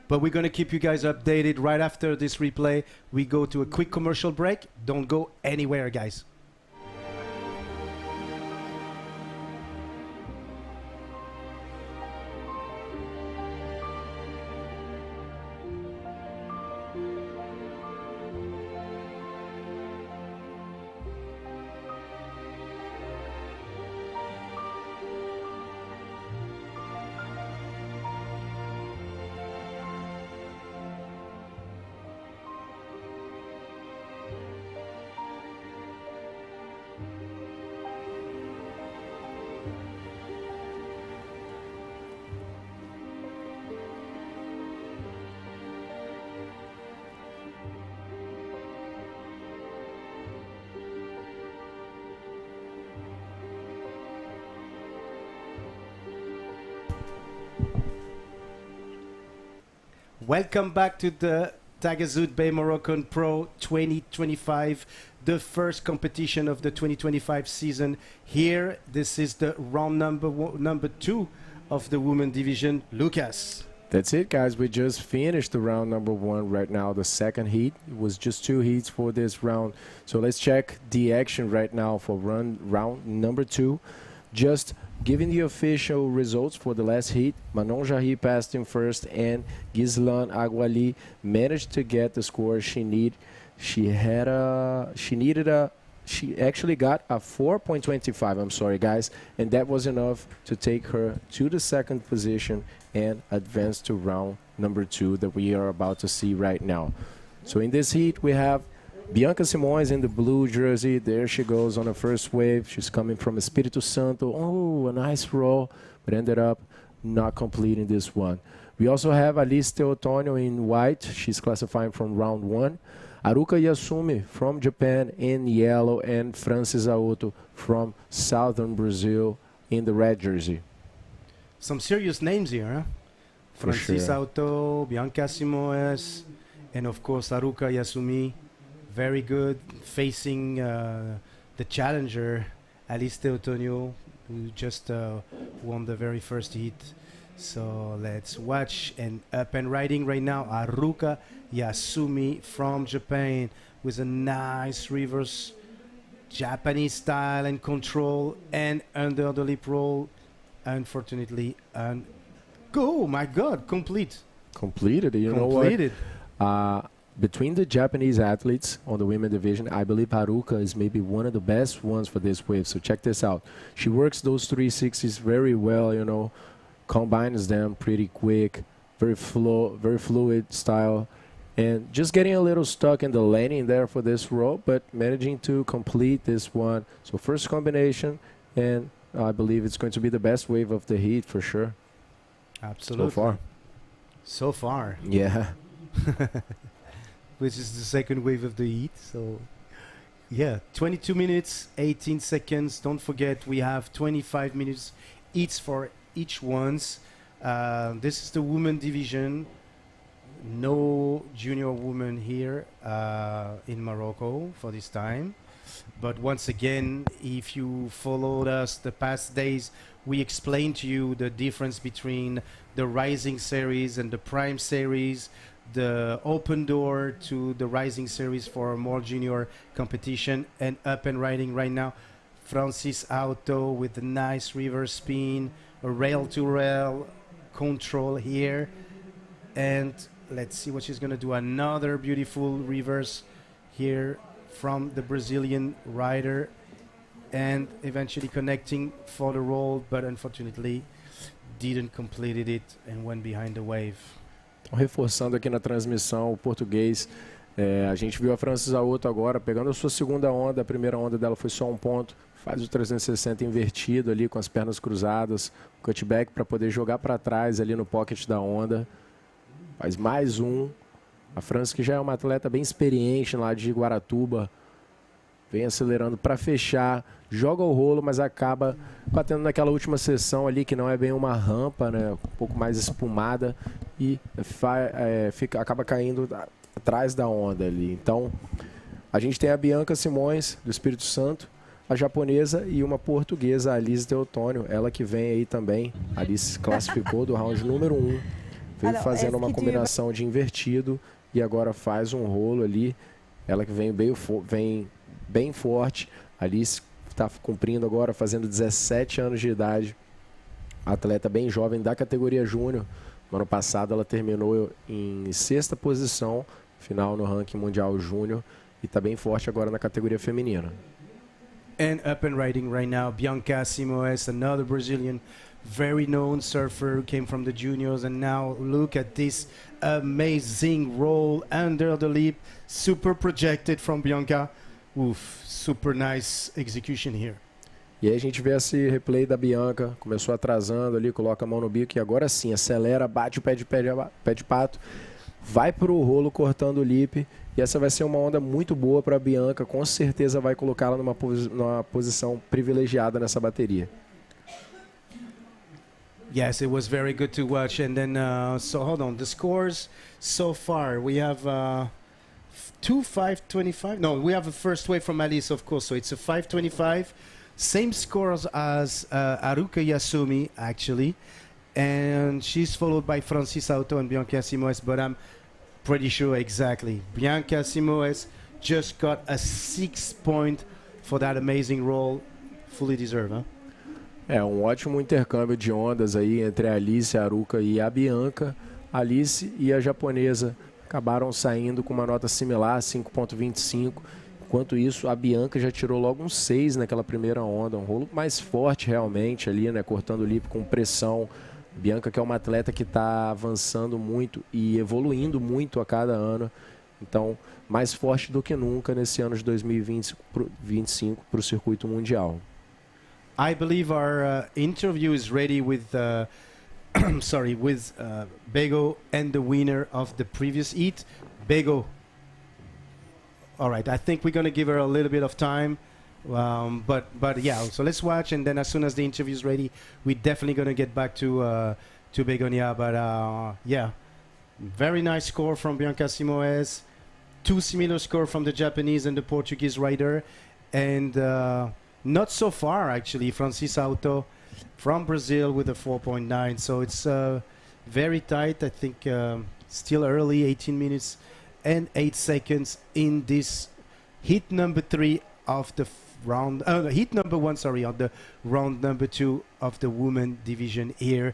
But we're going to keep you guys updated right after this replay. We go to a quick commercial break. Don't go anywhere, guys. Welcome back to the Taghazout Bay Morocco Pro 2025, the first competition of the 2025 season. Here, this is the round number 2 of the women division. Lucas. That's it, guys. We just finished the round number 1 right now, the second heat. It was just 2 heats for this round. So let's check the action right now for round number 2. Just giving the official results for the last heat. Manon Jarry passed in first, and Gislan Aguali managed to get the score she needed. She actually got a 4.25, I'm sorry guys, and that was enough to take her to the second position and advance to round number 2 that we are about to see right now. So in this heat we have Bianca Simões in the blue jersey. There she goes on the first wave. She's coming from Espírito Santo. Oh, a nice roll, but ended up not completing this one. We also have Alice Teotonio in white. She's classifying from round 1. Haruka Yasumi from Japan in yellow, and Francis Aoto from southern Brazil in the red jersey. Some serious names here, huh? Francis Aoto, Bianca Simões, and of course Haruka Yasumi. Very good, facing the challenger, Alice Teotonio, who just won the very first heat. So let's watch, and up and riding right now, Haruka Yasumi from Japan with a nice reverse Japanese style and control and under the lip roll. Unfortunately, oh my God, completed. You know what? Between the Japanese athletes on the women division, I believe Haruka is maybe one of the best ones for this wave. So check this out. She works those 360s very well, you know, combines them pretty quick, very fluid style, and just getting a little stuck in the landing there for this roll, but managing to complete this one. So first combination, and I believe it's going to be the best wave of the heat for sure. Absolutely. So far. Yeah. Which is the second wave of the heat. So, yeah, 22 minutes, 18 seconds. Don't forget, we have 25 minutes each for each ones. This is the women division. No junior woman here in Morocco for this time. But once again, if you followed us the past days, we explained to you the difference between the Rising Series and the Prime Series, the open door to the Rising Series for a more junior competition, and up and riding right now. Francis Aoto with a nice reverse spin, a rail-to-rail control here. And let's see what she's going to do. Another beautiful reverse here from the Brazilian rider, and eventually connecting for the roll, but unfortunately didn't complete it and went behind the wave. Reforçando aqui na transmissão o português, a gente viu a Francis Aoto agora pegando a sua segunda onda. A primeira onda dela foi só um ponto, faz o 360 invertido ali com as pernas cruzadas, cutback para poder jogar para trás ali no pocket da onda, faz mais um. A Francis, que já é uma atleta bem experiente lá de Guaratuba, vem acelerando para fechar, joga o rolo, mas acaba batendo naquela última seção ali, que não é bem uma rampa, né, um pouco mais espumada, e acaba caindo atrás da onda ali. Então, a gente tem a Bianca Simões, do Espírito Santo, a japonesa, e uma portuguesa, a Alice Teotonio, ela que vem aí também. A Alice classificou do round número 1, veio fazendo uma combinação de invertido, e agora faz um rolo ali. Ela que vem bem forte. A Alice está cumprindo agora, fazendo 17 anos de idade. Atleta bem jovem da categoria júnior. No ano passado ela terminou em 6ª posição, final no ranking mundial júnior, e está bem forte agora na categoria feminina. And up and riding right now, Bianca Simões, another Brazilian, very known surfer who came from the juniors, and now look at this amazing roll under the lip, super projected from Bianca. Oof, super nice execution here. E aí a gente vê esse replay da Bianca, começou atrasando ali, coloca a mão no bico e agora sim, acelera, bate o pé de pato, vai para o rolo cortando o lip, e essa vai ser uma onda muito boa para a Bianca, com certeza vai colocá-la numa posição privilegiada nessa bateria. Yes, it was very good to watch. And then, so hold on, the scores so far, we have 2 525. No, we have a first wave from Alice, of course, so it's a 525. Same scores as Haruka Yasumi, actually. and she's followed by Francis Auto and Bianca Simoes, but I'm pretty sure exactly. Bianca Simoes just got a 6 point for that amazing roll. Fully deserved, huh? É um ótimo intercâmbio de ondas aí entre a Alice, a Haruka e a Bianca. A Alice e a japonesa acabaram saindo com uma nota similar, 5.25. Enquanto isso, a Bianca já tirou logo um 6 naquela primeira onda. Um rolo mais forte realmente ali, né? Cortando o lip com pressão. Bianca, que é uma atleta que está avançando muito e evoluindo muito a cada ano. Então, mais forte do que nunca nesse ano de 2025 para o circuito mundial. I believe our interview is ready with, with Bego and the winner of the previous heat, Bego. All right, I think we're gonna give her a little bit of time, but yeah. So let's watch, and then as soon as the interview is ready, we're definitely gonna get back to Begonia. But yeah, very nice score from Bianca Simoes. Two similar scores from the Japanese and the Portuguese rider, and not so far actually. Francis Auto from Brazil with a 4.9. So it's very tight. I think still early, 18 minutes and 8 seconds in this heat number 3 of the round. Heat number 1, sorry, on the round number 2 of the women division here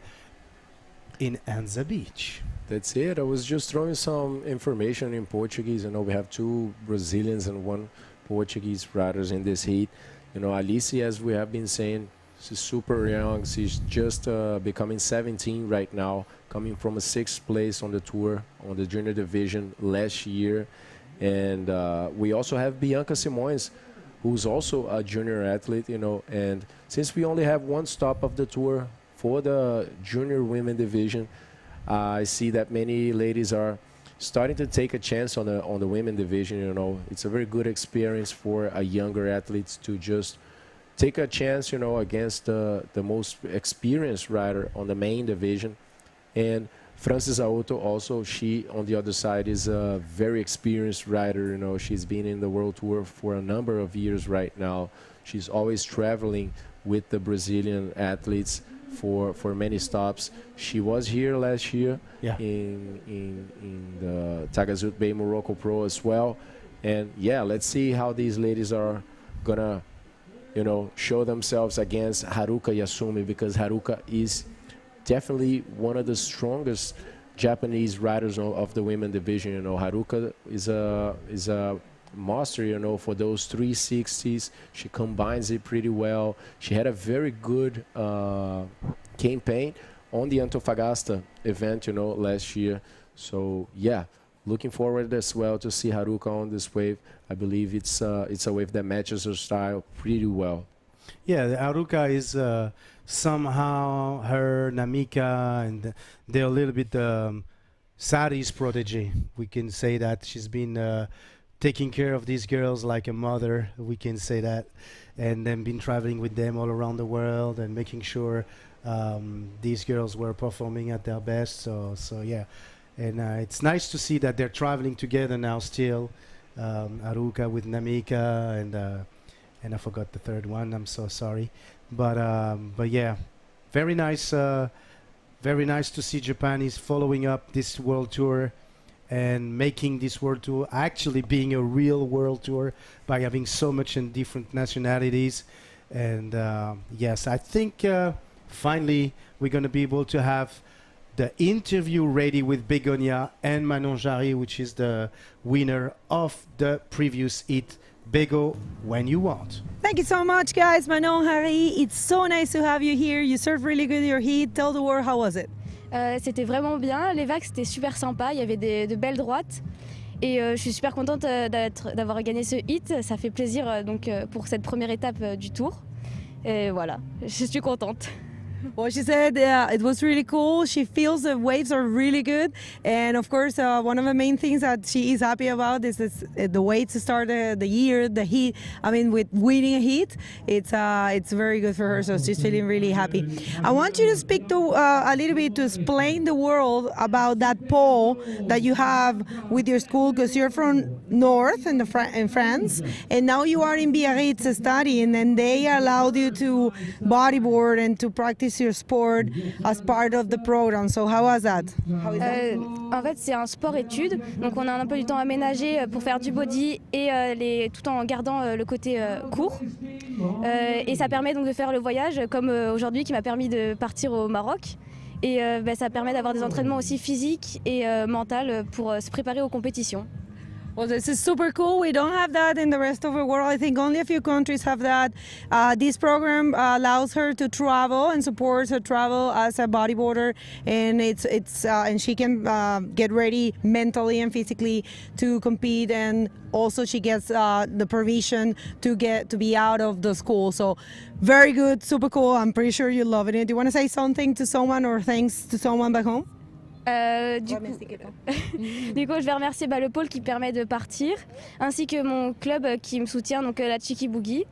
in Anza Beach. That's it. I was just throwing some information in Portuguese. You know, we have 2 Brazilians and 1 Portuguese riders in this heat. You know, Alice, as we have been saying, she's super young. She's just becoming 17 right now, coming from a 6th place on the tour, on the junior division last year. And we also have Bianca Simões, who's also a junior athlete, you know. And since we only have 1 stop of the tour for the junior women division, I see that many ladies are starting to take a chance on the women division. You know, it's a very good experience for a younger athletes to just take a chance, you know, against the most experienced rider on the main division. And Francis Auto also, she on the other side is a very experienced rider. You know, she's been in the world tour for a number of years right now. She's always traveling with the Brazilian athletes for many stops. She was here last year in the Taghazout Bay Morocco Pro as well. And yeah, let's see how these ladies are gonna, you know, show themselves against Haruka Yasumi, because Haruka is definitely one of the strongest Japanese riders of the women division. You know, Haruka is a master, you know, for those 360s. She combines it pretty well. She had a very good campaign on the Antofagasta event, you know, last year. So yeah, looking forward as well to see Haruka on this wave. I believe it's a wave that matches her style pretty well. Yeah, the Haruka is somehow her Namika, and they're a little bit Sari's protege. We can say that she's been taking care of these girls like a mother, we can say that, and then been traveling with them all around the world and making sure these girls were performing at their best. So yeah, and it's nice to see that they're traveling together now still. Haruka with Namika, and I forgot the third one. I'm so sorry, but yeah, very nice to see Japan is following up this world tour and making this world tour actually being a real world tour by having so much in different nationalities. And yes, I think finally we're going to be able to have the interview ready with Begonia and Manon Jarry, which is the winner of the previous heat. Bego, when you want. Thank you so much, guys. Manon Jarry, it's so nice to have you here. You served really good your heat. Tell the world, how was it? C'était vraiment bien, les vagues c'était super sympa, il y avait de belles droites et je suis super contente d'avoir gagné ce hit, ça fait plaisir donc, pour cette première étape du tour et voilà, je suis contente. Well, she said it was really cool. She feels the waves are really good. And of course, one of the main things that she is happy about is the way to start the year, the heat. I mean, with winning a heat, it's very good for her. So she's feeling really happy. I want you to speak to a little bit to explain the world about that pole that you have with your school, because you're from North in France, and now you are in Biarritz studying, and they allowed you to bodyboard and to practice embrace your sport as part of the program. So how was that? En fait, c'est un sport-études, donc on a un peu du temps aménagé pour faire du body et tout en gardant le côté court. Et ça permet donc de faire le voyage, comme aujourd'hui qui m'a permis de partir au Maroc. Et ça permet d'avoir des entraînements aussi physiques et mentaux pour se préparer aux compétitions. Well, this is super cool. We don't have that in the rest of the world. I think only a few countries have that. This program allows her to travel and supports her travel as a bodyboarder, and and she can get ready mentally and physically to compete, and also she gets the permission to be out of the school. So very good, super cool. I'm pretty sure you're loving it. Do you want to say something to someone or thanks to someone back home? Du coup, je vais remercier le pôle qui permet de partir, ainsi que mon club qui me soutient, donc la Chiki Boogie,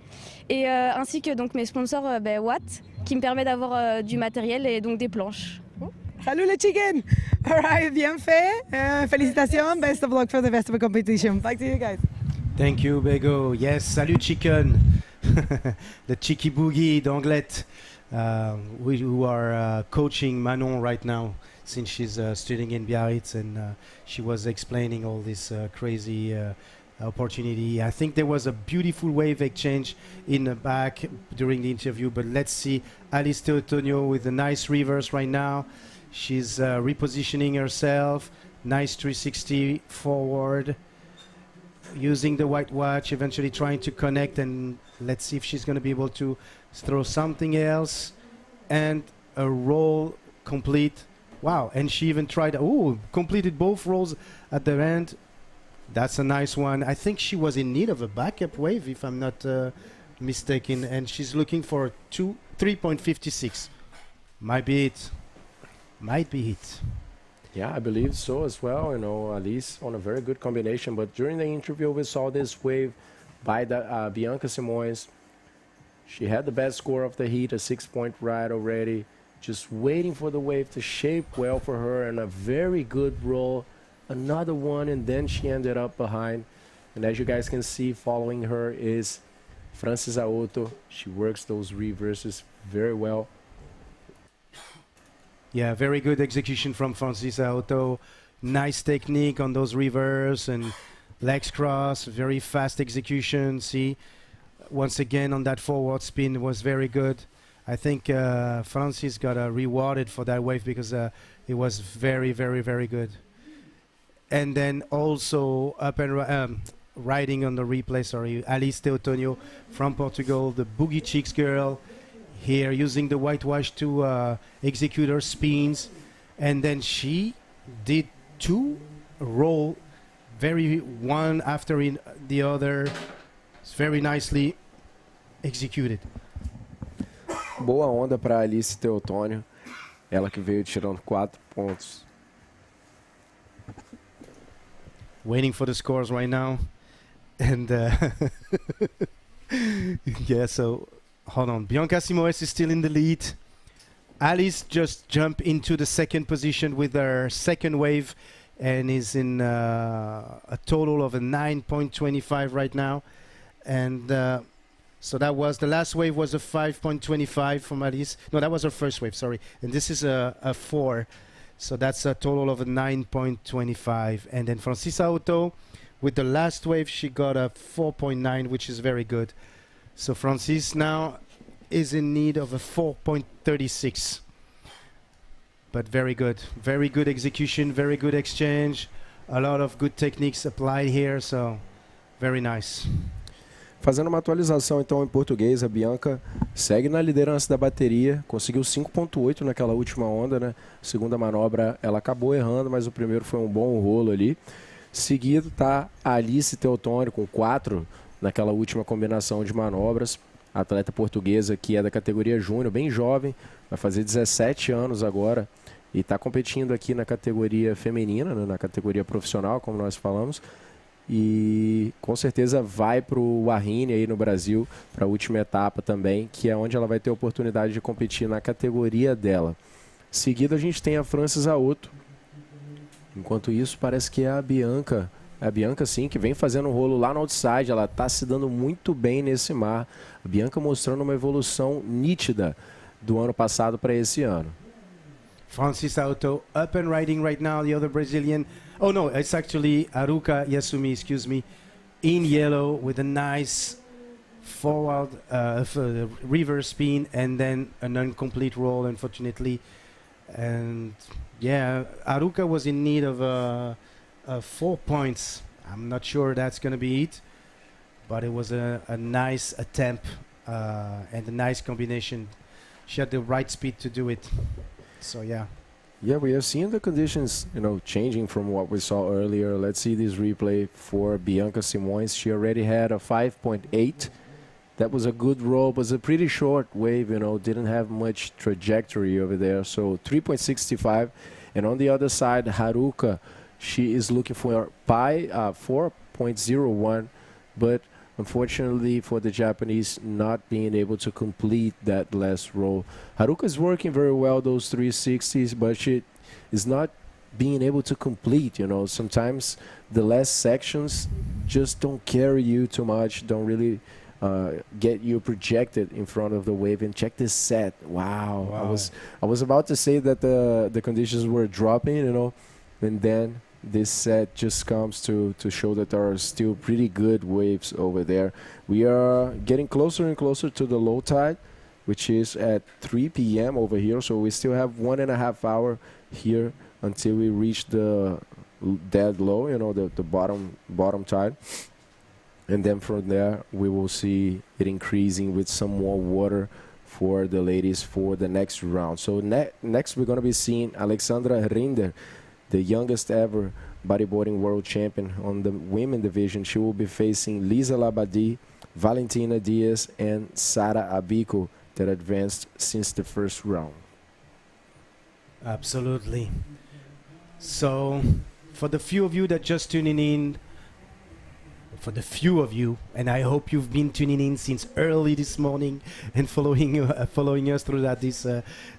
et ainsi que donc mes sponsors Watt, qui me permet d'avoir du matériel et donc des planches. Salut les chicken! All right, bien fait. Félicitations. Best of luck for the rest of the competition. Back to you guys. Thank you, Bego. Yes, salut chicken. The Chiki Boogie d'Anglet, who are coaching Manon right now, since she's studying in Biarritz, and she was explaining all this crazy opportunity. I think there was a beautiful wave exchange in the back during the interview, but let's see Alice Teotonio with a nice reverse right now. She's repositioning herself, nice 360 forward, using the white watch, eventually trying to connect, and let's see if she's going to be able to throw something else, and a roll complete. Wow, and she even tried, completed both rolls at the end. That's a nice one. I think she was in need of a backup wave, if I'm not mistaken, and she's looking for 3.56. Might be it. Might be it. Yeah, I believe so as well. You know, Alice on a very good combination. But during the interview, we saw this wave by the Bianca Simões. She had the best score of the heat, a 6-point ride already. Just waiting for the wave to shape well for her, and a very good roll. Another one, and then she ended up behind. And as you guys can see, following her is Francis Aoto. She works those reverses very well. Yeah, very good execution from Francis Aoto. Nice technique on those reverse and legs cross. Very fast execution. See, once again on that forward spin was very good. I think Francis got rewarded for that wave because it was very, very, very good. And then also up and riding on the replay, sorry, Alice Teotonio from Portugal, the Boogie Chicks girl, here using the white wash to execute her spins. And then she did two roll, one after the other. It's very nicely executed. Boa onda para Alice Teotonio, ela que veio tirando 4 pontos. Waiting for the scores right now, and yeah. So hold on, Bianca Simões is still in the lead. Alice just jumped into the second position with her second wave, and is in a total of a 9.25 right now, and. So that was, the last wave was a 5.25 from Alice. No, that was her first wave, sorry. And this is a 4. So that's a total of a 9.25. And then Francisa Aoto, with the last wave, she got a 4.9, which is very good. So Francis now is in need of a 4.36. But very good execution, very good exchange. A lot of good techniques applied here, so very nice. Fazendo uma atualização então em português, a Bianca segue na liderança da bateria, conseguiu 5.8 naquela última onda, né? Segunda manobra ela acabou errando, mas o primeiro foi um bom rolo ali. Seguido tá a Alice Teotonio com 4 naquela última combinação de manobras. A atleta portuguesa que é da categoria júnior, bem jovem, vai fazer 17 anos agora e está competindo aqui na categoria feminina, né? Na categoria profissional, como nós falamos. E com certeza vai para o Wahine aí no Brasil, para a última etapa também, que é onde ela vai ter a oportunidade de competir na categoria dela. Seguido a gente tem a Francis Aoto. Enquanto isso parece que é a Bianca sim, que vem fazendo um rolo lá no outside, ela está se dando muito bem nesse mar. A Bianca mostrando uma evolução nítida do ano passado para esse ano. Francis Auto up and riding right now. The other Brazilian. Oh no, it's actually Haruka Yasumi. Excuse me, in yellow with a nice forward reverse spin and then an incomplete roll, unfortunately. And yeah, Haruka was in need of 4 points. I'm not sure that's going to be it, but it was a nice attempt and a nice combination. She had the right speed to do it. So yeah. Yeah, we have seen the conditions, changing from what we saw earlier. Let's see this replay for Bianca Simões. She already had a 5.8. That was a good roll. It was a pretty short wave, didn't have much trajectory over there. So 3.65. And on the other side, Haruka, she is looking for 4.01. But unfortunately for the Japanese, not being able to complete that last roll. Haruka is working very well, those 360s, but she is not being able to complete. Sometimes the last sections just don't carry you too much, don't really get you projected in front of the wave. And check this set. Wow. I was about to say that the conditions were dropping, and then this set just comes to show that there are still pretty good waves over there. We are getting closer and closer to the low tide, which is at 3 p.m. over here. So we still have 1.5 hours here until we reach the dead low, the bottom tide. And then from there, we will see it increasing with some more water for the ladies for the next round. So next, we're going to be seeing Alexandra Rinder, the youngest ever bodyboarding world champion on the women division. She will be facing Lisa Labadie, Valentina Diaz, and Sara Abico that advanced since the first round. Absolutely. So, for the few of you that just tuning in, and I hope you've been tuning in since early this morning and following us through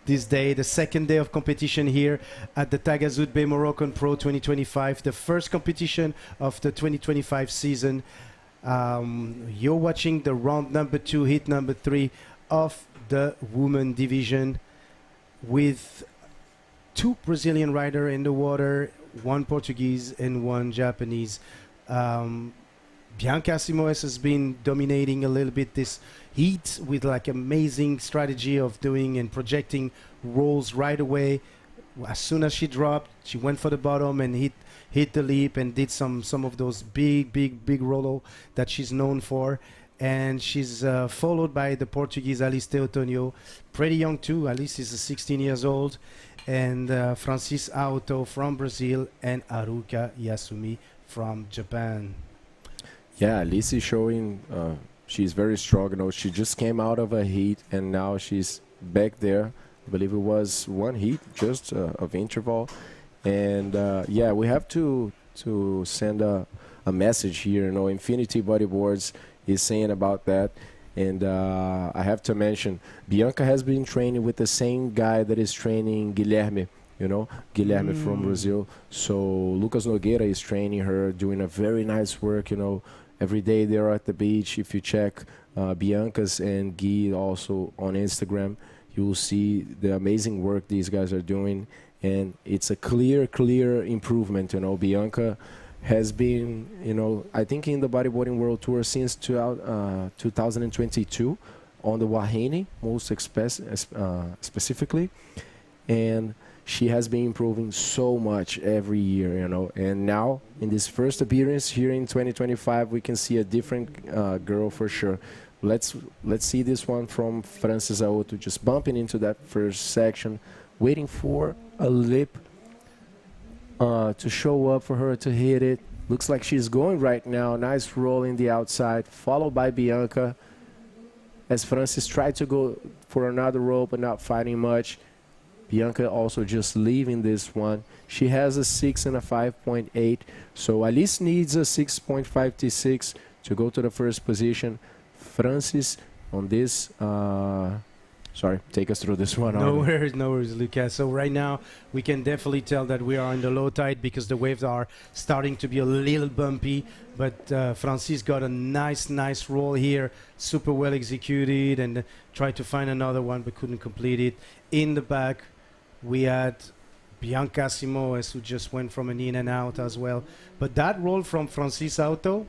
this day, the second day of competition here at the Taghazout Bay Morocco Pro 2025, the first competition of the 2025 season. You're watching the round number 2, hit number 3 of the women division, with 2 Brazilian riders in the water, 1 Portuguese and 1 Japanese. Bianca Simões has been dominating a little bit this heat with like amazing strategy of doing and projecting rolls right away. As soon as she dropped, she went for the bottom and hit the leap and did some of those big rollo that she's known for. And she's followed by the Portuguese Alice Teotonio, pretty young too. Alice is 16 years old, and Francis Auto from Brazil and Haruka Yasumi from Japan. Yeah, Alice is showing she's very strong. She just came out of a heat and now she's back there. I believe it was 1 heat just of interval. And yeah, we have to send a message here. Infinity Bodyboards is saying about that. And I have to mention, Bianca has been training with the same guy that is training Guilherme. Guilherme from Brazil. So Lucas Nogueira is training her, doing a very nice work. Every day they're at the beach. If you check Bianca's and Gui also on Instagram, you will see the amazing work these guys are doing. And it's a clear improvement. Bianca has been, I think in the Bodyboarding World Tour since 2022 on the Wahine, most specifically. And she has been improving so much every year, and now in this first appearance here in 2025, we can see a different girl for sure. Let's see this one from Francis Auto, just bumping into that first section, waiting for a lip to show up for her to hit it. Looks like she's going right now. Nice roll in the outside, followed by Bianca, as Francis tried to go for another roll, but not fighting much. Bianca also just leaving this one. She has a 6 and a 5.8, so at least needs a 6.56 to go to the first position. Francis on this Sorry, take us through this one. No worries, Lucas. So right now, we can definitely tell that we are in the low tide because the waves are starting to be a little bumpy. But Francis got a nice roll here, super well executed, and tried to find another one but couldn't complete it. In the back, we had Bianca Simoes, who just went from an in and out as well. But that roll from Francis Auto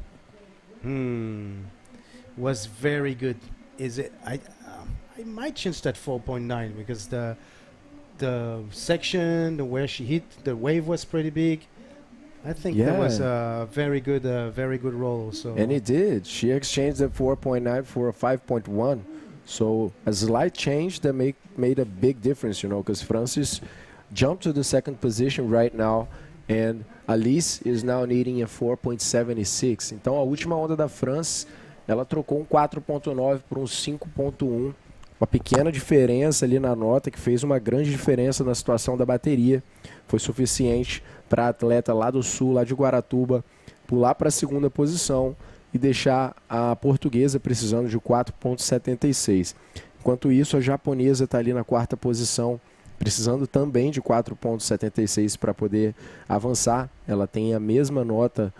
was very good. Is it? I might change that 4.9 because the section, where she hit, the wave was pretty big. I think that was a very good roll. So and it did. She exchanged the 4.9 for a 5.1. So a slight change that made a big difference, you know, because Francis jumped to the second position right now, and Alice is now needing a 4.76. Então a última onda da France, ela trocou um 4.9 por um 5.1. Uma pequena diferença ali na nota que fez uma grande diferença na situação da bateria. Foi suficiente para a atleta lá do sul, lá de Guaratuba, pular para a segunda posição e deixar a portuguesa precisando de 4.76. Enquanto isso, a japonesa está ali na quarta posição, precisando também de 4.76 para poder avançar. Ela tem a mesma nota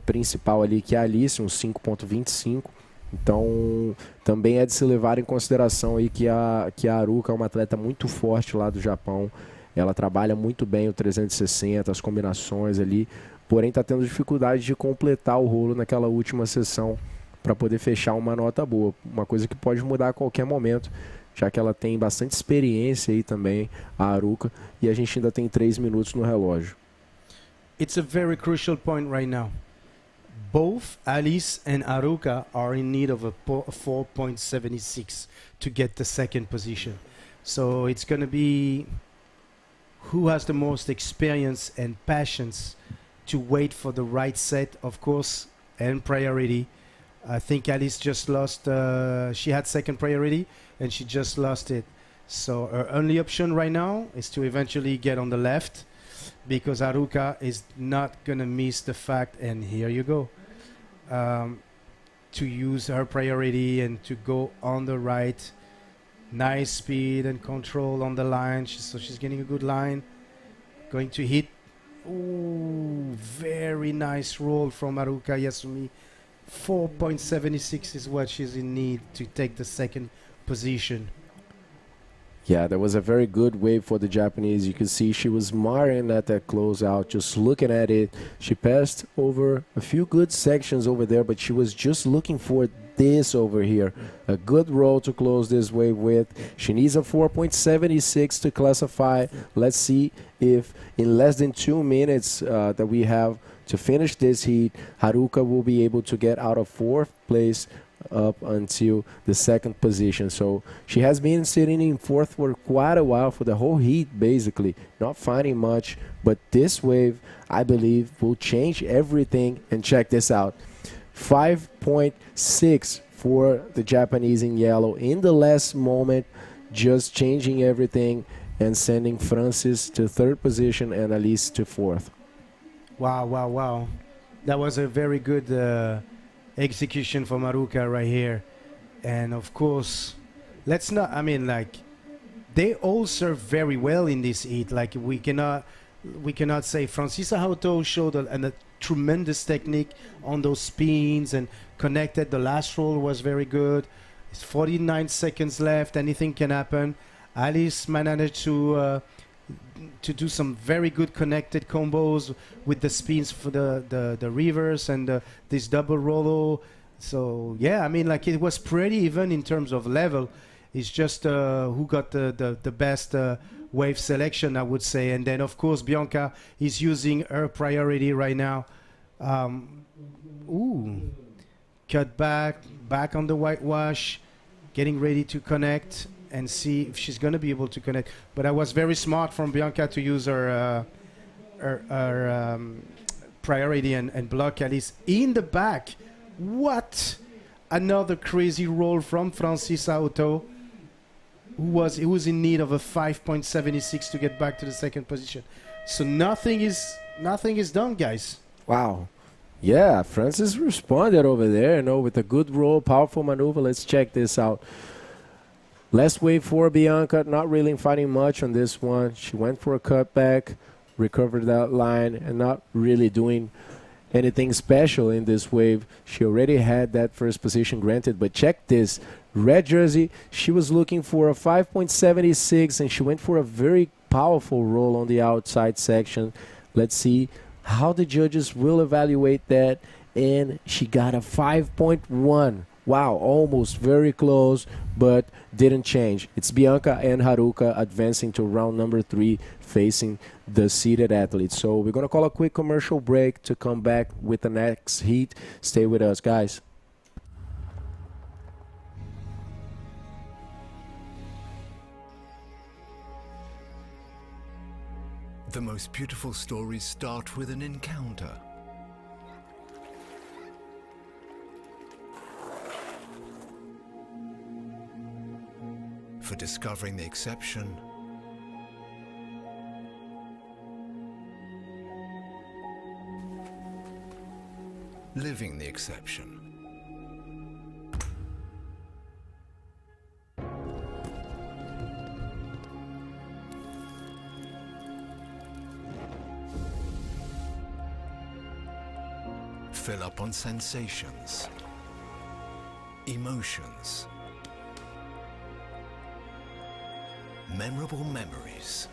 principal ali que a Alice, um 5.25. Então, também é de se levar em consideração aí que a Haruka é uma atleta muito forte lá do Japão. Ela trabalha muito bem o 360, as combinações ali, porém está tendo dificuldade de completar o rolo naquela última sessão para poder fechar uma nota boa. Uma coisa que pode mudar a qualquer momento, já que ela tem bastante experiência aí também, a Haruka, e a gente ainda tem 3 minutos no relógio. It's a very crucial point right now. Both Alice and Haruka are in need of a 4.76 to get the second position. So it's going to be who has the most experience and patience to wait for the right set, of course, and priority. I think Alice just lost, she had second priority and she just lost it. So her only option right now is to eventually get on the left, because Haruka is not going to miss the fact, and here you go, to use her priority and to go on the right. Nice speed and control on the line, so she's getting a good line. Going to hit. Ooh, very nice roll from Haruka Yasumi. 4.76 is what she's in need to take the second position. Yeah, that was a very good wave for the Japanese. You can see she was marring at that closeout, just looking at it. She passed over a few good sections over there, but she was just looking for this over here. A good roll to close this wave with. She needs a 4.76 to classify. Let's see if in less than 2 minutes that we have to finish this heat, Haruka will be able to get out of 4th place up until the second position. So she has been sitting in 4th for quite a while, for the whole heat basically, not finding much, but this wave I believe will change everything. And check this out, 5.6 for the Japanese in yellow in the last moment, just changing everything and sending Francis to 3rd position and Alice to 4th. Wow. That was a very good execution from Haruka right here. And of course, let's not, I mean, like, they all serve very well in this heat. Like, we cannot say Francisa Hauto showed a tremendous technique on those spins and connected. The last roll was very good. It's 49 seconds left. Anything can happen. Alice managed to do some very good connected combos with the spins for the reverse and this double rollo. So yeah, I mean, like, it was pretty even in terms of level. It's just who got the best wave selection, I would say. And then of course Bianca is using her priority right now. Cut back on the whitewash, getting ready to connect and see if she's going to be able to connect. But I was very smart from Bianca to use her priority and block Alice in the back. What? Another crazy roll from Francis Auto, who was in need of a 5.76 to get back to the second position. So nothing is done, guys. Wow. Yeah, Francis responded over there, you know, with a good roll, powerful maneuver. Let's check this out. Last wave for Bianca, not really fighting much on this one. She went for a cutback, recovered that line, and not really doing anything special in this wave. She already had that first position granted, but check this. Red jersey, she was looking for a 5.76, and she went for a very powerful roll on the outside section. Let's see how the judges will evaluate that, and she got a 5.1. Wow, almost very close, but didn't change. It's Bianca and Haruka advancing to round number 3, facing the seated athletes. So we're going to call a quick commercial break to come back with the next heat. Stay with us, guys. The most beautiful stories start with an encounter. For discovering the exception, living the exception. Fill up on sensations, emotions, memorable memories.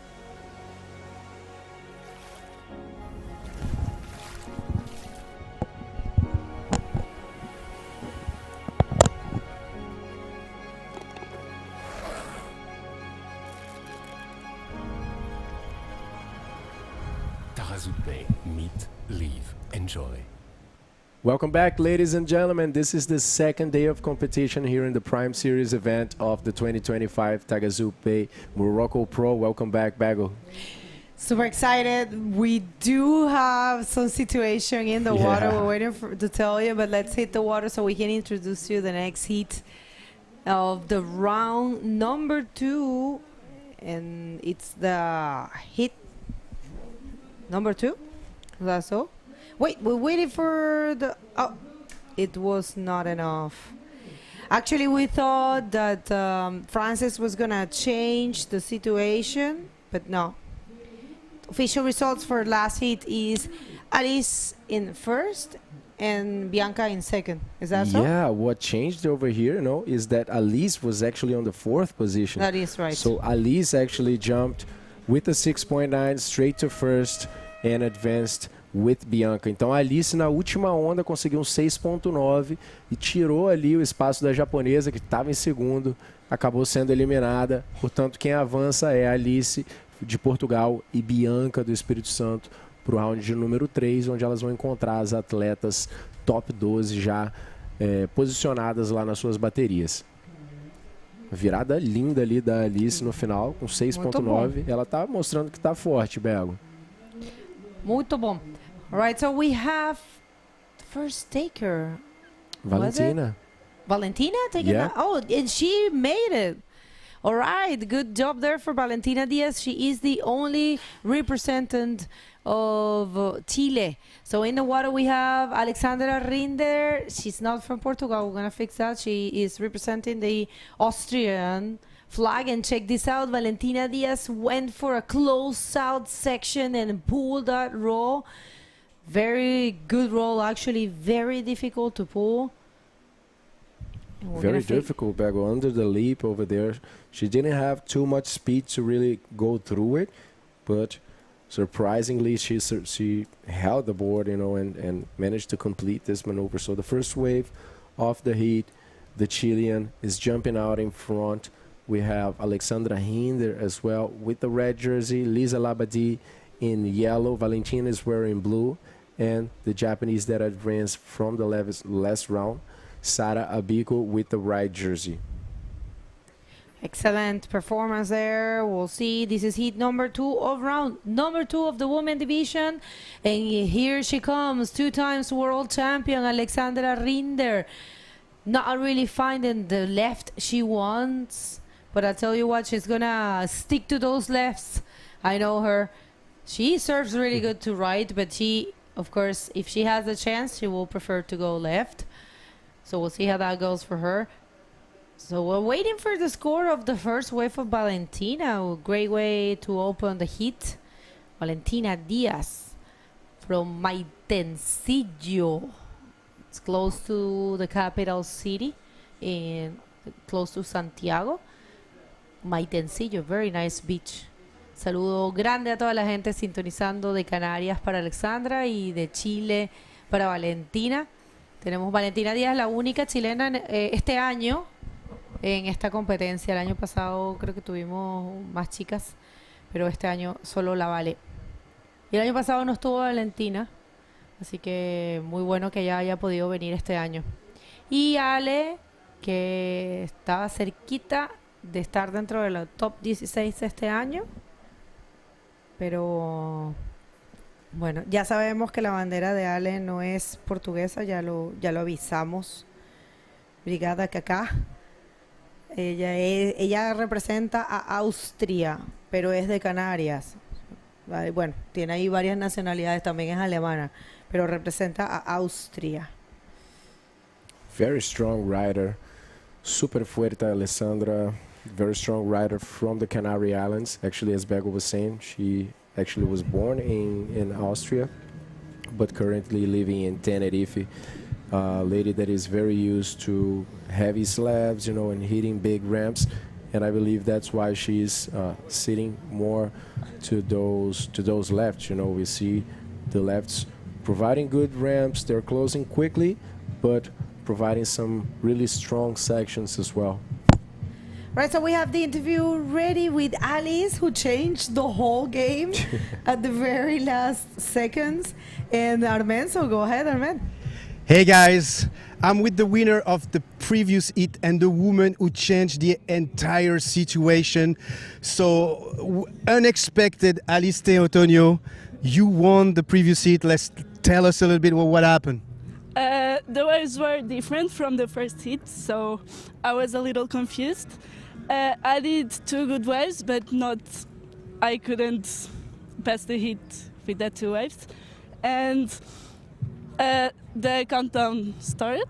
Taghazout Bay. Meet, leave, enjoy. Welcome back, ladies and gentlemen. This is the second day of competition here in the Prime Series event of the 2025 Taghazout Bay Morocco Pro. Welcome back, Bago. Super excited. We do have some situation in the water. We're waiting to tell you, but let's hit the water so we can introduce you the next heat of the round number 2. And it's the hit number 2. Is that so? Wait, we're waiting for the... Oh, it was not enough. Actually, we thought that Francis was going to change the situation, but no. Official results for last heat is Alice in first and Bianca in second. Is that so? Yeah, what changed over here, is that Alice was actually on the 4th position. That is right. So Alice actually jumped with a 6.9 straight to first and advanced with Bianca. Então a Alice na última onda conseguiu um 6.9 e tirou ali o espaço da japonesa que estava em segundo, acabou sendo eliminada. Portanto, quem avança é a Alice de Portugal e Bianca do Espírito Santo para o round de número 3, onde elas vão encontrar as atletas top 12 já posicionadas lá nas suas baterias. Virada linda ali da Alice no final, com 6.9. Ela tá mostrando que tá forte, Bego. Muito bom. All right, so we have the first taker. Valentina. Valentina taking that? Oh, and she made it. All right, good job there for Valentina Diaz. She is the only representant of Chile. So in the water we have Alexandra Rinder. She's not from Portugal. We're going to fix that. She is representing the Austrian flag. And check this out. Valentina Diaz went for a close out section and pulled that roll. Very good roll, actually. Very difficult to pull. Very difficult, Bago. Under the leap over there, she didn't have too much speed to really go through it, but surprisingly, she held the board, and managed to complete this maneuver. So the first wave of the heat, the Chilean is jumping out in front. We have Alexandra Hinder as well with the red jersey, Lisa Labadie in yellow, Valentina is wearing blue, and the Japanese that advanced from the last round, Sara Abiko with the white jersey. Excellent performance there. We'll see. This is heat number 2 of round number 2 of the women division. And here she comes, 2 times world champion, Alexandra Rinder. Not really finding the left she wants. But I tell you what, she's going to stick to those lefts. I know her. She serves really good to right, but she, of course, if she has a chance, she will prefer to go left. So we'll see how that goes for her. So we're waiting for the score of the first wave of Valentina. Great way to open the heat. Valentina Diaz from Maitencillo. It's close to the capital city, close to Santiago. Maitencillo, very nice beach. Saludo grande a toda la gente sintonizando de Canarias para Alexandra y de Chile para Valentina. Tenemos Valentina Díaz, la única chilena este año en esta competencia. El año pasado creo que tuvimos más chicas, pero este año solo la Vale. Y el año pasado no estuvo Valentina, así que muy bueno que ella haya podido venir este año. Y Ale, que estaba cerquita de estar dentro de la top 16 este año, pero bueno, ya sabemos que la bandera de Ale no es portuguesa, ya lo avisamos. Brigada Kaká. Ella representa a Austria, pero es de Canarias. Vale, bueno, tiene ahí varias nacionalidades, también es alemana, pero representa a Austria. Very strong rider, super fuerte Alessandra, very strong rider from the Canary Islands. Actually, as Bego was saying, she actually was born in Austria, but currently living in Tenerife. A lady that is very used to heavy slabs, you know, and hitting big ramps, and I believe that's why she's sitting more to those lefts. You know, we see the lefts providing good ramps. They're closing quickly, but providing some really strong sections as well. Right, so we have the interview ready with Alice, who changed the whole game at the very last seconds, and Armen. So go ahead, Armen. Hey guys, I'm with the winner of the previous heat and the woman who changed the entire situation. So unexpected, Alice Teotonio, you won the previous heat. Let's tell us a little bit what happened. The waves were different from the first heat, so I was a little confused. I did 2 good waves, but I couldn't pass the heat with the 2 waves. And the countdown started,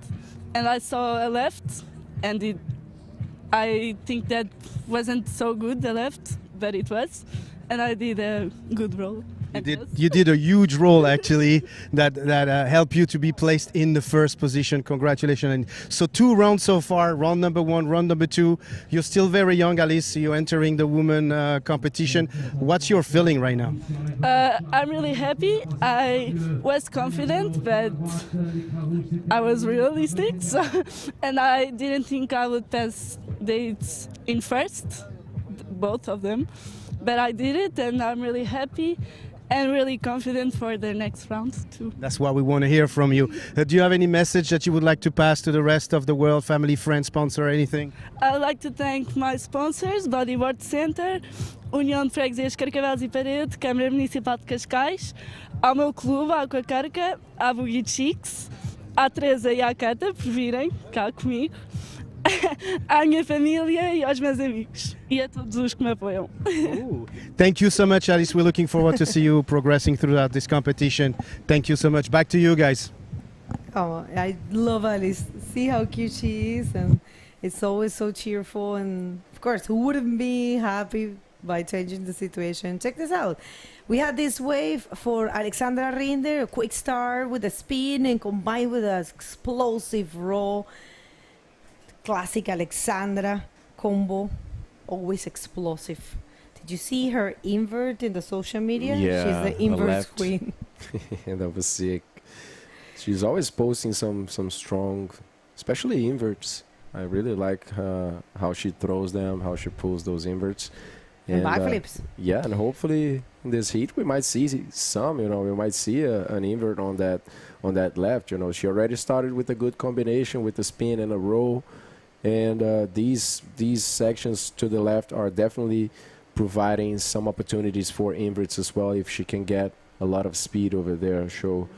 and I saw a left, and I think that wasn't so good, the left, but it was, and I did a good roll. You did a huge roll, actually, that helped you to be placed in the first position. Congratulations. And so 2 rounds so far, round number 1, round number 2. You're still very young, Alice. You're entering the women competition. What's your feeling right now? I'm really happy. I was confident, but I was realistic, and I didn't think I would pass dates in first, both of them. But I did it, and I'm really happy and really confident for the next round too. That's what we want to hear from you. Do you have any message that you would like to pass to the rest of the world, family, friends, sponsor, anything? I would like to thank my sponsors, Bodyboard Center, União de Freguesias Carcavelos e Parede, Câmara Municipal de Cascais, ao meu clube, à Aquacarca, à Boogie Chicks, à Teresa e à Cata, por virem cá comigo, à minha família e aos meus amigos, e a todos os que me apoiam. Thank you so much, Alice. We're looking forward to see you progressing throughout this competition. Thank you so much. Back to you guys. Oh, I love Alice. See how cute she is, and it's always so cheerful. And of course, who wouldn't be happy by changing the situation? Check this out. We had this wave for Alexandra Rinder, a quick start with a spin and combined with an explosive roll. Classic Alexandra combo, always explosive. Did you see her invert in the social media? Yeah, she's the invert queen. That was sick. She's always posting some strong, especially inverts. I really like how she throws them, how she pulls those inverts. And backflips. Yeah, and hopefully in this heat we might see some. You know, we might see an invert on that left. You know, she already started with a good combination with a spin and a roll. And these sections to the left are definitely providing some opportunities for inverts as well if she can get a lot of speed over there. So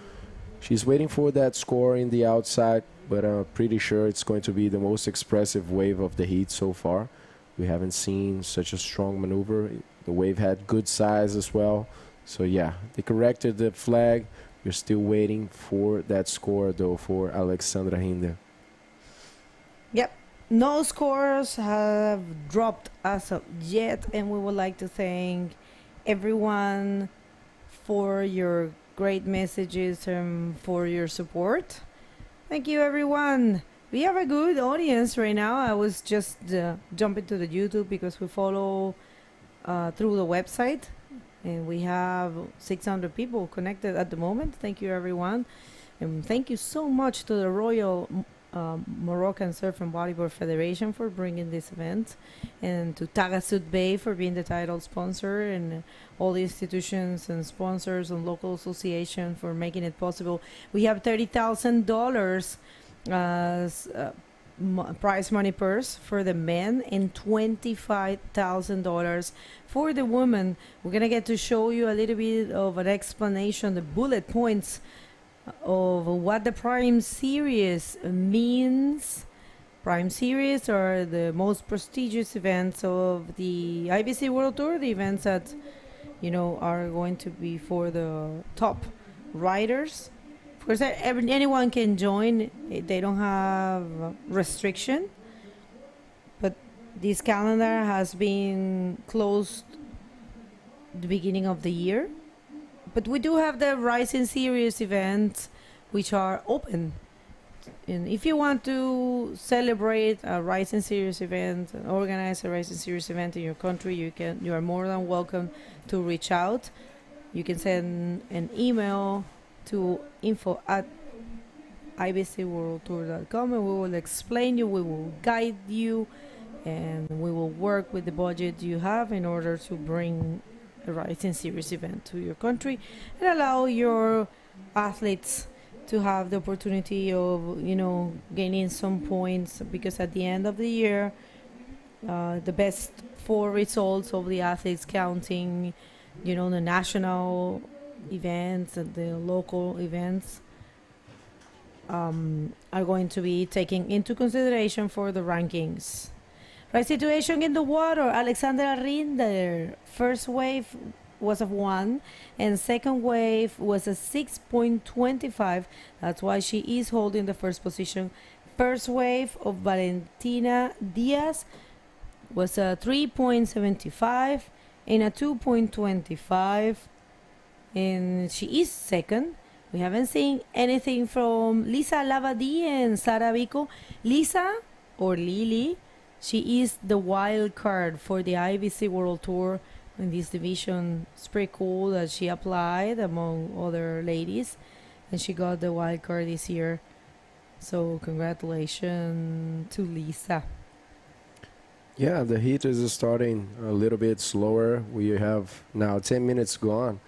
she's waiting for that score in the outside, but I'm pretty sure it's going to be the most expressive wave of the heat so far. We haven't seen such a strong maneuver. The wave had good size as well. So yeah, they corrected the flag. We're still waiting for that score though for Alexandra Rinder. Yep. no scores have dropped as of yet, and we would like to thank everyone for your great messages and for your support. Thank you, everyone. We have a good audience right now. I was just jumping to the YouTube because we follow through the website, and we have 600 people connected at the moment. Thank you, everyone. And thank you so much to the Royal Moroccan Surf and Bodyboard Federation for bringing this event, and to Taghazout Bay for being the title sponsor, and all the institutions and sponsors and local association for making it possible. We have $30,000 as prize money purse for the men and $25,000 for the women. We're gonna get to show you a little bit of an explanation, the bullet points of what the Prime Series means. Prime Series are the most prestigious events of the IBC World Tour, the events that, you know, are going to be for the top riders. Of course, anyone can join. They don't have restriction. But this calendar has been closed the beginning of the year. But we do have the Rising Series events, which are open. And if you want to celebrate a Rising Series event, organize a Rising Series event in your country, you are more than welcome to reach out. You can send an email to info@ibcworldtour.com, and we will explain you, we will guide you, and we will work with the budget you have in order to bring a Rising Series event to your country and allow your athletes to have the opportunity of, you know, gaining some points, because at the end of the year, the best 4 results of the athletes, counting, you know, the national events and the local events, are going to be taken into consideration for the rankings. Right, situation in the water. Alexandra Rinder, first wave was a 1, and second wave was a 6.25. That's why she is holding the first position. First wave of Valentina Diaz was a 3.75 and a 2.25, and she is second. We haven't seen anything from Lisa Lavadi and Sara Vico. Lisa, or Lily, she is the wild card for the IBC World Tour in this division. It's pretty cool that she applied among other ladies, and she got the wild card this year. So congratulations to Lisa. Yeah, the heat is starting a little bit slower. We have now 10 minutes gone,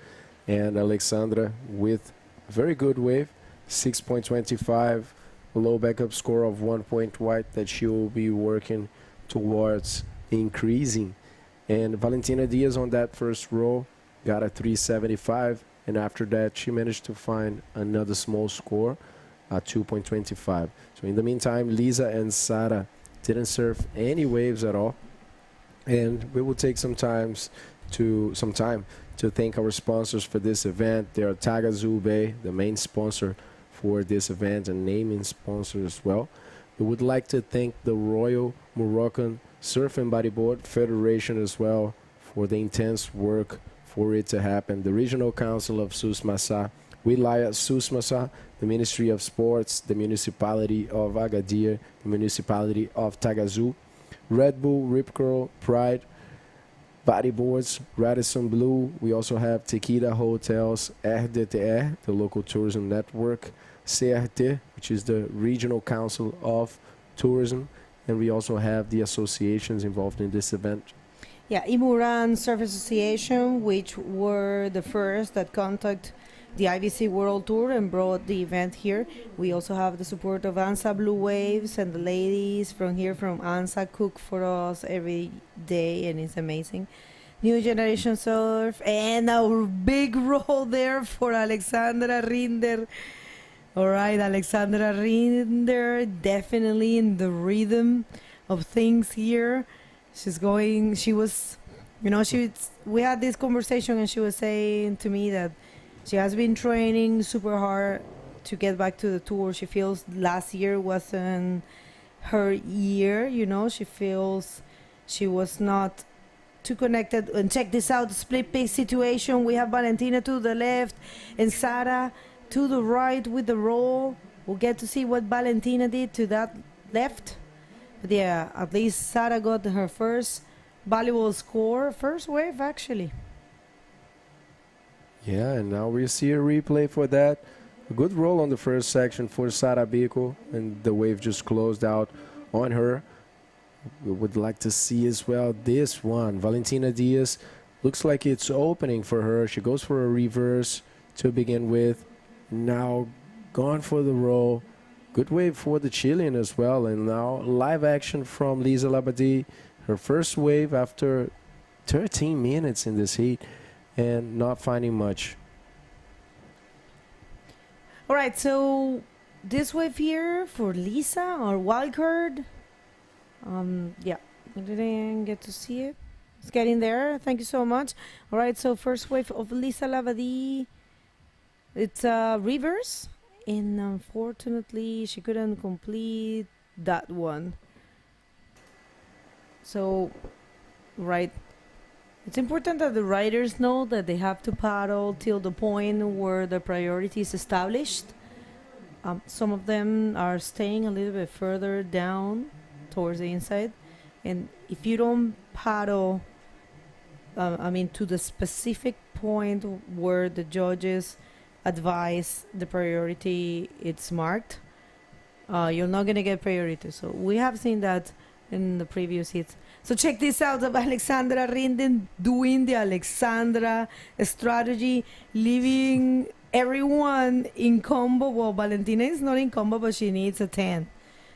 and Alexandra with a very good wave, 6.25, a low backup score of 1 point white that she will be working towards increasing. And Valentina Diaz on that first row got a 375, and after that she managed to find another small score, a 2.25. So in the meantime, Lisa and Sara didn't surf any waves at all, and we will take some time to thank our sponsors for this event. They are Taghazout Bay, the main sponsor for this event and naming sponsor as well. We would like to thank the Royal Moroccan Surf and Bodyboard Federation as well for the intense work for it to happen. The Regional Council of Sus Massa, Wilaya Sus Massa, the Ministry of Sports, the Municipality of Agadir, the Municipality of Taghazout, Red Bull, Rip Curl, Pride, Bodyboards, Radisson Blue. We also have Tequila Hotels, RDTR, the local tourism network, CRT, which is the Regional Council of Tourism, and we also have the associations involved in this event. Yeah, Imuran Surf Association, which were the first that contacted the IBC World Tour and brought the event here. We also have the support of Anza Blue Waves, and the ladies from here from Anza cook for us every day, and it's amazing. New Generation Surf, and our big role there for Alexandra Rinder. All right, Alexandra Rinder, definitely in the rhythm of things here. She was, you know, we had this conversation, and she was saying to me that she has been training super hard to get back to the tour. She feels last year wasn't her year. You know, she feels she was not too connected. And check this out, the split pace situation. We have Valentina to the left and Sara to the right with the roll. We'll get to see what Valentina did to that left. But yeah, at least Sara got her first valuable score, first wave actually. Yeah, and now we see a replay for that. A good roll on the first section for Sara Bico, and the wave just closed out on her. We would like to see as well this one. Valentina Diaz, looks like it's opening for her. She goes for a reverse to begin with. Now gone for the roll. Good wave for the Chilean as well. And now live action from Lisa Labadie. Her first wave after 13 minutes in this heat and not finding much. All right, so this wave here for Lisa or wildcard. Yeah, I didn't get to see it. It's getting there. Thank you so much. All right, so first wave of Lisa Labadie. It's a reverse, and unfortunately, she couldn't complete that one. So, right. It's important that the riders know that they have to paddle till the point where the priority is established. Some of them are staying a little bit further down towards the inside, and if you don't paddle, to the specific point where the judges advise the priority it's marked, you're not gonna get priority. So we have seen that in the previous hits. So check this out of Alexandra Rinden doing the Alexandra strategy, leaving everyone in combo. Well, Valentina is not in combo, but she needs a 10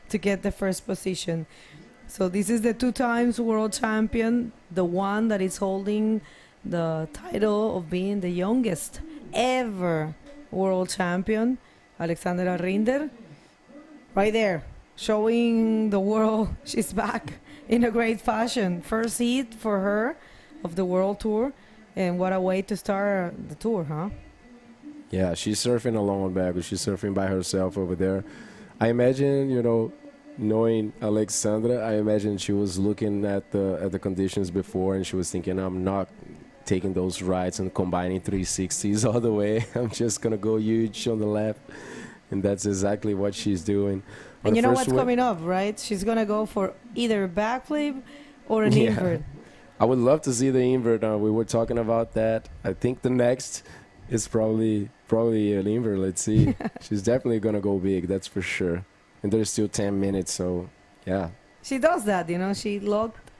to get the first position. So this is the 2 times world champion, the one that is holding the title of being the youngest ever world champion, Alexandra Rinder. Right there, showing the world she's back in a great fashion. First heat for her of the world tour, and what a way to start the tour, huh? Yeah, she's surfing alone, Bago. She's surfing by herself over there. I imagine, knowing Alexandra, I imagine she was looking at the conditions before, and she was thinking, I'm not taking those rides and combining 360s all the way. I'm just gonna go huge on the left, and that's exactly what she's doing. And you know what's coming up, right? She's gonna go for either a backflip or an invert. I would love to see the invert. We were talking about that. I think the next is probably an invert. Let's see. She's definitely gonna go big, that's for sure. And there's still 10 minutes, so yeah. She does that, she locked.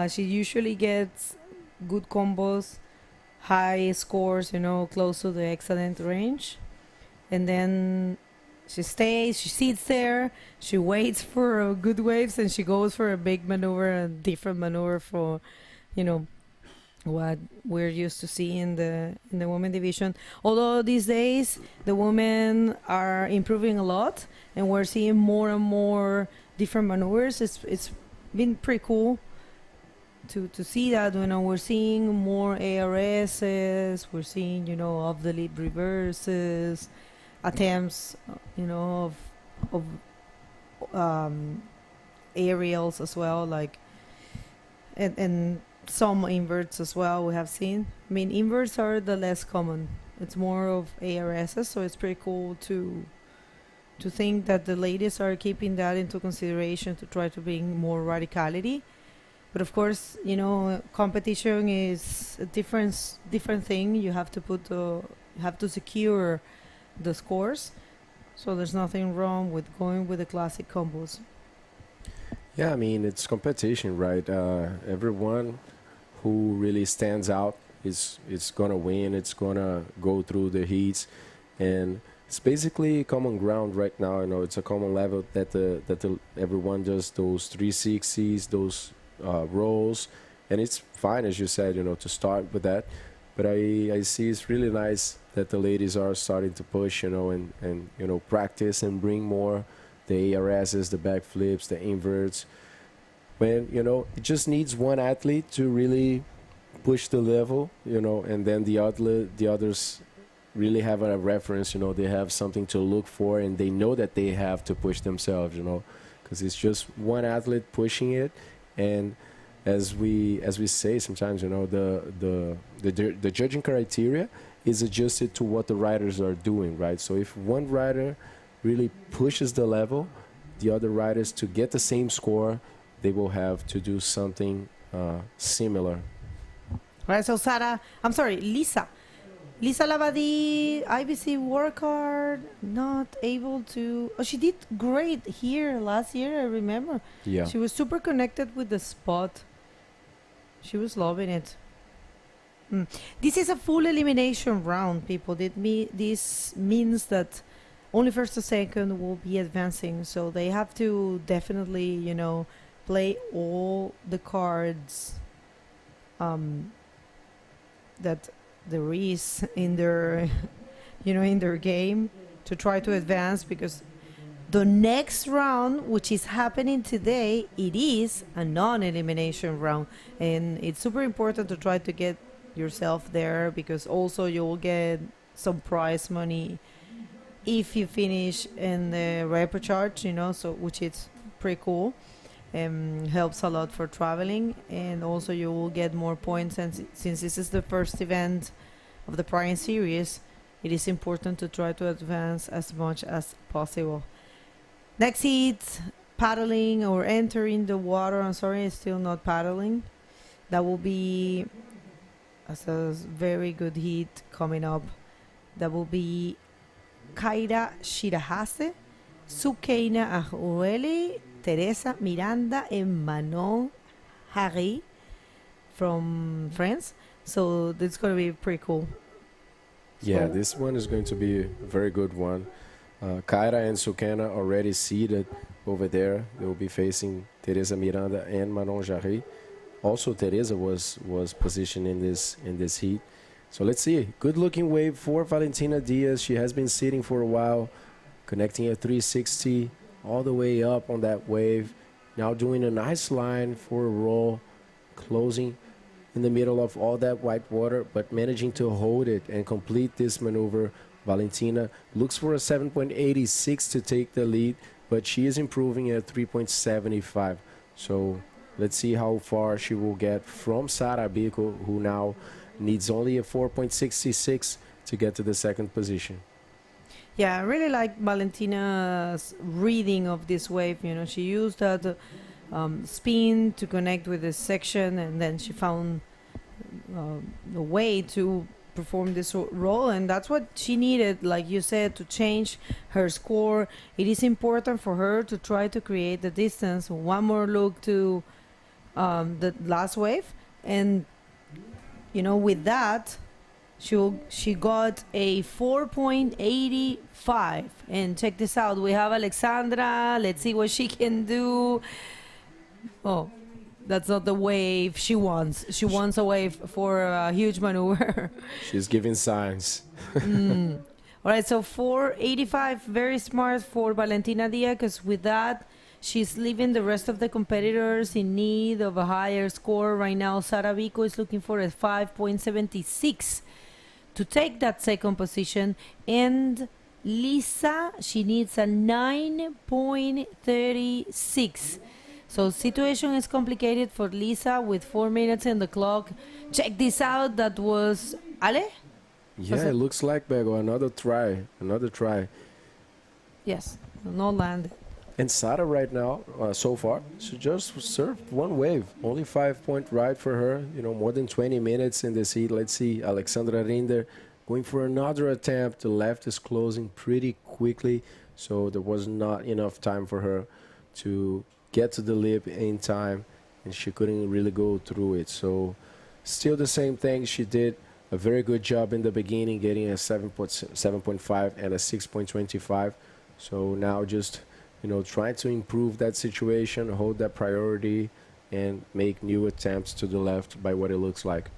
She usually gets good combos, high scores, close to the excellent range. And then she stays, she sits there, she waits for good waves, and she goes for a big maneuver, a different maneuver for, what we're used to see in the women division. Although these days the women are improving a lot, and we're seeing more and more different maneuvers. It's been pretty cool to see that. We're seeing more ARSs, we're seeing off the lip reverses, attempts of aerials as well, like and some inverts as well we have seen. Inverts are the less common. It's more of ARSs, so it's pretty cool to think that the ladies are keeping that into consideration to try to bring more radicality. But of course, competition is a different thing. You have to secure the scores, so there's nothing wrong with going with the classic combos. Yeah, it's competition, right? Everyone who really stands out is gonna win. It's gonna go through the heats, and it's basically common ground right now. It's a common level that everyone does those 360s, those rolls, and it's fine, as you said, to start with that. But I see it's really nice that the ladies are starting to push, and practice and bring more the ARSs, the backflips, the inverts. When it just needs one athlete to really push the level, and then the others really have a reference. They have something to look for, and they know that they have to push themselves. because it's just one athlete pushing it, and as we say sometimes, you know, the judging criteria is adjusted to what the riders are doing, right? So if one rider really pushes the level, the other riders, to get the same score, they will have to do something similar. Right, so Lisa Labadie, IBC work hard, not able to. Oh, she did great here last year, I remember. Yeah. She was super connected with the spot. She was loving it. This is a full elimination round, people. This means that only first and second will be advancing, so they have to definitely, you know, play all the cards that there is in their, you know, in their game to try to advance, because the next round, which is happening today, it is a non-elimination round, and it's super important to try to get yourself there, because also you will get some prize money if you finish in the repecharge, you know, so which is pretty cool. Helps a lot for traveling, and also you will get more points, and since this is the first event of the Prime Series, it is important to try to advance as much as possible. Next heat, paddling or entering the water. I'm sorry, it's still not paddling. That will be a very good heat coming up. That will be Kaira Shirahase, Sukeina Ahueli, Teresa Miranda, and Manon Harry from France. So that's going to be pretty cool. Yeah, this one is going to be a very good one. Kaira and Sukena already seated over there. They will be facing Teresa Miranda and Manon Jarry. Also, Teresa was positioned in this heat. So let's see. Good looking wave for Valentina Diaz. She has been sitting for a while, connecting a 360 all the way up on that wave. Now doing a nice line for a roll, closing in the middle of all that white water, but managing to hold it and complete this maneuver. Valentina looks for a 7.86 to take the lead, but she is improving at 3.75. So let's see how far she will get from Sara Biko, who now needs only a 4.66 to get to the second position. Yeah, I really like Valentina's reading of this wave. You know, she used that spin to connect with this section, and then she found a way to perform this roll, and that's what she needed, like you said, to change her score. It is important for her to try to create the distance. One more look to the last wave, and you know, with that, she got a 4.85. And check this out, we have Alexandra. Let's see what she can do. Oh, that's not the wave she wants. She wants a wave for a huge maneuver. She's giving signs. All right, so 4.85, very smart for Valentina Diaz, because with that, she's leaving the rest of the competitors in need of a higher score. Right now, Sara Biko is looking for a 5.76 to take that second position. And Lisa, she needs a 9.36. So situation is complicated for Lisa with 4 minutes in the clock. Check this out. That was Ale? Yeah, it looks like Bego. Another try. Yes, no land. And Sara right now, so far, she just served one wave. Only 5-point ride for her. You know, more than 20 minutes in this heat. Let's see, Alexandra Rinder going for another attempt. The left is closing pretty quickly, so there was not enough time for her to get to the lip in time, and she couldn't really go through it. So still the same thing. She did a very good job in the beginning, getting a 7.5 and a 6.25. So now just, you know, try to improve that situation, hold that priority, and make new attempts to the left by what it looks like.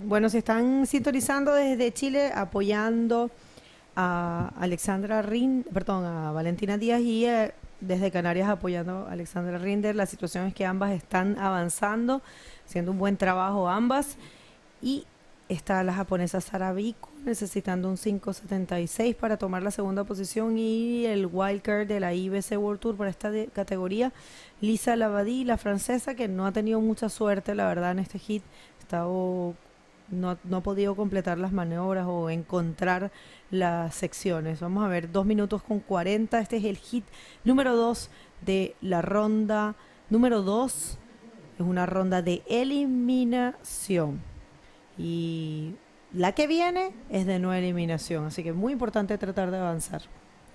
Bueno, se están sintonizando desde Chile, apoyando a a Valentina Díaz, y desde Canarias apoyando a Alexandra Rinder. La situación es que ambas están avanzando, haciendo un buen trabajo ambas, y está la japonesa Sara Biko necesitando un 5.76 para tomar la segunda posición, y el wildcard de la IBC World Tour para esta categoría, Lisa Labadie, la francesa, que no ha tenido mucha suerte, la verdad, en este hit. No ha podido completar las maniobras o encontrar las secciones. Vamos a ver, 2 minutos con 40. Este es el hit número 2 de la ronda número 2. Es una ronda de eliminación. Y la que viene es de no eliminación. Así que es muy importante tratar de avanzar.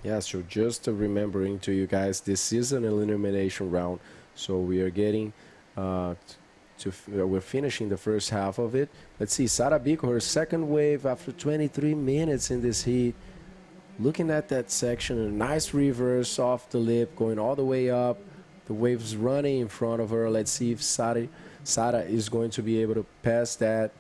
Yeah, so just remembering to you guys, this is an elimination round. So we are getting... we're finishing the first half of it. Let's see, Sara Biko, her second wave after 23 minutes in this heat. Looking at that section, a nice reverse off the lip, going all the way up. The wave's running in front of her. Let's see if Sara is going to be able to pass that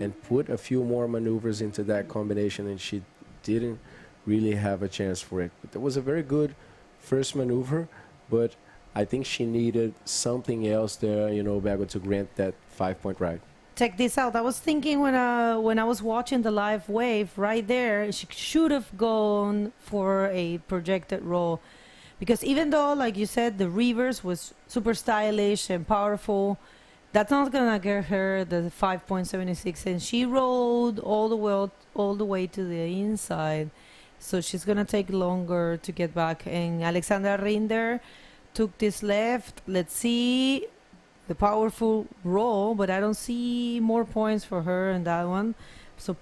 and put a few more maneuvers into that combination, and she didn't really have a chance for it. But that was a very good first maneuver, but I think she needed something else there, Bago, to grant that 5-point ride. Check this out. I was thinking when I was watching the live wave right there, she should have gone for a projected roll. Because even though, like you said, the reverse was super stylish and powerful, that's not going to get her the 5.76. And she rolled all the way to the inside. So she's going to take longer to get back. And Alexandra Rinder took this left. Let's see the powerful roll, but I don't see more points for her in that one. So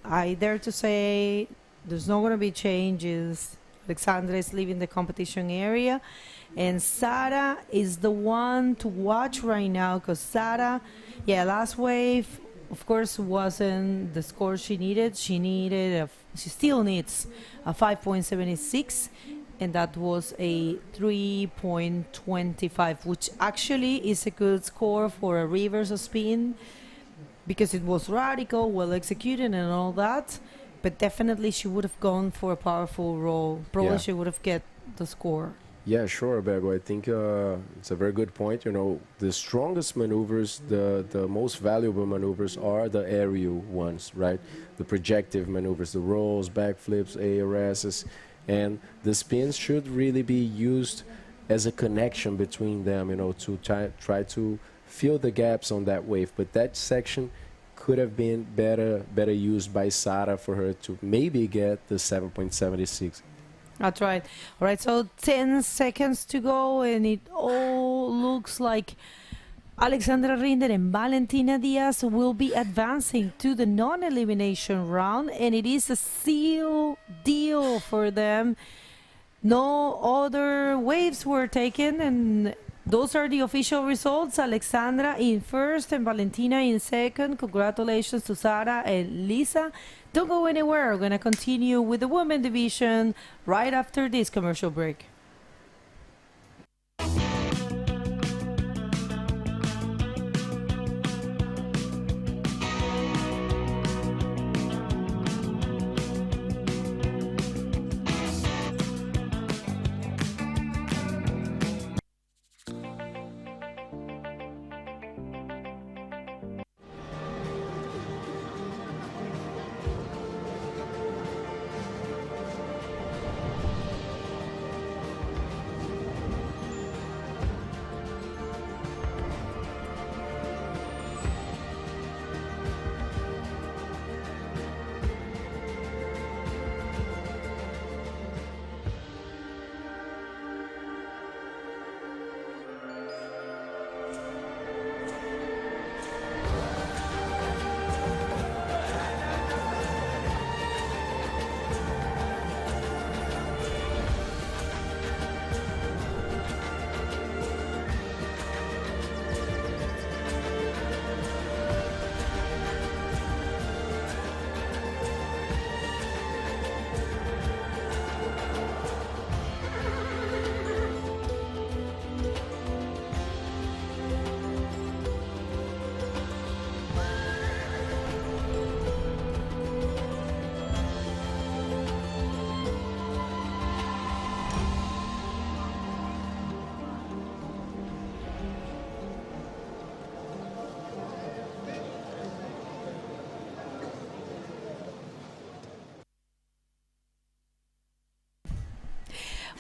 I dare to say there's not going to be changes. Alexandra is leaving the competition area, and Sara is the one to watch right now, because Sara, last wave, of course, wasn't the score she needed. She still needs a 5.76. And that was a 3.25, which actually is a good score for a reverse spin, because it was radical, well executed and all that. But definitely she would have gone for a powerful roll. Probably she would have get the score. Yeah, sure, Bego. I think it's a very good point. The strongest maneuvers, the most valuable maneuvers are the aerial ones, right? The projective maneuvers, the rolls, backflips, ARSs. And the spins should really be used as a connection between them, to try to fill the gaps on that wave. But that section could have been better used by Sara for her to maybe get the 7.76. That's right. All right, so 10 seconds to go, and it all looks like Alexandra Rinder and Valentina Diaz will be advancing to the non-elimination round, and it is a sealed deal for them. No other waves were taken, and those are the official results. Alexandra in first and Valentina in second. Congratulations to Sara and Lisa. Don't go anywhere. We're going to continue with the women division right after this commercial break.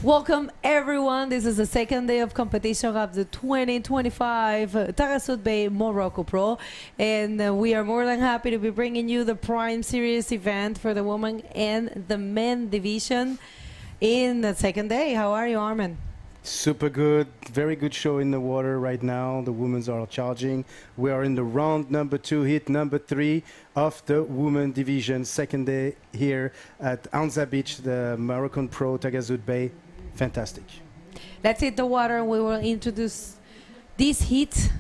Welcome everyone. This is the second day of competition of the 2025 Taghazout Bay Morocco Pro, and we are more than happy to be bringing you the Prime Series event for the women and the men division in the second day. How are you, Armin? Super good, very good show in the water right now. The women are charging. We are in the round number 2, hit number 3 of the women division, second day here at Anza Beach, the Morocco Pro Taghazout Bay. Fantastic. Let's hit the water. We will introduce this heat.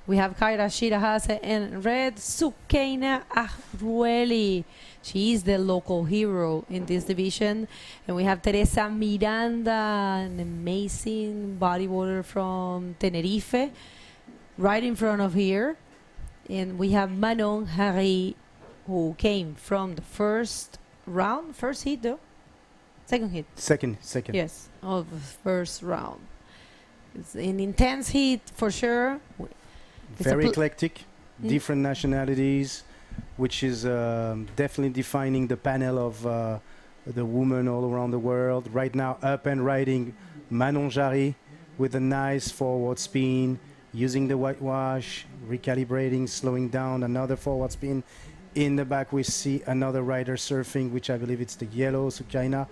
We have Kaira Shirahase and red Soukaina Ahrueli. She is the local hero in this division. And we have Teresa Miranda, an amazing bodyboarder from Tenerife, right in front of here. And we have Manon Harry, who came from the first round, first heat though? Second hit. Second. Yes, of the first round. It's an intense heat for sure. Very eclectic, different nationalities, which is definitely defining the panel of the women all around the world. Right now, up and riding Manon Jarry with a nice forward spin, using the whitewash, recalibrating, slowing down, another forward spin. In the back, we see another rider surfing, which I believe it's the yellow Soukaina.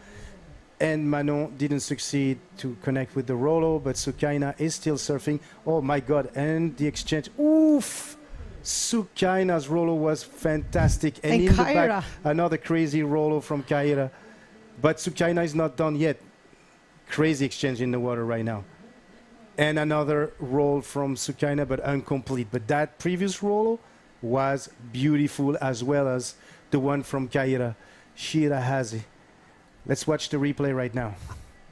And Manon didn't succeed to connect with the Rollo, but Soukaina is still surfing. Oh my God, and the exchange. Oof! Soukaina's Rollo was fantastic. And in the back, another crazy Rollo from Kaira. But Soukaina is not done yet. Crazy exchange in the water right now. And another roll from Soukaina, but incomplete. But that previous Rollo was beautiful, as well as the one from Kaira, Shirahase. Let's watch the replay right now.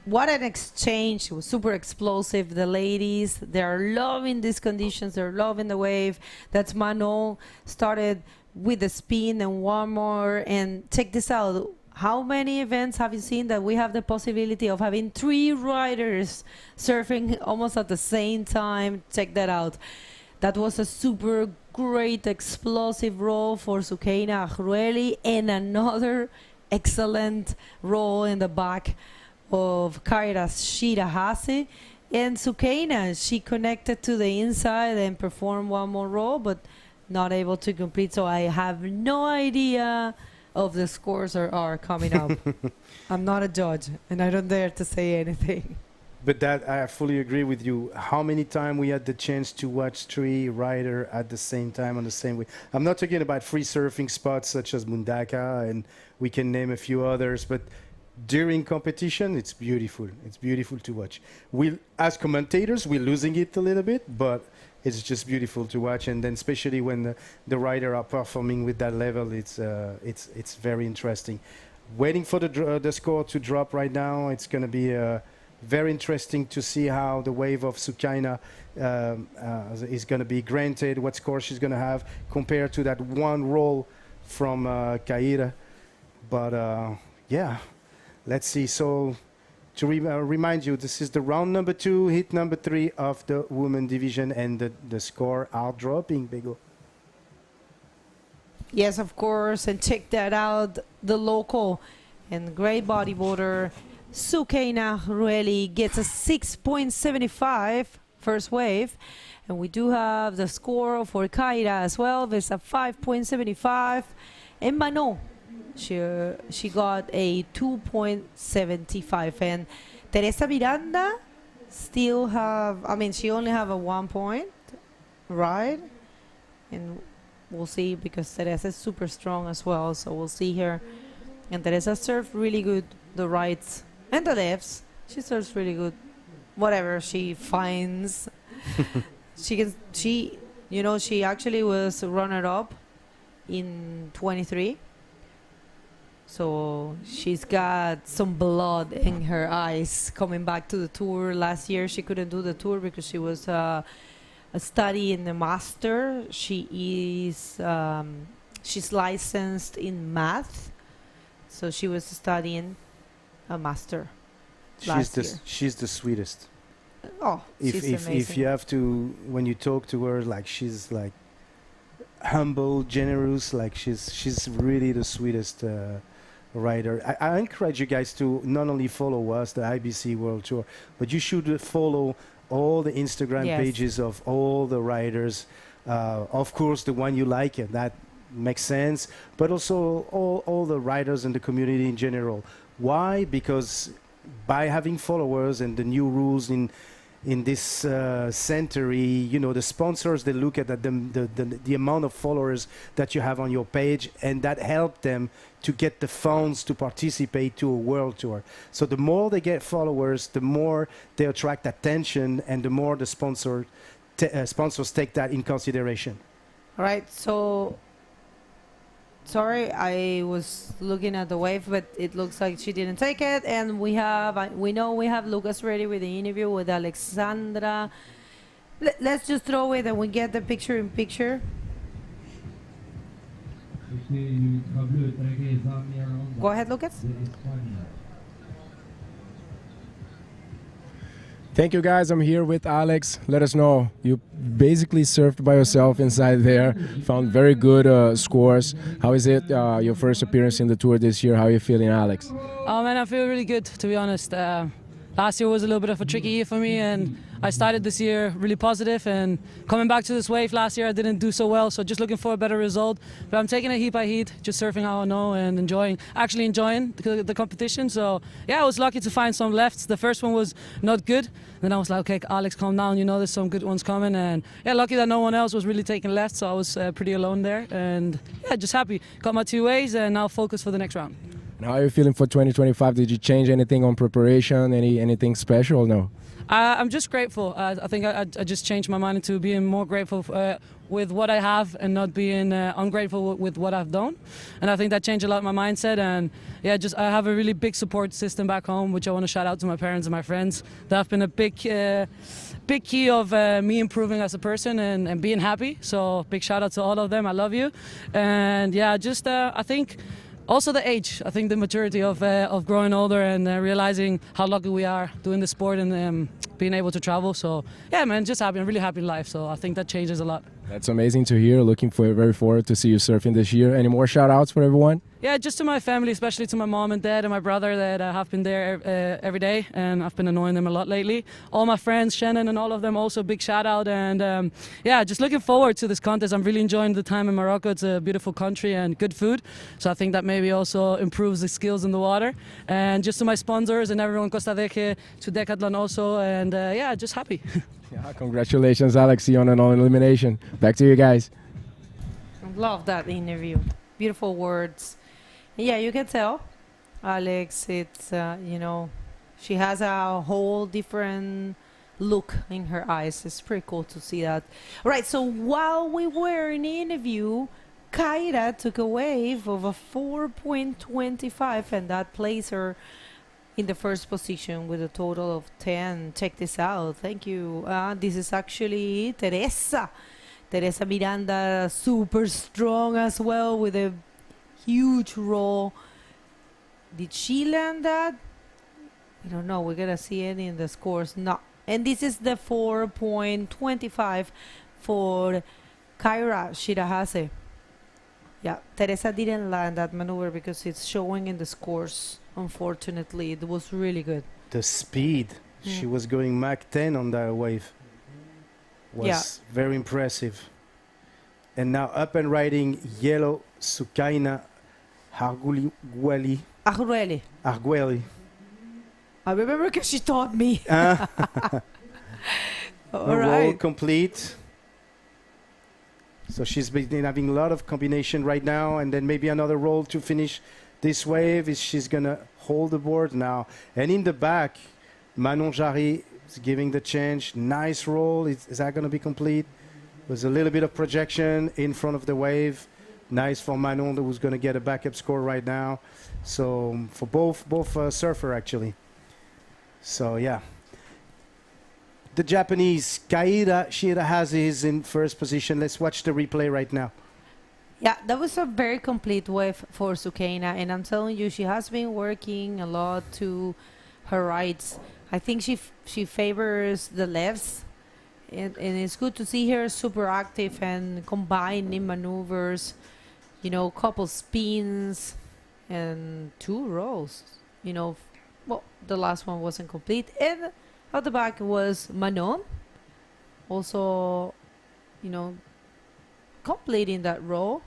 What an exchange. It was super explosive. The ladies, they're loving these conditions. They're loving the wave. That's Manon. Started with the spin and one more. And check this out. How many events have you seen that we have the possibility of having 3 riders surfing almost at the same time? Check that out. That was a super great explosive roll for Soukaina Ahrueli, and another excellent roll in the back of Kaira Shirahase. And Soukaina, she connected to the inside and performed one more roll, but not able to complete. So I have no idea of the scores are coming up. I'm not a judge, and I don't dare to say anything. But that, I fully agree with you. How many times we had the chance to watch 3 riders at the same time on the same way? I'm not talking about free surfing spots such as Mundaka, and we can name a few others, but during competition, it's beautiful. It's beautiful to watch. We, as commentators, we're losing it a little bit, but it's just beautiful to watch. And then especially when the riders are performing with that level, it's very interesting. Waiting for the score to drop right now. It's going to be very interesting to see how the wave of Soukaina is going to be granted, what score she's going to have compared to that one roll from Kaira. But yeah, let's see. So to remind you, this is the round number 2, hit number 3 of the women division, and the score are dropping, Bego. Yes, of course, and check that out. The local and great bodyboarder Soukaina Ahrueli gets a 6.75 first wave, and we do have the score for Kaira as well. There's a 5.75, and Manon, she got a 2.75, and Teresa Miranda still have, I mean, she only have a 1 point, right? And we'll see, because Teresa is super strong as well, so we'll see here. And Teresa served really good the rights and the lefts. She serves really good. Whatever she finds, she you know, she actually was runner-up in 23. So she's got some blood in her eyes coming back to the tour. Last year she couldn't do the tour because she was studying the master. She is she's licensed in math, so she was studying a master last year. She's the sweetest. Oh, she's amazing. If you have to, when you talk to her, like, she's like humble, generous, like she's really the sweetest rider. I encourage you guys to not only follow us, the IBC World Tour, but you should follow all the Instagram pages of all the riders. Of course, the one you like, that makes sense, but also all the riders in the community in general. Why? Because by having followers and the new rules in this century, you know, the sponsors, they look at the amount of followers that you have on your page, and that help them to get the funds to participate to a world tour. So the more they get followers, the more they attract attention, and the more the sponsors take that in consideration. All right, so sorry, I was looking at the wave, but it looks like she didn't take it. And we know we have Lucas ready with the interview with Alexandra. Let's just throw it and we get the picture in picture. Go ahead, Lucas. Thank you, guys. I'm here with Alex. Let us know. You basically surfed by yourself inside there. Found very good scores. How is it, your first appearance in the tour this year? How are you feeling, Alex? Oh man, I feel really good, to be honest. Last year was a little bit of a tricky year for me, and I started this year really positive, and coming back to this wave last year I didn't do so well, so just looking for a better result. But I'm taking it heat by heat, just surfing how I know and actually enjoying the competition. So yeah, I was lucky to find some lefts. The first one was not good. Then I was like, okay, Alex, calm down, you know there's some good ones coming. And yeah, lucky that no one else was really taking left, so I was pretty alone there. And yeah, just happy. Got my 2 ways and now focus for the next round. And how are you feeling for 2025? Did you change anything on preparation? Anything special or no? I'm just grateful. I think I just changed my mind into being more grateful with what I have and not being ungrateful with what I've done. And I think that changed a lot my mindset. And yeah, I have a really big support system back home, which I want to shout out to my parents and my friends. That have been a big key of me improving as a person and being happy. So big shout out to all of them. I love you. And yeah, just I think also the age, I think the maturity of growing older and realizing how lucky we are doing the sport and being able to travel. So yeah, man, just happy. I'm really happy in life. So I think that changes a lot. That's amazing to hear. Very forward to see you surfing this year. Any more shout outs for everyone? Yeah, just to my family, especially to my mom and dad and my brother that have been there every day, and I've been annoying them a lot lately. All my friends, Shannon and all of them, also big shout out. And yeah, just looking forward to this contest. I'm really enjoying the time in Morocco. It's a beautiful country and good food. So I think that maybe also improves the skills in the water. And just to my sponsors and everyone, Costa Deje, to Decathlon also. And yeah, just happy. Yeah, congratulations, Alex. See you on an elimination. Back to you guys. Love that interview. Beautiful words. Yeah, you can tell, Alex, it's, you know, she has a whole different look in her eyes. It's pretty cool to see that. All right, so while we were in the interview, Kaira took a wave of a 4.25, and that placed her in the first position with a total of 10. Check this out. Thank you. This is actually Teresa. Teresa Miranda, super strong as well with a huge roll. Did she land that? I don't know. We're going to see it in the scores. No. And this is the 4.25 for Kaira Shirahase. Yeah, Teresa didn't land that maneuver because it's showing in the scores. Unfortunately, it was really good. The speed. She was going Mach 10 on that wave. Was very impressive. And now up and riding yellow Sukaina Arguelli. I remember because she taught me. All right. Roll complete. So she's been having a lot of combination right now, and then maybe another roll to finish this wave. She's going to hold the board now. And in the back, Manon Jarry is giving the change. Nice roll. Is that going to be complete? There's a little bit of projection in front of the wave. Nice for Manon, who's going to get a backup score right now. So for both surfer, actually. So, yeah. The Japanese, Kaira Shirahase, is in first position. Let's watch the replay right now. Yeah, that was a very complete wave for Sukaina, and I'm telling you, she has been working a lot to her rights. I think she favors the lefts, and it's good to see her super active and combining maneuvers, you know, couple spins. and 2 rows. You know, well, the last one wasn't complete. And at the back was Manon, also, you know, completing that row.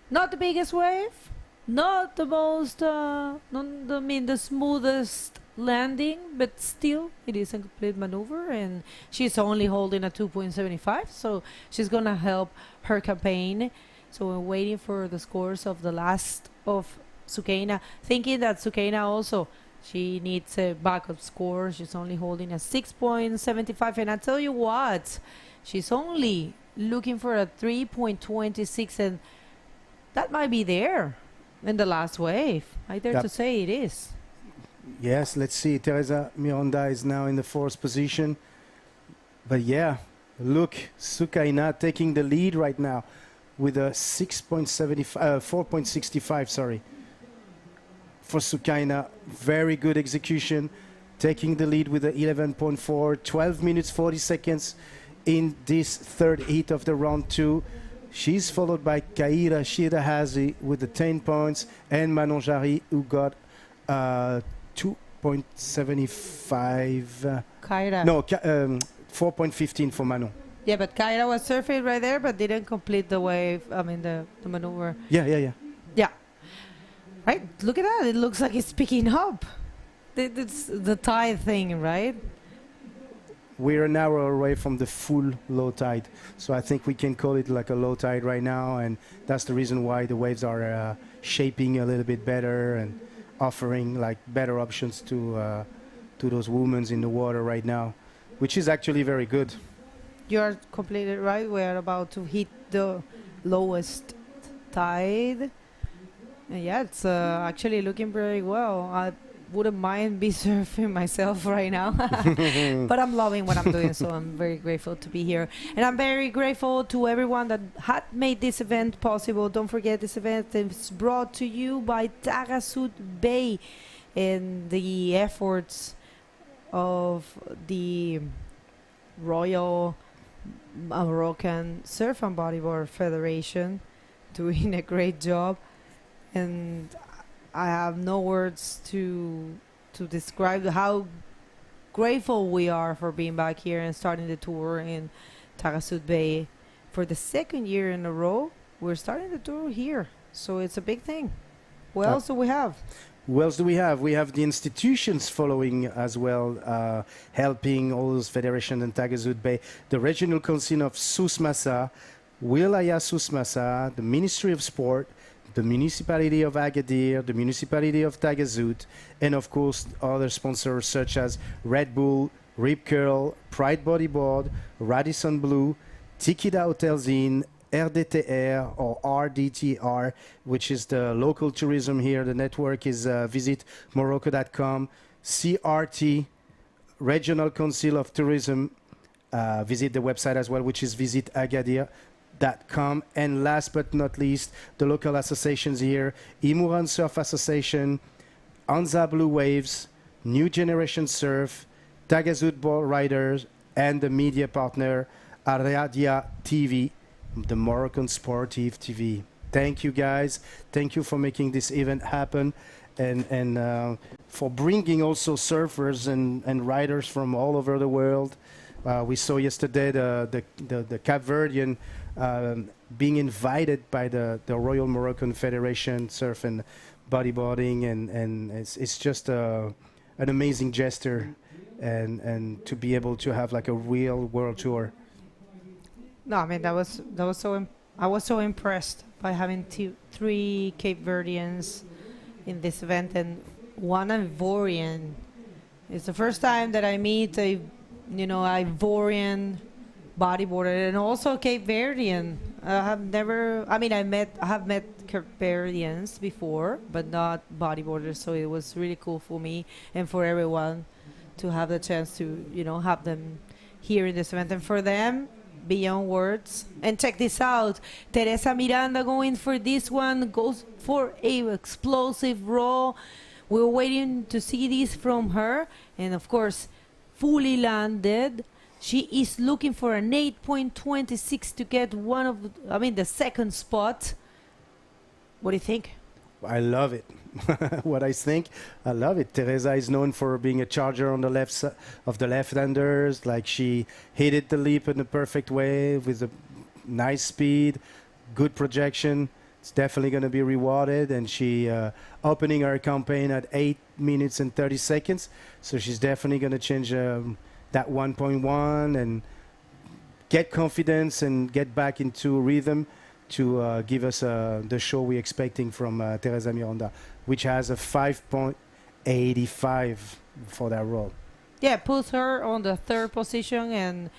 Not the biggest wave, not the most, the smoothest landing, but still it is a complete maneuver, and she's only holding a 2.75, so she's gonna help her campaign. So we're waiting for the scores of the last of Sukeina, thinking that Sukeina also, she needs a backup score. She's only holding a 6.75, and I tell you what, she's only looking for a 3.26, and that might be there in the last wave. I dare to say it is. Yes, let's see. Teresa Miranda is now in the 4th position. But yeah, look, Sukeina taking the lead right now with a 4.65, sorry. For Sukeina, very good execution, taking the lead with a 11.4, 12 minutes 40 seconds in this 3rd heat of the round 2. She's followed by Kaira Shirahazi with the 10 points, and Manon Jarry, who got 2.75. Kaira. No, 4.15 for Manon. Yeah, but Kaira was surfing right there, but didn't complete the wave. I mean, the maneuver. Yeah. Yeah. Right, look at that. It looks like it's picking up. It's the tide thing, right? We're an hour away from the full low tide, so I think we can call it like a low tide right now, and that's the reason why the waves are shaping a little bit better and offering like better options to those women in the water right now, which is actually very good. You're completely right. We're about to hit the lowest tide. Yeah, it's actually looking very well. I wouldn't mind be surfing myself right now, but I'm loving what I'm doing, so I'm very grateful to be here. And I'm very grateful to everyone that had made this event possible. Don't forget, this event is brought to you by Taghazout Bay and the efforts of the Royal Moroccan Surf and Bodyboard Federation, doing a great job. And I have no words to describe how grateful we are for being back here and starting the tour in Taghazout Bay for the 2nd year in a row. We're starting the tour here, so it's a big thing. What else do we have? Who else do we have? We have the institutions following as well, helping all those federations in Taghazout Bay. The Regional Council of Souss-Massa, Wilaya Souss-Massa, the Ministry of Sport, the Municipality of Agadir, the Municipality of Taghazout, and of course other sponsors such as Red Bull, Rip Curl, Pride Bodyboard, Radisson Blue, Tikida Hotels Inn, RDTR or RDTR, which is the local tourism here. The network is visit Morocco.com, CRT, Regional Council of Tourism, visit the website as well, which is visit Agadir.com. And last but not least, the local associations here, Imuran Surf Association, Anza Blue Waves, New Generation Surf, Taghazout Board Riders, and the media partner, Aradia TV, the Moroccan Sportive TV. Thank you guys. Thank you for making this event happen, and for bringing also surfers and riders from all over the world. We saw yesterday the Cape Verdean being invited by the Royal Moroccan Federation Surf and Bodyboarding, and it's just an amazing gesture, and to be able to have like a real world tour. No, I mean that was so. I was so impressed by having 3 Cape Verdeans in this event and 1 Ivorian. It's the first time that I meet a Ivorian bodyboarder and also Cape Verdean. I have met Cape Verdeans before, but not bodyboarders. So it was really cool for me and for everyone to have the chance to have them here in this event, and for them, beyond words. And check this out, Teresa Miranda going for this one, goes for a explosive roll. We're waiting to see this from her, and of course fully landed. She is looking for an 8.26 to get the second spot. What do you think? I love it. What I think, I love it. Teresa is known for being a charger on the left of the left-handers. Like she hit it the leap in the perfect way with a nice speed, good projection. It's definitely going to be rewarded. And she opening her campaign at 8 minutes and 30 seconds. So she's definitely going to change that 1.1 and get confidence and get back into rhythm to give us the show we're expecting from Teresa Miranda, which has a 5.85 for that roll. Yeah, puts her on the third position and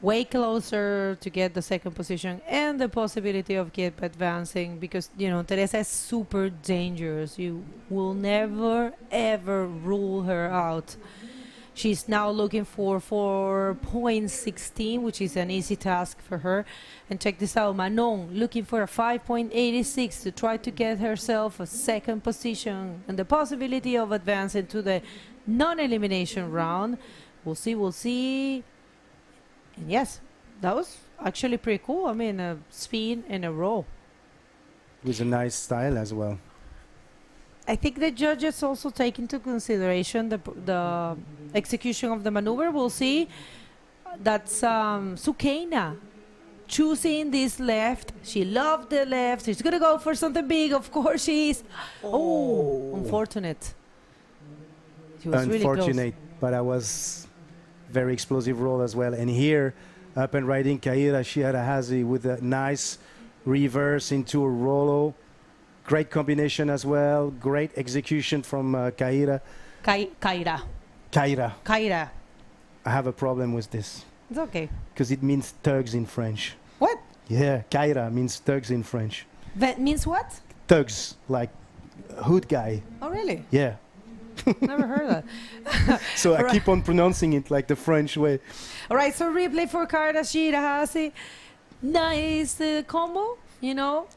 way closer to get the second position and the possibility of keep advancing, because you know Teresa is super dangerous. You will never ever rule her out. She's now looking for 4.16, which is an easy task for her. And check this out, Manon looking for a 5.86 to try to get herself a second position and the possibility of advancing to the non-elimination round. We'll see, we'll see. And yes, that was actually pretty cool. I mean, a spin and a roll. With a nice style as well. I think the judges also take into consideration the execution of the maneuver. We'll see. That's Sukaina choosing this left. She loved the left. She's going to go for something big. Of course she is. Oh, unfortunate. She was Unfortunate, really close. but I was very explosive roll as well. And here, up and riding Kaira Shiharahazi with a nice reverse into a rollo. Great combination as well. Great execution from Kaira. Kaira. I have a problem with this. It's okay. Because it means thugs in French. What? Yeah, Kaira means thugs in French. That means what? Thugs, like hood guy. Oh, really? Yeah. Never heard that. So I keep on pronouncing it like the French way. All right, so replay for Kaira Shiharahazi. Nice combo, you know.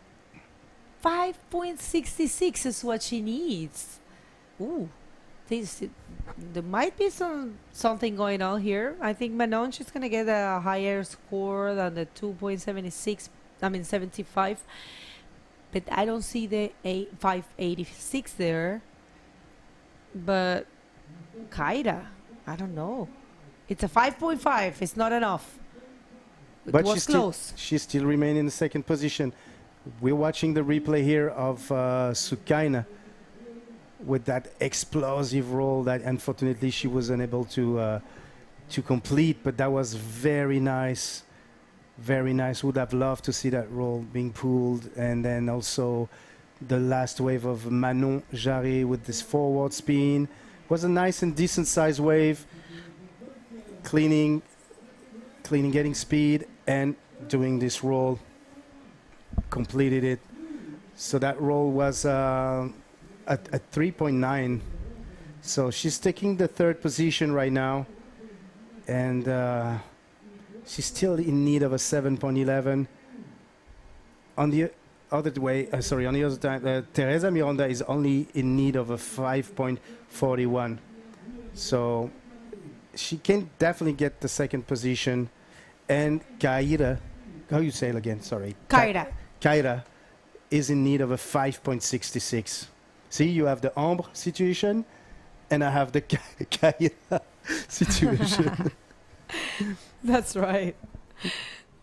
5.66 is what she needs. Ooh, there might be something going on here. I think Manon, she's gonna get a higher score than the 2.76. I mean 75, but I don't see the 586 there. But Kaira, I don't know. It's a 5.5. It's not enough. But was close. She still remains in the second position. We're watching the replay here of Sukaina with that explosive roll that unfortunately she was unable to complete, but that was very nice. Very nice. Would have loved to see that roll being pulled. And then also the last wave of Manon Jarry with this forward spin. Was a nice and decent size wave. Cleaning, getting speed, and doing this roll. Completed it. So that roll was at 3.9. So she's taking the third position right now, and she's still in need of a 7.11. On the other way, sorry, on the other time, Teresa Miranda is only in need of a 5.41. So she can definitely get the second position. And Kaira, how you say it again? Sorry. Kaira is in need of a 5.66. See, you have the Ambre situation, and I have the Kaira situation. That's right.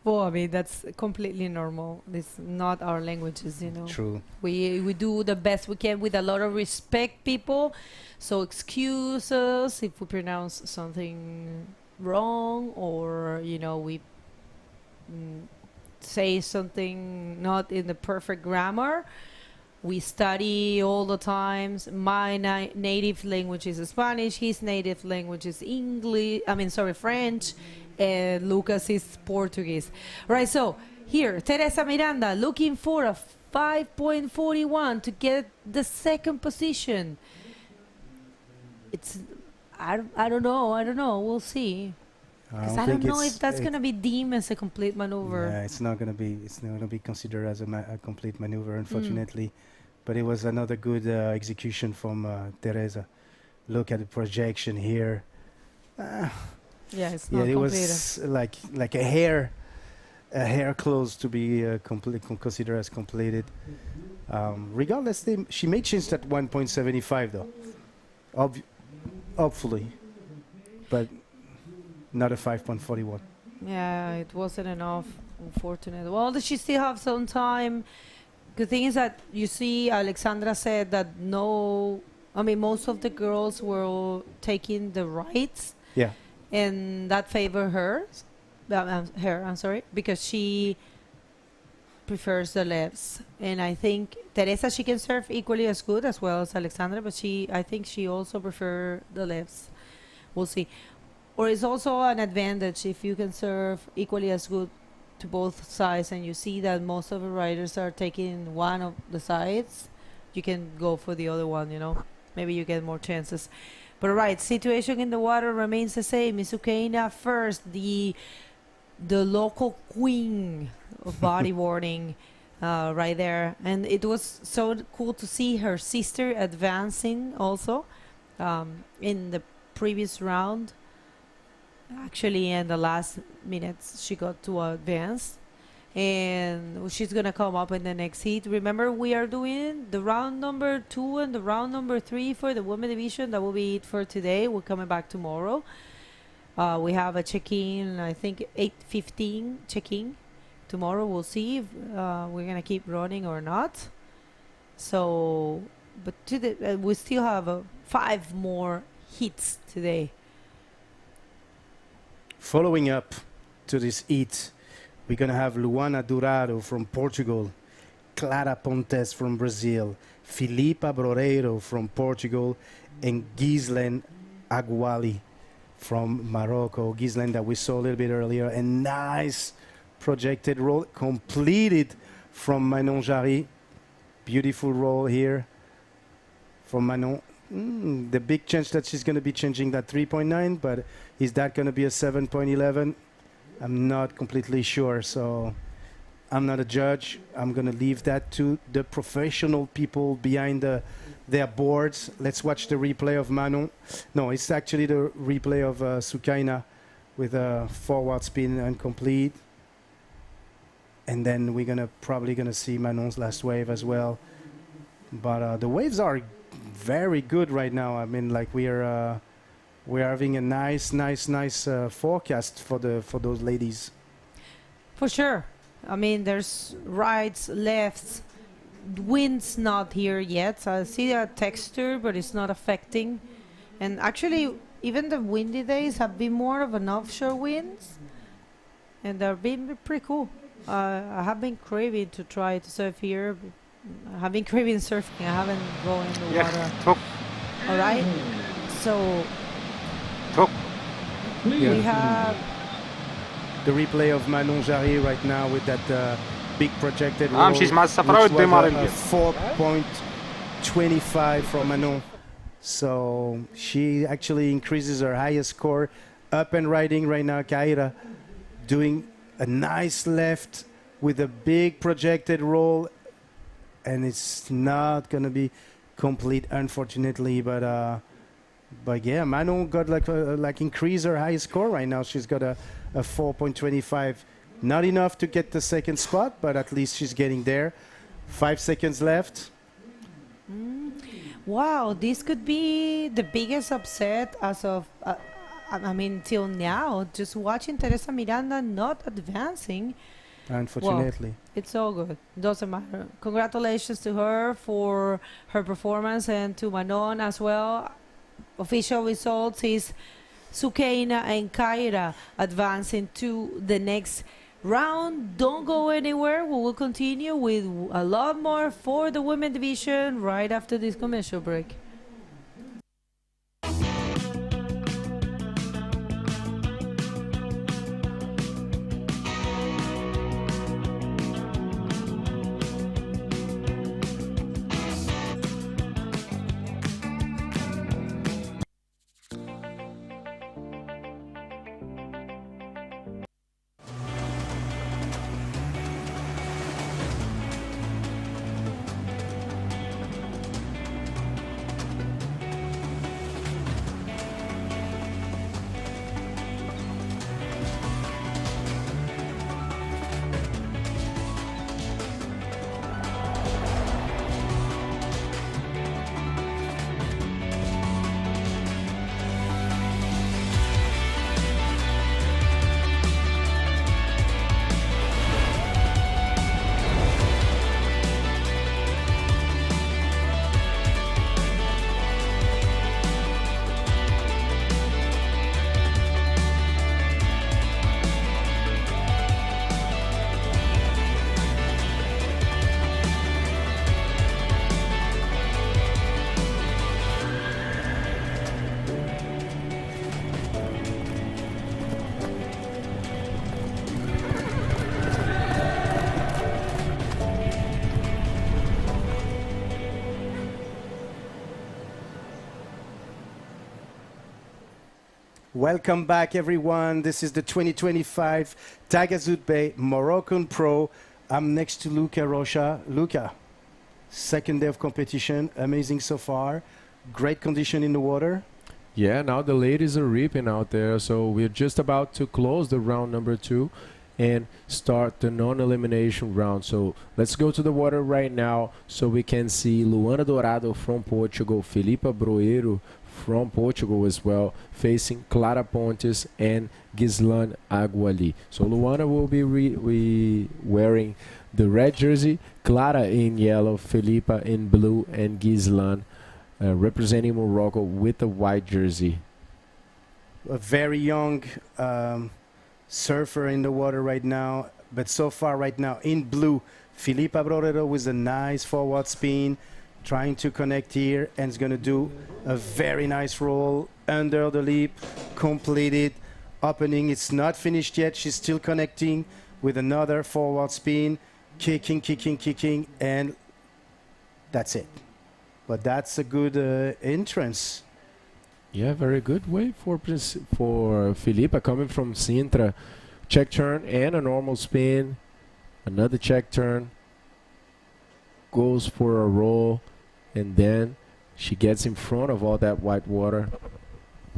Well, I mean, that's completely normal. It's not our languages, you know. True. We do the best we can with a lot of respect, people. So excuse us if we pronounce something wrong, or, you know, we say something not in the perfect grammar. We study all the times. My native language is Spanish. His native language is French. And Lucas is Portuguese. Right, so here, Teresa Miranda looking for a 5.41 to get the second position. It's, I don't know. We'll see. Because I don't know if that's going to be deemed as a complete maneuver. Yeah, it's not going to be considered as a complete maneuver, unfortunately. But it was another good execution from Teresa. Look at the projection here. Yeah, it's not completed. It was like a hair close to be considered as completed. Regardless, she may change that 1.75 though, hopefully, but not a 5.41. Yeah, it wasn't enough, unfortunately. Well, does she still have some time? The thing is that you see, Alexandra said that most of the girls were taking the rights. Yeah. And that favored her. I'm sorry, because she prefers the lefts. And I think Teresa, she can serve equally as good as well as Alexandra, but I think she also prefers the lefts. We'll see. Or it's also an advantage if you can serve equally as good to both sides, and you see that most of the riders are taking one of the sides, you can go for the other one, Maybe you get more chances. But right, situation in the water remains the same. Sukaina first, the local queen of bodyboarding, right there. And it was so cool to see her sister advancing also in the previous round. Actually, in the last minutes, she got to advance. And she's going to come up in the next heat. Remember, we are doing the round number 2 and the round number 3 for the women division. That will be it for today. We're coming back tomorrow. We have a check-in, I think 8:15 check-in. Tomorrow we'll see if we're going to keep running or not. So, but today, we still have 5 more heats today. Following up to this heat, we're going to have Luana Dourado from Portugal, Clara Pontes from Brazil, Filipa Broreiro from Portugal, and Ghislaine Aguali from Morocco. Ghislaine that we saw a little bit earlier. A nice projected roll completed from Manon Jarry. Beautiful roll here from Manon. The big change that she's going to be changing that 3.9, but is that going to be a 7.11? I'm not completely sure, so I'm not a judge. I'm going to leave that to the professional people behind their boards. Let's watch the replay of Manon. No, it's actually the replay of Sukaina with a forward spin incomplete. And then we're probably going to see Manon's last wave as well. But the waves are very good right now. I mean, like we're having a nice forecast for those ladies. For sure. I mean, there's rights, lefts, wind's not here yet. So I see a texture, but it's not affecting. And actually, even the windy days have been more of an offshore winds, and they're been pretty cool. I have been craving to try to surf here. I have been craving surfing. I haven't gone in the water. All right. So we have the replay of Manon Jarry right now with that big projected roll, امشي مع الصفراء والدمار الجاي. 4.25 from Manon. So she actually increases her highest score. Up and riding right now, Kaira doing a nice left with a big projected roll, and it's not gonna be complete, unfortunately. But yeah, Manon got like increase her highest score right now. She's got a 4.25. Not enough to get the second spot, but at least she's getting there. 5 seconds left. Wow, this could be the biggest upset as of, I mean, till now. Just watching Teresa Miranda not advancing. Unfortunately. Well, it's all good. Doesn't matter. Congratulations to her for her performance, and to Manon as well. Official results is Sukaina and Kaira advancing to the next round. Don't go anywhere. We will continue with a lot more for the women division right after this commercial break. Welcome back, everyone. This is the 2025 Taghazout Bay Morocco Pro. I'm next to Luca Rocha. Luca, second day of competition. Amazing so far. Great condition in the water. Yeah, now the ladies are reaping out there, so we're just about to close the round number 2 and start the non-elimination round. So let's go to the water right now so we can see Luana Dourado from Portugal, Filipa Broeiro from Portugal as well, facing Clara Pontes and Gislan Aguali. So Luana will be wearing the red jersey, Clara in yellow, Filipa in blue, and Gislan representing Morocco with a white jersey. A very young surfer in the water right now, but so far right now in blue, Filipa Broeiro with a nice forward spin, trying to connect here, and is going to do a very nice roll under the lip, completed, opening. It's not finished yet. She's still connecting with another forward spin, kicking, and that's it. But that's a good entrance. Yeah, very good way for Filipa coming from Sintra. Check turn and a normal spin. Another check turn. Goes for a roll. And then she gets in front of all that white water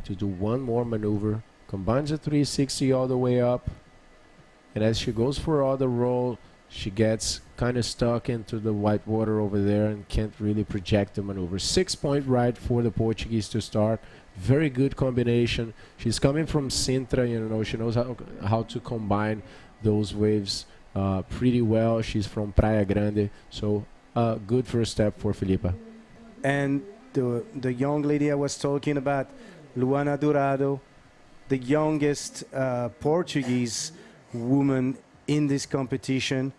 to do one more maneuver. Combines a 360 all the way up. And as she goes for all the roll, she gets kind of stuck into the white water over there and can't really project the maneuver. 6-point ride for the Portuguese to start. Very good combination. She's coming from Sintra, you know, she knows how to combine those waves pretty well. She's from Praia Grande, so good first step for Filipa. And the young lady I was talking about, Luana Dourado, the youngest Portuguese woman in this competition.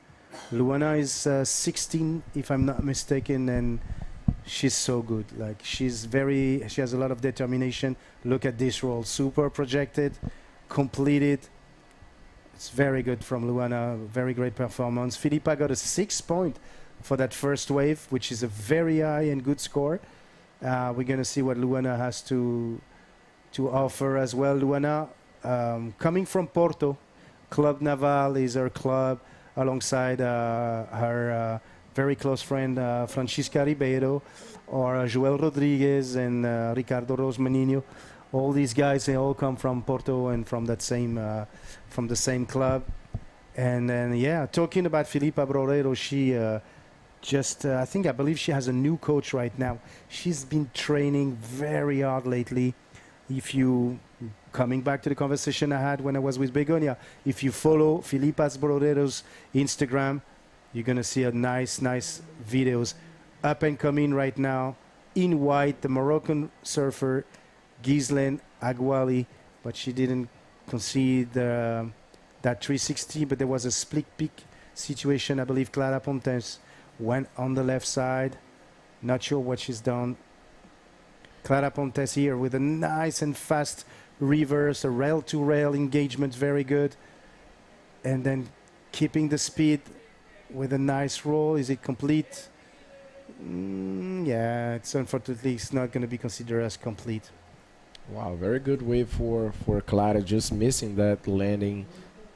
Luana is 16, if I'm not mistaken, and she's so good. Like, she has a lot of determination. Look at this roll, super projected, completed. It's very good from Luana, very great performance. Filipa got a 6-point for that first wave, which is a very high and good score. We're gonna see what Luana has to offer as well. Luana, coming from Porto, Club Naval is her club, alongside her very close friend Francisca Ribeiro, or Joel Rodriguez and Ricardo Rosmanino. All these guys, they all come from Porto and from that same from the same club. And then, yeah, talking about Filipa Broeiro, she I believe she has a new coach right now. She's been training very hard lately. If you, coming back to the conversation I had when I was with Begonia, if you follow Filipa Broeiro's Instagram, you're going to see a nice videos. Up and coming right now, in white, the Moroccan surfer, Gislen Aguali, but she didn't concede that 360, but there was a split peak situation. I believe Clara Pontes went on the left side. Not sure what she's done. Clara Pontes here with a nice and fast reverse, a rail-to-rail engagement, very good. And then keeping the speed with a nice roll. Is it complete? Yeah, it's unfortunately it's not going to be considered as complete. Wow, very good wave for Clara, just missing that landing,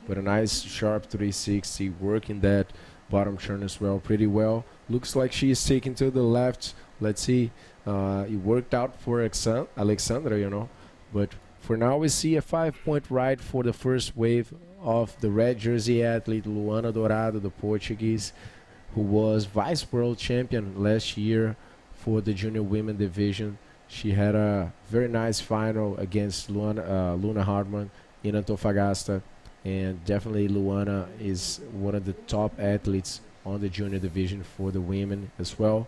but a nice sharp 360, working that bottom turn as well pretty well. Looks like she's taking to the left. Let's see. It worked out for Alexandra, you know, but for now we see a 5-point ride for the first wave of the red jersey athlete Luana Dourado, the Portuguese, who was vice world champion last year for the junior women division. She had a very nice final against Luna Hartmann in Antofagasta, and definitely Luana is one of the top athletes on the junior division for the women as well.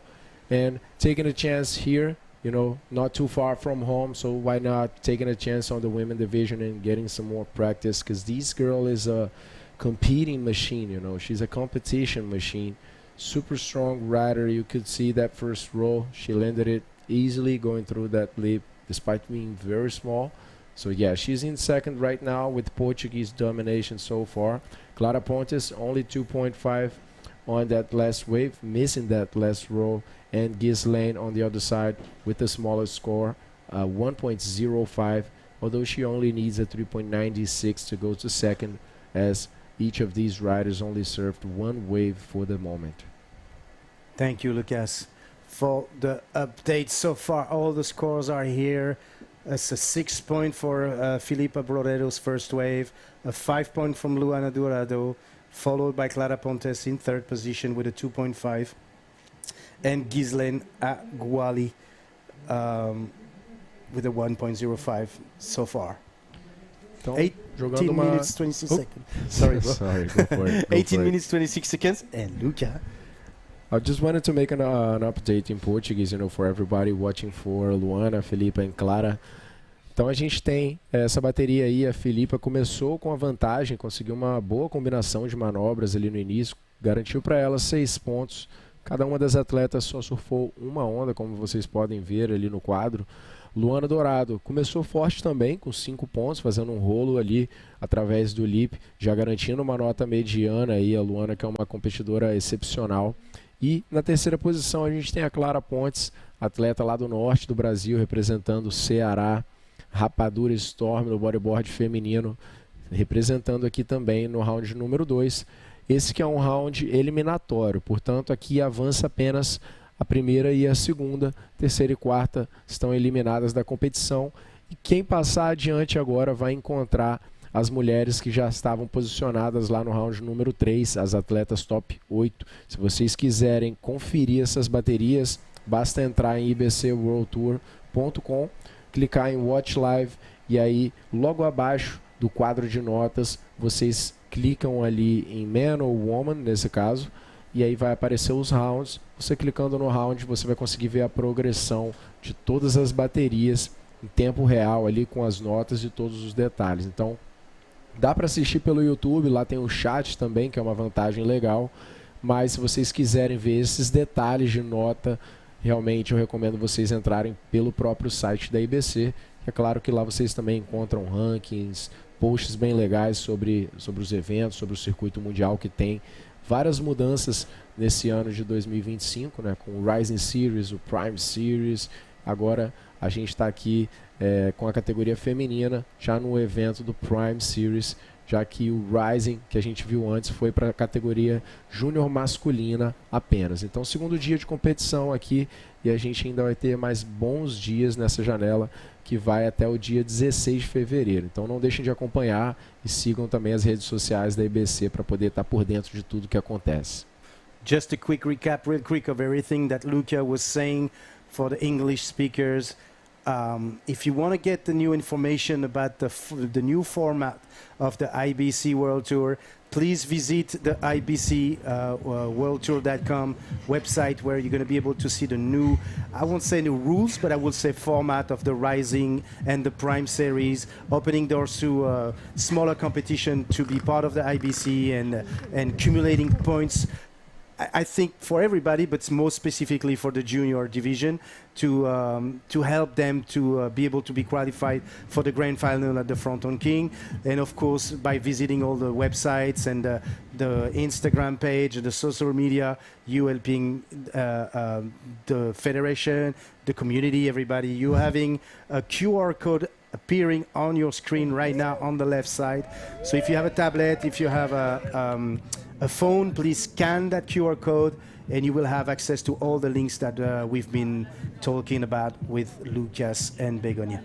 And taking a chance here, you know, not too far from home, so why not taking a chance on the women division and getting some more practice, because this girl is a competing machine, you know, she's a competition machine. Super strong rider. You could see that first roll, she landed it easily going through that lip despite being very small. So yeah, she's in second right now with Portuguese domination so far. Clara Pontes only 2.5 on that last wave, missing that last roll, and Gislen on the other side with the smallest score, 1.05, although she only needs a 3.96 to go to second, as each of these riders only served one wave for the moment. Thank you, Lucas, for the update so far. All the scores are here. It's a 6 point for Filipa Brodero's first wave, a 5 point from Luana Dourado, followed by Clara Pontes in third position with a 2.5, and Ghislaine Aguali with a 1.05 so far. Então, 18 minutes, 26 seconds. Sorry, bro. Sorry, go for it. Go 18 for it. minutes, 26 seconds, and Luca. I just wanted to make an update in Portuguese, for everybody watching for Luana, Filipa e Clara. Então a gente tem essa bateria aí, a Filipa começou com a vantagem, conseguiu uma boa combinação de manobras ali no início, garantiu para ela 6 pontos. Cada uma das atletas só surfou uma onda, como vocês podem ver ali no quadro. Luana Dourado começou forte também, com 5 pontos, fazendo um rolo ali através do lip, já garantindo uma nota mediana aí, a Luana, que é uma competidora excepcional. E na terceira posição a gente tem a Clara Pontes, atleta lá do norte do Brasil, representando o Ceará, Rapadura Storm no bodyboard feminino, representando aqui também no round número 2. Esse que é um round eliminatório, portanto aqui avança apenas a primeira e a segunda, terceira e quarta estão eliminadas da competição. E quem passar adiante agora vai encontrar as mulheres que já estavam posicionadas lá no round número 3, as atletas top 8. Se vocês quiserem conferir essas baterias, basta entrar em ibcworldtour.com, clicar em Watch Live e aí logo abaixo do quadro de notas vocês clicam ali em Man ou Woman, nesse caso, e aí vai aparecer os rounds. Você clicando no round, você vai conseguir ver a progressão de todas as baterias em tempo real ali com as notas e todos os detalhes. Então, dá para assistir pelo YouTube, lá tem o chat também, que é uma vantagem legal, mas se vocês quiserem ver esses detalhes de nota, realmente eu recomendo vocês entrarem pelo próprio site da IBC. É claro que lá vocês também encontram rankings, posts bem legais sobre os eventos, sobre o circuito mundial, que tem várias mudanças nesse ano de 2025, né, com o Rising Series, o Prime Series. Agora a gente está aqui com a categoria feminina, já no evento do Prime Series, já que o Rising, que a gente viu antes, foi para a categoria júnior masculina apenas. Então, segundo dia de competição aqui, e a gente ainda vai ter mais bons dias nessa janela, que vai até o dia 16 de fevereiro. Então não deixem de acompanhar e sigam também as redes sociais da IBC para poder estar por dentro de tudo que acontece. Just a quick recap, real quick, of everything that Luca was saying for the English speakers. If you want to get the new information about the new format of the IBC World Tour, please visit the IBCWorldTour.com website, where you're going to be able to see the new, I won't say new rules, but I will say format of the Rising and the Prime Series, opening doors to smaller competition to be part of the IBC and accumulating points. I think for everybody, but most specifically for the junior division, to help them to be able to be qualified for the grand final at the Fronton King, and of course by visiting all the websites and the Instagram page, the social media, you helping the federation, the community, everybody. You having a QR code appearing on your screen right now on the left side. So if you have a tablet, if you have a phone, please scan that QR code and you will have access to all the links that we've been talking about with Lucas and Begonia.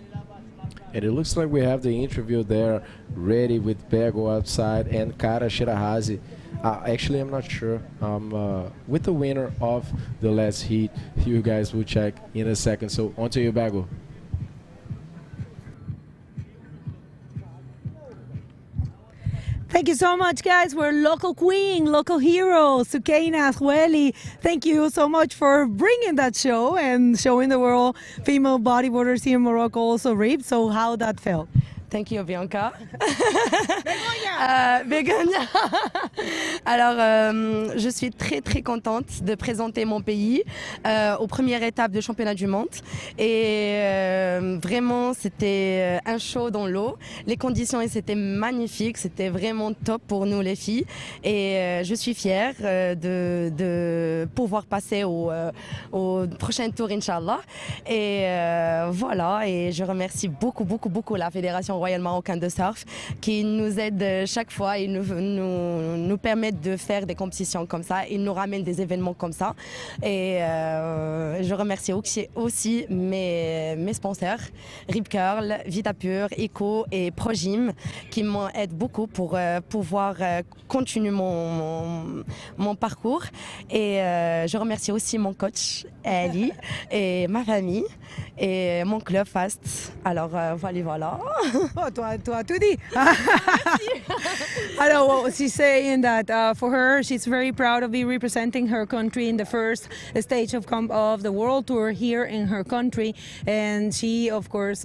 And it looks like we have the interview there ready with Bego outside and Kara Shirahazi. Actually, I'm not sure. With the winner of the last heat, you guys will check in a second. So on to you, Bego. Thank you so much, guys. We're local queen, local hero, Sukeina Hueli. Thank you so much for bringing that show and showing the world female bodyboarders here in Morocco also ripped. So how that felt? Thank you, Bianca. Begonia. Alors, je suis très contente de présenter mon pays aux premières étapes du championnat du monde. Et vraiment, c'était un show dans l'eau. Les conditions, c'était magnifique. C'était vraiment top pour nous, les filles. Et je suis fière de pouvoir passer au prochain tour, Inch'Allah. Et voilà. Et je remercie beaucoup la Fédération royale marocaine de surf qui nous aide chaque fois et nous permettent de faire des compétitions comme ça. Ils nous ramènent des événements comme ça. Et je remercie aussi mes sponsors, Rip Curl, Vita Pure, Eco et Progym qui m'aident beaucoup pour pouvoir continuer mon parcours. Et je remercie aussi mon coach, Ali, et ma famille et mon club Fast. Alors voilà. Oh, tu as tout dit. I know, well, she's saying that for her, she's very proud of be representing her country in the first stage of the World Tour here in her country. And she, of course,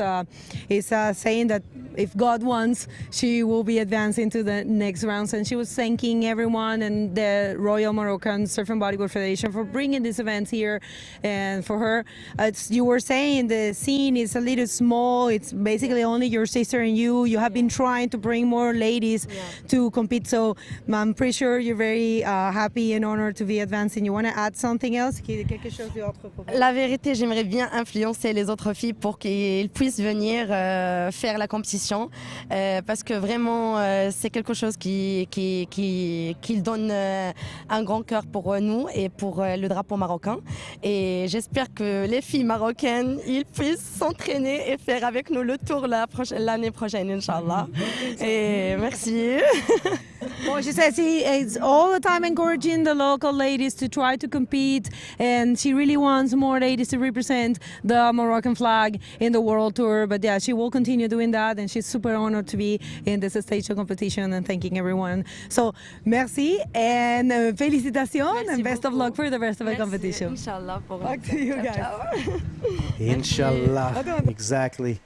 is saying that if God wants, she will be advancing to the next rounds. And she was thanking everyone and the Royal Moroccan Surf and Bodyboard Federation for bringing these events here. And for her, as you were saying, the scene is a little small. It's basically only your sister and you. You have been trying to bring more ladies to compete. So I'm pretty sure you're very happy and honored to be advancing. You want to add something else? Quelque chose d'autre? La vérité, j'aimerais bien influencer les autres filles pour qu'ils puissent venir faire la compétition parce que vraiment c'est quelque chose qui donne un grand cœur pour nous et pour le drapeau marocain. Et j'espère que les filles marocaines, ils puissent s'entraîner et faire avec nous le tour l'année prochaine, Inch'Allah. Et merci. Well, she says she is all the time encouraging the local ladies to try to compete, and she really wants more ladies to represent the Moroccan flag in the World Tour. But yeah, she will continue doing that, and she's super honored to be in this stage of competition and thanking everyone. So, merci and félicitations and best of luck for the rest of the competition. Inshallah. Back to you guys. Inshallah, exactly.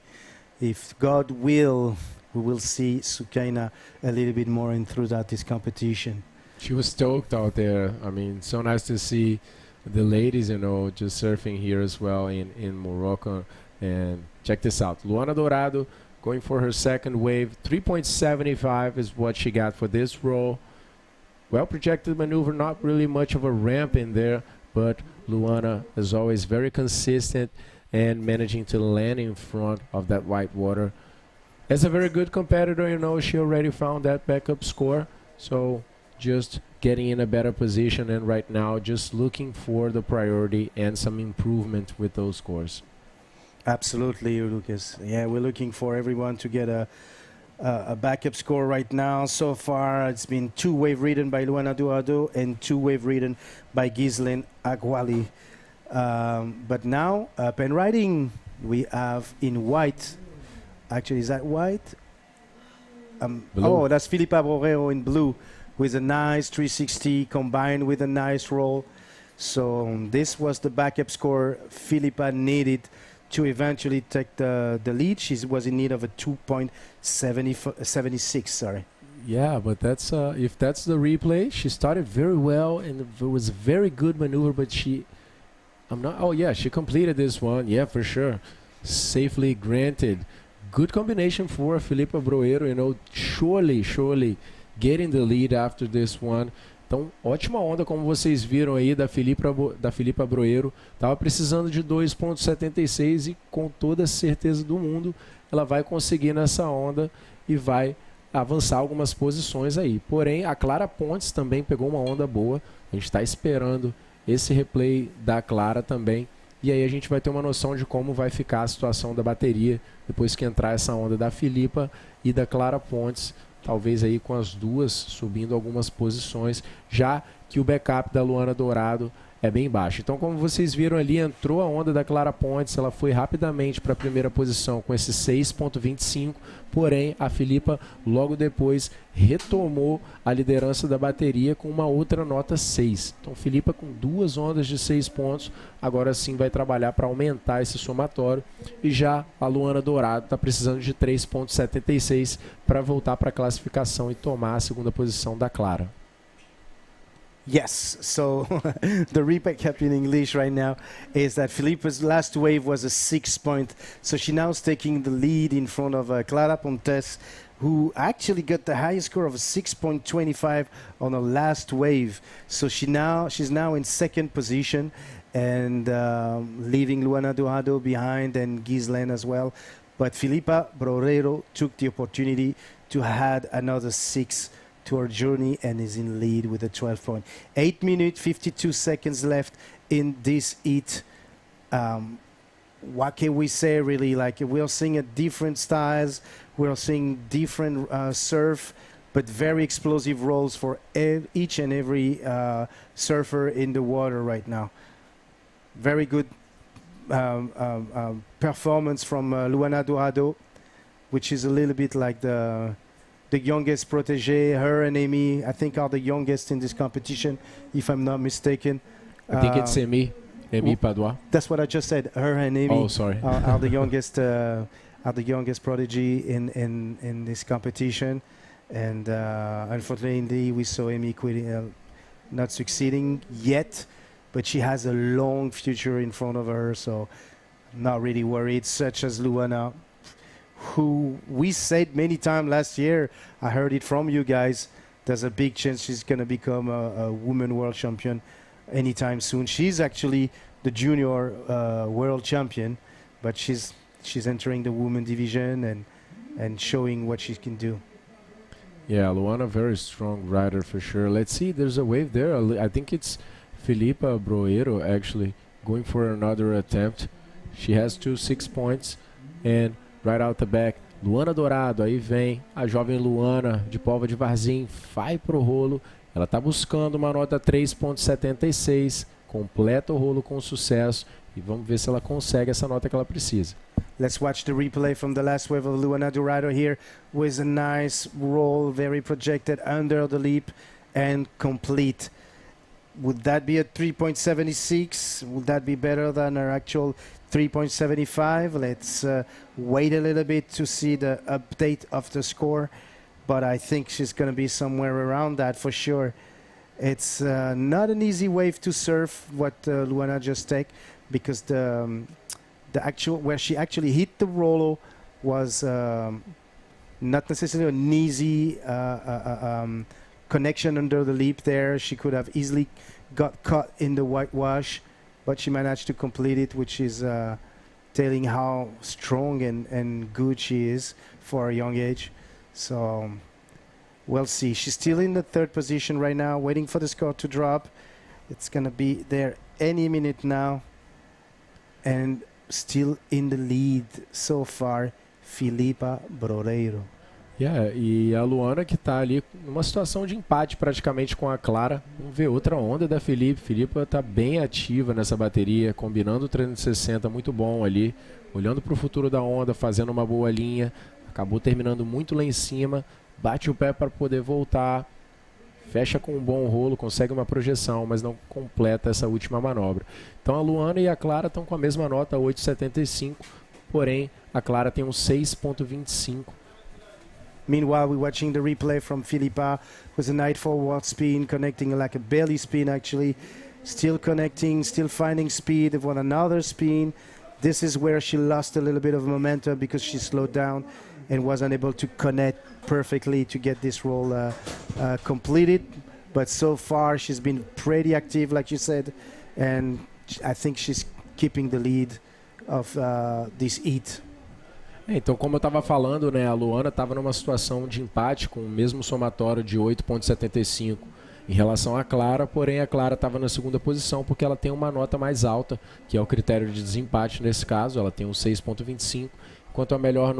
If God will, we will see Sukaina a little bit more in through this competition. She was stoked out there. I mean, so nice to see the ladies, you know, just surfing here as well in Morocco. And check this out. Luana Dourado going for her second wave. 3.75 is what she got for this roll. Well projected maneuver, not really much of a ramp in there, but Luana is always very consistent and managing to land in front of that white water. As a very good competitor, you know, she already found that backup score. So just getting in a better position and right now just looking for the priority and some improvement with those scores. Absolutely, Lucas. Yeah, we're looking for everyone to get a backup score right now. So far, it's been 2 wave ridden by Luana Dourado and 2 wave ridden by Ghislaine Aguali. But now, pen riding, we have in white. Actually, is that white? Oh, that's Filipa Borrero in blue with a nice 360 combined with a nice roll. So this was the backup score Filipa needed to eventually take the lead. She was in need of a 2.76, sorry. Yeah, but that's if that's the replay, she started very well and it was a very good maneuver, but she completed this one. Yeah, for sure. Safely granted. Good combination for Filipa Broero, you know, surely getting the lead after this one. Então, ótima onda, como vocês viram aí, da Filipa Broero. Tava precisando de 2.76 e com toda a certeza do mundo, ela vai conseguir nessa onda e vai avançar algumas posições aí. Porém, a Clara Pontes também pegou uma onda boa. A gente está esperando esse replay da Clara também. E aí a gente vai ter uma noção de como vai ficar a situação da bateria depois que entrar essa onda da Filipa e da Clara Pontes, talvez aí com as duas subindo algumas posições. já que o backup da Luana Dourado é bem baixo. Então, como vocês viram ali, entrou a onda da Clara Pontes, ela foi rapidamente para a primeira posição com esse 6.25, porém a Filipa logo depois retomou a liderança da bateria com uma outra nota 6. Então, Filipa com 2 ondas de 6 pontos, agora sim vai trabalhar para aumentar esse somatório, e já a Luana Dourado está precisando de 3.76 para voltar para a classificação e tomar a segunda posição da Clara. Yes, so the recap in English right now is that Filipa's last wave was a 6 point, so she now is taking the lead in front of Clara Pontes, who actually got the highest score of 6.25 on her last wave. So she's now in second position, and leaving Luana Dourado behind and Ghislaine as well. But Filipa Borreiro took the opportunity to add another 6 to her journey and is in lead with a 12 point. 8 minutes, 52 seconds left in this heat. What can we say really? Like, we're seeing different styles, we're seeing different surf, but very explosive rolls for each and every surfer in the water right now. Very good performance from Luana Dourado, which is a little bit like the youngest protégé. Her and Amy, I think, are the youngest in this competition, if I'm not mistaken. I think it's Amy Padua. That's what I just said. Her and Amy are the youngest prodigy in this competition, and unfortunately we saw Amy quitting, not succeeding yet, but she has a long future in front of her, so not really worried. Such as Luana, who we said many times last year, I heard it from you guys, there's a big chance she's going to become a women world champion anytime soon. She's actually the junior world champion, but she's entering the women division and showing what she can do. Yeah, Luana, very strong rider for sure. Let's see, there's a wave there. I think it's Filipa Borreiro actually going for another attempt. She has 2 6 points, and right out the back, Luana Dourado, aí vem a jovem Luana de Póvoa de Varzim, vai pro rolo, ela tá buscando uma nota 3.76, completa o rolo com sucesso, e vamos ver se ela consegue essa nota que ela precisa. Let's watch the replay from the last wave of Luana Dourado here, with a nice roll, very projected under the leap and complete. Would that be a 3.76? Would that be better than her actual 3.75? Let's wait a little bit to see the update of the score, but I think she's going to be somewhere around that for sure. It's not an easy wave to surf, what Luana just take, because the actual where she actually hit the rollo was not necessarily an easy connection under the leap there. She could have easily got caught in the whitewash, but she managed to complete it, which is telling how strong and good she is for a young age. So we'll see. She's still in the 3rd position right now, waiting for the score to drop. It's going to be there any minute now. And still in the lead so far, Filipa Borreiro. Yeah, e a Luana que está ali numa situação de empate praticamente com a Clara. Vamos ver outra onda da Filipa. Filipa está bem ativa nessa bateria, combinando o 360 muito bom ali, olhando para o futuro da onda, fazendo uma boa linha. Acabou terminando muito lá em cima, bate o pé para poder voltar, fecha com um bom rolo, consegue uma projeção, mas não completa essa última manobra. Então a Luana e a Clara estão com a mesma nota, 8,75, porém a Clara tem um 6,25. Meanwhile, we're watching the replay from Filipa with a night forward spin, connecting like a belly spin actually. Still connecting, still finding speed with another spin. This is where she lost a little bit of momentum because she slowed down and was unable to connect perfectly to get this roll completed. But so far, she's been pretty active, like you said, and I think she's keeping the lead of this heat. Então, como eu estava falando, né, a Luana estava numa situação de empate com o mesmo somatório de 8,75 em relação à Clara, porém a Clara estava na segunda posição porque ela tem uma nota mais alta, que é o critério de desempate nesse caso, ela tem um 6,25, enquanto a melhor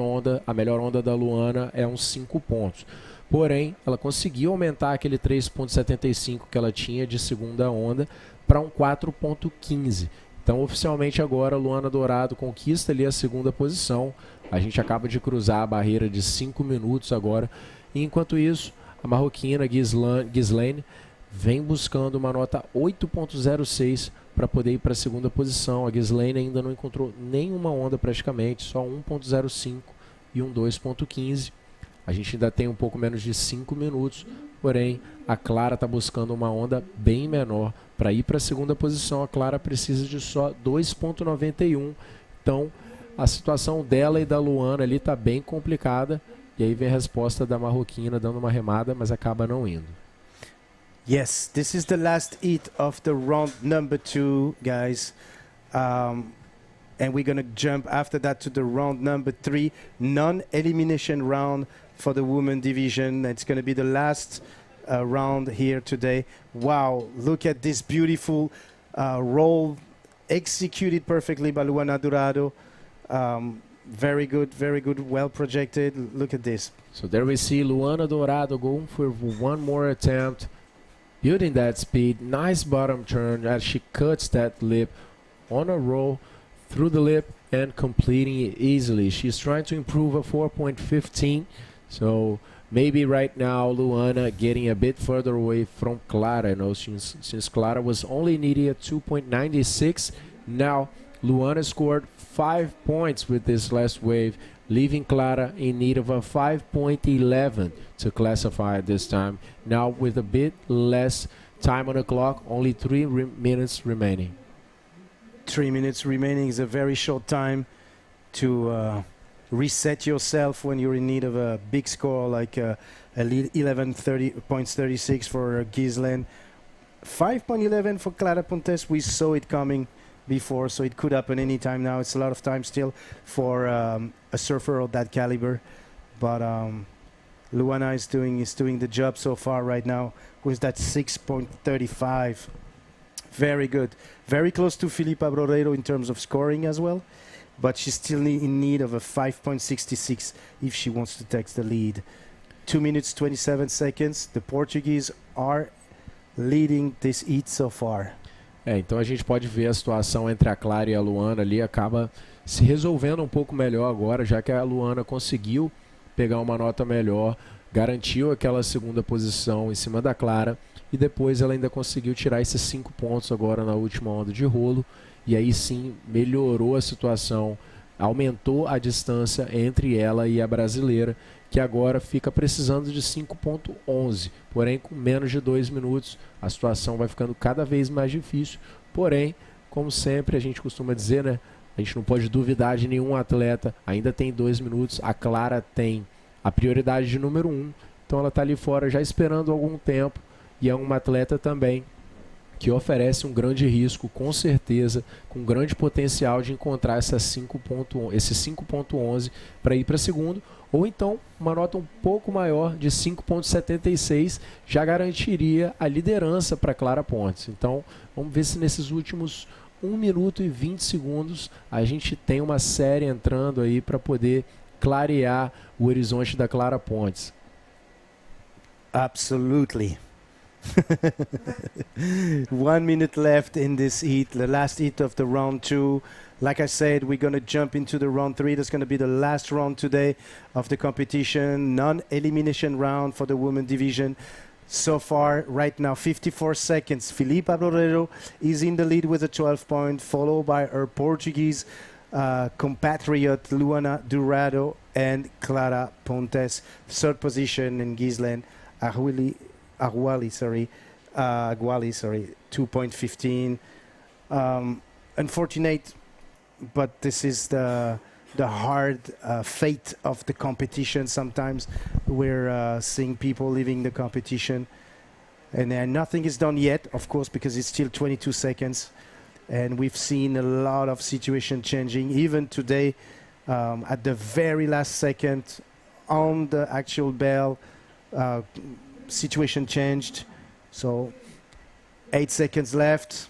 onda da Luana é uns 5 pontos. Porém, ela conseguiu aumentar aquele 3.75 que ela tinha de segunda onda para um 4.15. Então, oficialmente agora, Luana Dourado conquista ali a segunda posição. A gente acaba de cruzar a barreira de 5 minutos agora. E, enquanto isso, a marroquina Ghislaine vem buscando uma nota 8.06 para poder ir para a segunda posição. A Ghislaine ainda não encontrou nenhuma onda praticamente, só 1.05 e um 2.15. A gente ainda tem um pouco menos de 5 minutos, porém a Clara está buscando uma onda bem menor. Para ir para a segunda posição, a Clara precisa de só 2.91. Então, a situação dela e da Luana ali está bem complicada. E aí vem a resposta da marroquina dando uma remada, mas acaba não indo. Yes, this is the last heat of the round number 2, guys. And we're going to jump after that to the round number 3, non-elimination round for the women division. It's going to be the last round here today. Wow, look at this beautiful roll executed perfectly by Luana Dourado. Very good, well projected. Look at this. So there we see Luana Dourado going for one more attempt, building that speed. Nice bottom turn as she cuts that lip on a roll through the lip and completing it easily. She's trying to improve a 4.15. So maybe right now Luana getting a bit further away from Clara. You know, since Clara was only needing a 2.96. Now Luana scored 5 points with this last wave, leaving Clara in need of a 5.11 to classify at this time. Now with a bit less time on the clock, only 3 minutes remaining. 3 minutes remaining is a very short time to reset yourself when you're in need of a big score like 11.36 for Ghislaine. 5.11 for Clara Pontes. We saw it coming before, so it could happen anytime now. It's a lot of time still for a surfer of that caliber, but Luana is doing the job so far right now with that 6.35. Very good, very close to Filipa Borreiro in terms of scoring as well, but she's still in need of a 5.66 if she wants to take the lead. 2 minutes 27 seconds. The Portuguese are leading this heat so far. Então a gente pode ver a situação entre a Clara e a Luana ali acaba se resolvendo um pouco melhor agora, já que a Luana conseguiu pegar uma nota melhor, garantiu aquela segunda posição em cima da Clara e depois ela ainda conseguiu tirar esses 5 pontos agora na última onda de rolo e aí sim melhorou a situação, aumentou a distância entre ela e a brasileira, que agora fica precisando de 5.11, porém com menos de 2 minutos a situação vai ficando cada vez mais difícil, porém, como sempre a gente costuma dizer, né, a gente não pode duvidar de nenhum atleta, ainda tem 2 minutos, a Clara tem a prioridade de número 1, então ela está ali fora já esperando algum tempo e é uma atleta também que oferece um grande risco, com certeza, com grande potencial de encontrar esse 5.11 para ir para segundo, ou então uma nota um pouco maior de 5.76 já garantiria a liderança para Clara Pontes. Então vamos ver se nesses últimos 1 minuto e 20 segundos a gente tem uma série entrando aí para poder clarear o horizonte da Clara Pontes. Absolutely. 1 minute left in this heat, the last heat of the round 2. Like I said, we're going to jump into the round 3. That's going to be the last round today of the competition, non-elimination round for the women division. So far, right now, 54 seconds. Filipa Borreiro is in the lead with a 12 point, followed by her Portuguese compatriot Luana Dourado and Clara Pontes. Third position in Ghislaine Aguali, 2.15. Unfortunate, but this is the hard fate of the competition. Sometimes we're seeing people leaving the competition, and nothing is done yet, of course, because it's still 22 seconds, and we've seen a lot of situation changing. Even today, at the very last second, on the actual bell, situation changed. So 8 seconds left.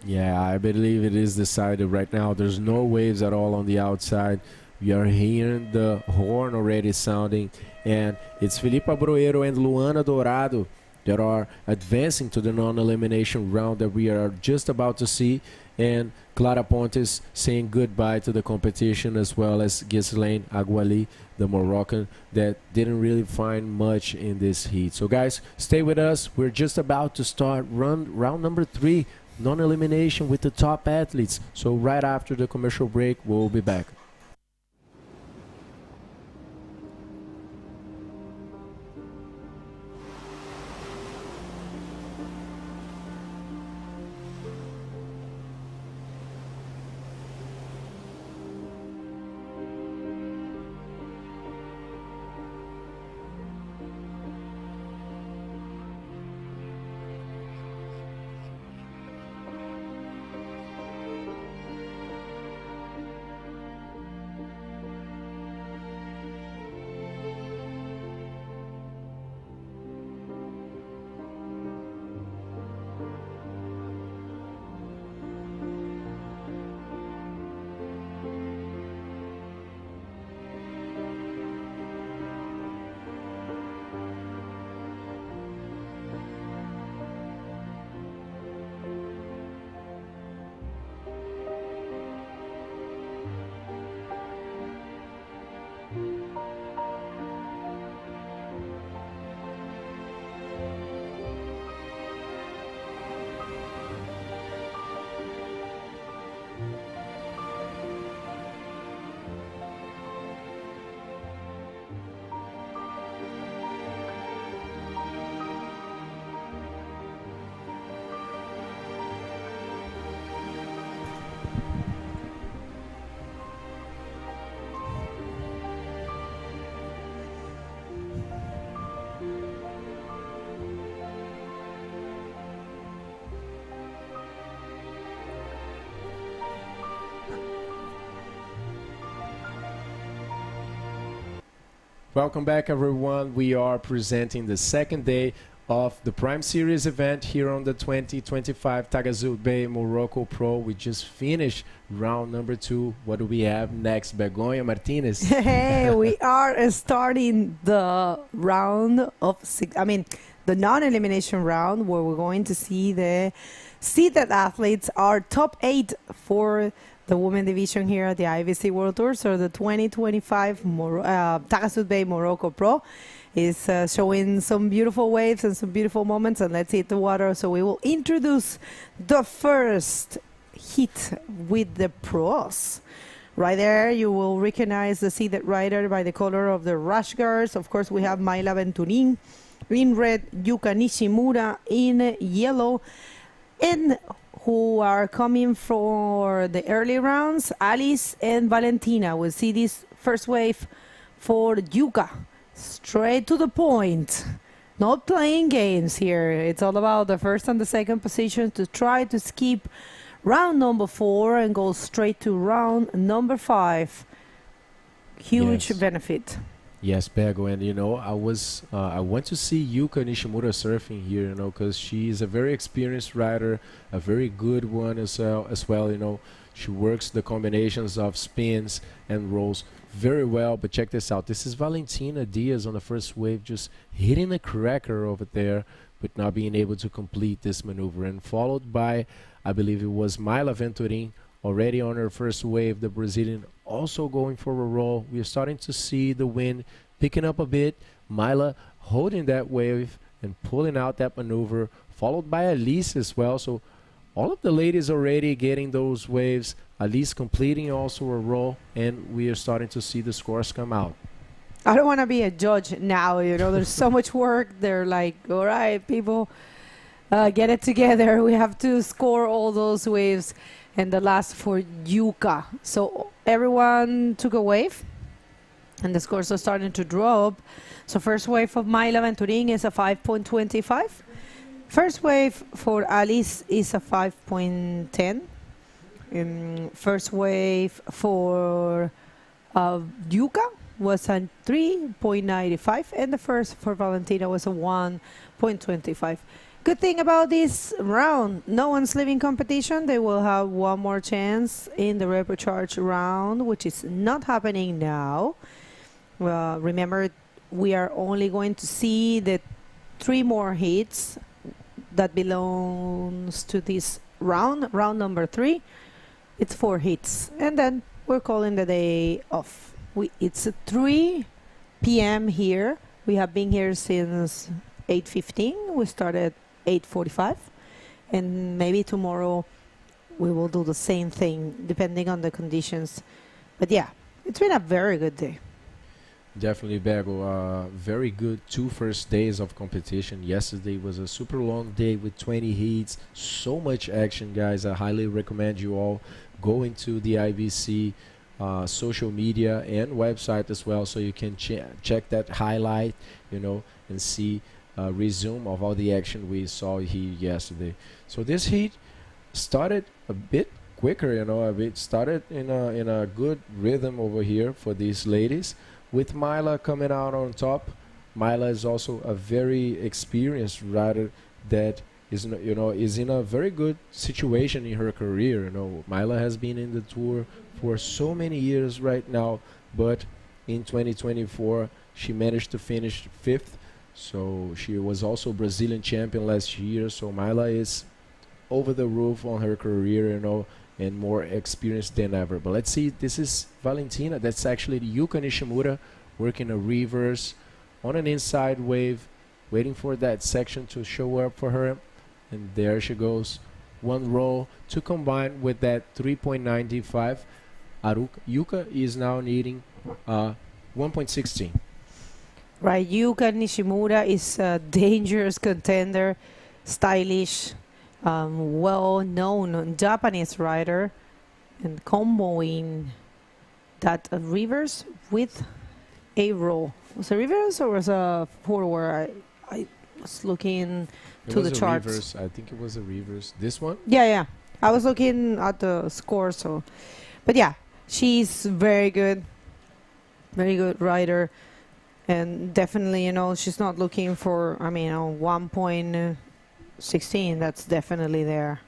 Yeah, I believe it is decided right now. There's no waves at all on the outside. We are hearing the horn already sounding, and it's Filipe Abroero and Luana Dourado that are advancing to the non-elimination round that we are just about to see, and Clara Pontes saying goodbye to the competition, as well as Ghislaine Aguali, the Moroccan that didn't really find much in this heat. So guys, stay with us. We're just about to start round number 3, non-elimination with the top athletes. So right after the commercial break, we'll be back. Welcome back, everyone. We are presenting the second day of the Prime Series event here on the 2025 Taghazout Bay Morocco Pro. We just finished round number 2. What do we have next, Begoña Martinez? Hey, we are starting the round of 6. I mean, the non-elimination round, where we're going to see the seeded athletes, our top 8 for the women division here at the IBC World Tour. So the 2025 Taghazout Bay Morocco Pro is showing some beautiful waves and some beautiful moments, and let's hit the water. So we will introduce the first heat with the pros. Right there, you will recognize the seeded rider by the color of the rash guards. Of course, we have Mayla Venturin in red, Yuka Nishimura in yellow, and who are coming for the early rounds, Alice and Valentina. We'll see this first wave for Yuka. Straight to the point. Not playing games here. It's all about the first and the second position to try to skip round number 4 and go straight to round number 5. Huge benefit. Yes, Pego, and you know, I went to see Yuka Nishimura surfing here, you know, because she's a very experienced rider, a very good one as well, you know. She works the combinations of spins and rolls very well. But check this out. This is Valentina Diaz on the first wave, just hitting a cracker over there, but not being able to complete this maneuver. And followed by, I believe it was Mayla Venturin, already on her first wave, the Brazilian also going for a roll. We are starting to see the wind picking up a bit. Mayla holding that wave and pulling out that maneuver, followed by Alice as well. So all of the ladies already getting those waves. Alice completing also a roll, and we are starting to see the scores come out. I don't want to be a judge now, you know, there's so much work. They're like, all right, people, get it together. We have to score all those waves. And the last for Yuka. So everyone took a wave, and the scores are starting to drop. So first wave of Mayla Venturin is a 5.25. First wave for Alice is a 5.10. First wave for Yuka was a 3.95, and the first for Valentina was a 1.25. Good thing about this round, no one's leaving competition. They will have one more chance in the reprecharge round, which is not happening now. Remember, we are only going to see the 3 more heats that belongs to this round number 3. It's 4 heats, and then we're calling the day off. It's 3 p.m. here. We have been here since 8:15. We started 8:45, and maybe tomorrow we will do the same thing depending on the conditions. But yeah, it's been a very good day. Definitely, Bego. Very good 2 first days of competition. Yesterday was a super long day with 20 heats. So much action, guys. I highly recommend you all go into the IBC social media and website as well, so you can check that highlight, you know, and see resume of all the action we saw here yesterday. So this heat started a bit quicker, you know, started in a good rhythm over here for these ladies, with Myla coming out on top. Myla is also a very experienced rider that is in a very good situation in her career. You know, Myla has been in the tour for so many years right now, but in 2024 she managed to finish 5th. So she was also Brazilian champion last year. So Myla is over the roof on her career, you know, and more experienced than ever. But let's see, this is Valentina. That's actually Yuka Nishimura working a reverse on an inside wave, waiting for that section to show up for her. And there she goes. 1 roll to combine with that 3.95. Yuka is now needing 1.16. Right, Yuka Nishimura is a dangerous contender, stylish, well-known Japanese rider, and comboing that reverse with a roll. Was it reverse or was a forward? I was looking to the charts. Reverse. I think it was a reverse. This one? Yeah. I was looking at the score, so. But yeah, she's very good rider. And definitely, you know, she's not looking for, 1.16. That's definitely there.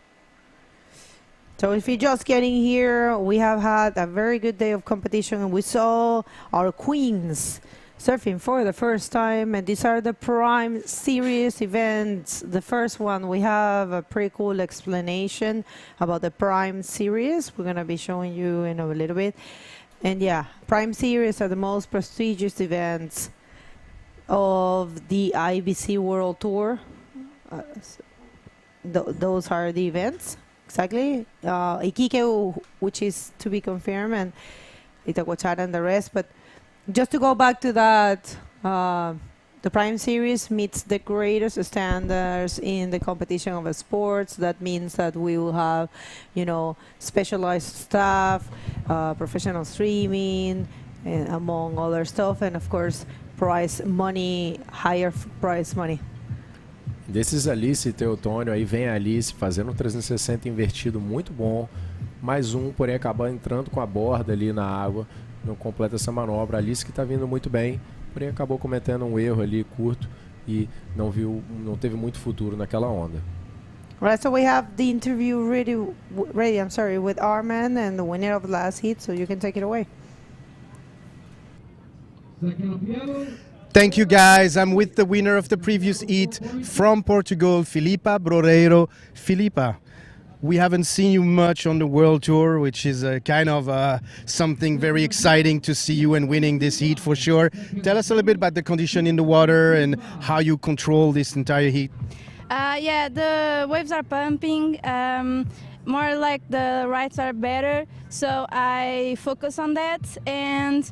So if you're just getting here, we have had a very good day of competition, and we saw our queens surfing for the first time. And these are the Prime Series events. The first one, we have a pretty cool explanation about the Prime Series. We're going to be showing you in a little bit. And yeah, Prime Series are the most prestigious events of the IBC World Tour. Those are the events, exactly. Iquique, which is to be confirmed, and Itacoachara and the rest. But just to go back to that, the Prime Series meets the greatest standards in the competition of sports. That means that we will have, you know, specialized staff, professional streaming, among other stuff, and of course, prize money, higher prize money. Desses Alice e Teotônio, aí vem a Alice fazendo um 360 invertido muito bom. Mais um, porém acaba entrando com a borda ali na água. Não completa essa manobra. A Alice que está vindo muito bem, porém acabou cometendo um erro ali curto e não teve muito futuro naquela onda. Right, so we have the interview ready, with Arman and the winner of the last heat, so you can take it away. Thank you, guys. I'm with the winner of the previous heat from Portugal, Filipa Broreiro. Filipa, we haven't seen you much on the World Tour, which is kind of something very exciting to see you and winning this heat for sure. Tell us a little bit about the condition in the water and how you control this entire heat. Yeah, the waves are pumping. More like the rides are better, so I focus on that. And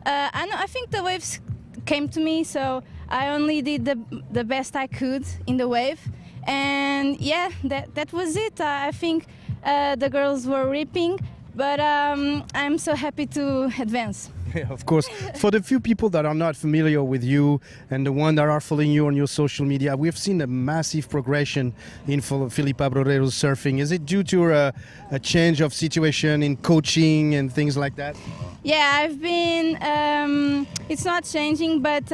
I think the waves came to me, so I only did the best I could in the wave. And yeah, that was it. I think the girls were ripping, but I'm so happy to advance. Yeah, of course. For the few people that are not familiar with you and the one that are following you on your social media, we've seen a massive progression in Filipa Broreiro's surfing. Is it due to a change of situation in coaching and things like that? Yeah, I've been, it's not changing, but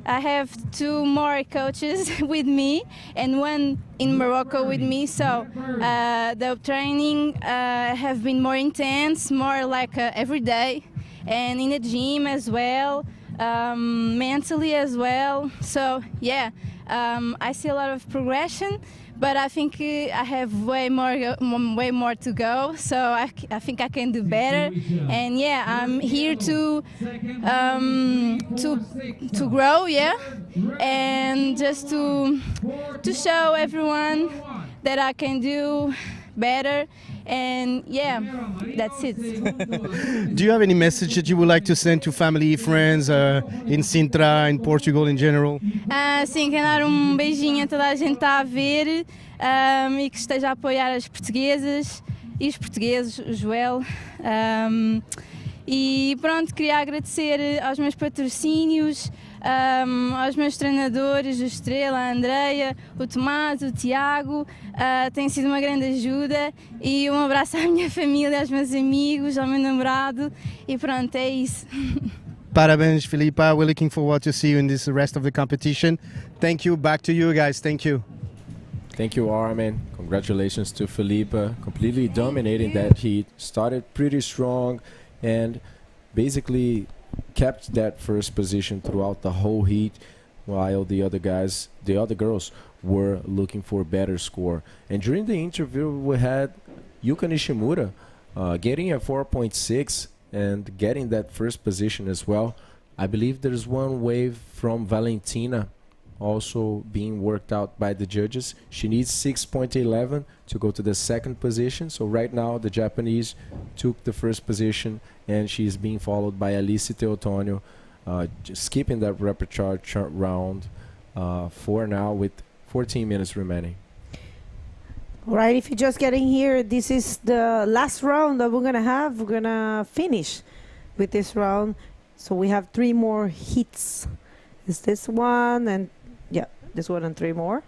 I have 2 more coaches with me and 1 in Morocco with me. So the training have been more intense, more like every day, and in the gym as well, mentally as well. So yeah, I see a lot of progression. But I think I have way more to go. So I think I can do better. And yeah, I'm here to grow, yeah, and just to show everyone that I can do better. And yeah, that's it. Do you have any message that you would like to send to family, friends in Sintra, in Portugal in general? Sim, quero dar beijinho a toda a gente que está a ver e que esteja a apoiar as portuguesas e os portugueses, o Joel. E pronto, queria agradecer aos meus patrocínios, aos meus treinadores, o Estrela, a Andreia, o Tomás, o Tiago, tem sido uma grande ajuda, e um abraço à minha família, aos meus amigos, ao meu namorado, e pronto, é isso. Parabéns, Filipa. We're looking forward to see you in this rest of the competition. Thank you. Back to you guys. Thank you. Thank you, Armin. Congratulations to Filipa, completely dominating that heat. Started pretty strong and basically kept that first position throughout the whole heat, while the other girls were looking for a better score. And during the interview, we had Yuka Nishimura getting a 4.6 and getting that first position as well. I believe there's one wave from Valentina also being worked out by the judges. She needs 6.11 to go to the second position. So right now the Japanese took the first position, and she's being followed by Alice Teotonio, skipping that repertoire round for now with 14 minutes remaining. All right, if you're just getting here, this is the last round that we're going to have. We're going to finish with this round. So we have 3 more hits. It's this one, and yeah, this one and 3 more.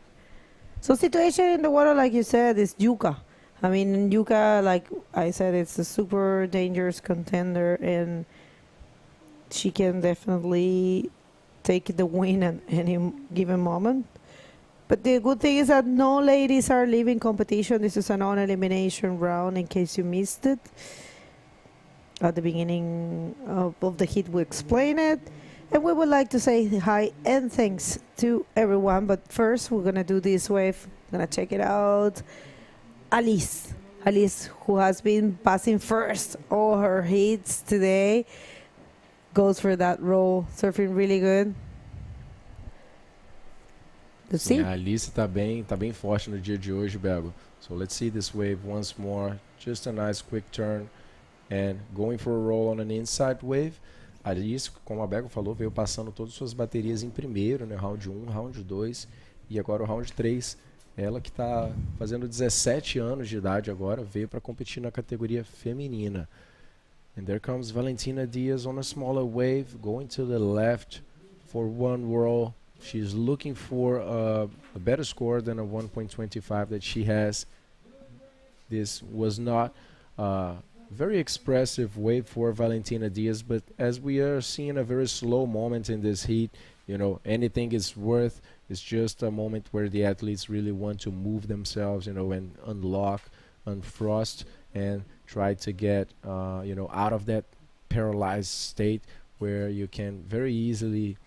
So situation in the water, like you said, is Yuka. I mean, Yuka, like I said, it's a super dangerous contender, and she can definitely take the win at any given moment. But the good thing is that no ladies are leaving competition. This is a non-elimination round, in case you missed it. At the beginning of the heat, we explain it. And we would like to say hi and thanks to everyone. But first, we're going to do this wave. Going to check it out. Alice, who has been passing first all her heats today, goes for that roll, surfing really good. Sim, a Alice tá bem forte no dia de hoje, Bego. So let's see this wave once more. Just a nice quick turn and going for a roll on an inside wave. A Alice, como a Bego falou, veio passando todas as suas baterias em primeiro, né? Round 1, round 2 e agora o round 3. Ela que está fazendo 17 anos de idade agora, veio para competir na categoria feminina. And there comes Valentina Diaz on a smaller wave, going to the left for one roll. She's looking for a better score than a 1.25 that she has. This was not a very expressive wave for Valentina Diaz, but as we are seeing a very slow moment in this heat, you know, anything is worth. It's just a moment where the athletes really want to move themselves, you know, and unfrost, and try to get, you know, out of that paralyzed state where you can very easily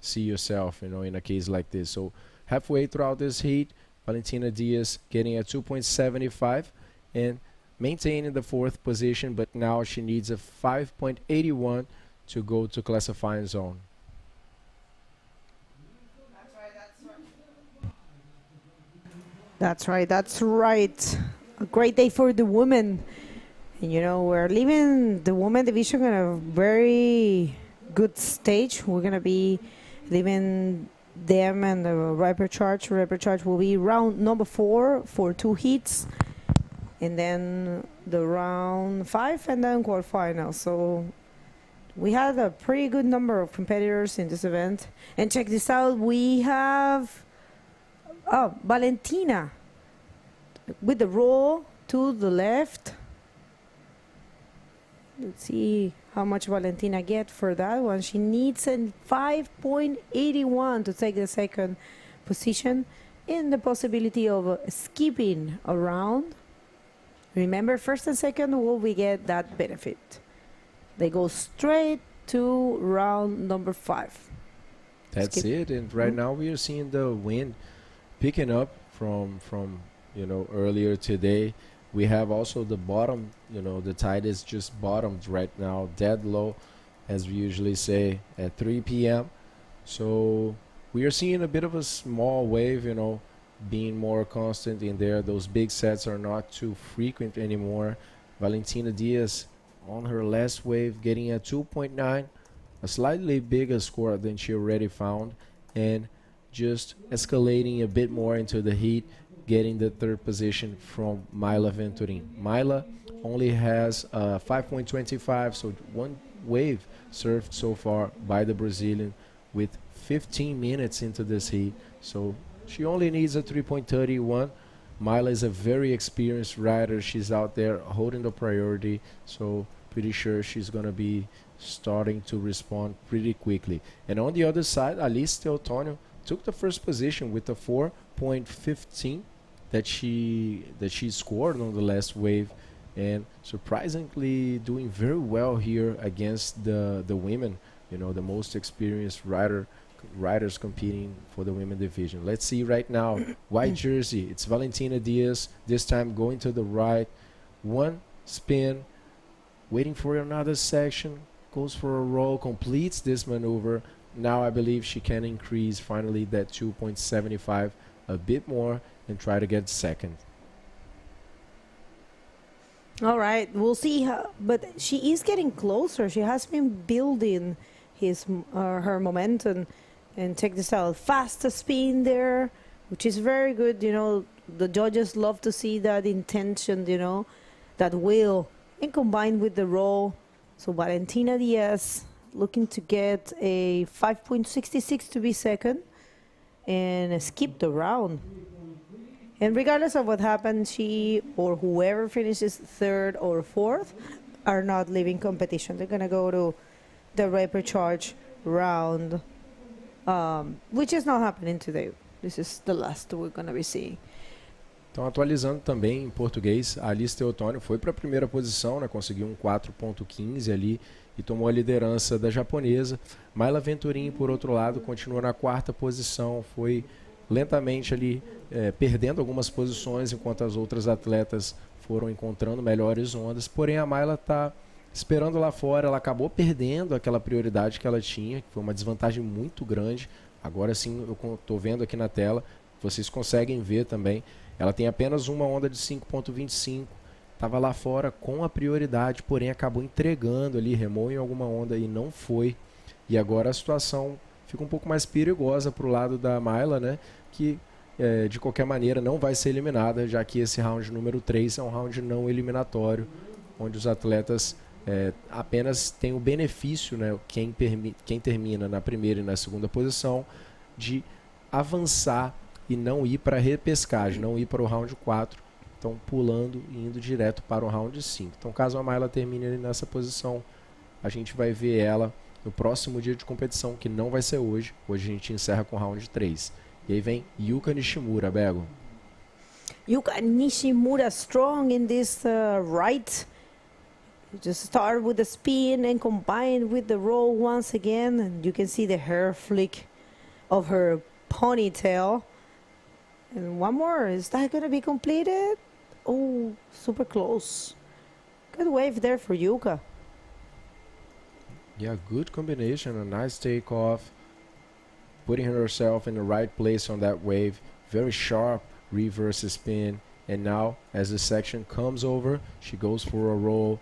see yourself, you know, in a case like this. So halfway throughout this heat, Valentina Diaz getting a 2.75 and maintaining the 4th position, but now she needs a 5.81 to go to classifying zone. That's right. A great day for the women. And, you know, we're leaving the women division in a very good stage. We're going to be leaving them and the repertoire. Repertoire will be round number 4 for 2 heats. And then the round 5 and then quarterfinal. So we had a pretty good number of competitors in this event. And check this out. We have Valentina with the roll to the left. Let's see how much Valentina get for that one. She needs a 5.81 to take the second position, and the possibility of skipping a round. Remember, first and second will we get that benefit. They go straight to round number 5. That's it. And right now we are seeing the wind picking up from earlier today. We have also the bottom, the tide is just bottomed right now, dead low, as we usually say, at 3 p.m. So we are seeing a bit of a small wave, being more constant in there. Those big sets are not too frequent anymore. Valentina Diaz on her last wave getting a 2.9, a slightly bigger score than she already found, and just escalating a bit more into the heat, getting the third position from Myla Venturin. Myla only has 5.25, so one wave surfed so far by the Brazilian with 15 minutes into this heat. So she only needs a 3.31. Myla is a very experienced rider. She's out there holding the priority, so pretty sure she's going to be starting to respond pretty quickly. And on the other side, Alice Teotonio took the first position with a 4.15 that she scored on the last wave, and surprisingly doing very well here against the women, the most experienced riders competing for the women division. Let's see right now, white jersey, it's Valentina Diaz, this time going to the right, one spin, waiting for another section, goes for a roll, completes this maneuver. Now I believe she can increase finally that 2.75 a bit more and try to get second. All right, we'll see how, but she is getting closer. She has been building her momentum, and check this out, fastest spin there, which is very good. The judges love to see that intention, that will, and combined with the roll. So Valentina Diaz looking to get a 5.66 to be second and skip the round. And regardless of what happens, she or whoever finishes third or fourth are not leaving competition. They're going to go to the repecharge round, which is not happening today. This is the last we're going to be seeing. Então, atualizando também em português, a Alice Teotonio foi para a primeira posição, conseguiu um 4.15 ali e tomou a liderança da japonesa. Myla Venturin, por outro lado, continua na quarta posição, foi lentamente ali perdendo algumas posições, enquanto as outras atletas foram encontrando melhores ondas. Porém, a Myla está esperando lá fora, ela acabou perdendo aquela prioridade que ela tinha, que foi uma desvantagem muito grande. Agora sim, eu estou vendo aqui na tela, vocês conseguem ver também. Ela tem apenas uma onda de 5.25, estava lá fora com a prioridade, porém acabou entregando ali, remou em alguma onda e não foi. E agora a situação fica um pouco mais perigosa para o lado da Myla, que de qualquer maneira não vai ser eliminada, já que esse round número 3 é um round não eliminatório, onde os atletas apenas têm o benefício, quem termina na primeira e na segunda posição, de avançar e não ir para a repescagem, não ir para o round 4, então pulando e indo direto para o round 5. Então caso a Myla termine ali nessa posição, a gente vai ver ela no próximo dia de competição, que não vai ser hoje. Hoje a gente encerra com o round 3. E aí vem Yuka Nishimura, Bego. Yuka Nishimura strong in this right. Just start with the spin and combine with the roll once again. And you can see the hair flick of her ponytail. And one more, is that going to be completed? Oh, super close. Good wave there for Yuka. Yeah, good combination, a nice takeoff. Putting herself in the right place on that wave. Very sharp reverse spin. And now, as the section comes over, she goes for a roll,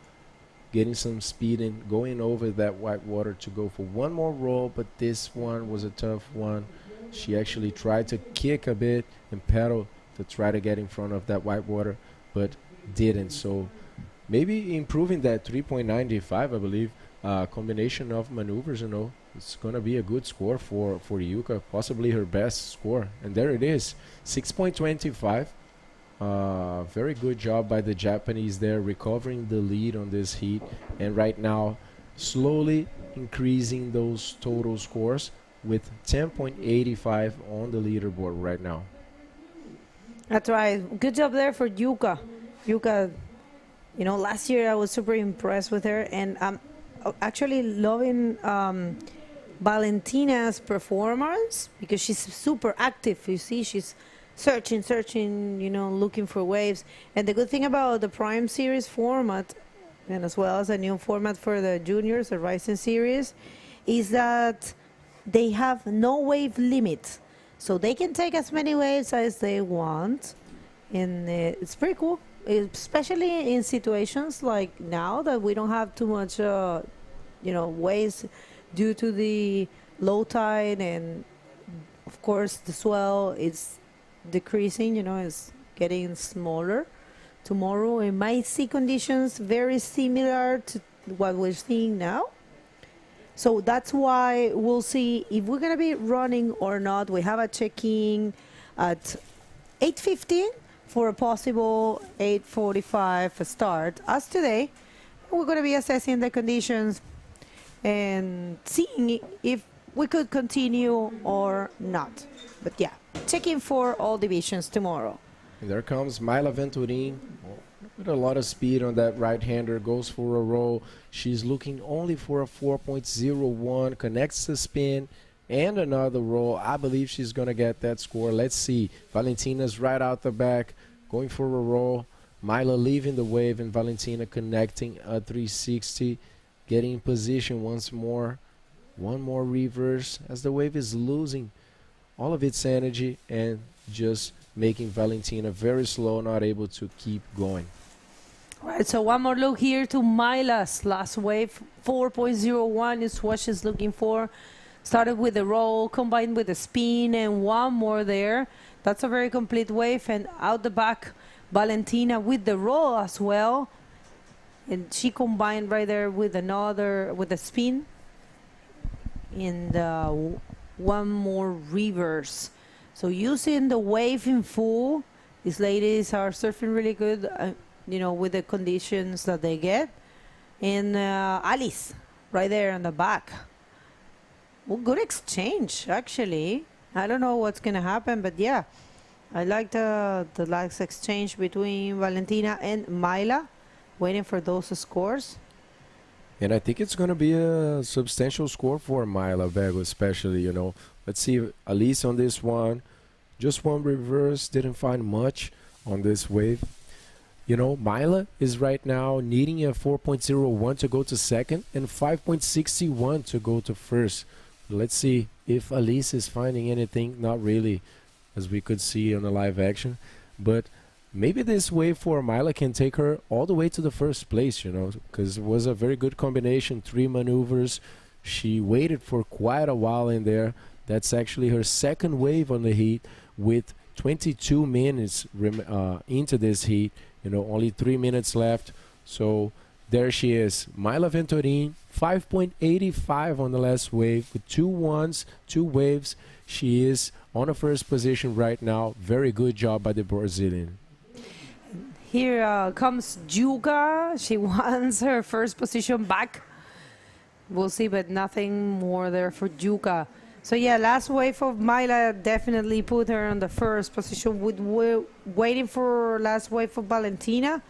getting some speed and going over that white water to go for one more roll, but this one was a tough one. She actually tried to kick a bit and pedal to try to get in front of that white water, but didn't. So maybe improving that 3.95, I believe, combination of maneuvers, it's going to be a good score for Yuka, possibly her best score. And there it is, 6.25 Very good job by the Japanese there, recovering the lead on this heat, and right now slowly increasing those total scores with 10.85 on the leaderboard right now. That's right. Good job there for Yuka. Yuka, you know, last year I was super impressed with her, and I'm actually loving Valentina's performance because she's super active. You see, she's searching, you know, looking for waves. And the good thing about the Prime Series format, and as well as a new format for the juniors, the Rising Series, is that they have no wave limit. So they can take as many waves as they want. And it's pretty cool, especially in situations like now that we don't have too much, you know, waves due to the low tide, and of course the swell is decreasing, you know, it's getting smaller. Tomorrow we might see conditions very similar to what we're seeing now. So that's why we'll see if we're going to be running or not. We have a check-in at 8:15 for a possible 8:45 start. As today, we're going to be assessing the conditions and seeing if we could continue or not. But yeah, checking for all divisions tomorrow. And there comes Myla Venturin with a lot of speed on that right-hander, goes for a roll. She's looking only for a 4.01, connects the spin and another roll. I believe she's going to get that score. Let's see. Valentina's right out the back, going for a roll. Myla leaving the wave, and Valentina connecting a 360, getting in position once more. One more reverse as the wave is losing all of its energy and just making Valentina very slow, not able to keep going. Right, so one more look here to Myla's last wave. 4.01 is what she's looking for. Started with the roll, combined with the spin, and one more there. That's a very complete wave. And out the back, Valentina with the roll as well. And she combined right there with another, with the spin. And one more reverse. So using the wave in full, these ladies are surfing really good, you know, with the conditions that they get. And Alice, right there in the back. Well, good exchange, actually. I don't know what's going to happen, but yeah. I like the last exchange between Valentina and Myla, waiting for those scores. And I think it's going to be a substantial score for Myla Vega, especially, you know. Let's see, Alice on this one. Just one reverse, didn't find much on this wave. You know, Myla is right now needing a 4.01 to go to second and 5.61 to go to first. Let's see if Alice is finding anything. Not really, as we could see on the live action. But maybe this wave for Myla can take her all the way to the first place, you know, because it was a very good combination, 3 maneuvers. She waited for quite a while in there. That's actually her second wave on the heat with 22 minutes into this heat. You know, only 3 minutes left. So there she is, Myla Venturin, 5.85 on the last wave with 2 ones, 2 waves. She is on the first position right now. Very good job by the Brazilian. Here comes Juga. She wants her first position back. We'll see, but nothing more there for Juga. So yeah, last wave of Myla definitely put her on the first position. With waiting for last wave of Valentina.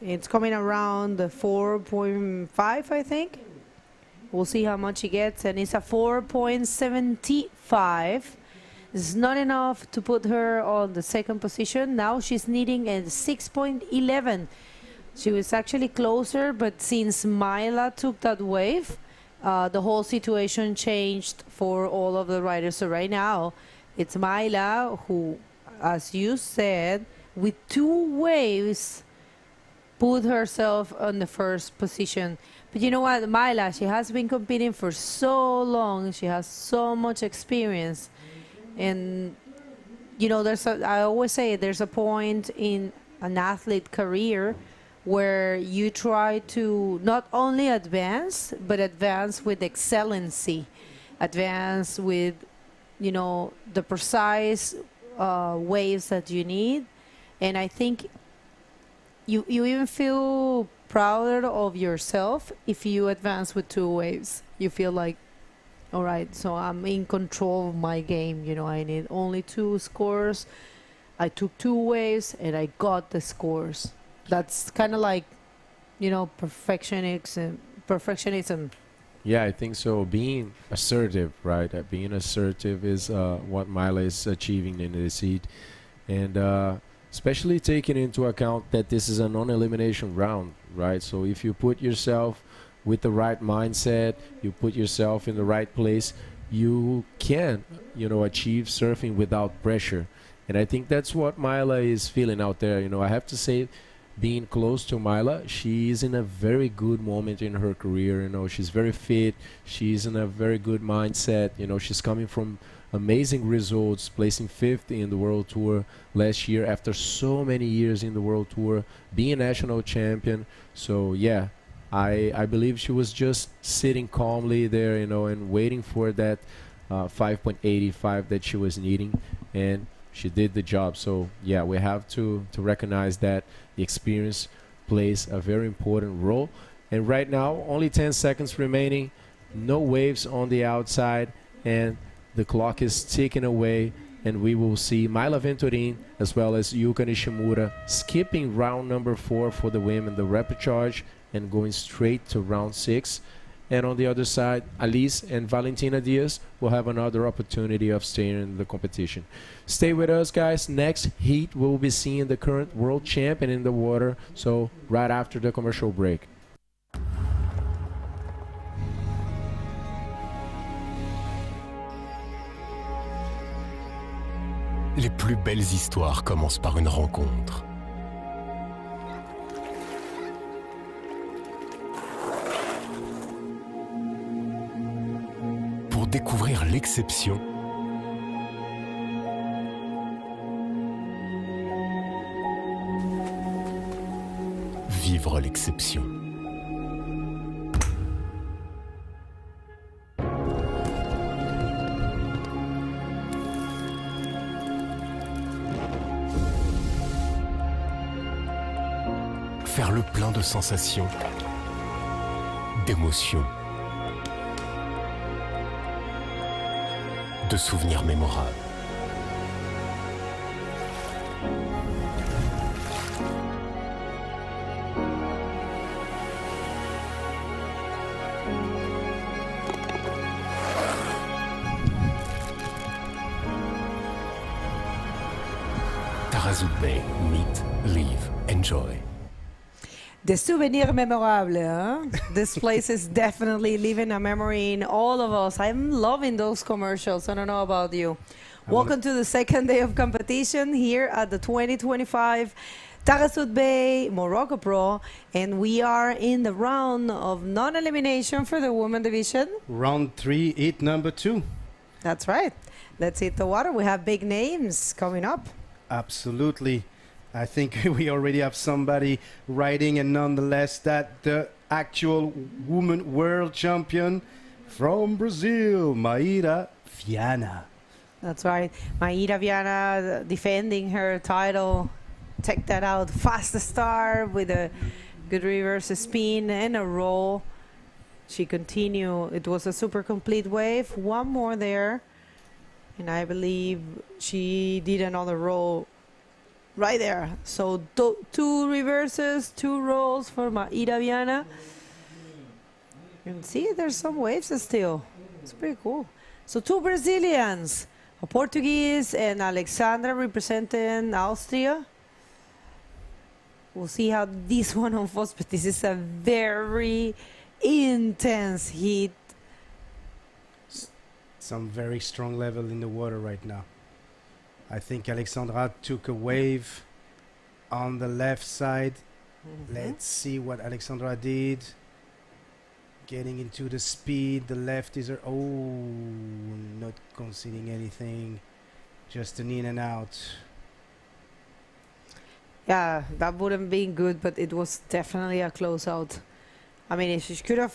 It's coming around the 4.5, I think. We'll see how much she gets, and it's a 4.75. It's not enough to put her on the second position. Now she's needing a 6.11. She was actually closer, but since Myla took that wave, the whole situation changed for all of the riders. So right now, it's Myla who, as you said, with 2 waves, put herself on the first position. But you know what, Myla, she has been competing for so long. She has so much experience. And, you know, I always say there's a point in an athlete career where you try to not only advance, but advance with excellency, advance with, you know, the precise waves that you need. And I think you even feel prouder of yourself if you advance with 2 waves. You feel like, all right, so I'm in control of my game. You know, I need only 2 scores. I took 2 waves and I got the scores. That's kind of like, you know, perfectionism. Yeah, I think so. Being assertive, right? Being assertive is what Mila is achieving in this heat. And especially taking into account that this is a non-elimination round, right? So if you put yourself with the right mindset, you put yourself in the right place, you can, you know, achieve surfing without pressure. And I think that's what Mila is feeling out there. You know, I have to say, being close to Mila, she's in a very good moment in her career. You know, she's very fit. She's in a very good mindset. You know, she's coming from amazing results, placing 5th in the World Tour last year after so many years in the World Tour, being national champion. So, yeah, I believe she was just sitting calmly there, you know, and waiting for that 5.85 that she was needing. And she did the job. So yeah, we have to recognize that the experience plays a very important role. And right now, only 10 seconds remaining, no waves on the outside, and the clock is ticking away, and we will see Mila Venturin as well as Yuka Nishimura skipping round number 4 for the women, the rapid charge, and going straight to round 6. And on the other side, Alice and Valentina Diaz will have another opportunity of staying in the competition. Stay with us, guys. Next heat, we'll be seeing the current world champion in the water. So right after the commercial break. Les plus belles histoires commencent par une rencontre. Pour découvrir l'exception, vivre l'exception. Faire le plein de sensations, d'émotions, de souvenirs mémorables. Taghazout Bay, meet, leave, enjoy. The souvenir memorable, huh? This place is definitely leaving a memory in all of us. I'm loving those commercials. I don't know about you. Welcome to the second day of competition here at the 2025 Taghazout Bay Morocco Pro, and we are in the round of non-elimination for the women division. Round 3, heat number 2. That's right. Let's hit the water. We have big names coming up. Absolutely. I think we already have somebody riding, and nonetheless that the actual woman world champion from Brazil, Maíra Viana. That's right. Maíra Viana defending her title. Check that out. Fast start with a good reverse spin and a roll. She continued. It was a super complete wave. One more there. And I believe she did another roll right there. So 2 reverses, 2 rolls for Maíra Viana. You can see there's some waves still. It's pretty cool. So 2 Brazilians, a Portuguese and Alexandra representing Austria. We'll see how this one unfolds, but this is a very intense heat. Some very strong level in the water right now. I think Alexandra took a wave on the left side. Let's see what Alexandra did. Getting into the speed. The left is her. Oh, not conceding anything. Just an in and out. Yeah, that wouldn't be good, but it was definitely a closeout. I mean, if she could have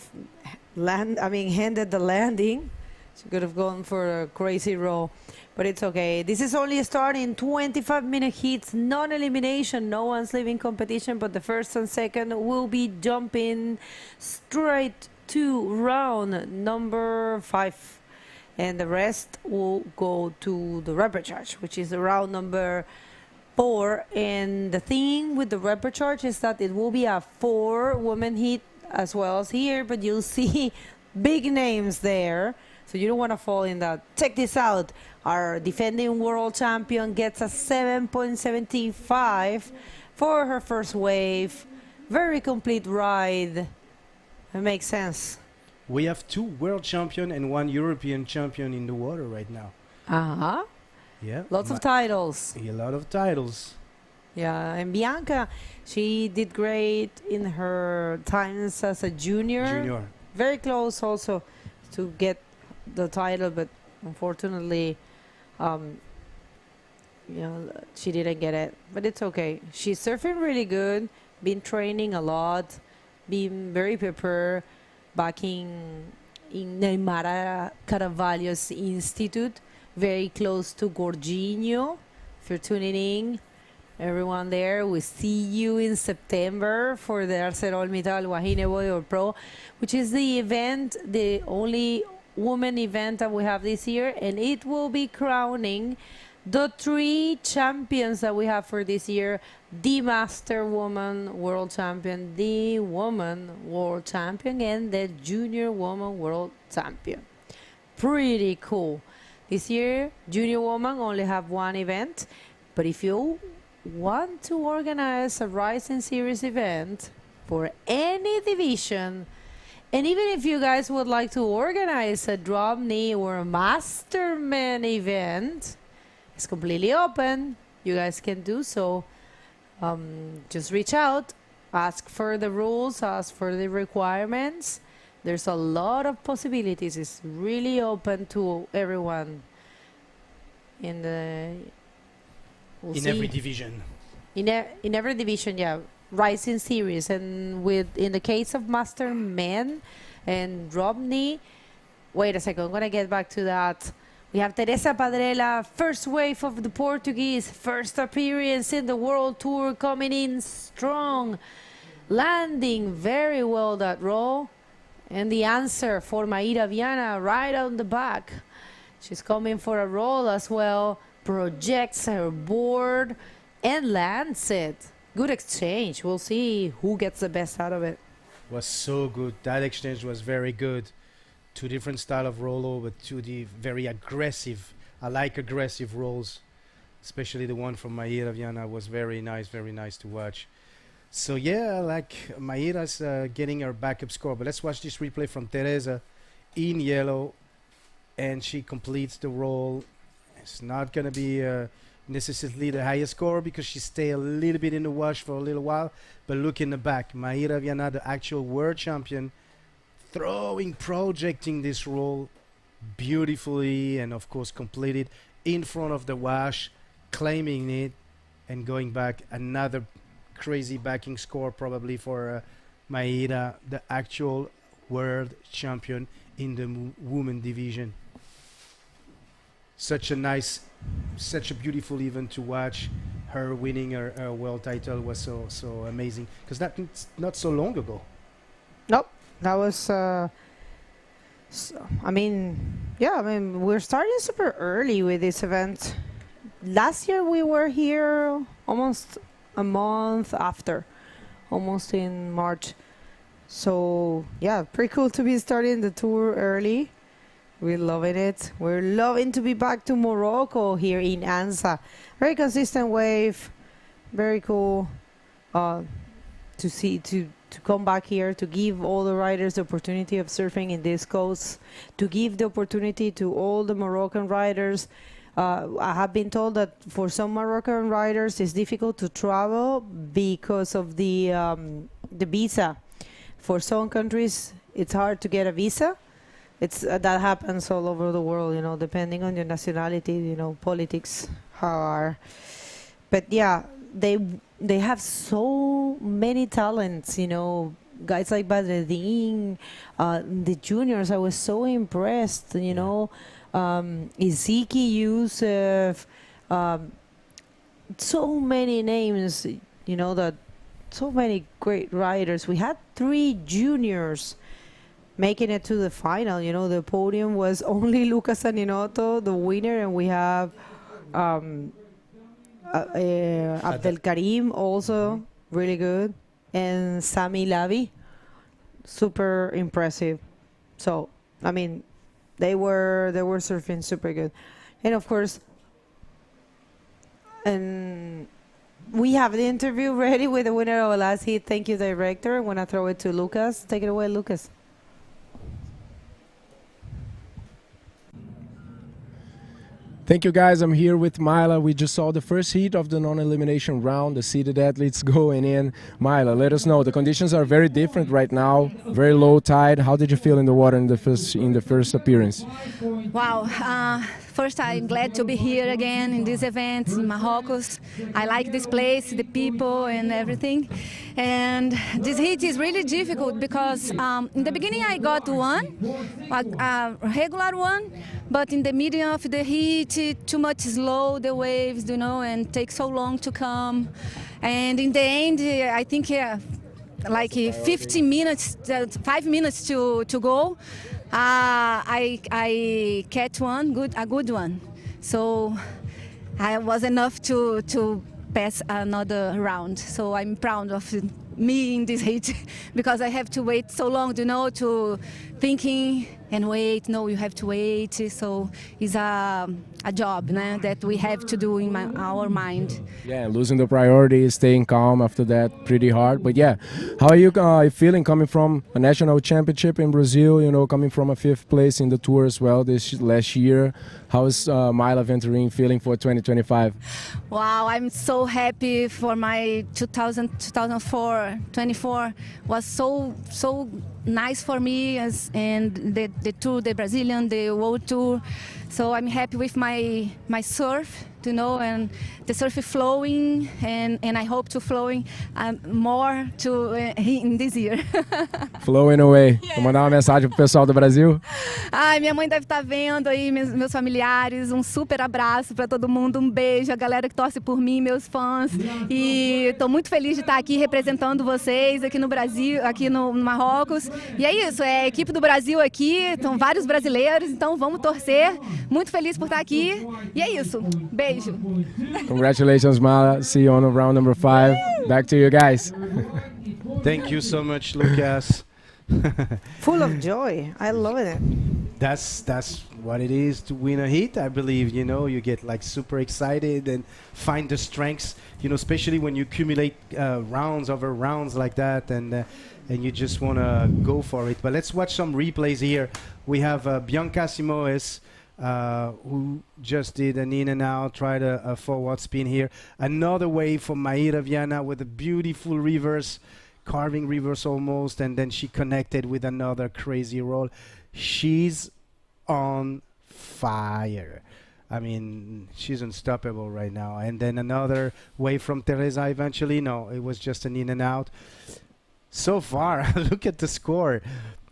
handed the landing, She could have gone for a crazy roll, but it's okay. This is only starting 25-minute heats, non-elimination. No one's leaving competition, but the first and second will be jumping straight to round number 5. And the rest will go to the repechage, which is round number 4. And the thing with the repechage is that it will be a 4-woman heat as well as here, but you'll see big names there. So you don't want to fall in that. Check this out. Our defending world champion gets a 7.75 for her first wave. Very complete ride. It makes sense. We have 2 world champion and 1 European champion in the water right now. Uh-huh. Yeah. Lots of titles. A lot of titles. Yeah, and Bianca, she did great in her times as a junior. Very close also to get the title, but unfortunately, she didn't get it. But it's okay. She's surfing really good, been training a lot, been very prepared back in Neymar Carvalho's Institute, very close to Gorginho. If you're tuning in, everyone there, we see you in September for the ArcelorMittal Wahine Bodyboard Pro, which is the event, the only women event that we have this year, and it will be crowning the 3 champions that we have for this year: the Master Woman World Champion, the Woman World Champion, and the Junior Woman World Champion. Pretty cool. This year, Junior Woman only have 1 event, but if you want to organize a Rising Series event for any division, and even if you guys would like to organize a drop knee or a Masterman event, it's completely open. You guys can do so. Just reach out, ask for the rules, ask for the requirements. There's a lot of possibilities. It's really open to everyone in the... in every division. In every division, yeah. Rising Series, and in the case of Master Men and drop knee, wait a second, I'm gonna get back to that. We have Teresa Padrella, first wave of the Portuguese, first appearance in the World Tour, coming in strong, landing very well that roll, and the answer for Maíra Viana right on the back. She's coming for a roll as well, projects her board and lands it. Good exchange. We'll see who gets the best out of it. Was so good. That exchange was very good. 2 different style of rollo, but 2 very aggressive. I like aggressive rolls, especially the one from Maíra Viana was very nice to watch. So yeah, like Maíra's getting her backup score, but let's watch this replay from Teresa in yellow, and she completes the roll. It's not gonna be necessarily the highest score because she stayed a little bit in the wash for a little while, but look in the back, Maíra Viana, the actual world champion, projecting this roll beautifully, and of course completed in front of the wash, claiming it and going back. Another crazy backing score probably for Maíra, the actual world champion in the women division. Such a beautiful event to watch. Her winning her world title was so amazing, because that's not so long ago. Nope, that was we're starting super early with this event. Last year we were here almost a month after, almost in March. So yeah, pretty cool to be starting the tour early. We're loving it. We're loving to be back to Morocco here in Anza. Very consistent wave. Very cool to come back here, to give all the riders the opportunity of surfing in this coast, to give the opportunity to all the Moroccan riders. I have been told that for some Moroccan riders it's difficult to travel because of the visa. For some countries it's hard to get a visa. That happens all over the world, depending on your nationality, politics, how are. But yeah, they have so many talents, guys like Badreddin, the juniors, I was so impressed, you know. Iziki, Youssef, so many names, you know, that so many great riders. We had 3 juniors making it to the final. You know, the podium was only Lucas Aninotto, the winner, and we have Abdel Karim also really good, and Sami Lavi, super impressive. So I mean, they were surfing super good, and of course, and we have the interview ready with the winner of the last heat. Thank you, director. I'm gonna throw it to Lucas. Take it away, Lucas. Thank you, guys. I'm here with Myla. We just saw the first heat of the non-elimination round, the seeded athletes going in. Myla, let us know. The conditions are very different right now, very low tide. How did you feel in the water in the first appearance? Wow. First, I'm glad to be here again in this event in Morocco. I like this place, the people and everything. And this heat is really difficult because in the beginning I got one, a regular one, but in the middle of the heat, too much slow, the waves, you know, and takes so long to come. And in the end, I think like 15 minutes, 5 minutes to go. I catch a good one. So I was enough to pass another round. So I'm proud of me in this heat because I have to wait so long, you know, to thinking and wait. No, you have to wait. So it's a job that we have to do in our mind. Yeah, losing the priority, staying calm after that, pretty hard. But yeah, how are you feeling coming from a national championship in Brazil, you know, coming from a 5th place in the tour as well this last year? How is Myla Venturini feeling for 2025? Wow, I'm so happy for my 2024 was so nice for me, and the tour, the Brazilian, the World Tour. So I'm happy with my surf, you know, and the surf flowing, and I hope to flowing more in this year. Flowing away. Vou mandar uma mensagem pro pessoal do Brasil. Ai, minha mãe deve estar vendo aí, meus familiares. Um super abraço para todo mundo, um beijo, a galera que torce por mim, meus fãs. E estou muito feliz de estar aqui representando vocês aqui no Brasil, aqui no Marrocos. E é isso, é a equipe do Brasil aqui, estão vários brasileiros, então vamos torcer. Muito feliz por estar aqui. E é isso. Beijo. Congratulations, Mala. See you on round number 5. Back to you guys. Thank you so much, Lucas. Full of joy. I love it. That's what it is to win a heat, I believe. You know, you get like super excited and find the strengths, you know, especially when you accumulate rounds over rounds like that, and you just want to go for it. But let's watch some replays here. We have Bianca Simoes, who just did an in and out, tried a forward spin here. Another wave for Mayra Viana with a beautiful reverse, carving reverse almost, and then she connected with another crazy roll. She's on fire. I mean, she's unstoppable right now. And then another wave from Teresa eventually. No, it was just an in and out. So far, look at the score.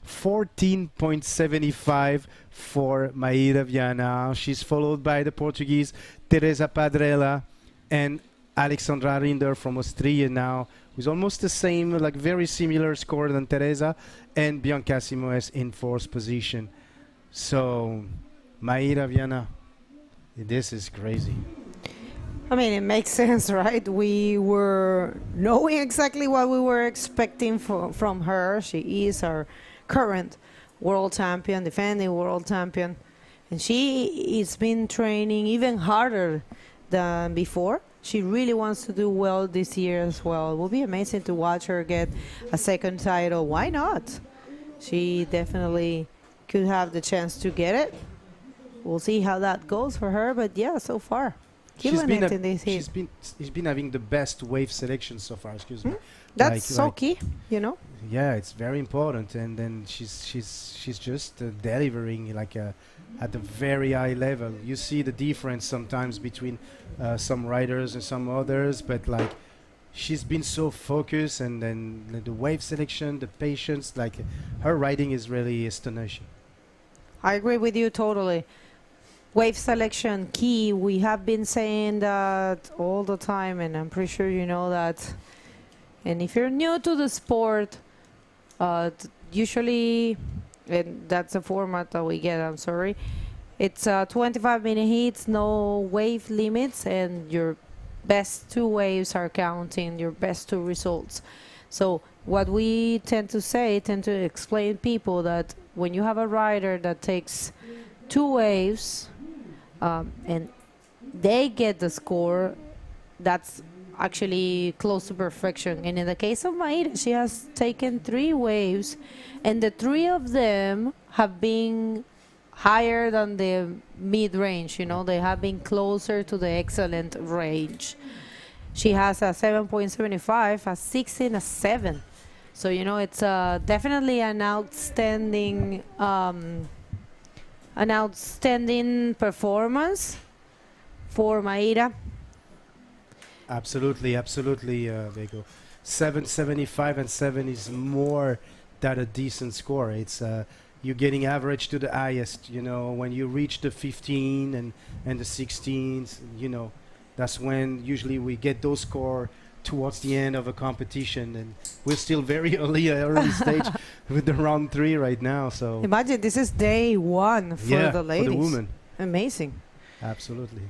14.75 for Mayra Viana. She's followed by the Portuguese Teresa Padrella and Alexandra Rinder from Austria now, with almost the same, like very similar score than Teresa, and Bianca Simoes in 4th position. So Mayra Viana, this is crazy. I mean, it makes sense, right? We were knowing exactly what we were expecting from her. She is our current world champion, defending world champion, and she has been training even harder than before. She really wants to do well this year as well. It will be amazing to watch her get a 2nd title. Why not? She definitely could have the chance to get it. We'll see how that goes for her, but yeah, so far, killing it in this heat. She's been having the best wave selection so far. Excuse me. That's so key, you know. Yeah, it's very important, and then she's just delivering like at a very high level. You see the difference sometimes between some riders and some others, but like she's been so focused, and then the wave selection, the patience, like her riding is really astonishing. I agree with you totally. Wave selection key. We have been saying that all the time, and I'm pretty sure you know that. And if you're new to the sport, usually, and that's the format that we get, I'm sorry, it's 25-minute heats, no wave limits, and your best 2 waves are counting, your best 2 results. So what we tend to explain people that when you have a rider that takes 2 waves and they get the score, that's actually close to perfection. And in the case of Maida, she has taken 3 waves, and the 3 of them have been higher than the mid-range, you know, they have been closer to the excellent range. She has a 7.75, a 6 and a 7. So, you know, it's definitely an outstanding performance for Maida. Absolutely, absolutely, Vego. 7.75 and 7 is more than a decent score. It's you're getting average to the highest, you know, when you reach the 15 and the 16s, you know, that's when usually we get those scores towards the end of a competition, and we're still very early stage with the round 3 right now. So imagine this is day 1 for the ladies. For the women. Amazing. Absolutely.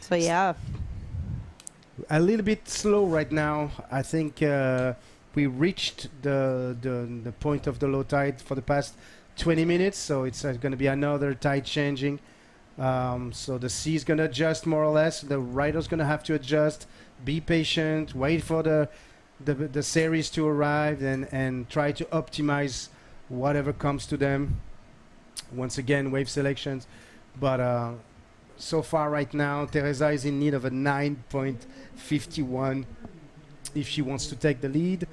So yeah. A little bit slow right now. I think we reached the point of the low tide for the past 20 minutes, so it's going to be another tide changing. So the sea is going to adjust more or less. The rider's going to have to adjust, be patient, wait for the series to arrive, and try to optimize whatever comes to them. Once again, wave selections. But so far right now, Teresa is in need of a 9.51 if she wants to take the lead.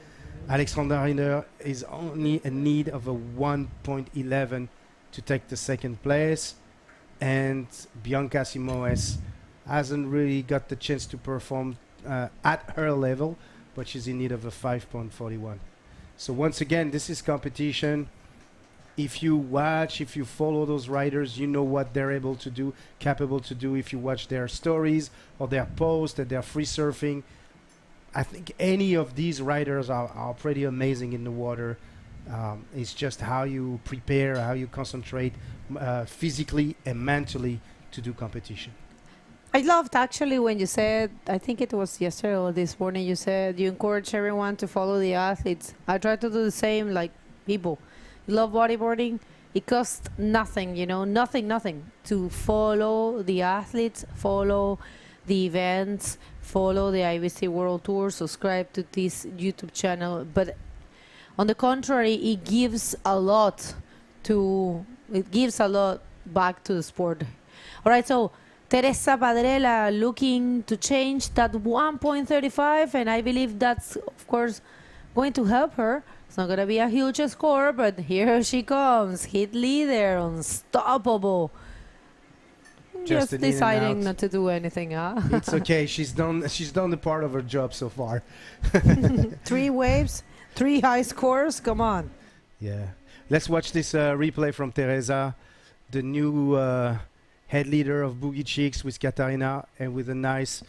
Alexandra Reiner is only in need of a 1.11 to take the second place. And Bianca Simoes hasn't really got the chance to perform at her level, but she's in need of a 5.41. So once again, this is competition. If you watch, if you follow those riders, you know what they're capable to do. If you watch their stories or their posts and their free surfing, I think any of these riders are pretty amazing in the water. It's just how you prepare, how you concentrate physically and mentally to do competition. I loved actually when you said, I think it was yesterday or this morning, you said you encourage everyone to follow the athletes. I try to do the same, like people. You love bodyboarding, it costs nothing, you know, nothing to follow the athletes, follow the events, follow the IBC World Tour, subscribe to this YouTube channel. But on the contrary, it gives a lot back to the sport. All right, so Teresa Padrella looking to change that 1.35, and I believe that's, of course, going to help her. It's not going to be a huge score, but here she comes. Hit leader, unstoppable. Just deciding not to do anything, huh? It's okay. She's done the part of her job so far. 3 waves, 3 high scores. Come on. Yeah. Let's watch this replay from Teresa, the new head leader of Boogie Chicks with Katarina, and with a nice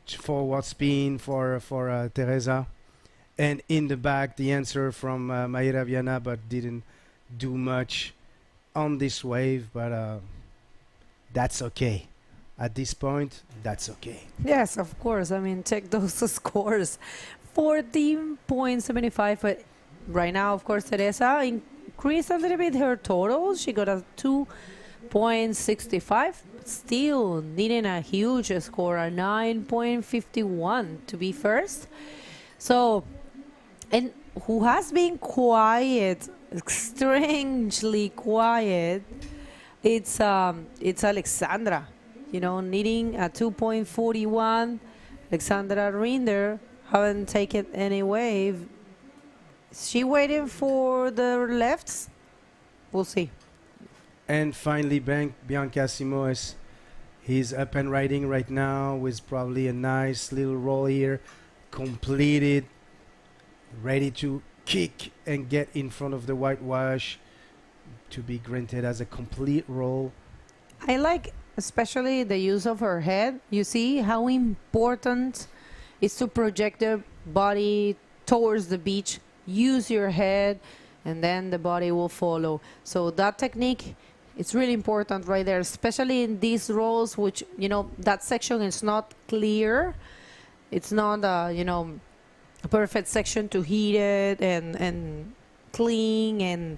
forward spin for Teresa. And in the back, the answer from Mayra Viana, but didn't do much on this wave. But that's okay. At this point, that's okay. Yes, of course. I mean, check those scores. 14.75. But right now, of course, Teresa increased a little bit her total. She got a 2.65. Still needing a huge score, a 9.51 to be first. So, and who has been quiet, strangely quiet, it's Alexandra, you know, needing a 2.41. Alexandra Rinder haven't taken any wave. Is she waiting for the lefts? We'll see. And finally, Bianca Simoes. He's up and riding right now with probably a nice little roll here. completed, ready to kick and get in front of the whitewash to be granted as a complete roll. I like especially the use of her head. You see how important is to project the body towards the beach. Use your head and then the body will follow. So that technique, it's really important right there, especially in these rolls, which, you know, that section is not clear. It's not, you know, a perfect section to heat it and clean and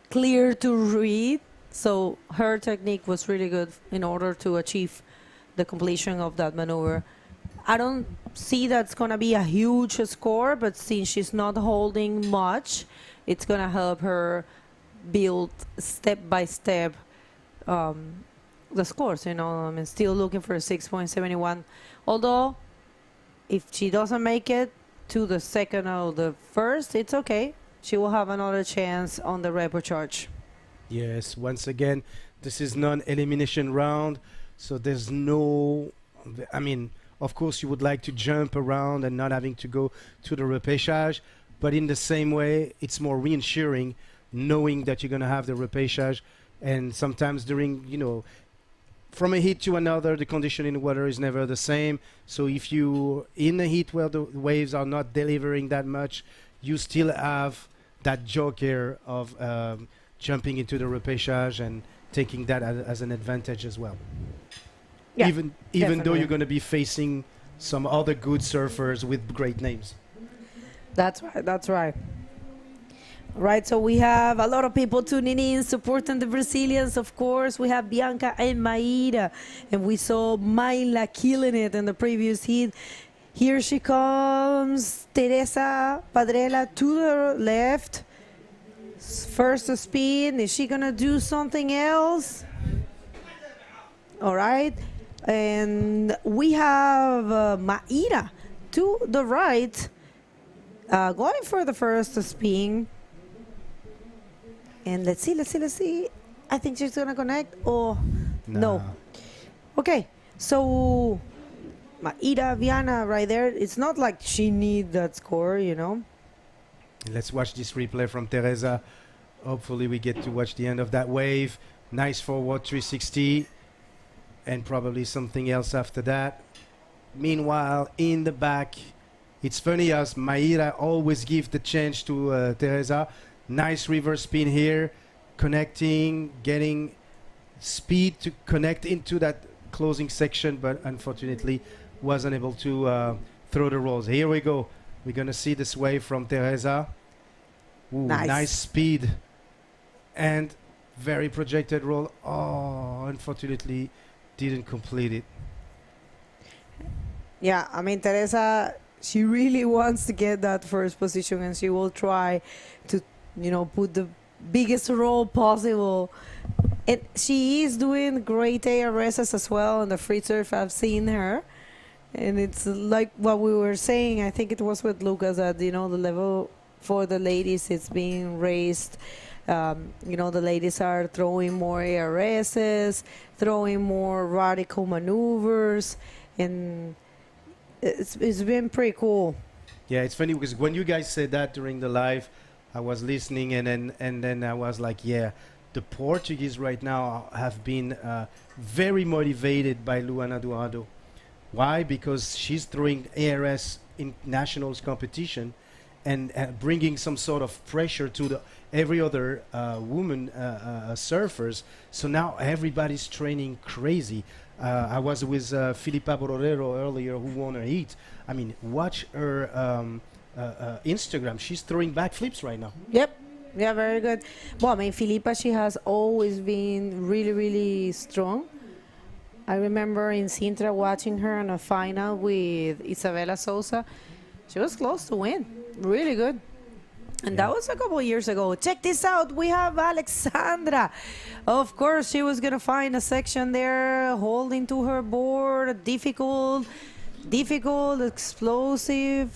clear to read. So her technique was really good in order to achieve the completion of that maneuver. I don't see that's going to be a huge score, but since she's not holding much, it's going to help her build step by step the scores. You know, I mean, still looking for a 6.71. Although, if she doesn't make it to the second or the first, it's okay. She will have another chance on the repocharge. Yes, once again, this is non-elimination round, so there's no, I mean, of course you would like to jump around and not having to go to the repêchage, but in the same way, it's more reassuring knowing that you're going to have the repêchage, and sometimes during, you know, from a heat to another, the condition in the water is never the same, so if you in a heat where the waves are not delivering that much, you still have that joker of jumping into the repêchage and taking that as an advantage as well. Yeah, even though you're going to be facing some other good surfers with great names. That's right, that's right. Right, so we have a lot of people tuning in, supporting the Brazilians, of course. We have Bianca and Maíra, and we saw Mayla killing it in the previous heat. Here she comes, Teresa Padrella to the left. First spin, is she gonna do something else? All right, and we have Maíra to the right, going for the first spin. And let's see. I think she's gonna connect. Oh, no. Okay, so Maíra, Viana right there. It's not like she needs that score, you know. Let's watch this replay from Teresa. Hopefully we get to watch the end of that wave. Nice forward 360 and probably something else after that. Meanwhile, in the back, it's funny as Maíra always gives the chance to Teresa. Nice reverse spin here, connecting, getting speed to connect into that closing section, but unfortunately wasn't able to throw the rolls. Here we go. We're going to see this wave from Teresa. Ooh, nice speed and very projected roll. Oh, unfortunately didn't complete it. Yeah, I mean, Teresa, she really wants to get that first position, and she will try to, you know, put the biggest roll possible. And she is doing great ARSs as well on the free surf. I've seen her. And it's like what we were saying, I think it was with Lucas, that, you know, the level for the ladies is being raised. You know, the ladies are throwing more ARSs, throwing more radical maneuvers, and it's been pretty cool. Yeah, it's funny because when you guys said that during the live, I was listening, and then I was like, yeah, the Portuguese right now have been very motivated by Luana Dourado. Why? Because she's throwing ARS in nationals competition and bringing some sort of pressure to every other woman surfers. So now everybody's training crazy. I was with Filipa Bororero earlier, who won her heat. I mean, watch her Instagram. She's throwing backflips right now. Yep. Yeah, very good. Well, I mean, Filipa, she has always been really, really strong. I remember in Sintra watching her in a final with Isabela Sousa. She was close to win. Really good. And that was a couple of years ago. Check this out. We have Alexandra. Of course, she was going to find a section there, holding to her board. Difficult, explosive.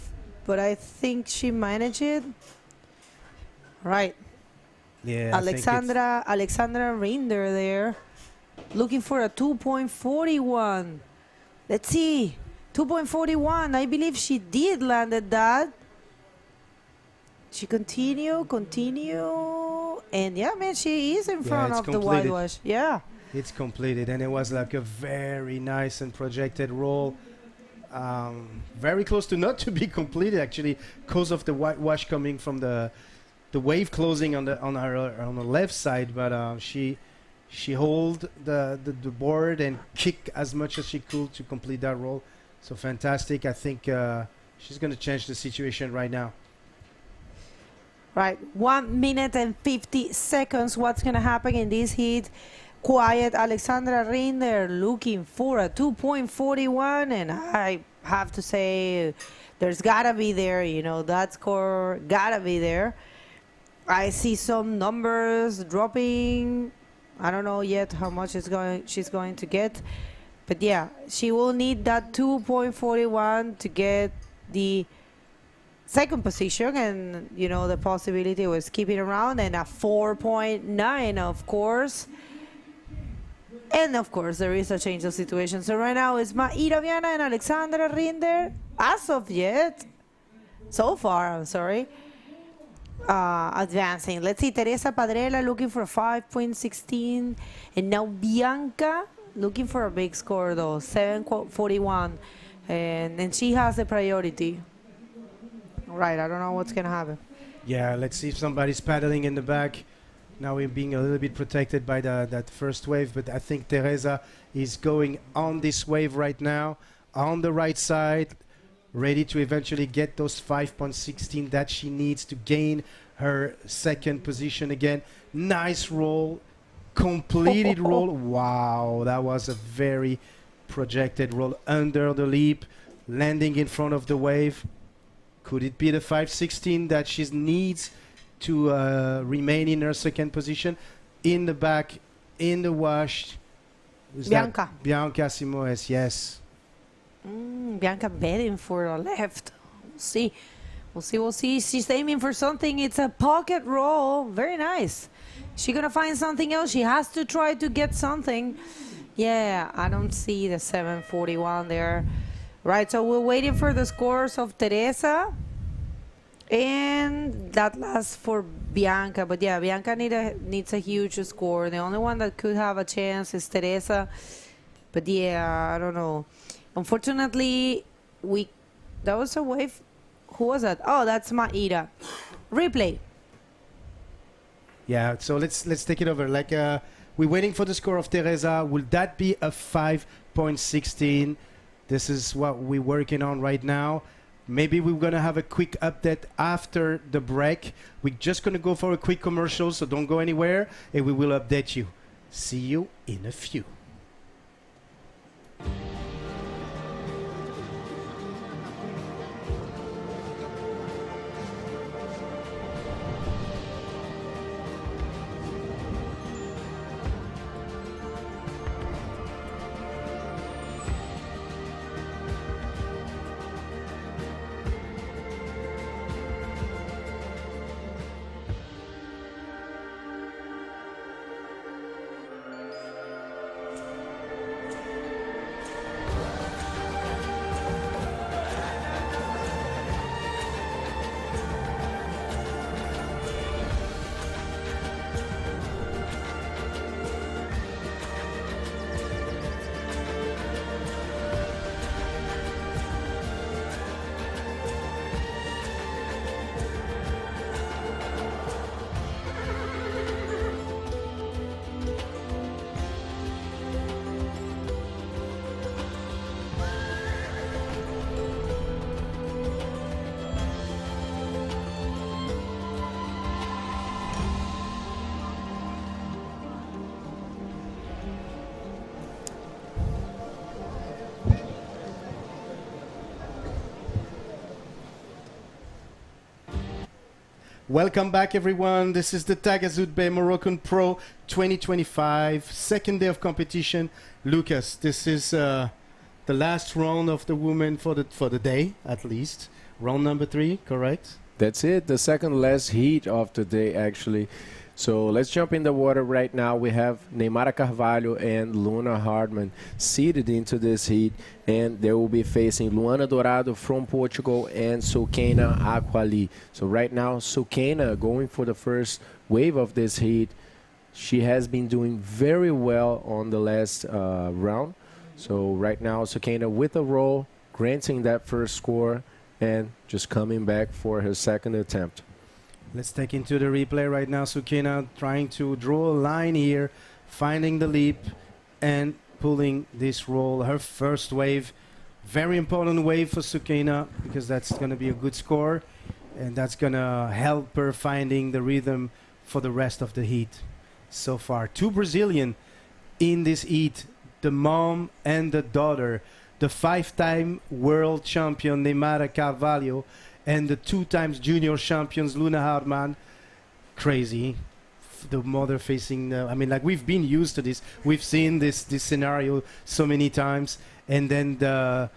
But I think she managed it. Right. Yeah. Alexandra Rinder there. Looking for a 2.41. Let's see. 2.41. I believe she did landed that. She continue, and yeah, man, she is in front of the whitewash. Yeah. It's completed, and it was like a very nice and projected roll. Very close to not to be completed, actually, because of the whitewash coming from the wave closing on the left side. But she hold the board and kick as much as she could to complete that roll. So fantastic. I think she's going to change the situation right now. Right, 1 minute and 50 seconds. What's going to happen in this heat? Quiet Alexandra Rinder looking for a 2.41, and I have to say there's gotta be there, you know, that score gotta be there. I see some numbers dropping. I don't know yet how much she's going to get, but yeah, she will need that 2.41 to get the second position, and you know the possibility was keeping around, and a 4.9 of course. And of course there is a change of situation. So right now it's Maira Viana and Alexandra Rinder as of yet, so far, I'm sorry, advancing. Let's see, Teresa Padrella looking for 5.16, and now Bianca looking for a big score though, 7.41, and she has the priority. Right, I don't know what's gonna happen. Yeah, let's see if somebody's paddling in the back. Now we're being a little bit protected by that first wave, but I think Teresa is going on this wave right now, on the right side, ready to eventually get those 5.16 that she needs to gain her second position again. Nice roll, completed roll. Wow, that was a very projected roll under the leap, landing in front of the wave. Could it be the 5.16 that she needs to remain in her second position? In the back, in the wash. Bianca. Bianca Simoes, yes. Bianca betting for the left. We'll see. We'll see. She's aiming for something. It's a pocket roll. Very nice. She gonna find something else. She has to try to get something. Yeah, I don't see the 7.41 there. Right, so we're waiting for the scores of Teresa. And that lasts for Bianca. But yeah, Bianca needs a huge score. The only one that could have a chance is Teresa. But yeah, I don't know. Unfortunately, that was a wave. Who was that? Oh, that's Maira. Replay. Yeah, so let's take it over. Like we're waiting for the score of Teresa. Will that be a 5.16? This is what we're working on right now. Maybe we're going to have a quick update after the break. We're just going to go for a quick commercial, so don't go anywhere, and we will update you. See you in a few. Welcome back, everyone. This is the Taghazout Bay Morocco Pro 2025, second day of competition. Lucas, this is the last round of the women for the day, at least. Round number 3, correct? That's it, the second last heat of the day, actually. So let's jump in the water right now. We have Neymara Carvalho and Luna Hardman seated into this heat, and they will be facing Luana Dourado from Portugal and Soukaina Aquali. So right now, Soukaina going for the first wave of this heat. She has been doing very well on the last round. So right now, Soukaina with a roll, granting that first score, and just coming back for her second attempt. Let's take into the replay right now. Soukaina trying to draw a line here, finding the leap and pulling this roll. Her first wave, very important wave for Soukaina because that's going to be a good score and that's going to help her finding the rhythm for the rest of the heat. So far, 2 Brazilian in this heat, the mom and the daughter, the 5-time world champion Neymara Carvalho and the 2 times junior champions Luna Hardman. Crazy. The mother facing I mean, like, we've been used to this. We've seen this scenario so many times. And then the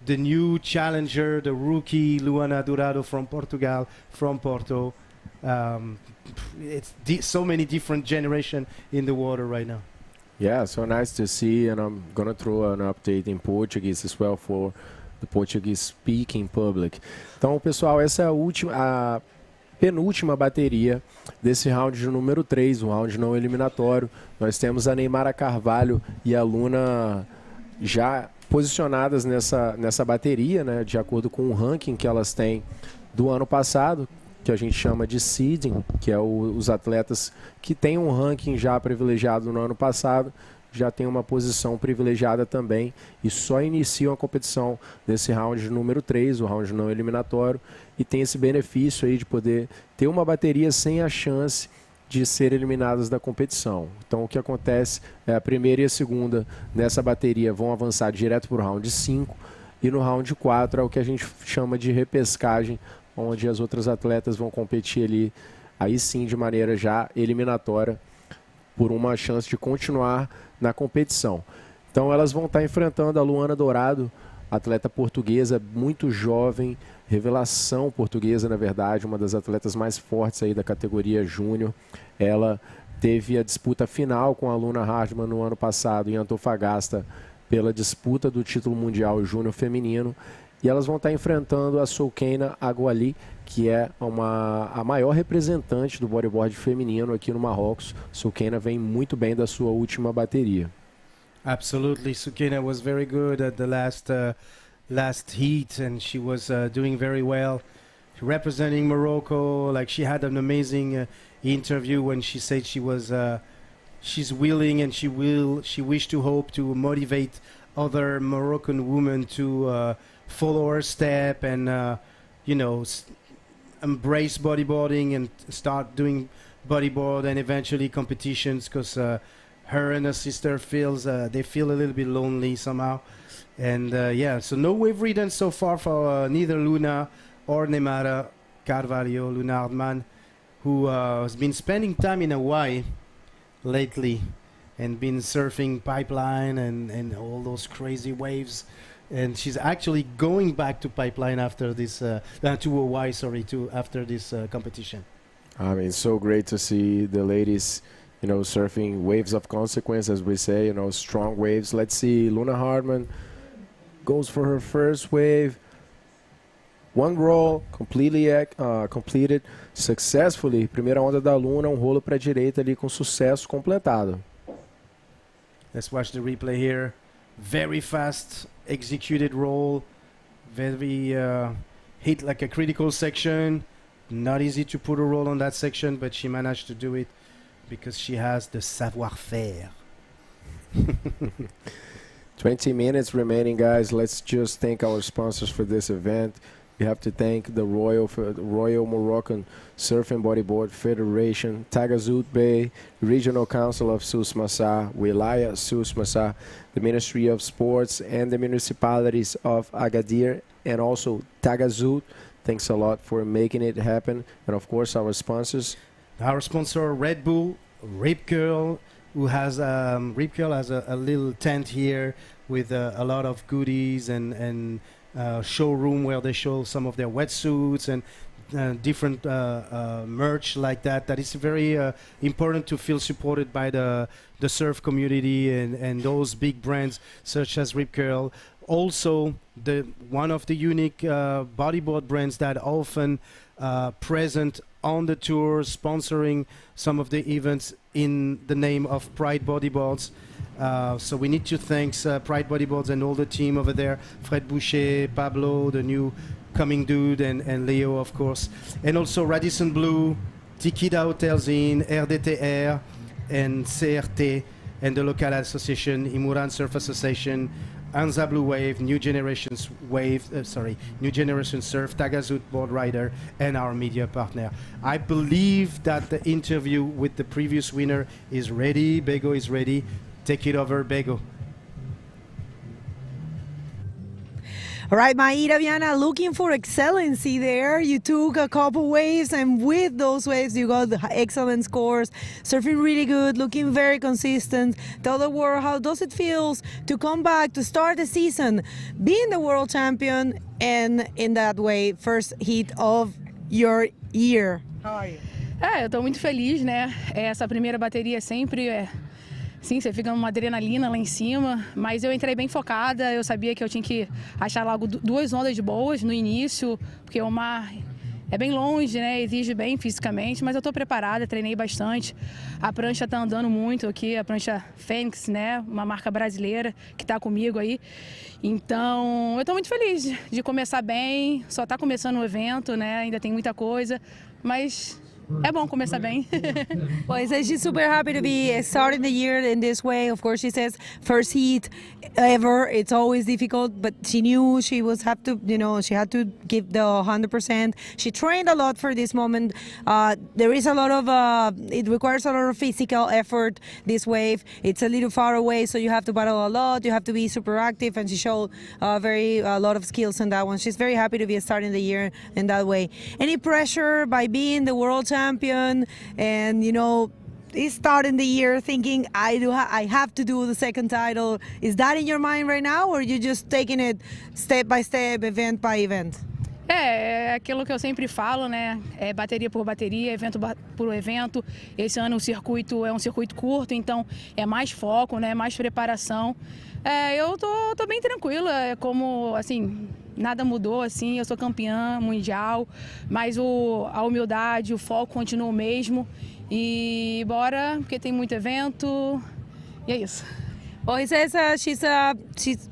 new challenger, the rookie Luana Dourado from Portugal, from Porto. It's so many different generations in the water right now. Yeah, so nice to see, and I'm gonna throw an update in Portuguese as well for the Portuguese speaking public. Então, pessoal, essa é a penúltima bateria desse round de número 3, um round não eliminatório. Nós temos a Neymara Carvalho e a Luna já posicionadas nessa bateria, né, de acordo com o ranking que elas têm do ano passado, que a gente chama de seeding, que é os atletas que têm um ranking já privilegiado no ano passado, já tem uma posição privilegiada também e só iniciam a competição nesse round número 3, o round não eliminatório, e tem esse benefício aí de poder ter uma bateria sem a chance de ser eliminadas da competição. Então o que acontece é a primeira e a segunda nessa bateria vão avançar direto para o round 5 e no round 4 é o que a gente chama de repescagem, onde as outras atletas vão competir ali, aí sim de maneira já eliminatória, por uma chance de continuar na competição. Então elas vão estar enfrentando a Luana Dourado, atleta portuguesa, muito jovem, revelação portuguesa, na verdade, uma das atletas mais fortes aí da categoria júnior. Ela teve a disputa final com a Luna Hardman no ano passado em Antofagasta pela disputa do título mundial júnior feminino. E elas vão estar enfrentando a Soukaina Aquali, que é a maior representante do bodyboard feminino aqui no Marrocos. Soukaina vem muito bem da sua última bateria. Absolutely, Soukaina was very good at the last heat, and she was doing very well, representing Morocco. Like, she had an amazing interview when she said she's willing and she wished to hope to motivate other Moroccan women to follow her step and you know, embrace bodyboarding and start doing bodyboard and eventually competitions, because her and her sister they feel a little bit lonely somehow. And yeah, so no wave ridden so far for neither Luna or Neymara Carvalho. Luna Hardman, who has been spending time in Hawaii lately and been surfing pipeline and all those crazy waves. And she's actually going back to pipeline after this, to Hawaii, sorry, after this competition. I mean, so great to see the ladies, you know, surfing waves of consequence, as we say, you know, strong waves. Let's see, Luna Hardman goes for her first wave. One roll, completely completed successfully. Primeira onda da Luna, rolo para a direita ali com sucesso completado. Let's watch the replay here. Very fast executed roll, very hit like a critical section. Not easy to put a roll on that section, but she managed to do it because she has the savoir-faire. 20 minutes remaining, guys. Let's just thank our sponsors for this event. We have to thank the Royal Moroccan Surf and Bodyboard Federation, Taghazout Bay, Regional Council of Sus Massah, Wilaya Sus Massah, the Ministry of Sports, and the municipalities of Agadir, and also Taghazout. Thanks a lot for making it happen. And of course, our sponsors. Our sponsor, Red Bull, Rip Curl, who has Rip Curl has a little tent here with a lot of goodies and showroom where they show some of their wetsuits and different merch like that. That is very important to feel supported by the surf community and those big brands such as Rip Curl. Also, one of the unique bodyboard brands that often present on the tour, sponsoring some of the events in the name of Pride Bodyboards. So we need to thank Pride Bodyboards and all the team over there, Fred Boucher, Pablo, the new coming dude, and Leo, of course. And also Radisson Blue, Tikida Hotels Inn, RDTR, and CRT, and the local association, Imuran Surf Association, Anza Blue Wave, New Generation Surf, Taghazout Board Rider, and our media partner. I believe that the interview with the previous winner is ready. Bego is ready. Take it over, Bego. All right, Mayra Viana, looking for excellency there. You took a couple waves, and with those waves, you got excellent scores. Surfing really good, looking very consistent. Tell the world, how does it feel to come back, to start the season, being the world champion, and in that way, first heat of your year? How are you? Eu tô muito feliz, né? Essa primeira bateria sempre sim, você fica numa adrenalina lá em cima, mas eu entrei bem focada, eu sabia que eu tinha que achar logo duas ondas boas no início, porque o mar é bem longe, né, exige bem fisicamente, mas eu tô preparada, treinei bastante, a prancha tá andando muito aqui, a prancha Fênix, né, uma marca brasileira que tá comigo aí, então eu tô muito feliz de começar bem, só tá começando o evento, né, ainda tem muita coisa, mas é bom começar bem. Well, he says she's super happy to be starting the year in this way. Of course, she says first heat ever. It's always difficult, but she knew she was have to, she had to give the 100%. She trained a lot for this moment. There is a lot of, it requires a lot of physical effort, this wave. It's a little far away, so you have to battle a lot. You have to be super active, and she showed a lot of skills on that one. She's very happy to be starting the year in that way. Any pressure by being the world champion and he's starting the year thinking I have to do the second title? Is that in your mind right now, or you just taking it step by step, event by event? É aquilo que eu sempre falo, né? É bateria por bateria, evento por evento. Esse ano o circuito é um circuito curto, então é mais foco, né? Mais preparação. Eu tô bem tranquila, é como, assim, nada mudou, assim, eu sou campeã mundial, mas a humildade, o foco continua o mesmo. E bora, porque tem muito evento, e é isso. Well, he says she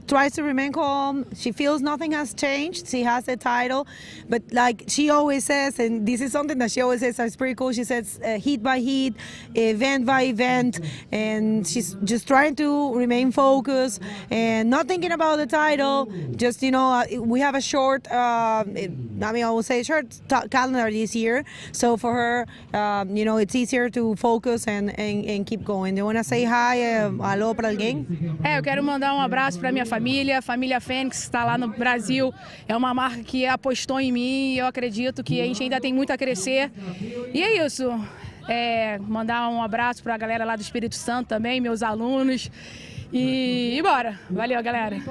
tries to remain calm. She feels nothing has changed. She has the title, but like she always says, and this is something that she always says that's pretty cool. She says heat by heat, event by event, and she's just trying to remain focused and not thinking about the title. Just we have a short, I would say short calendar this year. So for her, it's easier to focus and keep going. Do you want to say hi, hello para alguém? Eu quero mandar um abraço para minha família Fênix, que está lá no Brasil. É uma marca que apostou em mim e eu acredito que a gente ainda tem muito a crescer. E é isso. Mandar um abraço para a galera lá do Espírito Santo também, meus alunos. E bora. Valeu, galera.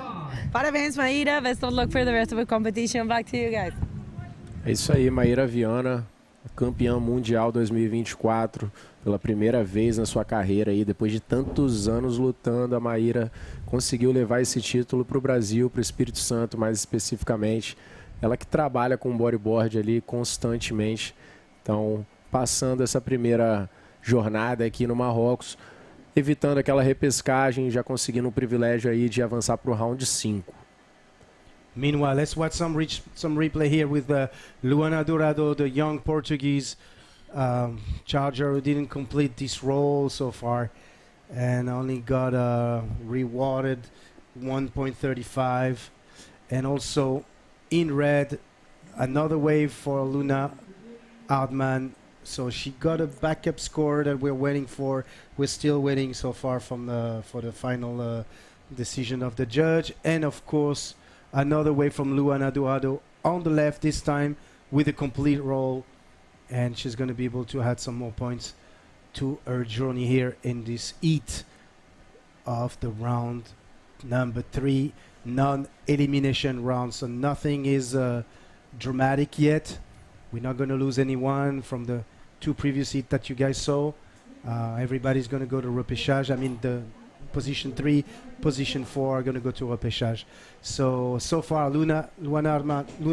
Parabéns, Mayra. Best of luck for the rest of the competition. Back to you guys. É isso aí, Mayra Viana, campeã mundial 2024. Pela primeira vez na sua carreira aí, depois de tantos anos lutando, a Mayra conseguiu levar esse título para o Brasil, para o Espírito Santo mais especificamente. Ela que trabalha com bodyboard ali constantemente. Então, passando essa primeira jornada aqui no Marrocos, evitando aquela repescagem, já conseguindo o privilégio aí de avançar para o round 5. Meanwhile, let's watch some replay here with Luana Dourado, the young Portuguese charger who didn't complete this role so far and only got rewarded 1.35. And also in red, another wave for Luna Ardman. So she got a backup score that we're waiting for. We're still waiting so far for the final decision of the judge. And of course, another wave from Luana Dourado on the left this time with a complete roll. And she's going to be able to add some more points to her journey here in this heat of the round number 3, non-elimination round. So nothing is dramatic yet. we're not going to lose anyone from the 2 previous heats that you guys saw. Everybody's going to go to repêchage. I mean, the position 3, position 4 are going to go to repêchage. So far, Luana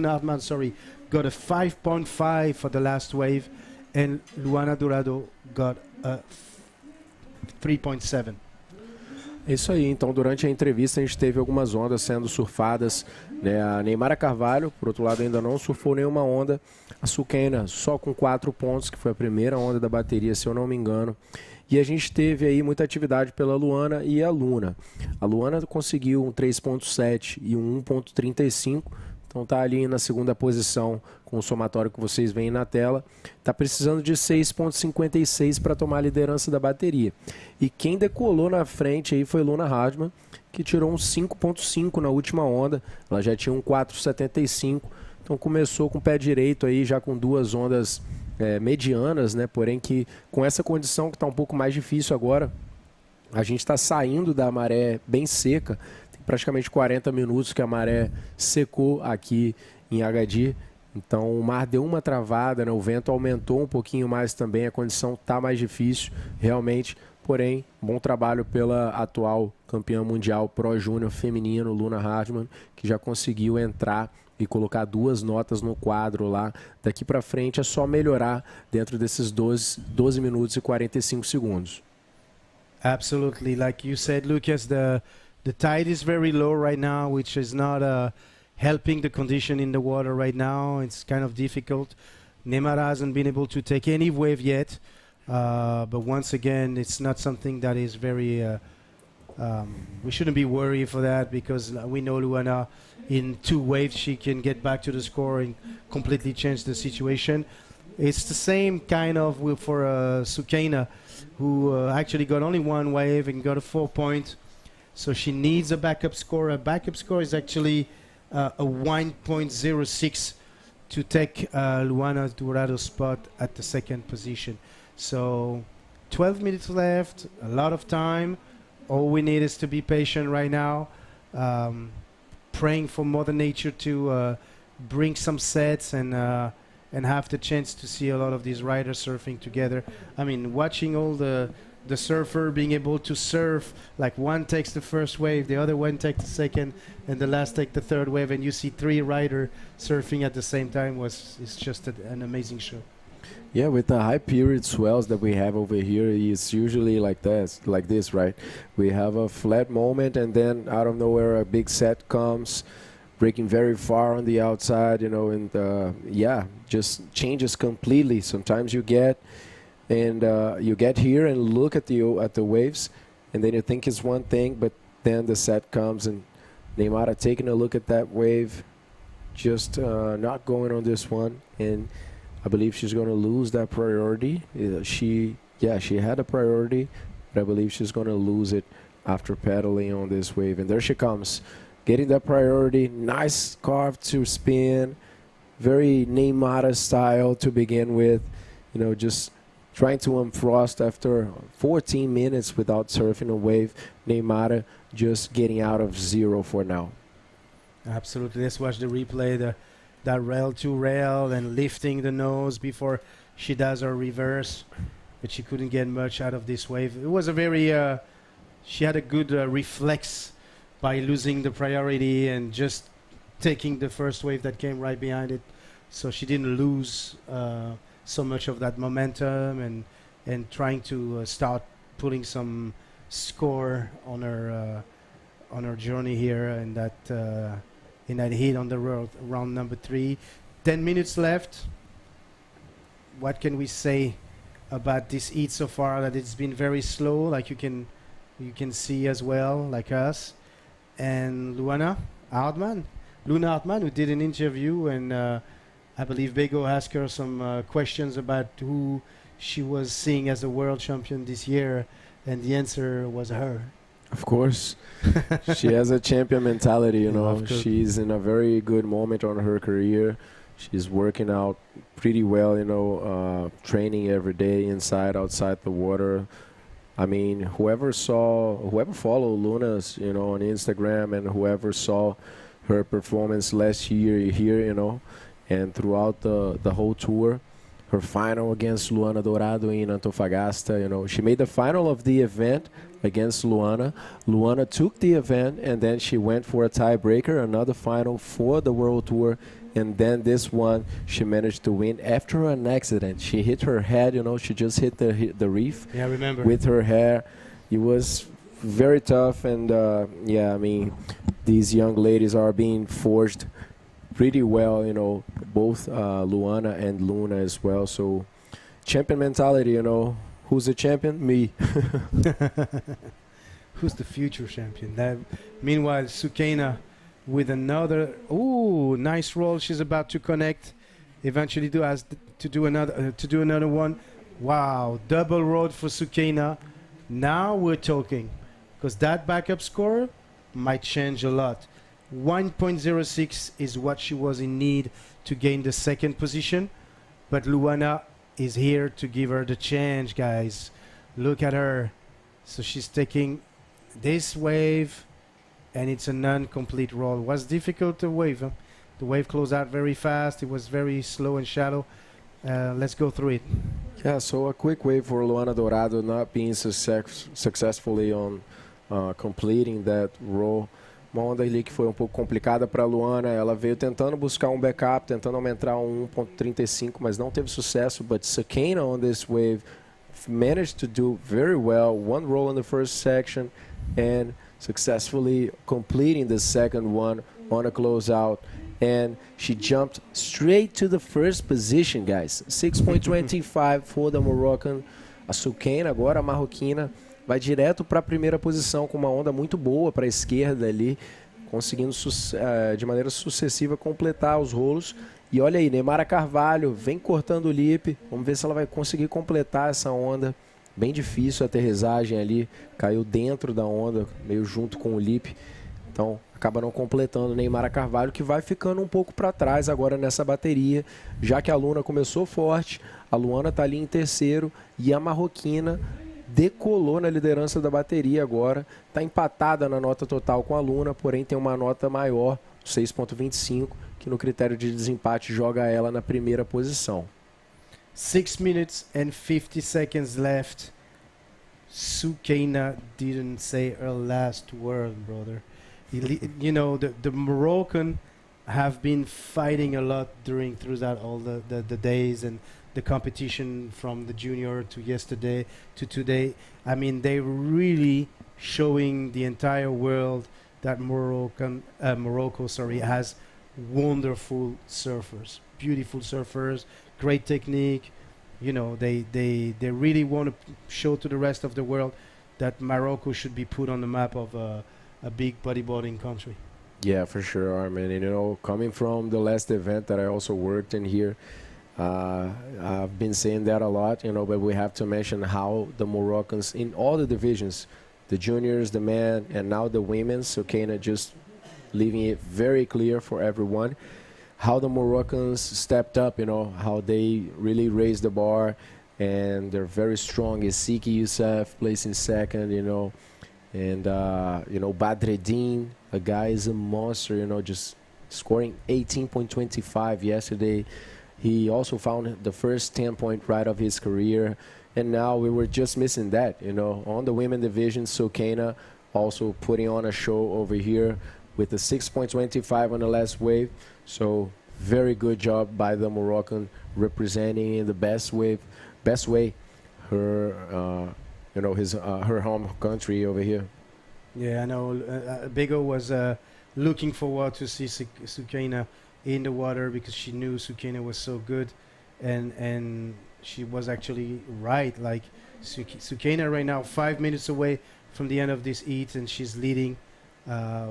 Hartmann, sorry, got a 5.5 for the last wave, and Luana Dourado got a 3.7. É isso aí, então durante a entrevista a gente teve algumas ondas sendo surfadas, né? A Neymara Carvalho, por outro lado, ainda não surfou nenhuma onda. A Suquena só com 4 pontos, que foi a primeira onda da bateria, se eu não me engano. E a gente teve aí muita atividade pela Luana e a Luna. A Luana conseguiu um 3.7 e um 1.35, então tá ali na segunda posição com o somatório que vocês veem na tela. Tá precisando de 6.56 para tomar a liderança da bateria. E quem decolou na frente aí foi Luna Hartmann, que tirou um 5.5 na última onda. Ela já tinha um 4.75, então começou com o pé direito aí, já com 2 ondas medianas, né? Porém que com essa condição que está um pouco mais difícil agora, a gente está saindo da maré bem seca. Tem praticamente 40 minutos que a maré secou aqui em Agadir. Então o mar deu uma travada, né? O vento aumentou um pouquinho mais também, a condição está mais difícil realmente. Porém, bom trabalho pela atual campeã mundial Pro Júnior feminino, Luna Hartmann, que já conseguiu entrar e colocar 2 notas no quadro lá. Daqui para frente é só melhorar dentro desses 12 minutos e 45 segundos. Absolutely. Like you said, Lucas, the tide is very low right now, which is not helping the condition in the water right now. It's kind of difficult. Neymar hasn't been able to take any wave yet. But once again, it's not something that is very... we shouldn't be worried for that, because we know Luana, in 2 waves, she can get back to the score and completely change the situation. It's the same kind of for Suquena, who actually got only 1 wave and got a 4-point. So she needs a backup score. A backup score is actually a 1.06 to take Luana Dourado's spot at the 2nd position. So 12 minutes left, a lot of time. All we need is to be patient right now, praying for Mother Nature to bring some sets and have the chance to see a lot of these riders surfing together. I mean, watching all the surfer being able to surf, like one takes the first wave, the other one takes the second, and the last take the third wave, and you see 3 riders surfing at the same time it's just an amazing show. Yeah, with the high period swells that we have over here, it's usually like this, right? We have a flat moment, and then out of nowhere a big set comes, breaking very far on the outside, you know, and yeah, just changes completely. Sometimes you get here and look at the waves, and then you think it's one thing, but then the set comes, and Neymar taking a look at that wave, just not going on this one, and I believe she's going to lose that priority. She had a priority, but I believe she's going to lose it after paddling on this wave. And there she comes, getting that priority. Nice carve to spin, very Neymar style to begin with. You know, just trying to unfrost after 14 minutes without surfing a wave. Neymar just getting out of 0 for now. Absolutely. Let's watch the replay. That rail to rail and lifting the nose before she does her reverse, but she couldn't get much out of this wave. It was a very she had a good reflex by losing the priority and just taking the first wave that came right behind it, so she didn't lose so much of that momentum and trying to start putting some score on her journey here, and that in that heat on the round number 3. 10 minutes left. What can we say about this heat so far? That it's been very slow, like you can see as well, like us. And Luna Hartmann, who did an interview, and I believe Bego asked her some questions about who she was seeing as a world champion this year, and the answer was her. Of course. She has a champion mentality, you know. She's in a very good moment on her career. She's working out pretty well, you know, training every day inside, outside the water. I mean, whoever followed Luna's, you know, on Instagram, and whoever saw her performance last year here, you know, and throughout the whole tour. Her final against Luana Dourado in Antofagasta, you know, she made the final of the event against Luana. Luana took the event, and then she went for a tiebreaker, another final for the World Tour, and then this one she managed to win after an accident. She hit her head, you know, she just hit the reef. Yeah, I remember. With her hair. It was very tough, and yeah, I mean, these young ladies are being forged pretty well, you know, both Luana and Luna as well. So champion mentality, you know. Who's the champion? Me. Who's the future champion? Meanwhile, Sukaina with another, ooh, nice roll. She's about to connect. Eventually to do another one. Wow, double roll for Sukaina. Now we're talking, because that backup score might change a lot. 1.06 is what she was in need to gain the second position, but Luana is here to give her the chance, guys. Look at her. So she's taking this wave, and it's a non-complete roll. It was difficult to wave. The wave closed out very fast. It was very slow and shallow. Let's go through it. Yeah, so a quick wave for Luana Dourado, not being successfully on completing that roll. Uma onda ali que foi um pouco complicada para a Luana. Ela veio tentando buscar um backup, tentando aumentar um 1.35, mas não teve sucesso. But Sukaina on this wave managed to do very well. One roll in the first section and successfully completing the second one on a closeout. And she jumped straight to the first position, guys. 6.25 for the Moroccan. A Sukaina, agora a marroquina, vai direto para a primeira posição com uma onda muito boa para a esquerda ali, conseguindo de maneira sucessiva completar os rolos. E olha aí, Neymara Carvalho vem cortando o lip. Vamos ver se ela vai conseguir completar essa onda. Bem difícil a aterrissagem ali, caiu dentro da onda, meio junto com o lip. Então acaba não completando Neymara Carvalho, que vai ficando um pouco para trás agora nessa bateria, já que a Luna começou forte, a Luana está ali em terceiro e a marroquina decolou na liderança da bateria agora, está empatada na nota total com a Luna, porém tem uma nota maior, 6.25, que no critério de desempate joga ela na primeira posição. 6 minutes and 50 seconds left. Sukaina didn't say her last word, brother. You know, the Moroccan have been fighting a lot throughout all the days and the competition, from the junior to yesterday to today. I mean, they really showing the entire world that Morocco has wonderful surfers, beautiful surfers, great technique. You know, they really want to show to the rest of the world that Morocco should be put on the map of a big bodyboarding country. Yeah, for sure, Armin. And, you know, coming from the last event that I also worked in here, I've been saying that a lot, you know, but we have to mention how the Moroccans in all the divisions, the juniors, the men, and now the women, Sukaina just leaving it very clear for everyone, how the Moroccans stepped up, you know, how they really raised the bar, and they're very strong. Siki Youssef placing second, you know, and, you know, Badreddin, a guy is a monster, you know, just scoring 18.25 yesterday. He also found the first 10-point ride of his career, and now we were just missing that, you know. On the women division, Sukaina also putting on a show over here with a 6.25 on the last wave. So very good job by the Moroccan, representing in the best way her, you know, her home country over here. Yeah, I know. Bego was looking forward to see Sukaina in the water, because she knew Sukaina was so good, and she was actually right. Like Sukaina right now 5 minutes away from the end of this heat, and she's leading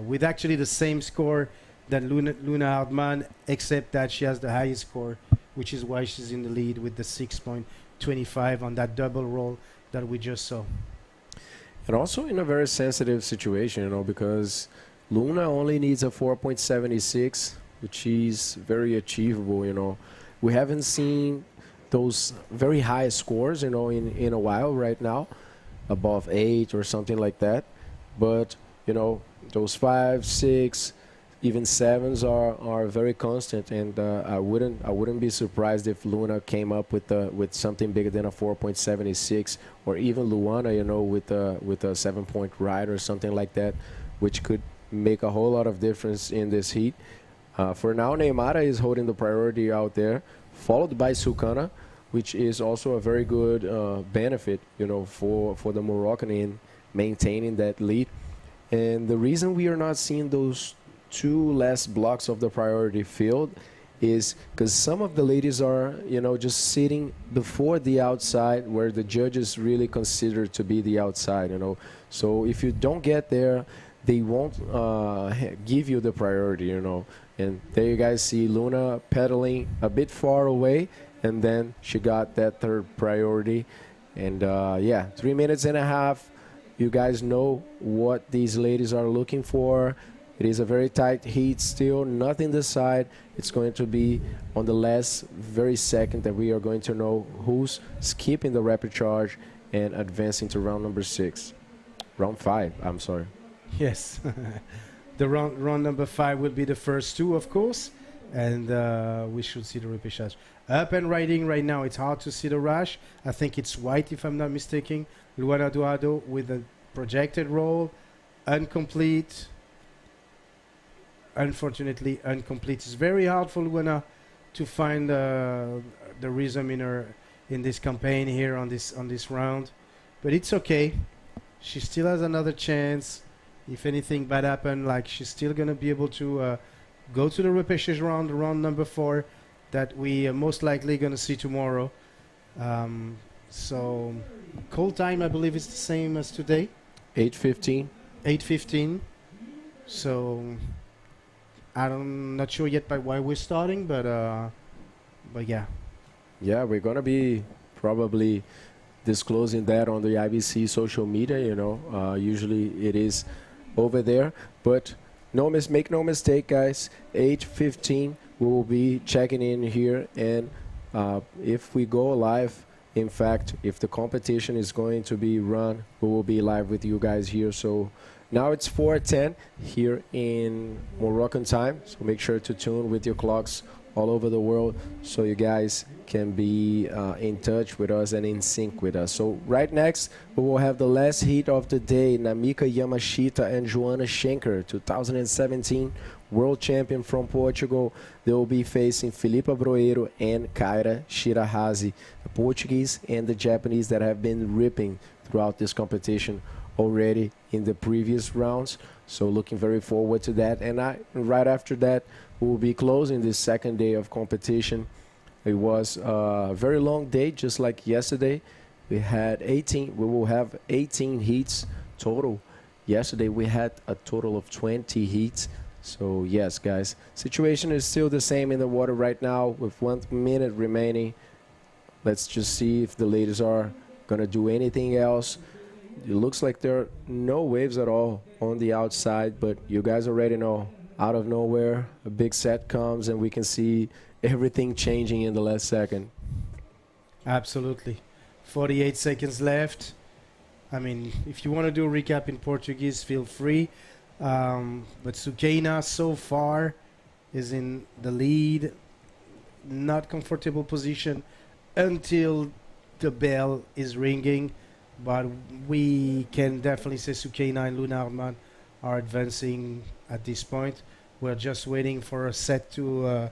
with actually the same score that Luna Hartmann, except that she has the highest score, which is why she's in the lead with the 6.25 on that double roll that we just saw. And also in a very sensitive situation, you know, because Luna only needs a 4.76, which is very achievable, you know. We haven't seen those very high scores, you know, in a while right now, above 8 or something like that. But, you know, those 5, 6, even sevens are very constant, and I wouldn't be surprised if Luna came up with something bigger than a 4.76, or even Luana, you know, with a 7-point ride or something like that, which could make a whole lot of difference in this heat. For now, Neymara is holding the priority out there, followed by Sulkana, which is also a very good benefit, you know, for the Moroccan in maintaining that lead. And the reason we are not seeing those two last blocks of the priority field is because some of the ladies are, you know, just sitting before the outside, where the judges really consider to be the outside, you know. So if you don't get there, they won't give you the priority, you know. And there you guys see Luna pedaling a bit far away, and then she got that third priority. And yeah, 3 minutes and a half. You guys know what these ladies are looking for. It is a very tight heat still, nothing decided. It's going to be on the last very second that we are going to know who's skipping the rapid charge and advancing to round number 6. Round 5, I'm sorry. Yes. The round number 5 will be the first two, of course, and we should see the repechage. Up and riding right now, it's hard to see the rush. I think it's white, if I'm not mistaken. Luana Duado with a projected roll, incomplete. Unfortunately, incomplete. It's very hard for Luana to find the rhythm in this campaign here on this round, but it's okay. She still has another chance. If anything bad happen, like, she's still gonna be able to go to the repechage round number 4, that we are most likely gonna see tomorrow. So call time, I believe, is the same as today. 8:15. 8:15. So I'm not sure yet by why we're starting, but yeah. Yeah, we're gonna be probably disclosing that on the IBC social media. You know, usually it is over there, but make no mistake, guys. 8:15, we will be checking in here, and if we go live, in fact, if the competition is going to be run, we will be live with you guys here. So now it's 4:10 here in Moroccan time, so make sure to tune with your clocks all over the world so you guys can be in touch with us and in sync with us. So right next, we will have the last heat of the day. Namika Yamashita and Joana Schenker, 2017 world champion from Portugal. They will be facing Filipa Broeiro and Kaira Shirahazi, the Portuguese and the Japanese that have been ripping throughout this competition already in the previous rounds. So looking very forward to that. And right after that, we will be closing this second day of competition. It was a very long day, just like yesterday. We will have 18 heats total. Yesterday we had a total of 20 heats. So yes, guys, situation is still the same in the water right now with 1 minute remaining. Let's just see if the ladies are gonna do anything else. It looks like there are no waves at all on the outside, but you guys already know, out of nowhere, a big set comes and we can see everything changing in the last second. Absolutely. 48 seconds left. I mean, if you want to do a recap in Portuguese, feel free. But Sukeina so far is in the lead, not comfortable position until the bell is ringing. But we can definitely say Sukeina and Luna Arman are advancing at this point. We're just waiting for a set to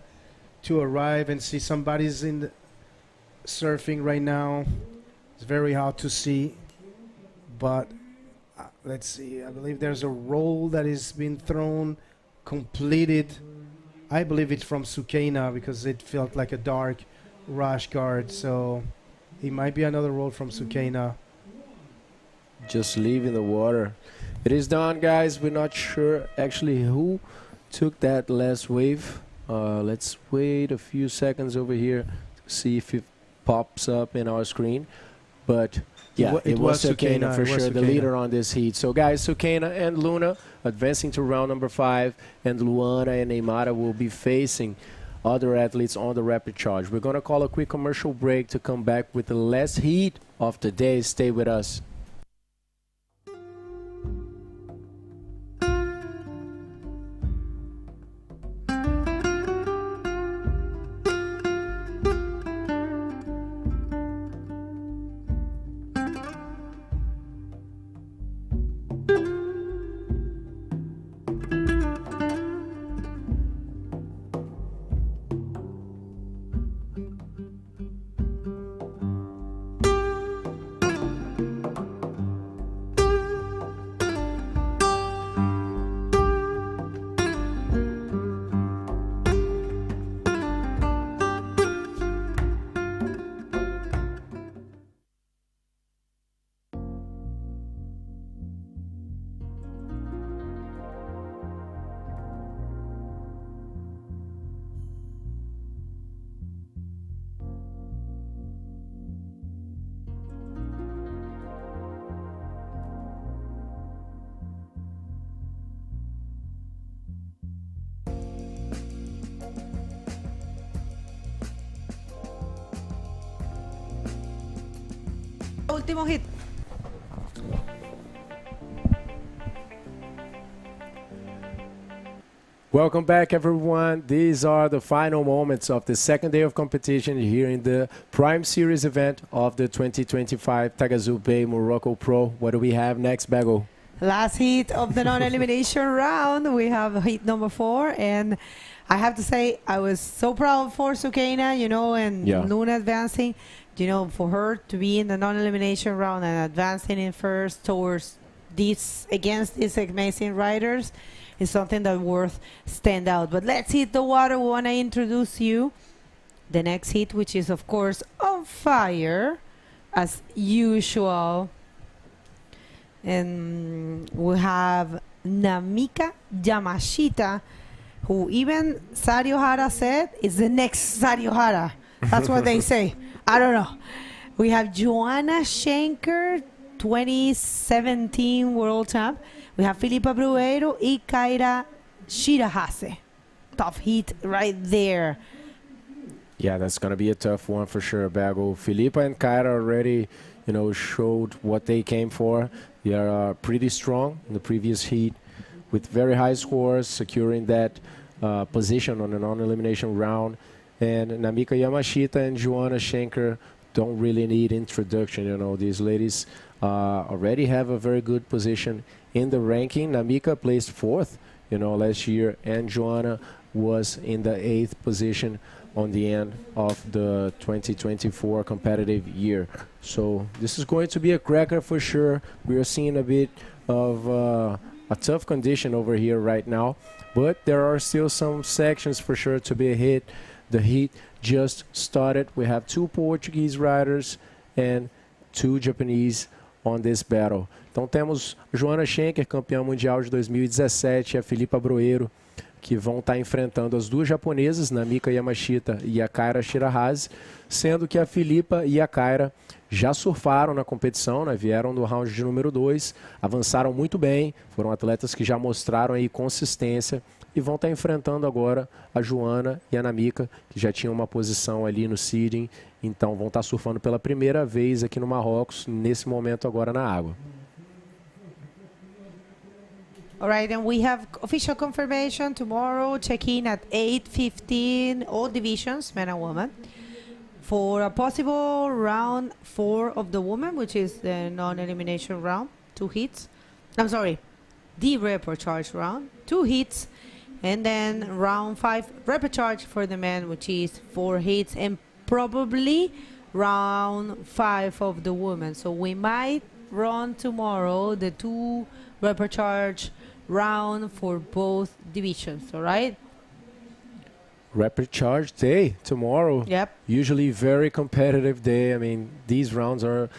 arrive and see. Somebody's in the surfing right now. It's very hard to see, but let's see. I believe there's a roll that has been thrown, completed. I believe it's from Sukeina because it felt like a dark rash guard. So it might be another roll from Sukeina. Just leaving the water. It is done, guys. We're not sure actually who took that last wave. Let's wait a few seconds over here to see if it pops up in our screen. But yeah, it was Sukeina for sure, the leader on this heat. So guys, Sukeina and Luna advancing to round number 5, and Luana and Neymara will be facing other athletes on the rapid charge. We're going to call a quick commercial break to come back with the last heat of the day. Stay with us. último hit. Welcome back, everyone. These are the final moments of the second day of competition here in the Prime Series event of the 2025 Taghazout Bay Morocco Pro. What do we have next, Bago? Last heat of the non-elimination round. We have heat number 4, and I have to say I was so proud for Sukaina, you know, and Luna advancing, you know, for her to be in the non-elimination round and advancing in first towards against these amazing riders is something that worth stand out. But let's hit the water. We want to introduce you the next heat, which is of course on fire as usual. And we have Namika Yamashita, who even Sario Hara said is the next Sario Hara. That's what they say. I don't know. We have Joanna Schenker, 2017 World Champ. We have Filipa Bruero y Kaira Shirahase. Tough heat right there. Yeah, that's going to be a tough one for sure, Bago. Filipa and Kaira already, you know, showed what they came for. They are pretty strong in the previous heat with very high scores, securing that position on a non-elimination round. And Namika Yamashita and Joanna Schenker don't really need introduction. You know, these ladies already have a very good position in the ranking. Namika placed 4th, you know, last year, and Joanna was in the 8th position on the end of the 2024 competitive year. So this is going to be a cracker for sure. We are seeing a bit of a tough condition over here right now, but there are still some sections for sure to be hit. The heat just started. We have 2 Portuguese riders and 2 Japanese on this battle. Então temos Joanna Schenker, campeã mundial de 2017, e a Filipa Bruero, que vão estar enfrentando as 2 japonesas, Namika Yamashita e a Kaira Shirahase, sendo que a Filipa e a Kaira já surfaram na competição, né? Vieram do round de número 2, avançaram muito bem, foram atletas que já mostraram aí consistência e vão estar enfrentando agora a Joanna e a Namika, que já tinham uma posição ali no seeding, então vão estar surfando pela primeira vez aqui no Marrocos, nesse momento agora na água. All right, and we have official confirmation tomorrow, check-in at 8:15, all divisions, men and women, for a possible round 4 of the women, which is the non-elimination round, 2 heats. I'm sorry, the repecharge round, 2 heats, and then round 5 repecharge for the men, which is 4 heats, and probably round 5 of the women. So we might run tomorrow the 2 repecharge round for both divisions, all right? Repecharge day tomorrow. Yep. Usually very competitive day. I mean, these rounds are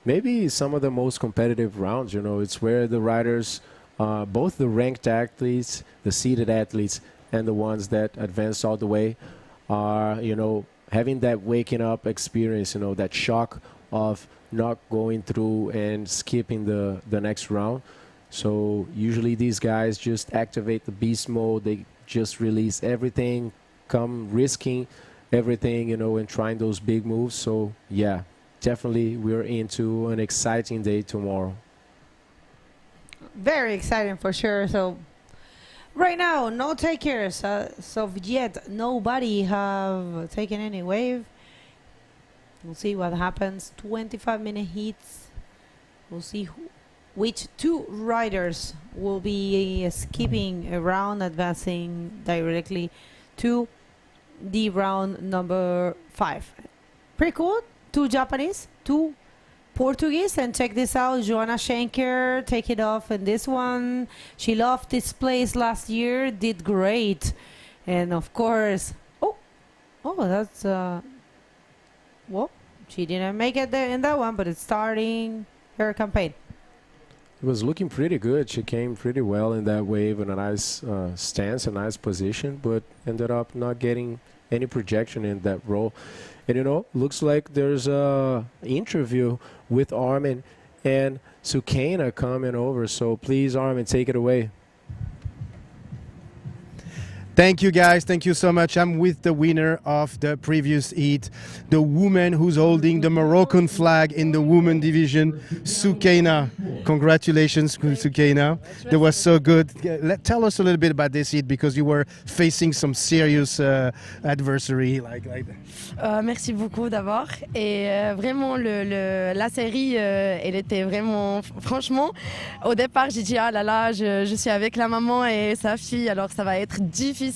maybe some of the most competitive rounds. You know, it's where the riders, both the ranked athletes, the seeded athletes, and the ones that advance all the way are, you know, having that waking up experience, you know, that shock of not going through and skipping the next round. So usually these guys just activate the beast mode. They just release everything, come risking everything, you know, and trying those big moves. So yeah, definitely we're into an exciting day tomorrow. Very exciting for sure. So right now, no takers. So yet, nobody have taken any wave. We'll see what happens. 25-minute heats. We'll see which 2 riders will be skipping a round, advancing directly to the round number 5. Pretty cool. 2 Japanese, 2 Portuguese, and check this out. Joanna Schenker take it off in this one. She loved this place last year, did great, and of course, oh, that's well, she didn't make it there in that one, but it's starting her campaign. It was looking pretty good. She came pretty well in that wave in a nice stance, a nice position, but ended up not getting any projection in that role. And, you know, looks like there's a interview with Armin and Sukaina coming over. So please, Armin, take it away. Thank you, guys. Thank you so much. I'm with the winner of the previous heat, the woman who's holding the Moroccan flag in the women division, Soukaina. Congratulations, Soukaina. That was so good. Tell us a little bit about this heat because you were facing some serious adversary like that. Merci beaucoup d'abord. Et vraiment, la série, elle était vraiment... Franchement, au départ, j'ai dit, ah là là, je suis avec la maman et sa fille, alors ça va être difficile.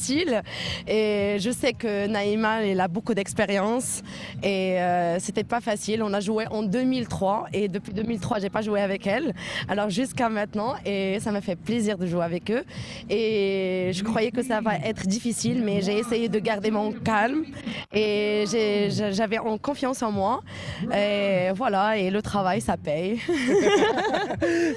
Et je sais que Naïma, elle a beaucoup d'expérience et c'était pas facile. On a joué en 2003 et depuis 2003, j'ai pas joué avec elle. Alors jusqu'à maintenant, et ça m'a fait plaisir de jouer avec eux. Et je croyais que ça va être difficile, mais j'ai essayé de garder mon calme et j'avais confiance en moi. Et voilà, et le travail, ça paye.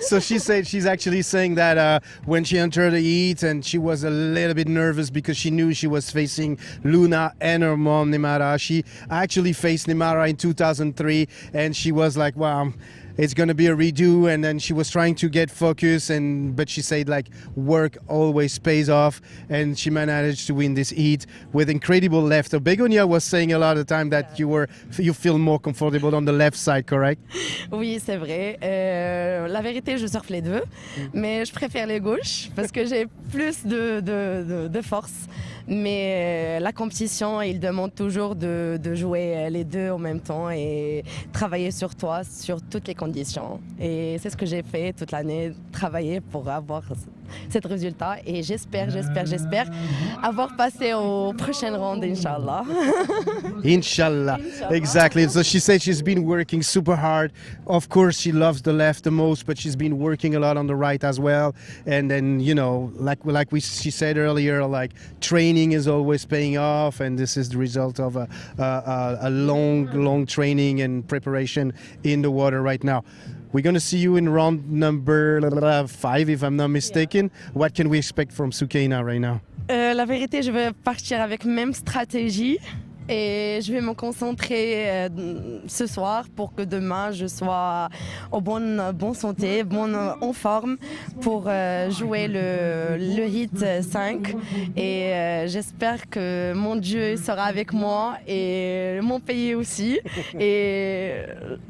So she's actually saying that when she entered the heat and she was a little bit nervous because she knew she was facing Luna and her mom Nimara. She actually faced Nimara in 2003 and she was like, wow, it's going to be a redo, and then she was trying to get focus, but she said like work always pays off, and she managed to win this heat with incredible left. So Begonia was saying a lot of the time that you feel more comfortable on the left side, correct? Oui, c'est vrai. La vérité, je surfe les deux, mais je préfère les gauches parce que j'ai plus de force. Mais la compétition, il demande toujours de jouer les deux en même temps et travailler sur toi, sur toutes les conditions. Et c'est ce que j'ai fait toute l'année, travailler pour avoir cet résultat. Et j'espère avoir passé au prochain round, Inch'Allah. Inshallah. Exactly. So she said she's been working super hard. Of course, she loves the left the most, but she's been working a lot on the right as well. And then, you know, she said earlier, like training is always paying off, and this is the result of a long training and preparation in the water right now. We're going to see you in round number 5, if I'm not mistaken. Yeah. What can we expect from Soukaina right now? La vérité, je vais partir avec même stratégie. Et je vais me concentrer ce soir pour que demain je sois en bonne santé, en forme pour jouer le hit 5. Et j'espère que mon Dieu sera avec moi et mon pays aussi. Et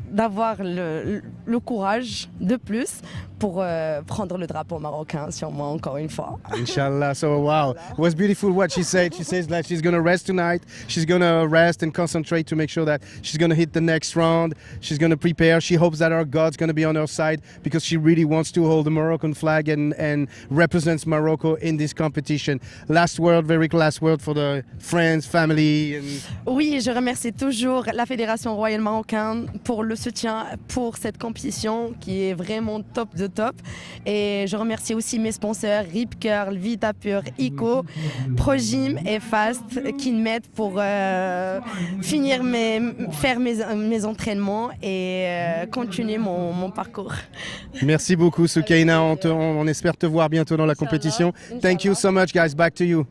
d'avoir le courage de plus pour prendre le drapeau marocain sur moi encore une fois. Inshallah. So wow, it was beautiful what she said. She says that she's going to rest tonight. She's going to rest and concentrate to make sure that she's going to hit the next round. She's going to prepare. She hopes that our God's going to be on her side because she really wants to hold the Moroccan flag and represents Morocco in this competition. Last word for the friends, family. Oui, je remercie toujours la Fédération royale marocaine pour le soutien pour cette compétition qui est vraiment top de top. Et je remercie aussi mes sponsors Rip Curl, Vita Pure, Ico, Progym et Fast qui m'aident pour faire mes entraînements et continuer mon parcours. Merci beaucoup Soukaina, on espère te voir bientôt dans la compétition. Thank you so much guys, back to you.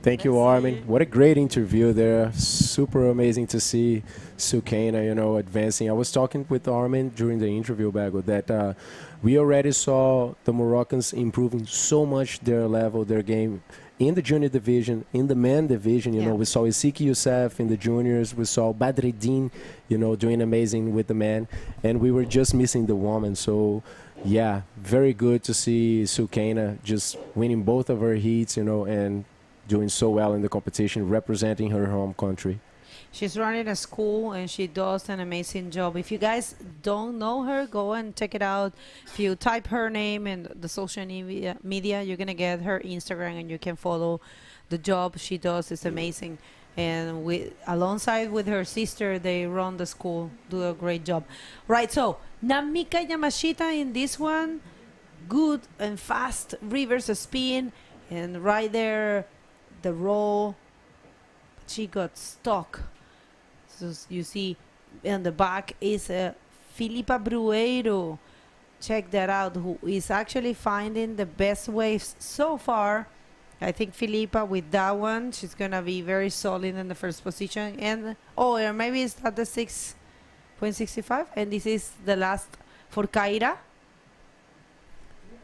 Thank you, Armin. What a great interview there. Super amazing to see Soukaina, you know, advancing. I was talking with Armin during the interview, Bago, that we already saw the Moroccans improving so much their level, their game in the junior division, in the men division. You know, we saw Isiki Youssef in the juniors. We saw Badreddin, you know, doing amazing with the men. And we were just missing the woman. So, yeah, very good to see Soukaina just winning both of her heats, you know, and doing so well in the competition, representing her home country. She's running a school and she does an amazing job. If you guys don't know her, go and check it out. If you type her name in the social media, you're going to get her Instagram and you can follow the job she does. It's amazing. And alongside with her sister, they run the school, do a great job. Right, so Namika Yamashita in this one, good and fast reverse spin, and right there, the roll, she got stuck. So you see in the back is Filipa Brueiro. Check that out, who is actually finding the best waves so far. I think Filipa with that one, she's going to be very solid in the first position. And or maybe it's at the 6.65. And this is the last for Kaira.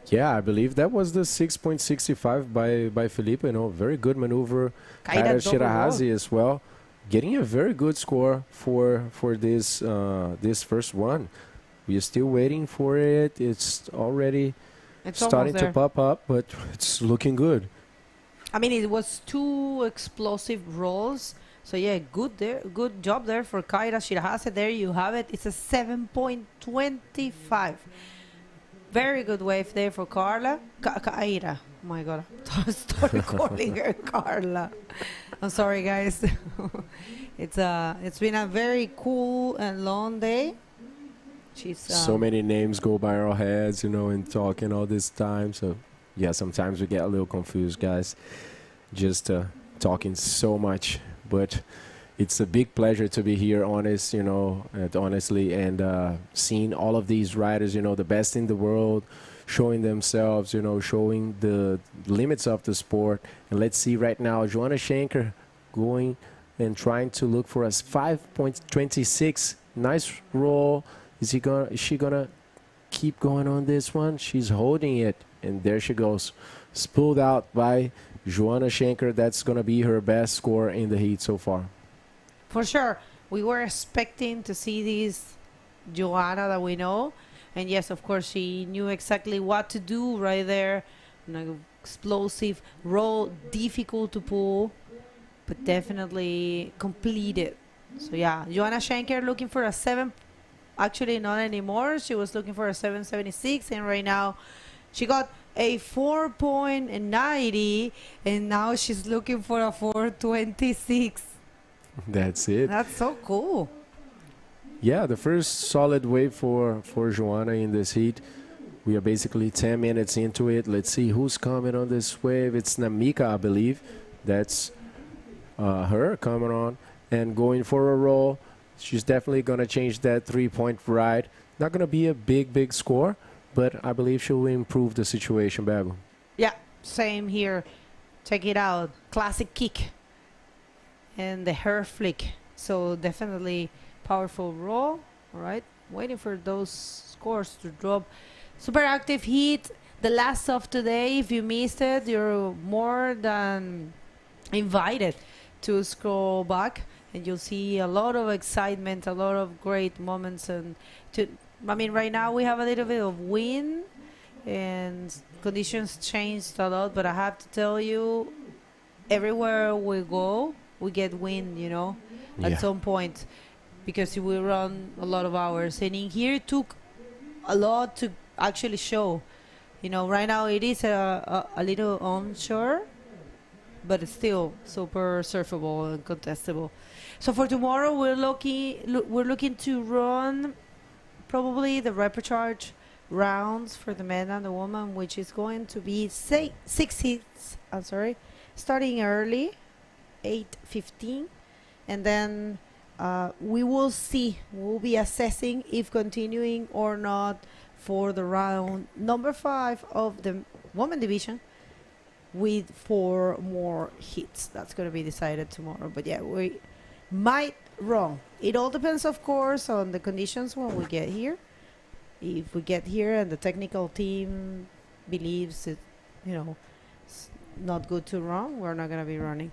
Yeah, I believe that was the 6.65 by Felipe. You know, very good maneuver. Kaira double Shirahazi roll. as well, getting a very good score for this this first one. We are still waiting for it. It's already It's starting almost to there. pop up, but it's looking good. I mean, it was 2 explosive rolls. So yeah, good job there for Kaira Shirahase. There you have it. It's a 7.25. Very good wave there for Carla. Kaira. Oh my God, I started calling her Carla. I'm sorry, guys. It's been a very cool and long day. She's So many names go by our heads, you know, and talking all this time. So yeah, sometimes we get a little confused, guys. Just talking so much, but it's a big pleasure to be here, honestly, and seeing all of these riders, you know, the best in the world, showing themselves, you know, showing the limits of the sport. And let's see right now, Joanna Schenker going and trying to look for us 5.26. Nice roll. Is she gonna keep going on this one? She's holding it, and there she goes, pulled out by Joanna Schenker. That's gonna be her best score in the heat so far. For sure. We were expecting to see this Joanna that we know. And yes, of course, she knew exactly what to do right there. Explosive roll, difficult to pull, but definitely completed. So yeah, Joanna Schenker looking for a 7. Actually, not anymore. She was looking for a 7.76, and right now she got a 4.90, and now she's looking for a 4.26. That's it. That's so cool. Yeah, the first solid wave for Joanna in this heat. We are basically 10 minutes into it. Let's see who's coming on this wave. It's Namika, I believe. That's her coming on and going for a roll. She's definitely going to change that 3-point ride. Not going to be a big score, but I believe she will improve the situation, Babu. Yeah, same here. Check it out. Classic kick and the hair flick. So definitely powerful roll. All right, waiting for those scores to drop. Super active heat. The last of today. If you missed it, you're more than invited to scroll back, and you'll see a lot of excitement, a lot of great moments. And I mean, right now we have a little bit of wind, and conditions changed a lot. But I have to tell you, everywhere we go, we get wind, you know, at some point, because we run a lot of hours. And in here, it took a lot to actually show. You know, right now it is a little onshore, but it's still super surfable and contestable. So for tomorrow, we're looking to run probably the repecharge rounds for the men and the women, which is going to be 6 heats. I'm sorry, starting early, 8:15, and then we will see. We'll be assessing if continuing or not for the round number 5 of the women division, with 4 more hits. That's going to be decided tomorrow. But yeah, we might run. It all depends, of course, on the conditions when we get here. If we get here and the technical team believes it, you know, it's not good to run, we're not going to be running.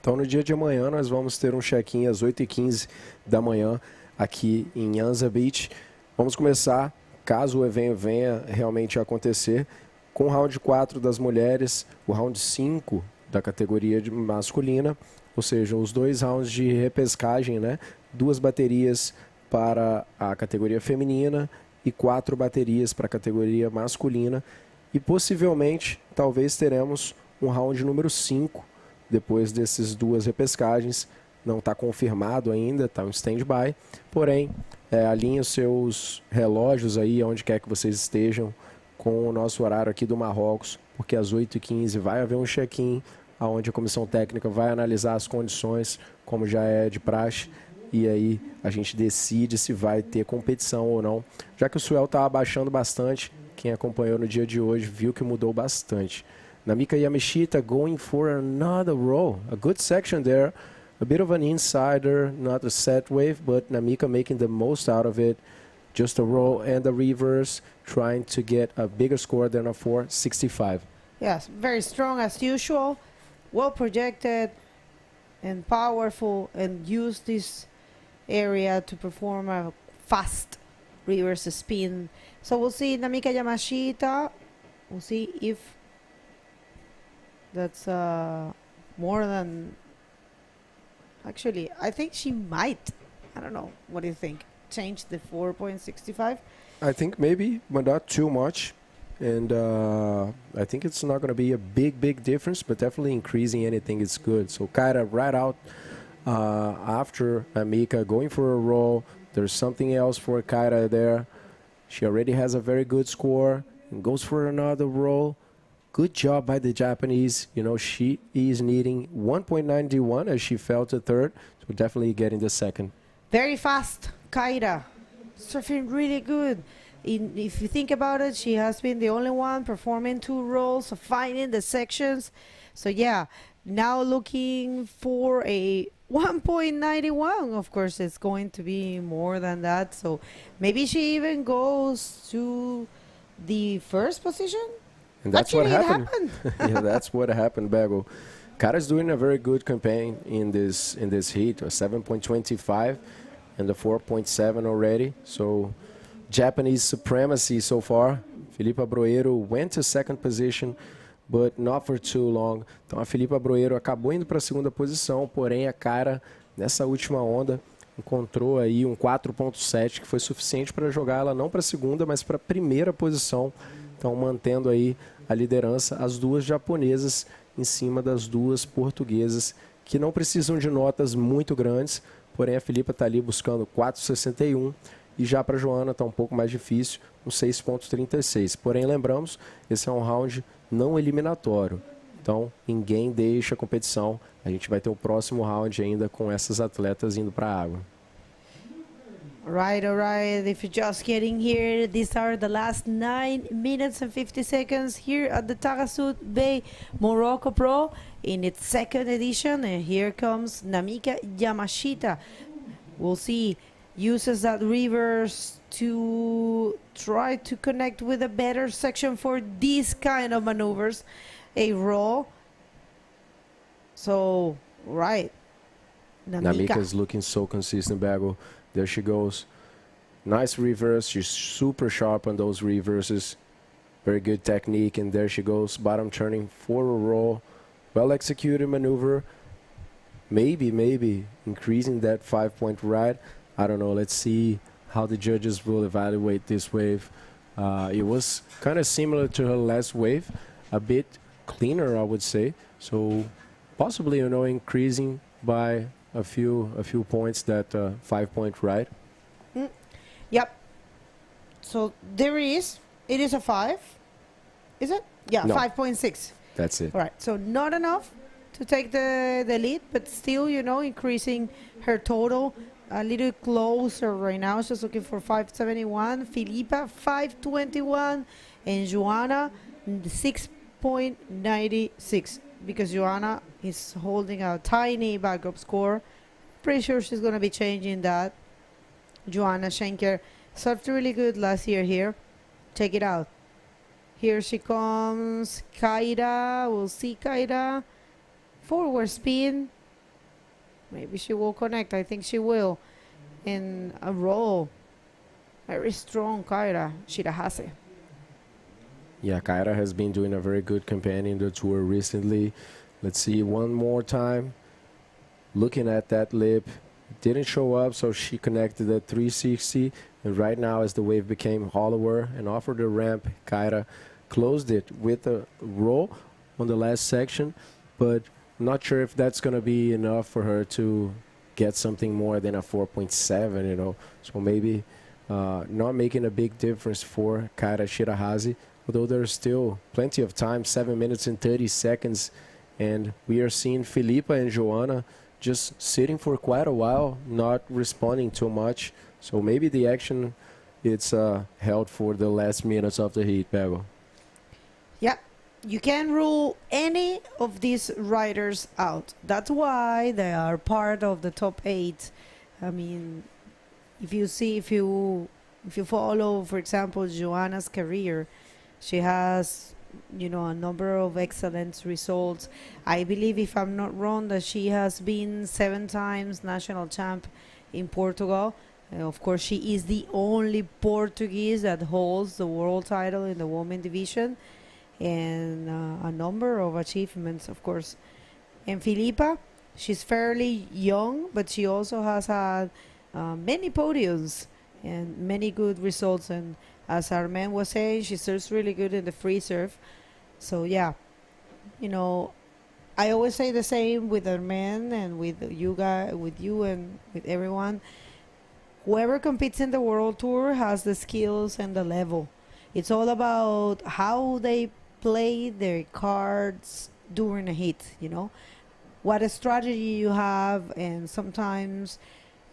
Então, no dia de amanhã, nós vamos ter um check-in às 8h15 da manhã aqui em Anza Beach. Vamos começar, caso o evento venha realmente acontecer, com o round 4 das mulheres, o round 5 da categoria masculina, ou seja, os 2 rounds de repescagem, né? 2 baterias para a categoria feminina e 4 baterias para a categoria masculina. E possivelmente, talvez teremos um round número 5 depois dessas 2 repescagens. Não está confirmado ainda, está um stand-by. Porém, alinhe os seus relógios aí, onde quer que vocês estejam, com o nosso horário aqui do Marrocos, porque às 8h15 vai haver um check-in, onde a comissão técnica vai analisar as condições, como já é de praxe, e aí a gente decide se vai ter competição ou não. Já que o swell está abaixando bastante, quem acompanhou no dia de hoje viu que mudou bastante. Namika Yamashita going for another roll. A good section there. A bit of an insider, not a set wave, but Namika making the most out of it. just a roll and a reverse, trying to get a bigger score than a 4.65. Yes, very strong as usual, well projected and powerful, and use this area to perform a fast reverse spin. So we'll see Namika Yamashita. We'll see if that's more than... Actually, I think she might. I don't know. What do you think? Change the 4.65? I think maybe, but not too much. And I think it's not going to be a big difference, but definitely increasing anything is good. So Kaira right out after Namika, going for a roll. There's something else for Kaira there. She already has a very good score and goes for another roll. Good job by the Japanese. You know, she is needing 1.91 as she fell to third. So definitely getting the second. Very fast, Kaira. Surfing really good. If you think about it, she has been the only one performing 2 rolls, so finding the sections. So yeah, now looking for a 1.91. Of course, it's going to be more than that. So maybe she even goes to the first position. And that's Actually, what happened. Yeah, that's what happened, Bago. Kaira's doing a very good campaign in this heat, a 7.25 and the 4.7 already. So Japanese supremacy so far. Filipa Broeiro went to second position, but not for too long. Então a Filipa Broeiro acabou indo para a segunda posição, porém a Kaira nessa última onda encontrou aí um 4.7 que foi suficiente para jogar ela não para a segunda, mas para a primeira posição. Então mantendo aí a liderança, as duas japonesas em cima das duas portuguesas, que não precisam de notas muito grandes, porém a Filipa está ali buscando 4.61 e já para a Joana está um pouco mais difícil, um 6.36. Porém, lembramos, esse é um round não eliminatório, então ninguém deixa a competição. A gente vai ter o próximo round ainda com essas atletas indo para a água. All right. If you're just getting here, these are the last 9 minutes and 50 seconds here at the Taghazout Bay Morocco Pro in its second edition. And here comes Namika Yamashita. We'll see, uses that reverse to try to connect with a better section for these kind of maneuvers. A roll. So, right. Namika is looking so consistent, Bago. There she goes. Nice reverse. She's super sharp on those reverses. Very good technique. And there she goes. Bottom turning for a roll. Well executed maneuver. Maybe increasing that 5-point ride. I don't know. Let's see how the judges will evaluate this wave. It was kind of similar to her last wave. A bit cleaner, I would say. So possibly, you know, increasing by a few points that 5-point ride. Yep. So there it is a 5. Is it? Yeah, no. 5.6. That's it. All right. So not enough to take the lead, but still, you know, increasing her total a little closer right now. She's looking for 5.71. Filipa 5.21, and Joanna 6.96. Because Joanna is holding a tiny backup score. Pretty sure she's going to be changing that. Joanna Schenker surfed really good last year here. Check it out. Here she comes. Kaira. We'll see Kaira. Forward spin. Maybe she will connect. I think she will. And a roll. Very strong Kaira Shirahase. Yeah, Kaira has been doing a very good campaign in the tour recently. Let's see one more time. Looking at that lip, it didn't show up, so she connected at 360. And right now, as the wave became hollower and offered a ramp, Kaira closed it with a roll on the last section. But not sure if that's going to be enough for her to get something more than a 4.7, you know. So maybe not making a big difference for Kaira Shirahase. Although there's still plenty of time, 7 minutes and 30 seconds. And we are seeing Filipa and Joanna just sitting for quite a while, not responding too much. So maybe the action it's held for the last minutes of the heat, Pego. Yeah, you can rule any of these riders out. That's why they are part of the top 8. I mean, if you if you follow, for example, Joanna's career, she has, a number of excellent results. I believe, if I'm not wrong, that she has been 7 times national champ in Portugal. Of course, she is the only Portuguese that holds the world title in the women division, and a number of achievements, of course. And Filipa, she's fairly young, but she also has had many podiums and many good results. And as Armen was saying, she serves really good in the free serve. So yeah, I always say the same with Armen and with you guys, with you and with everyone. Whoever competes in the World Tour has the skills and the level. It's all about how they play their cards during a hit, what a strategy you have, and sometimes,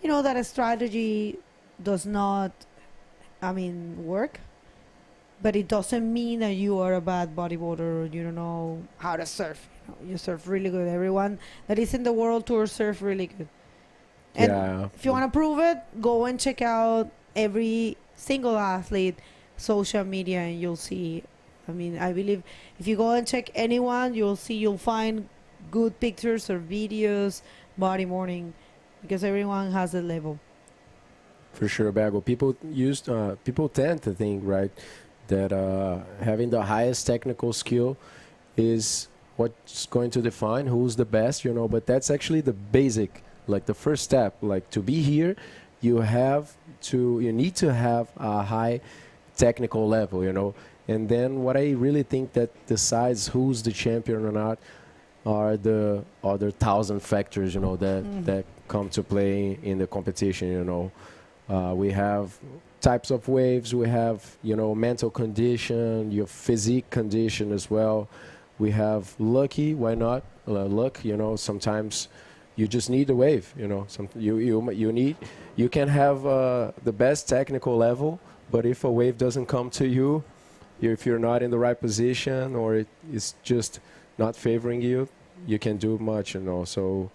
that a strategy does not, work, but it doesn't mean that you are a bad bodyboarder or you don't know how to surf. You surf really good. Everyone that is in the World Tour surf really good. And if you want to prove it, go and check out every single athlete social media, and you'll see. I believe if you go and check anyone, you'll find good pictures or videos, bodyboarding, because everyone has a level. For sure, Bago. People tend to think, right, that having the highest technical skill is what's going to define who's the best, but that's actually the basic, like the first step. Like, to be here, you need to have a high technical level, And then what I really think that decides who's the champion or not are the other 1,000 factors, that come to play in the competition, We have types of waves, we have, mental condition, your physique condition as well. We have lucky, why not? Luck, sometimes you just need a wave, you can have the best technical level, but if a wave doesn't come to you, if you're not in the right position or it's just not favoring you, you can do much, So,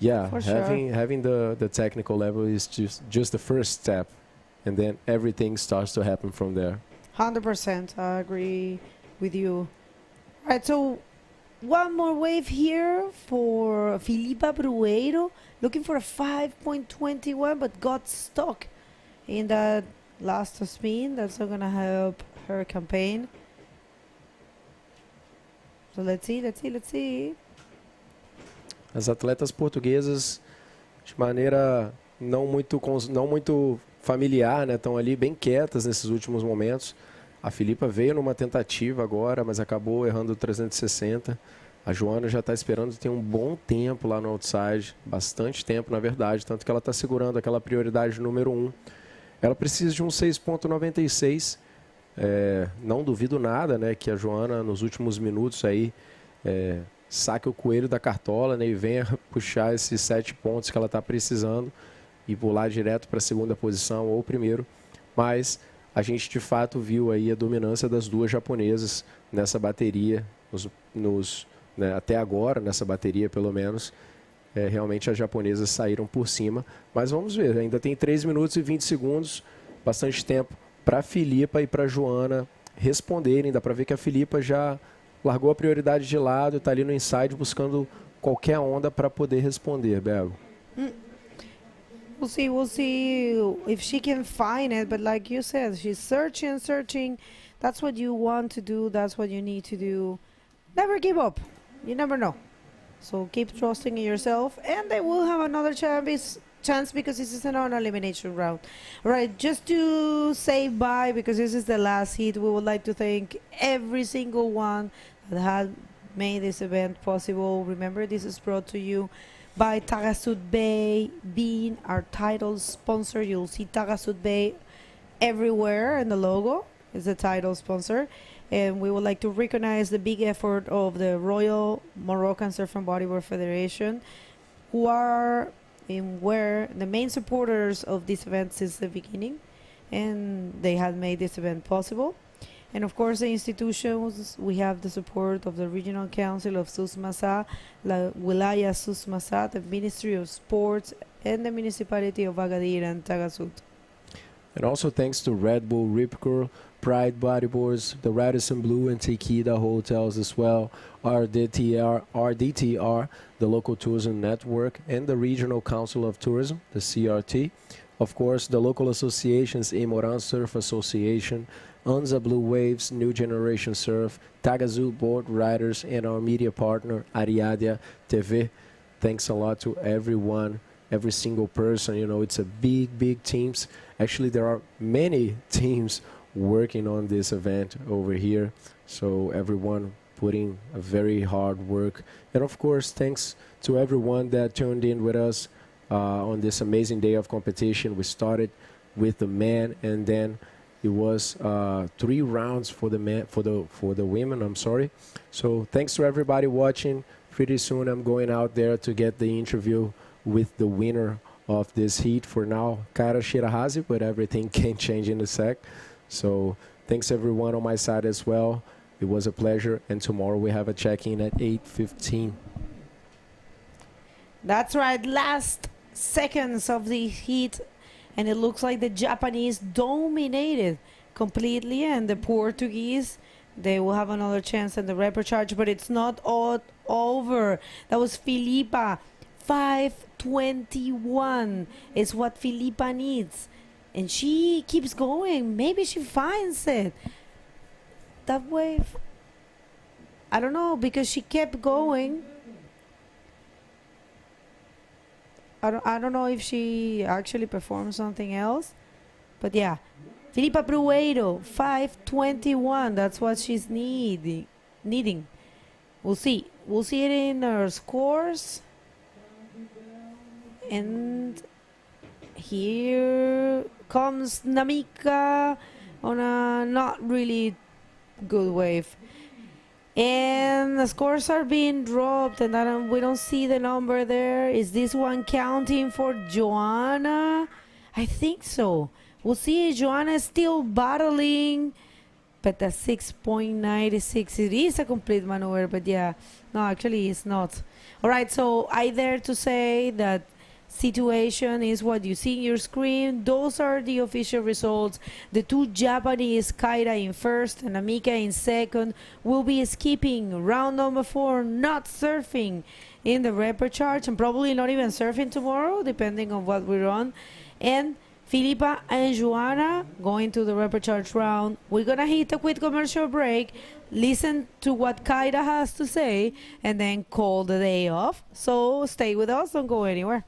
yeah, having the technical level is just the first step, and then everything starts to happen from there. 100%, I agree with you. All right, so one more wave here for Filipa Brueiro, looking for a 5.21, but got stuck in that last spin. That's not going to help her campaign. So let's see. As atletas portuguesas, de maneira não muito familiar, né, estão ali bem quietas nesses últimos momentos. A Filipa veio numa tentativa agora, mas acabou errando o 360. A Joana já está esperando, tem um bom tempo lá no outside, bastante tempo, na verdade, tanto que ela está segurando aquela prioridade número 1. Ela precisa de um 6.96. Não duvido nada, né, que a Joana, nos últimos minutos aí, saque o coelho da cartola, né, e venha puxar esses 7 pontos que ela está precisando e pular direto para a segunda posição ou primeiro. Mas a gente de fato viu aí a dominância das duas japonesas nessa bateria, né, até agora, nessa bateria pelo menos. Realmente as japonesas saíram por cima, mas vamos ver, ainda tem 3 minutos e 20 segundos, bastante tempo para a Filipa e para a Joana responderem. Dá para ver que a Filipa já largou a prioridade de lado, está ali no inside buscando qualquer onda para poder responder, Bego. We'll see if she can find it, but like you said, she's searching. That's what you want to do, that's what you need to do. Never give up, you never know. So keep trusting in yourself, and they will have another chance because this is an elimination round. All right, just to say bye, because this is the last heat, we would like to thank every single one that had made this event possible. Remember, this is brought to you by Taghazout Bay being our title sponsor. You'll see Taghazout Bay everywhere, and the logo is the title sponsor. And we would like to recognize the big effort of the Royal Moroccan Surf and Bodyboard Federation, who are were the main supporters of this event since the beginning, and they had made this event possible. And of course, the institutions, we have the support of the Regional Council of Susmasa, La Wilaya Susmasa, the Ministry of Sports, and the Municipality of Agadir and Taghazout. And also thanks to Red Bull, Rip Curl, Pride Bodyboards, the Radisson Blue and Tequila hotels as well, RDTR, the local tourism network, and the Regional Council of Tourism, the CRT. Of course, the local associations, Imoran Surf Association, Anza Blue Waves, New Generation Surf, Taghazout Board Riders, and our media partner, Ariadia TV. Thanks a lot to everyone, every single person. You know, it's a big teams. Actually, there are many teams working on this event over here. So everyone putting a very hard work. And of course, thanks to everyone that tuned in with us on this amazing day of competition. We started with the men, and then it was 3 rounds for the men, for the women. I'm sorry. So thanks to everybody watching. Pretty soon I'm going out there to get the interview with the winner of this heat. For now, Kara Shirahazi, but everything can change in a sec. So thanks everyone on my side as well. It was a pleasure, and tomorrow we have a check-in at 8:15. That's right, last seconds of the heat, and it looks like the Japanese dominated completely, and the Portuguese, they will have another chance in the repechage, but it's not all over. That was Filipa. 5:21 is what Filipa needs, and she keeps going. Maybe she finds it. That wave, I don't know, because she kept going. I don't know if she actually performed something else, but yeah, Filipa Prueiro, 5:21. That's what she's needing. We'll see it in her scores. And here comes Namika on a not really good wave. And the scores are being dropped, and we don't see the number there. Is this one counting for Joanna? I think so. We'll see. Joanna is still battling, but the 6.96, it is a complete maneuver, but yeah, no, actually it's not. All right, so I dare to say that situation is what you see in your screen. Those are the official results. The 2 Japanese, Kaira in first and Amika in second, will be skipping round number 4, not surfing in the repechage, and probably not even surfing tomorrow, depending on what we run. And Filipa and Joanna going to the repechage round. We're gonna hit a quick commercial break, listen to what Kaira has to say, and then call the day off. So stay with us, don't go anywhere.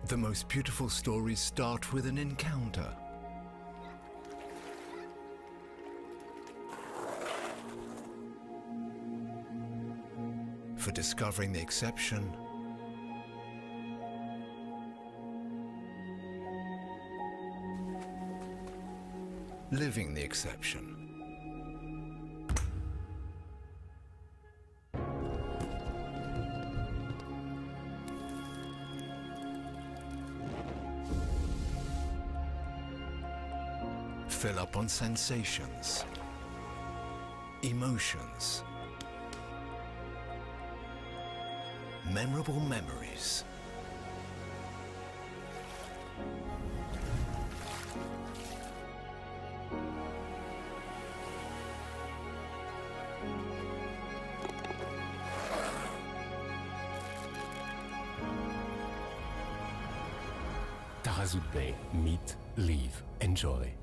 The most beautiful stories start with an encounter. For discovering the exception, living the exception. Fill up on sensations, emotions, memorable memories. Taghazout Bay. Meet, live, enjoy.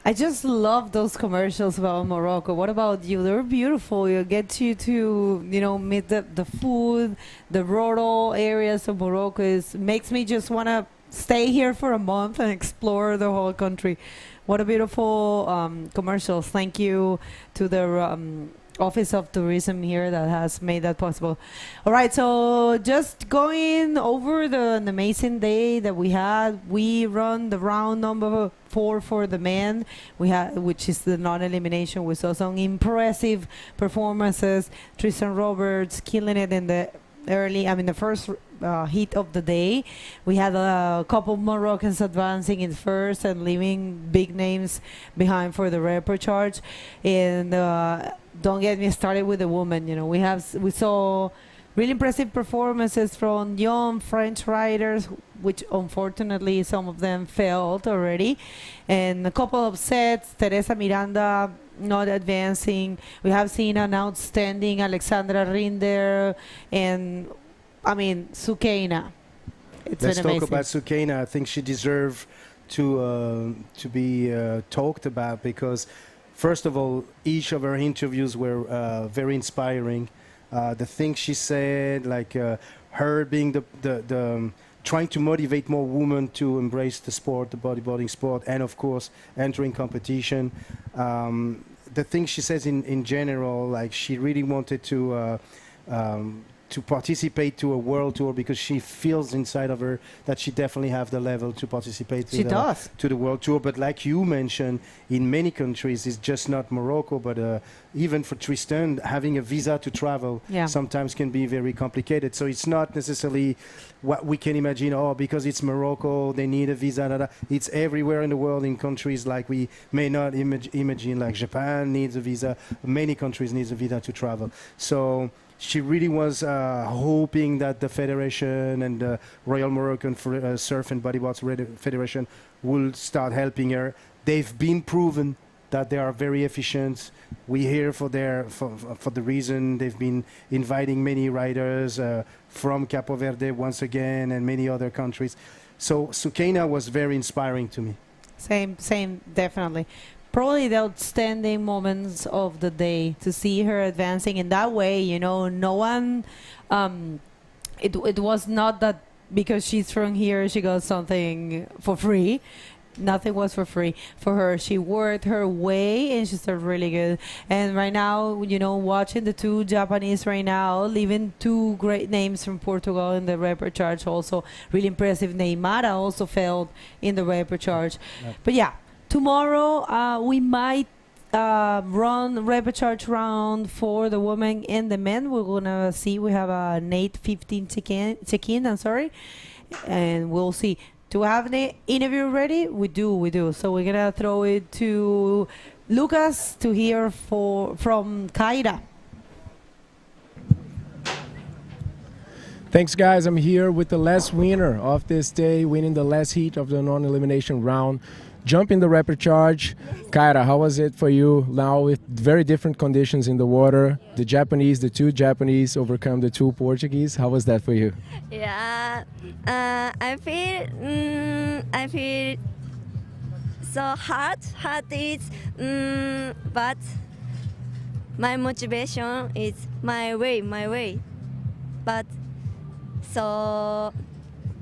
I just love those commercials about Morocco. What about you? They're beautiful. You get to meet the food, the rural areas of Morocco. Makes me just want to stay here for a month and explore the whole country. What a beautiful commercials. Thank you to the Office of Tourism here that has made that possible. All right, so just going over an amazing day that we had. We run the round number 4 for the men, which is the non-elimination. We saw some impressive performances. Tristan Roberts killing it in the first heat of the day. We had a couple Moroccans advancing in first and leaving big names behind for the repechage. And don't get me started with the women. We saw really impressive performances from young French riders, which unfortunately some of them failed already, and a couple of sets. Teresa Miranda not advancing. We have seen an outstanding Alexandra Rinder and Sukeina. Let's talk about Sukeina. I think she deserves to be talked about because, first of all, each of her interviews were very inspiring. The things she said, like her being the trying to motivate more women to embrace the sport, the bodyboarding sport, and of course entering competition. The things she says in general, like she really wanted to participate to a world tour because she feels inside of her that she definitely have the level to participate to the world tour. But like you mentioned, in many countries, it's just not Morocco, but even for Tristan, having a visa to travel sometimes can be very complicated. So it's not necessarily what we can imagine, because it's Morocco, they need a visa. It's everywhere in the world, in countries like we may not imagine, like Japan needs a visa, many countries needs a visa to travel. So she really was hoping that the Federation and the Royal Moroccan Surf and Bodyboard Federation will start helping her. They've been proven that they are very efficient. We hear for the reason they've been inviting many riders from Capo Verde once again and many other countries. So Sukeina was very inspiring to me. Same, definitely. Probably the outstanding moments of the day to see her advancing in that way. No one, it was not that because she's from here she got something for free. Nothing was for free for her. She worked her way and she's really good. And right now, watching the two Japanese right now, leaving two great names from Portugal in the repechage, also really impressive. Neymar also failed in the repechage. But yeah. Tomorrow, we might run repechage round for the women and the men. We're going to see. We have an 8:15 check-in, and we'll see. Do we have an interview ready? We do. So we're going to throw it to Lucas to hear from Kaira. Thanks, guys. I'm here with the last winner of this day, winning the last heat of the non-elimination round. Jump in the repechage. Kaira, how was it for you now with very different conditions in the water? The two Japanese overcome the two Portuguese. How was that for you? Yeah, I feel so hard is, but my motivation is my way. But so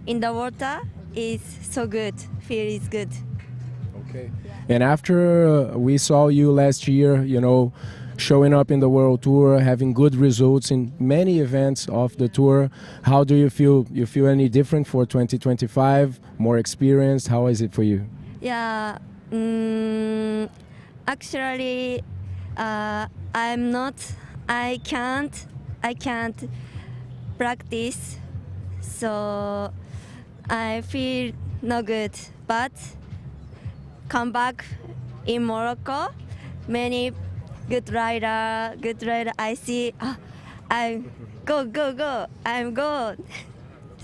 in the water is so good, feel is good. Okay. And after we saw you last year, showing up in the World Tour, having good results in many events of the tour, how do you feel? You feel any different for 2025? More experienced? How is it for you? Yeah, actually, I can't practice, so I feel no good, but come back in Morocco, many good rider I see. I'm go, I'm good.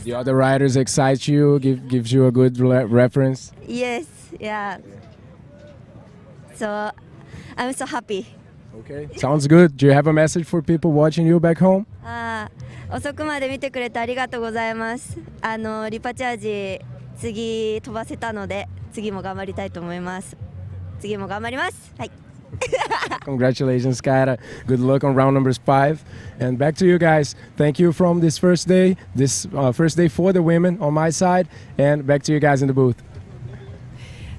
The other riders excite you, gives you a good reference? Yes, yeah. So I'm so happy. Okay, sounds good. Do you have a message for people watching you back home? 遅くまで見てくれてありがとうございます。リパチャージ次飛ばせたので次も頑張りたいと思います。次も頑張ります。はい。Congratulations, Kyra. Good luck on round number 5. And back to you guys. Thank you from this first day for the women on my side. And back to you guys in the booth.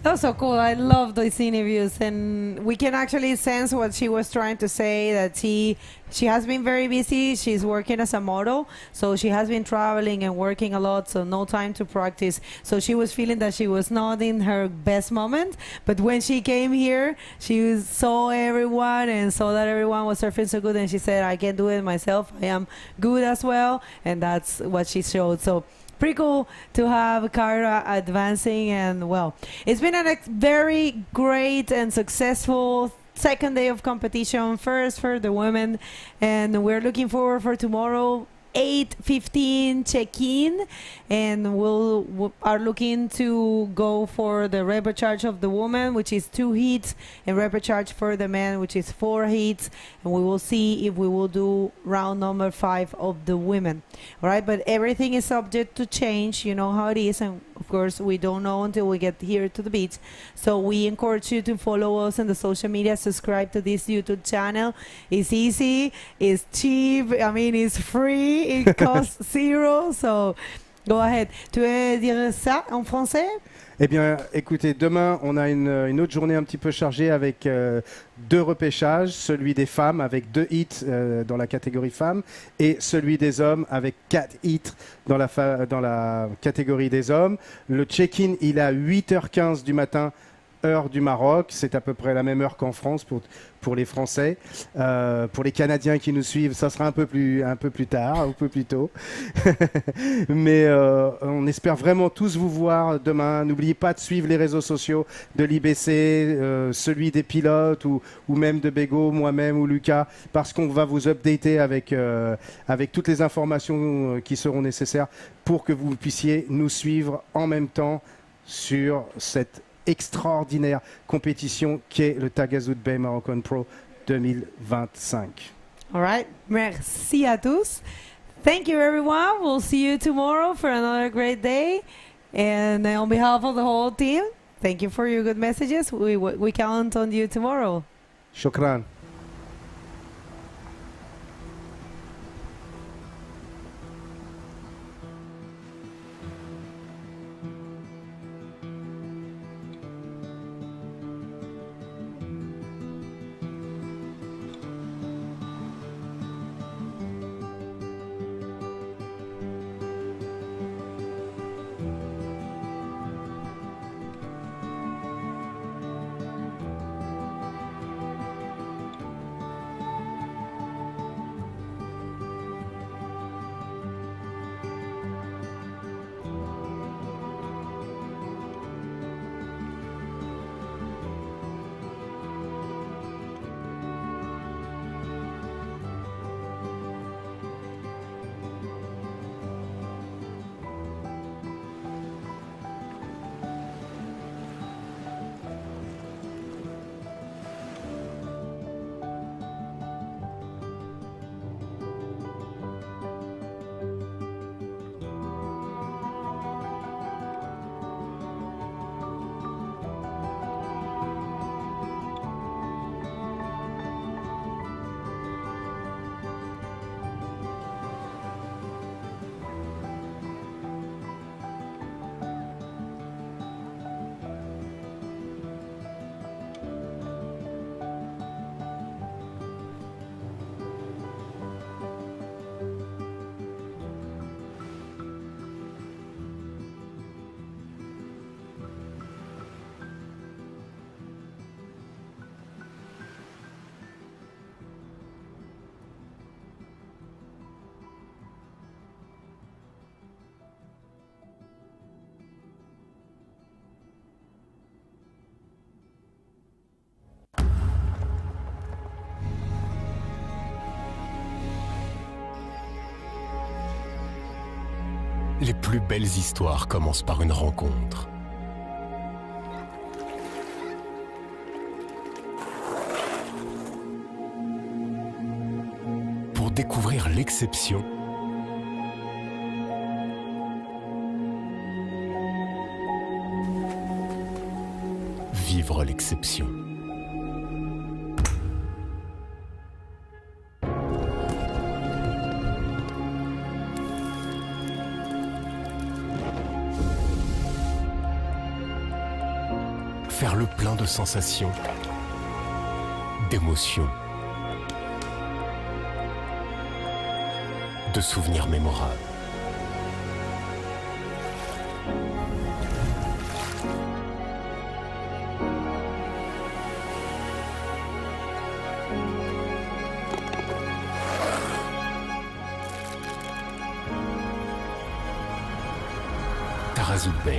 That was so cool. I love these interviews, and we can actually sense what she was trying to say, that she has been very busy. She's working as a model, so she has been traveling and working a lot, so no time to practice. So she was feeling that she was not in her best moment, but when she came here, she saw everyone and saw that everyone was surfing so good, and she said, I can do it myself. I am good as well, and that's what she showed. So pretty cool to have Kyra advancing, and well, it's been a very great and successful second day of competition, first for the women, and we're looking forward for tomorrow. 8:15 check-in, and we are looking to go for the repecharge of the women, which is 2 heats, and repecharge for the men, which is 4 heats, and we will see if we will do round number 5 of the women. All right, but everything is subject to change. You know how it is, and of course we don't know until we get here to the beach. So we encourage you to follow us on the social media, subscribe to this YouTube channel. It's easy, it's cheap, I mean it's free, it costs 0, so go ahead. Tu veux dire ça en français? Eh bien, écoutez, demain, on a une autre journée un petit peu chargée avec 2 repêchages, celui des femmes avec 2 hits dans la catégorie femmes et celui des hommes avec 4 hits dans la catégorie des hommes. Le check-in, il est à 8h15 du matin, heure du Maroc. C'est à peu près la même heure qu'en France pour les Français. Pour les Canadiens qui nous suivent, ça sera un peu plus tard, un peu plus tôt. Mais on espère vraiment tous vous voir demain. N'oubliez pas de suivre les réseaux sociaux de l'IBC, celui des pilotes ou même de Bego, moi-même ou Lucas, parce qu'on va vous updater avec toutes les informations qui seront nécessaires pour que vous puissiez nous suivre en même temps sur cette extraordinaire compétition qu'est le Taghazout Bay Morocco Pro 2025. All right. Merci à tous. Thank you, everyone. We'll see you tomorrow for another great day. And on behalf of the whole team, thank you for your good messages. We count on you tomorrow. Shukran. Les plus belles histoires commencent par une rencontre. Pour découvrir l'exception, vivre vivre l'exception. Faire le plein de sensations, d'émotions, de souvenirs mémorables. Taghazout Bay.